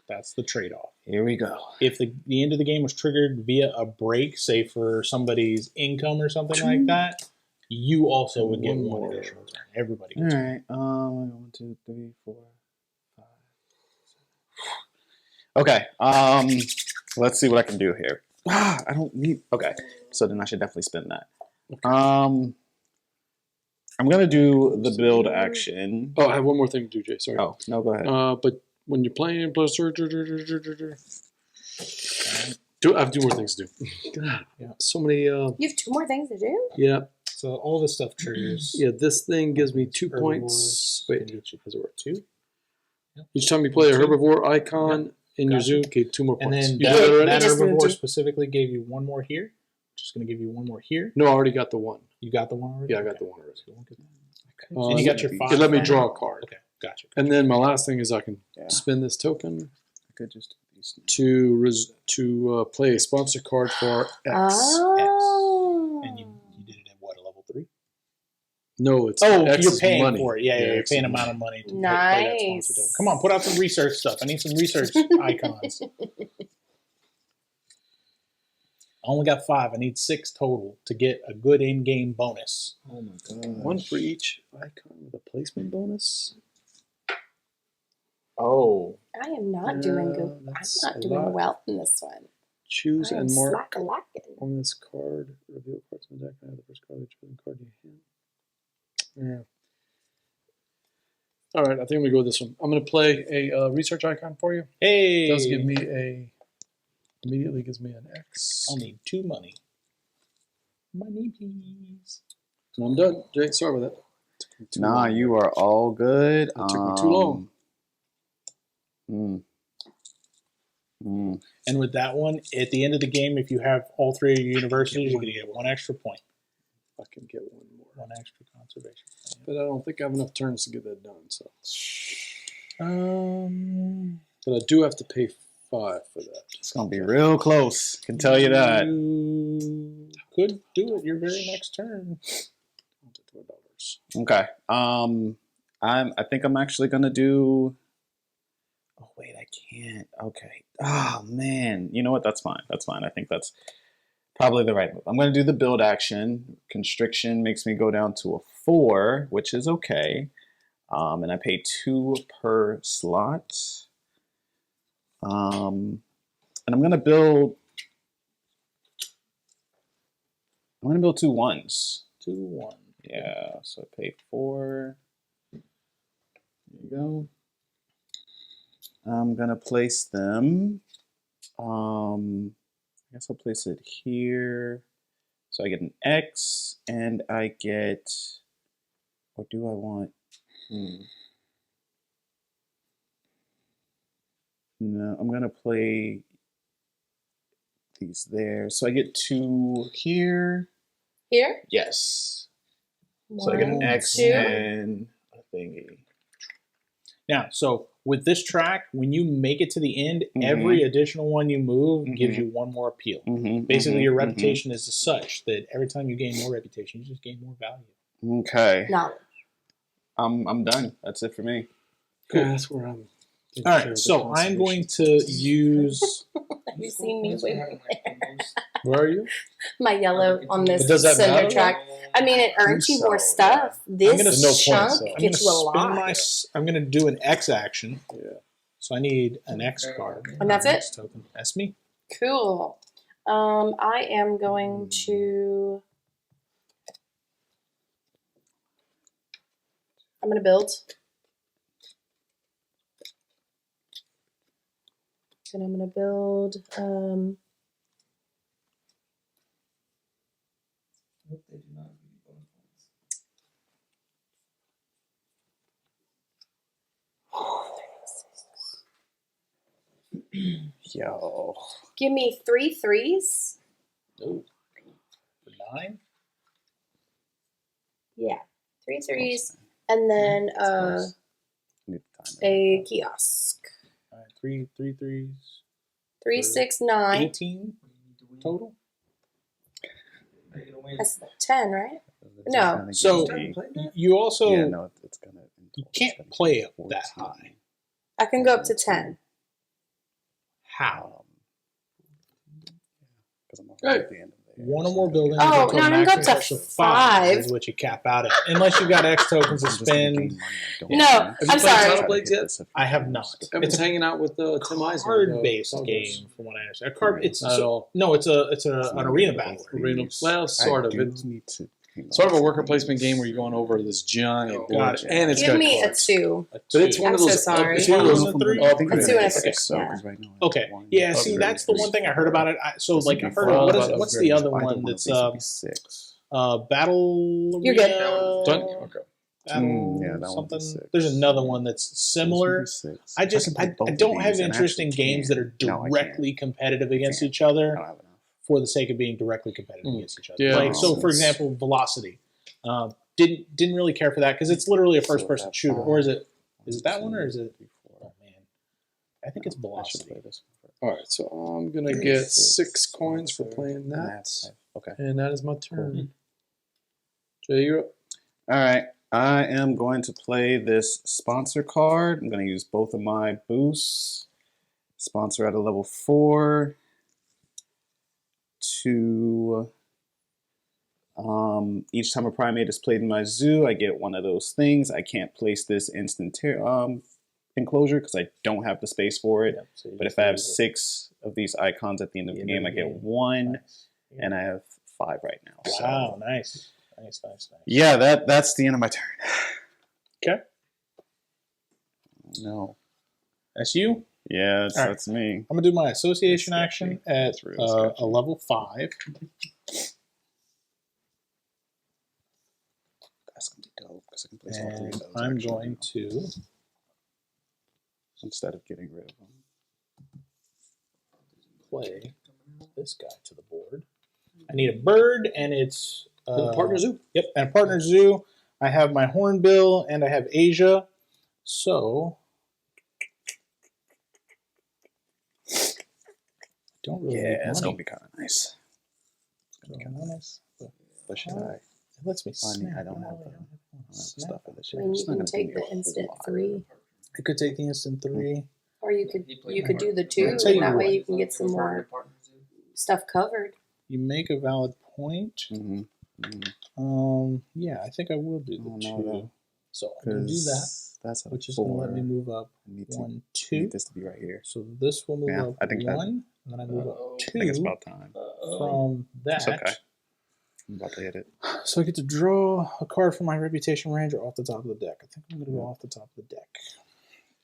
That's the trade-off. Here we go. If the end of the game was turn via a break, say for somebody's income or something like that, you also would get One one more. additional turn. Everybody All gets right. 1, 2, 3, 4, 5. Okay. Let's see what I can do here. I don't need. Okay. So then I should definitely spend that. I'm gonna do the build action. Oh, I have one more thing to do, Jay. Sorry. Oh no, go ahead. But when you're playing, I have 2 more things to do. God, Yeah. so many. You have 2 more things to do? Yeah, So all this stuff triggers. yeah. This thing gives me 2 Herbivores points. can Wait, get you because we're 2. each time you play a herbivore icon in your zoo, okay, 2 more And points. then You did that already? that Just moved herbivore it. specifically gave you one more here. Just going to give you one more here. No, I already got the 1. You got the one already? Yeah, I got Okay. the 1 already. So you won't get that. And you got your 5. It let me from- draw a card. Okay, gotcha. And then my last thing is I can Yeah. spend this token I could just do these. to play a sponsor card for X. Oh. And you did it at what, a level 3? No, it's Oh, X you're is paying money. for it. Yeah, you're X paying is amount money. of money to play Nice. that sponsor token. Come on, put out some research stuff. I need some research icons. I only got 5. I need 6 total to get a good in-game bonus. Oh my god. 1 for each icon with a placement bonus. Oh. I am not doing good. I'm that's not a doing lot. well in this one. Choose I am and mark slack-a-lackin'. on this card. Reveal cards from the deck. I have the first card of the chosen card in your hand. Yeah. All right, I think I'm gonna go with this one. I'm gonna play a research icon for you. Hey! It does give me immediately gives me an X. I'll need 2 money. Money, please. And I'm done. Jay, sorry about that. Took me too Nah, long. you are all good. It took me too long. And with that one, at the end of the game, if you have all 3 of your universities, you're going to get 1 extra point. I can get 1 more. 1 extra conservation point. But I don't think I have enough turns to get that done. So, Um, but I do have to pay 5 for that. It's gonna be real close. Can tell you that. you could do it your very next turn. $12. Okay. I think I'm actually gonna do. Oh wait, I can't. Okay. Oh man. You know what? That's fine. That's fine. I think that's probably the right move. I'm gonna do the build action. Constriction makes me go down to a 4, which is okay. And I pay 2 per slot. And I'm gonna build 2 1s. 2-1. Yeah, so I pay 4. There you go. I'm gonna place them. I guess I'll place it here. So I get an X, and I get. What do I want? No, I'm gonna play these there. So I get 2 here. Here? Yes. So I get an 1, X 2. and a thingy. Now, so with this track, when you make it to the end, every additional one you move gives you 1 more appeal. Basically, your reputation is such that every time you gain more reputation, you just gain more value. Okay. Knowledge. I'm done. That's it for me. Cool. Yeah, that's where I'm. All right, so I'm going to use Have you seen me waving Where are you? my yellow on this But does that cinder matter? track? I mean, it earns you more stuff. This gonna- no point, chunk so. I'm gets you a spin lot. my. I'm going to do an X action. Yeah. So I need an X card. And that's it? X token. That's me. Cool. I am going to. I'm going to build. And I'm going to build. Hope they do not give you bonus points. Yo. Give me 3 3s. Oh. 9. Yeah, 3 3s, and then a kiosk. All right, 3 3s. 3 6 9. 18 total. Are you gonna win? That's 10, right? No. So you also Yeah, no, it's gonna. you can't play it that high. I can go up to 10. How? Because I'm Right. at the end of the year. One or more buildings. Oh, up to no, a I can go up maximum to of 5 is 5. what you cap out at. Unless you got X tokens to spend. No, Have you I'm played sorry. Title Blades yet? I have not. I was It's a hanging out with Tim Eisner. card-based game, from what I understand. A card. It's Not at all. no. It's an arena battle. Arena. Well, sort of. It's need to. sort of a worker placement game where you're going over this giant board, Got it. and it's Give got me cards. a 2. A But it's 2. one of I'm so those. sorry. It's one of those. Two and a 3? Oh, I think A it's 2 and a okay. 6. Yeah. Okay. Yeah. See, that's the one thing I heard about it. So, like, I heard. Well, What's the other one that's Battle? You're good. Done? Okay. Battle yeah, that one's a something. 6. There's another one that's similar. I don't have interest in games that are directly competitive against each other for the sake of being directly competitive against each other. Yeah. Like, so, for example, Velocity. Didn't really care for that because it's literally a first-person shooter. Or is it that one or is it? Oh man, I think it's Velocity. All right, so I'm gonna get 6 coins for playing that, Okay. and that is my turn. Jay, you're up. All right. I am going to play this sponsor card. I'm going to use both of my boosts. Sponsor at a level 4 to each time a primate is played in my zoo, I get one of those things. I can't place this instant enclosure because I don't have the space for it. But if I have 6 of these icons at the end of the game, I get 1, and I have 5 right now. Wow, So, nice. yeah, that's the end of my turn. Okay. No. That's you. Yeah, All right. that's me. I'm gonna do my association action at That's real sketchy. a level 5. That's gonna be dope because I can place all 3 of And those. I'm actually going now, to instead of getting rid of them. play this guy to the board. I need a bird, and it's Partner Zoo. Yep, and Partner Zoo. I have my Hornbill, and I have Asia. So I don't really need Yeah, it's money. gonna be kind of nice. It's gonna be kind of nice. But should I? It lets me Funny, snap. I don't have Oh, the snap. stuff for this I year. mean, It's you not can gonna take give me the a whole instant lot. 3, I could take the instant 3. or you could do the 2, I'll and tell you that way what. you can get some more stuff covered. You make a valid point. Mhm, mhm. Yeah, I think I will do the Oh, 2. no, no. So I'm going to do that, That's a which is going to 4. let me move up I need 1, I 2. need this to be right here. So this will move Yeah, up I think 1, that- and then I move up I think it's 2 about time. from that. It's okay. I'm about to hit it. So I get to draw a card from my Reputation Ranger off the top of the deck. I think I'm going to go off the top of the deck.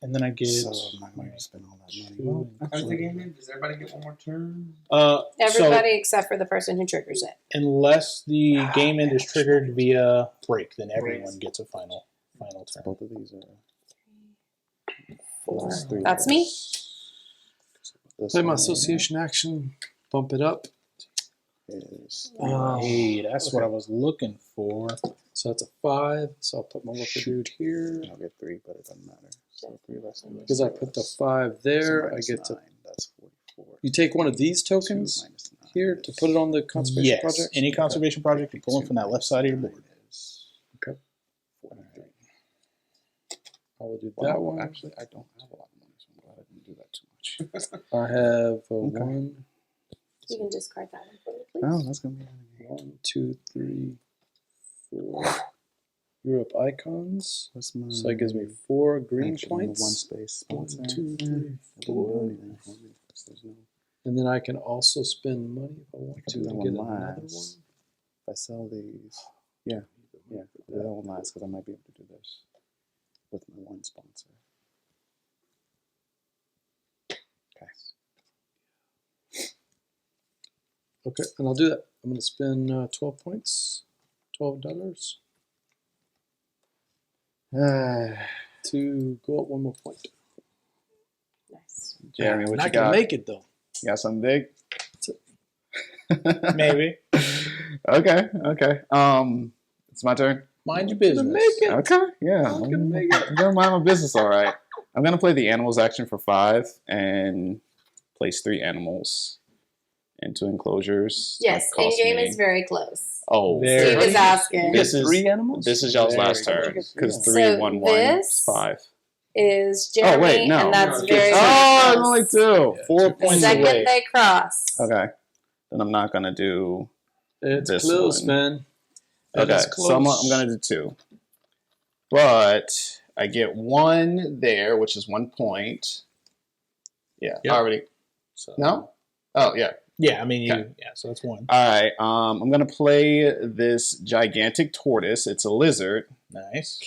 And then I get... So I'm not going to spend all that money. Well, How's the game end? Does everybody get one more turn? Everybody except for the person who triggers it. Unless the game end is triggered via break, then everyone gets a final turn. both of these are 4. That's 3. That's me. This Play my one association action. Bump it up. is Hey, that's what I was looking for. So that's a 5. So I'll put my Wooker dude here. I'll get 3, but it doesn't matter. So 3 less than Because I put the 5 there, I get to. That's 44. You take one of these 2 tokens minus 9 here to put it on the conservation Yes, project. any conservation project, you pull them from that left side of your board. Okay. 43. I will do Well, that one. Actually, I don't have a lot of money, so I'm glad I didn't do that too much. I have a Okay. 1, You can discard that one for me, please. Oh, that's going to be 1, 2, 3, 4. Europe icons. That's my So that gives me 4 green actually, points. 1 space. 1, sponsor. 2, 3, It didn't do 4. anything for me, 'cause there's no- And then I can also spend money if I want I to can do that get one another one. last. If I sell these, yeah, do that one last because I might be able to do this with my 1 sponsor. Okay. Okay, and I'll do that. I'm going to spend 12 points, $12 to go up 1 more point. Nice. Jeremy, what Not you gonna got? make it though. You got something big? Maybe. Okay. It's my turn. Mind your business. Okay, yeah. I'm gonna make it. I'm gonna mind my business, all right. I'm gonna play the animals action for 5 and place 3 animals into enclosures. Yes, That cost in-game me- is very close. Oh, Very- Steve is asking. This is 3 animals? This is y'all's Very last good. turn because So 3, 1, 1, this- 5. Is Jeremy, Oh, wait, no. and that's No, very Oh, close. I'm only 2. 4 The points second away. they cross. Okay, then I'm not gonna do. It's This close, one. man. It Okay, is so I'm close. gonna do 2, but I get 1 there, which is 1 point. Yeah, Yep. already. So, No. Oh yeah. Yeah, I mean, Okay. so that's 1. All right. I'm gonna play this gigantic tortoise. It's a lizard. Nice.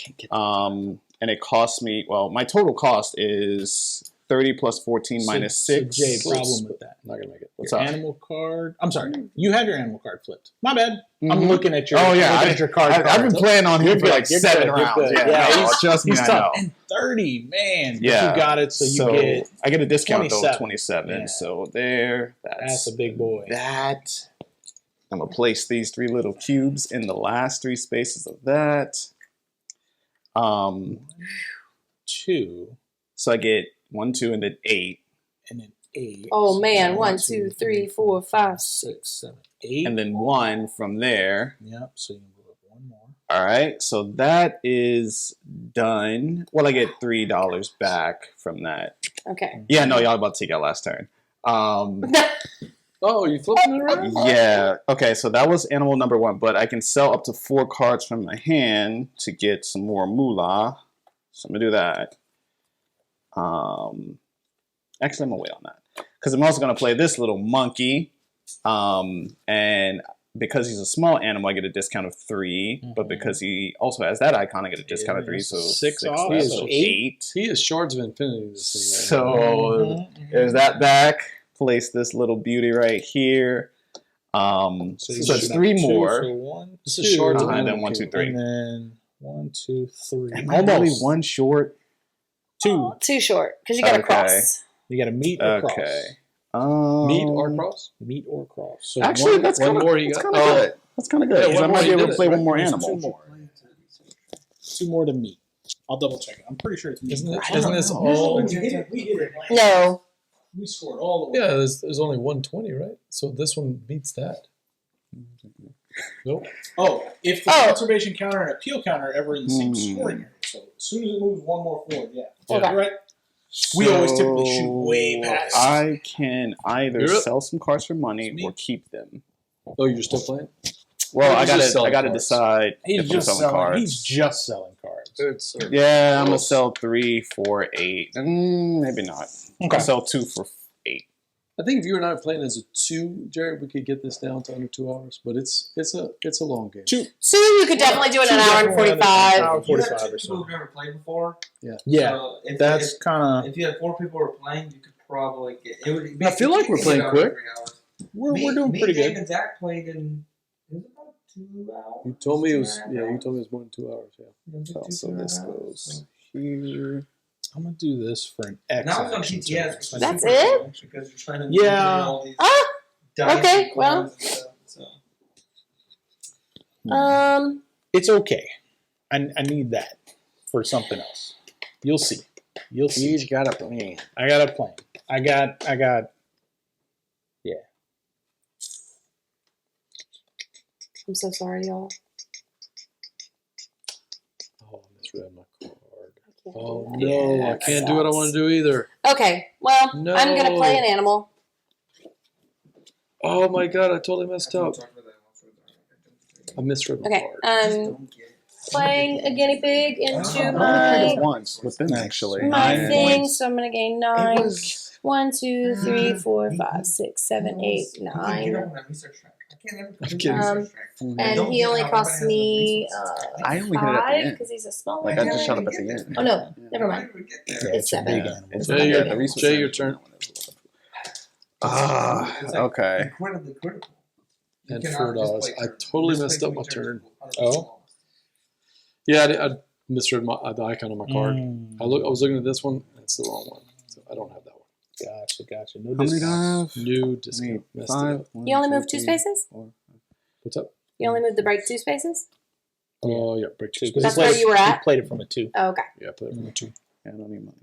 And it costs me. Well, my total cost is 30 plus 14 minus 6. So Jay, problem with that. I'm not gonna make it. What's Your up? animal card. I'm sorry. You have your animal card flipped. My bad. I'm Mhm. looking at your. Oh yeah, I'm looking at your card. I've been playing on here You're for like good, you're 7 good, you're rounds. good. Yeah, Yeah, no, he's- trust me, He's I tough. know. And 30, man. But Yeah. you got it. So you get. I get a discount though, 27. 27. Yeah. So there. That's a big boy. That. I'm gonna place these 3 little cubes in the last 3 spaces of that. 2 So I get 1, 2, and then 8, and then 8. Oh man, So 1, 2, 3, 4, 5, 6, 7, 8. and then 1 from there. Yep. So you can move up 1 more. All right, so that is done. Well, I get $3 back from that. Okay. Yeah, no, y'all about to take your last turn. Oh, you flipping it around? Yeah. Okay, so that was animal number 1, but I can sell up to 4 cards from my hand to get some more moolah. So I'm gonna do that. Actually, I'm gonna wait on that because I'm also gonna play this little monkey. And because he's a small animal, I get a discount of 3. But because he also has that icon, I get a discount of 3. So 6 off, less, so so 8. 8. He is Shards of Infinity. This thing right So Mhm. there's that back. Place this little beauty right here. So you it's should 3 have 2, more. So 1, This 2, is Shards of And then Infinity. 1, 2, 3. and then 1, 2, 3. Am I really 1 short? 2. Too short because you got to Okay. cross. You got to meet or cross. Okay. Meet or cross? Meet or cross. So Actually, one- that's one kind of more you got. Oh. good. That's kind of good. Yeah, 'cause one I more might be you able did to it, play right? one more There's animal. 2 more. 2 more to meet. I'll double check it. I'm pretty sure it's meet. Isn't it? I don't Isn't this know. all? We hit it. We hit it. No. We scored all the way. Yeah, there's only 120, right? So this one beats that. Nope. Oh, if the Oh. conservation counter and appeal counter are ever in the same Hmm. scoring area. So as soon as it moves 1 more forward, yeah. Okay. You're right. We always typically shoot way past. I can either You're up. sell some cards for money It's me. or keep them. Oh, you're still playing? Well, Or I he's just gotta selling I gotta cards. decide He's if I'm just selling selling. cards. He's just selling cards. Good sir. Yeah, I'm gonna sell 3 for 8. Maybe not. Okay. I'll sell 2 for 8. I think if you and I were playing as a 2, Jared, we could get this down to under 2 hours. But it's a long game. 2. 2, you could definitely do it in an hour and 45. Hour You have 45 two or people so. who've never played before. Yeah, So if, that's if, kind of. if you had 4 people who were playing, you could probably get. It would. I feel like we're playing quick. We're doing pretty Dave good. and Zach played in. It was about 2 hours. You told me it was 2.5 you hours. told me it was more than 2 hours. Yeah. It was like So 2.5 this hours. goes here. I'm gonna do this for an X. Now it's on action PTS. turn. which is That's super it? cool, because you're trying to Yeah. manipulate all these Ah, dice okay, and well. coins and stuff, so. It's okay. I need that for something else. You'll see. You'll see. He's got a plan. I got a plan. I got. Yeah. I'm so sorry, y'all. Oh, I misread my card. I can't Oh do that. no, I That can't do what I sucks. want to do either. Okay, well, I'm gonna No. play an animal. Oh my god, I totally messed up. I misread my Okay, card. playing a guinea pig into I only played it my once with them actually. my And thing, so I'm gonna gain 9. It was 1, 2, 3, 4, 5, 6, 7, 8, 9. And he only costs me I only hit it at the 5 end. because he's a smaller Like I just guy. shot up at the end. Oh no, never mind. Yeah, It's a 7. big Yeah. animal. It's Jay, not your- good. The Reese was Jay, saying your it turn. Okay. Incredibly critical. You And cannot $4. just play I turns. totally Just messed play up my 3 turns. turn. Oh. Yeah, I misread the icon on my card. Mm. I was looking at this one. That's the wrong one. So I don't have that one. Gotcha. No How many do discounts. I have? New discount. Messed it up. You only moved 2 spaces? What's up? You only moved the break 2 spaces? Oh yeah, break 2 Because That's he where played- you were at? He played it from a 2. Oh, okay. Yeah, put it from 2. I don't need money.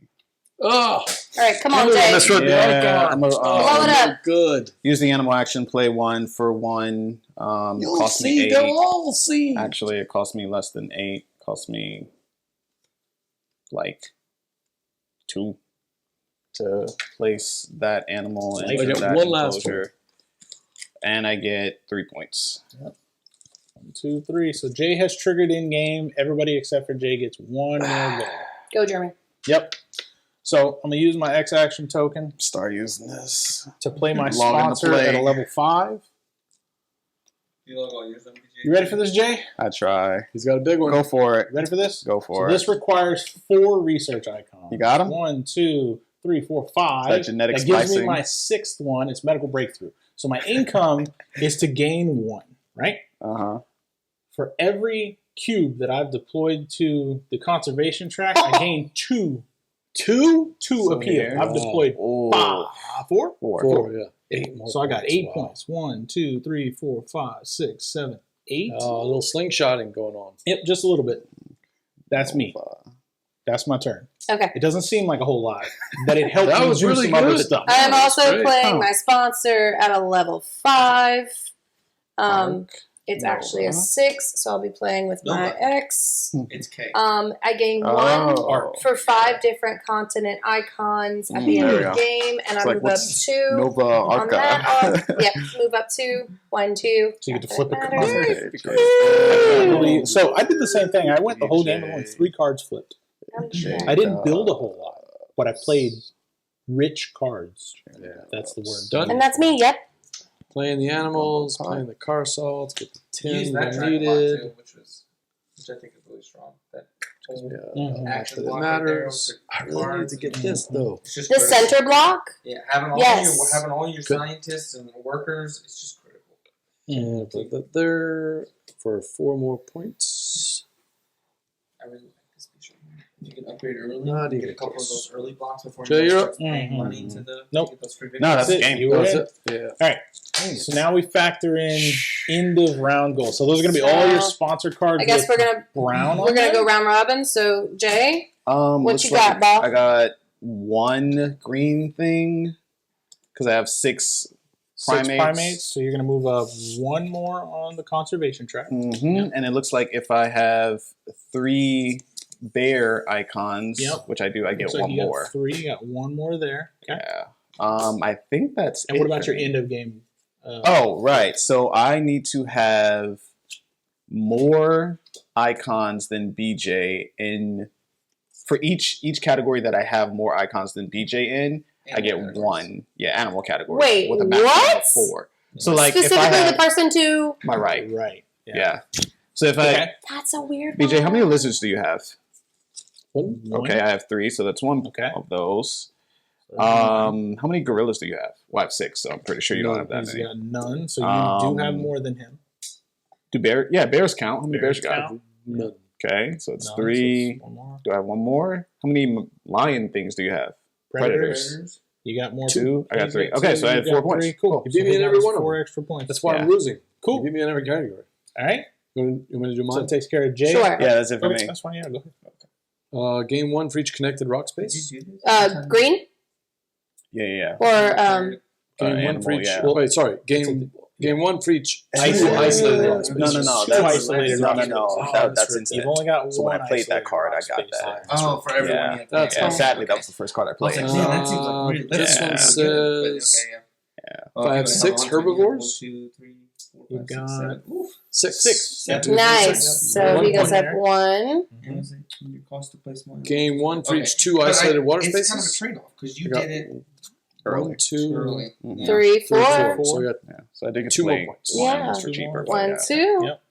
Oh, All right, come on, I Jay. misread the Yeah, icon. I'm a- Blow it up. Good. Use the animal action, play 1 for 1. You'll Cost me see. 8. They'll all see. Actually, it cost me less than 8. Cost me like 2 to place that animal I into get that one last enclosure. And I get 3 points. 1, 2, 3. So Jay has triggered in game. Everybody except for Jay gets 1 more go. Go, Jeremy. Yep. So I'm gonna use my X action token Start using this. to play my Log into sponsor play. at a level 5. You ready for this, Jay? I try. He's got a big one. Go for it. Ready for this? Go So for it. this requires 4 research icons. You got 'em? 1, 2, 3, 4, 5. That genetic gives me splicing. my 6th one. It's medical breakthrough. So my income is to gain 1, right? Uh-huh. For every cube that I've deployed to the conservation track, I gain 2. 2 So appeal. here. I've deployed Oh. 5. 4? 4, yeah. 8 more. So I got 8 Wow. points. 1, 2, 3, 4, 5, 6, 7, 8. A little slingshotting going on. Yep, just a little bit. That's me. That's my turn. Okay. It doesn't seem like a whole lot, but it helped That me was do really some other good. stuff. I am That's also great. playing Huh. my sponsor at a level 5. Ark It's actually a Nova. 6, so I'll be playing with my Nova. X. It's K. I gain 1 Oh. for 5 different continent icons at the end There of we the go. game, and It's I like, move up what's 2 Nova on that arc. Arca. Yep, move up 2, 1, 2. So you get to Not flip that a it card. matters. Okay, So I did the same thing. I went the whole game with only 3 cards flipped. Jay. I didn't build a whole lot, but I played rich cards. Yeah. That's the word. Done. And that's me, yep. Playing the animals, playing the car salts, get the You used 10 that I track a lot needed. too, which I think is really strong. That whole Yeah, Mhm. action that block right there matters. with the I really need cards to get and- this though. It's just The critical. center block? Yeah, having all Yes. your Good. scientists and workers, it's just critical. And put that there for 4 more points. I really like this feature. If you can upgrade early, Not you even get a couple close. of those early blocks before Jay, you you're start up. paying Mhm. money to the Nope. get those free No, that's That's it. game. You were That's in. it. Yeah. All right. So now we factor in end of round goals. So those are going to be all your So, sponsor cards. I guess with we're gonna brown. we're on gonna them. go round robin. So Jay, What looks you got, like Bob? I got 1 green thing because I have 6 6 primates. primates. So you're going to move up 1 more on the conservation track. And it looks like if I have 3 bear icons, Yep. which I do, I get Looks like 1 you more. got 3. You got 1 more there. Okay. Yeah. I think that's. And what it about for your me. end of game? Oh, right. So I need to have more icons than BJ for each category that I have more icons than BJ in. I get one. Yeah, animal category. Wait, with a maximum what? of 4. So like if I Specifically have the person to... my right. Right. Yeah. So if Okay. That's a weird BJ, how one. many lizards do you have? One. Okay, I have 3, so that's one Okay. of those. How many gorillas do you have? Well, I have 6, so I'm pretty sure you don't have that He's many. got none, so you do have Um, more than him. Do bears count? How many bears you got? count. None. Okay, so it's None, so 3. it's one more. Do I have one more? How many lion things do you have? Predators. You got more. 2? I got He's 3. got Okay, 2, so I you have got 4 points. 3. Cool. You beat me he in got every us one of 4 them. extra points. That's why Yeah. I'm losing. Cool. You beat me in every category. All right. You want me to do So mine? it takes care of Jay. Sure. Yeah, that's it for Okay, me. that's fine. Yeah, go ahead. Game 1 for each connected rock space. Green Yeah. or Game 1 animal, for each. yeah. Well, wait, sorry. Game 1 for each Isolated. isolated rock space. No. Two isolated No. rock spaces. That's You've insane. only got So when one I played that isolated card, I rock got space that. there. Oh, for everyone. Yeah. You have That's Yeah, fine. sadly, that was the first card I I was played. like, man, that seems like really. This one that's says- good, but okay, yeah. I have 6 herbivores. 1, 2, 3, 4, You 5, got 6, 7. Oof. 6. Seven. nice. So One he goes point up there. 1. What is it? Your cost to place one. Game 1 for Okay. each 2 But isolated water it's spaces. kind of a trade-off because you I got did it Early. 1, 2, early. Mhm. 3, 4. 4. So I got Yeah. So I did get 2 to more play points. one Yeah. for cheaper. but 1, yeah. 2. Yep.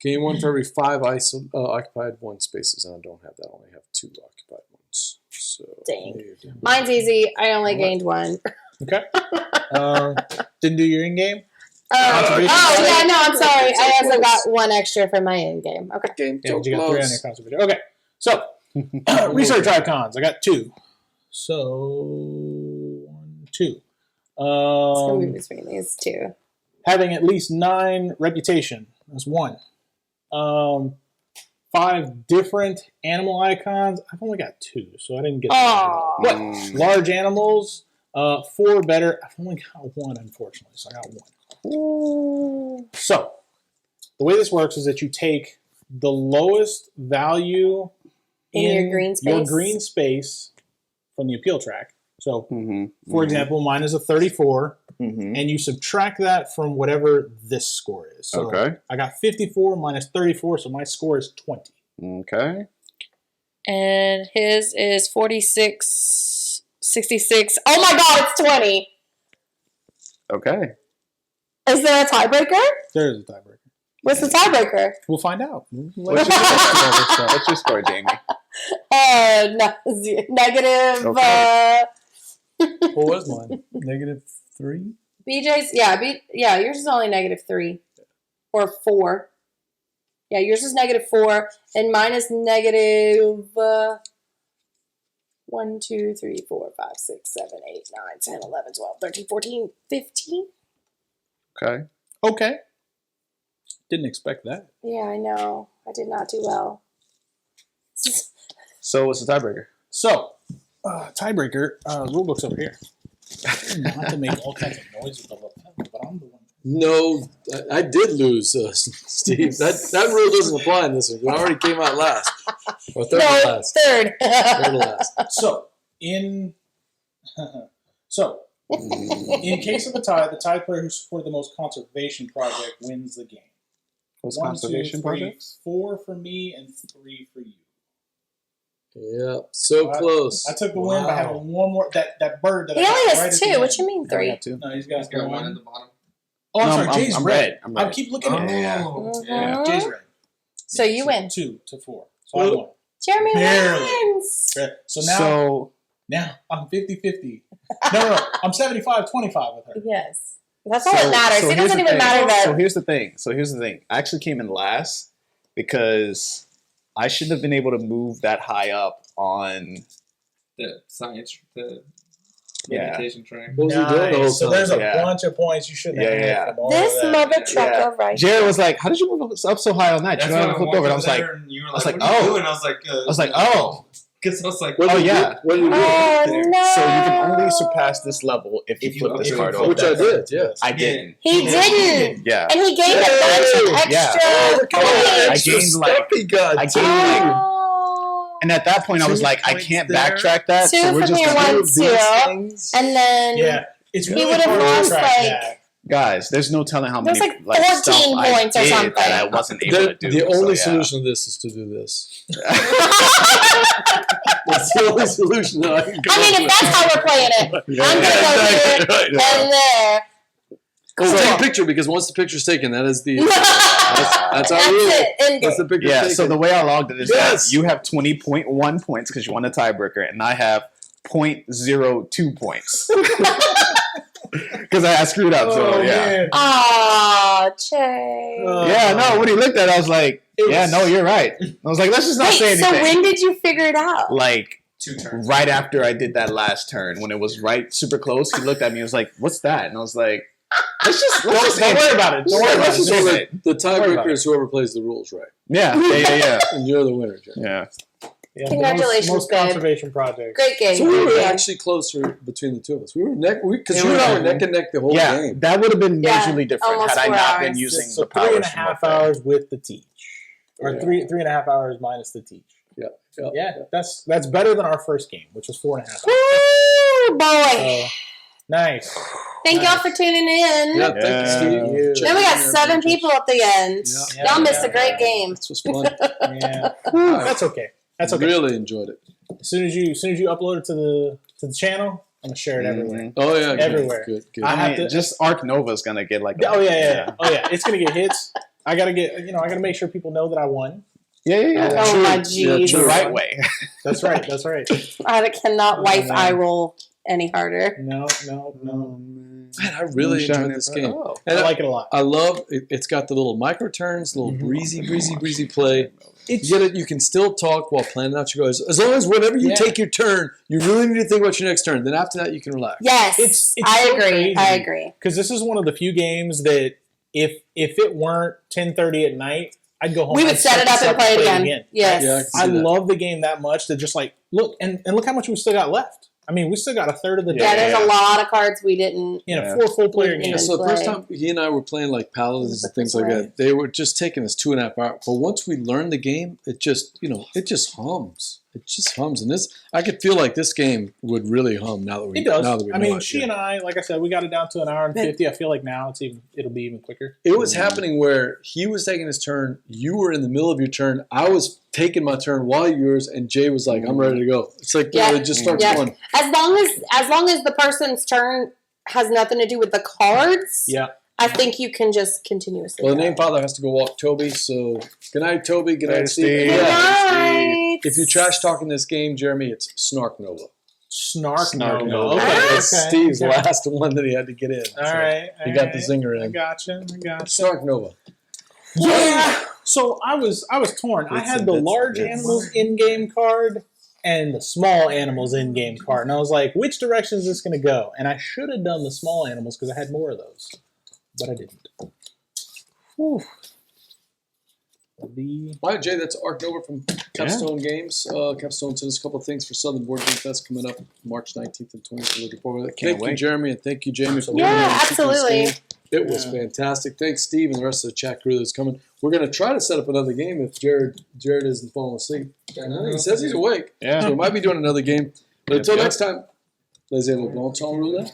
game 1 for every 5 occupied 1 spaces, and I don't have that. I only have 2 occupied ones. So Dang. there you go. Mine's easy. I only gained 1. Okay. Didn't do your in game. Oh, Conservation. yeah, no, I'm sorry. So I also close. got 1 extra for my in game. Okay. Game Yeah, so but you got 3 on your close. conservation. Okay. So research icons. I got 2. So 1, 2. It's going to be Um, between these two. having at least 9 reputation. That's 1. 5 different animal icons. I've only got 2, so I didn't get Aw. that. What? Mm. Large animals. 4 better. I've only got 1, unfortunately, so I got 1. Ooh. So the way this works is that you take the lowest value In your green your space? green space from the appeal track. So, Mhm. for example, mine is a 34, Mhm. and you subtract that from whatever this score is. So Okay. I got 54 minus 34, so my score is 20. Okay. And his is 46, 66. Oh my god, it's 20. Okay. Is there a tiebreaker? There's a tiebreaker. What's the tiebreaker? We'll find out. What's your score? What's your score, Jamie? No, negative. Okay. What was mine? -3? BJ's, yeah, yours is only -3 or 4. Yeah, yours is -4, and mine is negative 1, 2, 3, 4, 5, 6, 7, 8, 9, 10, 11, 12, 13, 14, 15. Okay. Okay. Didn't expect that. Yeah, I know. I did not do well. So what's the tiebreaker? So, tiebreaker, rulebook's over here. Not to make all kinds of noise with the lapel, but I'm the one. No, I did lose, Steve. That rule doesn't apply in this one. I already came out last. Or third to No, last. third. Third to last. So, in case of a tie, the tie player who supported the most conservation project wins the game. What's 1, 2, conservation 3, projects? 4 for me and 3 for you. Yep, so close. I took the win by having one more. That bird that He I got only right has at the 2. end. What you mean 3? No, he's He's got got 1 at one. the bottom. Oh, I'm No, sorry, Jay's I'm red. red. I'm I red. keep looking at it. Yeah. Mhm. Jay's red. So you win. 2 to 4. So I won. Jeremy Barely. wins. Red. So now, So I'm 50-50. No, I'm 75-25 with her. Yes. That's all that matters. It here's doesn't the even thing. matter that. So here's the thing. I actually came in last because I shouldn't have been able to move that high up on. The science, the Yeah. meditation track. What was he doing the whole So time? there's a Yeah. bunch of points you shouldn't Yeah, have yeah. from all This of that. mother trucker right Jared was like, "How did you move up so high on that? That's You why don't I have flipped walked over." And I was like, there and you were I was like, like, what are you oh. doing? I was like, "Oh, because I was like, What Oh, did you yeah. do? What did you do? Oh, no. so you can only surpass this level if you If you flip this upgrade card from over." Which I did, yes. I didn't. He didn't. Yeah, And he gained a bunch of Yeah. extra I points. gained like, he got. I gained like, Oh. and at that point I was 2 like, I points can't there. backtrack that. 2 So we're from just your gonna one, do these 2. things. And then Yeah, it's He really would've hard lost, to track like- that. Guys, there's no telling how many There's like 14 stuff I points or did something. that I wasn't able to do. The only so, solution to this is to do this. That's the only solution that I can come I mean, up if that's how we're playing it, I'm gonna go here and there. So take a picture, because once the picture's taken, that is the that's our rule. it. End Once the game. picture's Yeah, taken. so the way I logged it is Yes. that you have 20.1 points because you won the tiebreaker, and I have 0.02 points. Because I screwed up, so yeah. Aw, Che. Yeah, no, when he looked at it, I was like, yeah, no, you're right. I was like, let's just not say Wait, anything. so when did you figure it out? Like, 2 turns. right after I did that last turn, when it was right super close, he looked at me and was like, what's that? And I was like, let's just Don't worry about it. Don't worry about Let's it. just So say it. the worry about tiebreaker is whoever plays the rules right, Yeah. and you're the winner, Jerry. Yeah. Yeah, Congratulations, most babe. conservation project. Great game. So we were Great game. actually closer between the two of us. We were because Yeah, you we and I were. were neck and neck the whole Yeah, game. that would have been Yeah, majorly different almost had I 4 not been hours. using So the powers. 3.5 from up hours with the teach, or Yeah. three and a half hours minus the teach. Yeah, that's better than our first game, which was 4.5 hours. Woo, boy. So, nice. Thank y'all for tuning in. Yeah, thank you, Steve. Yeah. Then we got 7 people at the end. Yeah. Y'all missed Yeah. a great game. This was fun. Yeah, that's okay. That's okay. Really enjoyed it. As soon as you upload it to the channel, I'm gonna share it everywhere. Oh yeah, good, Everywhere. Good. I I have mean, to- just Ark Nova is gonna get like. Oh yeah. It's gonna get hits. I gotta make sure people know that I won. Yeah. Oh True. my Yeah, jeez. The true. right way. That's right. That's right. I cannot wife Yeah. eye roll any harder. No. Man, I really enjoyed this game. Oh. And I like it a lot. I love it. It's got the little micro turns, little breezy play. It's You get it. You can still talk while planning out your goals. As long as whenever you Yeah. take your turn, you really need to think about your next turn. Then after that, you can relax. Yes, It's I so agree. crazy. I agree. because this is one of the few games that if it weren't 10:30 at night, I'd go home. We would I'd set it up and play it again. Yes. Yeah, I see that. love the game that much that just like look and look how much we still got left. I mean, we still got a third of the Yeah, day there's a lot of cards we didn't. in a Yeah. 4 full player Yeah, game. Yeah, so the first play. time he and I were playing like paladins and things like Play. that, they were just taking us 2.5 hours. But once we learned the game, it just hums. It just hums. And this, I could feel like this game would really hum now that we It does. Now that we I know mean, it, she yeah. and I, like I said, we got it down to 1 hour and 50. I feel like now it'll be even quicker. It was happening where he was taking his turn, you were in the middle of your turn, I was taking my turn while yours, and Jay was like, "I'm ready to go." It's like Yeah. it just starts Yeah. going. As long as the person's turn has nothing to do with the cards, Yeah. I think you can just continuously. Well, the go. name father has to go walk Toby. So good night, Toby. Good night, Hey, Steve. Steve. Good Yeah. night. If you trash talking this game, Jeremy, it's Snark Nova. Snark Nova. Nova. Okay. Ah. It's okay. Steve's Okay. last one that he had to get in. All right. He got the zinger I in. gotcha. Snark Nova. Yeah. So I was torn. I had the large it's- animals in-game card and the small animals in-game card, and I was like, which direction is this going to go? And I should have done the small animals because I had more of those, but I didn't. Whew. All right, Jay, that's Ark Nova from Capstone Games. Capstone sent us a couple of things for Southern Board Game Fest coming up March 19th and 20th. We're looking forward to that. Can't Thank you, wait. Jeremy, and thank you, Jamie, for Yeah, being here and keeping this absolutely. game. It was fantastic. Thanks, Steve, and the rest of the chat crew that's coming. We're going to try to set up another game if Jared isn't falling asleep. He says he's awake, Yeah. so we might be doing another game. But Let's until go. next time, Laissez, temps, rouler.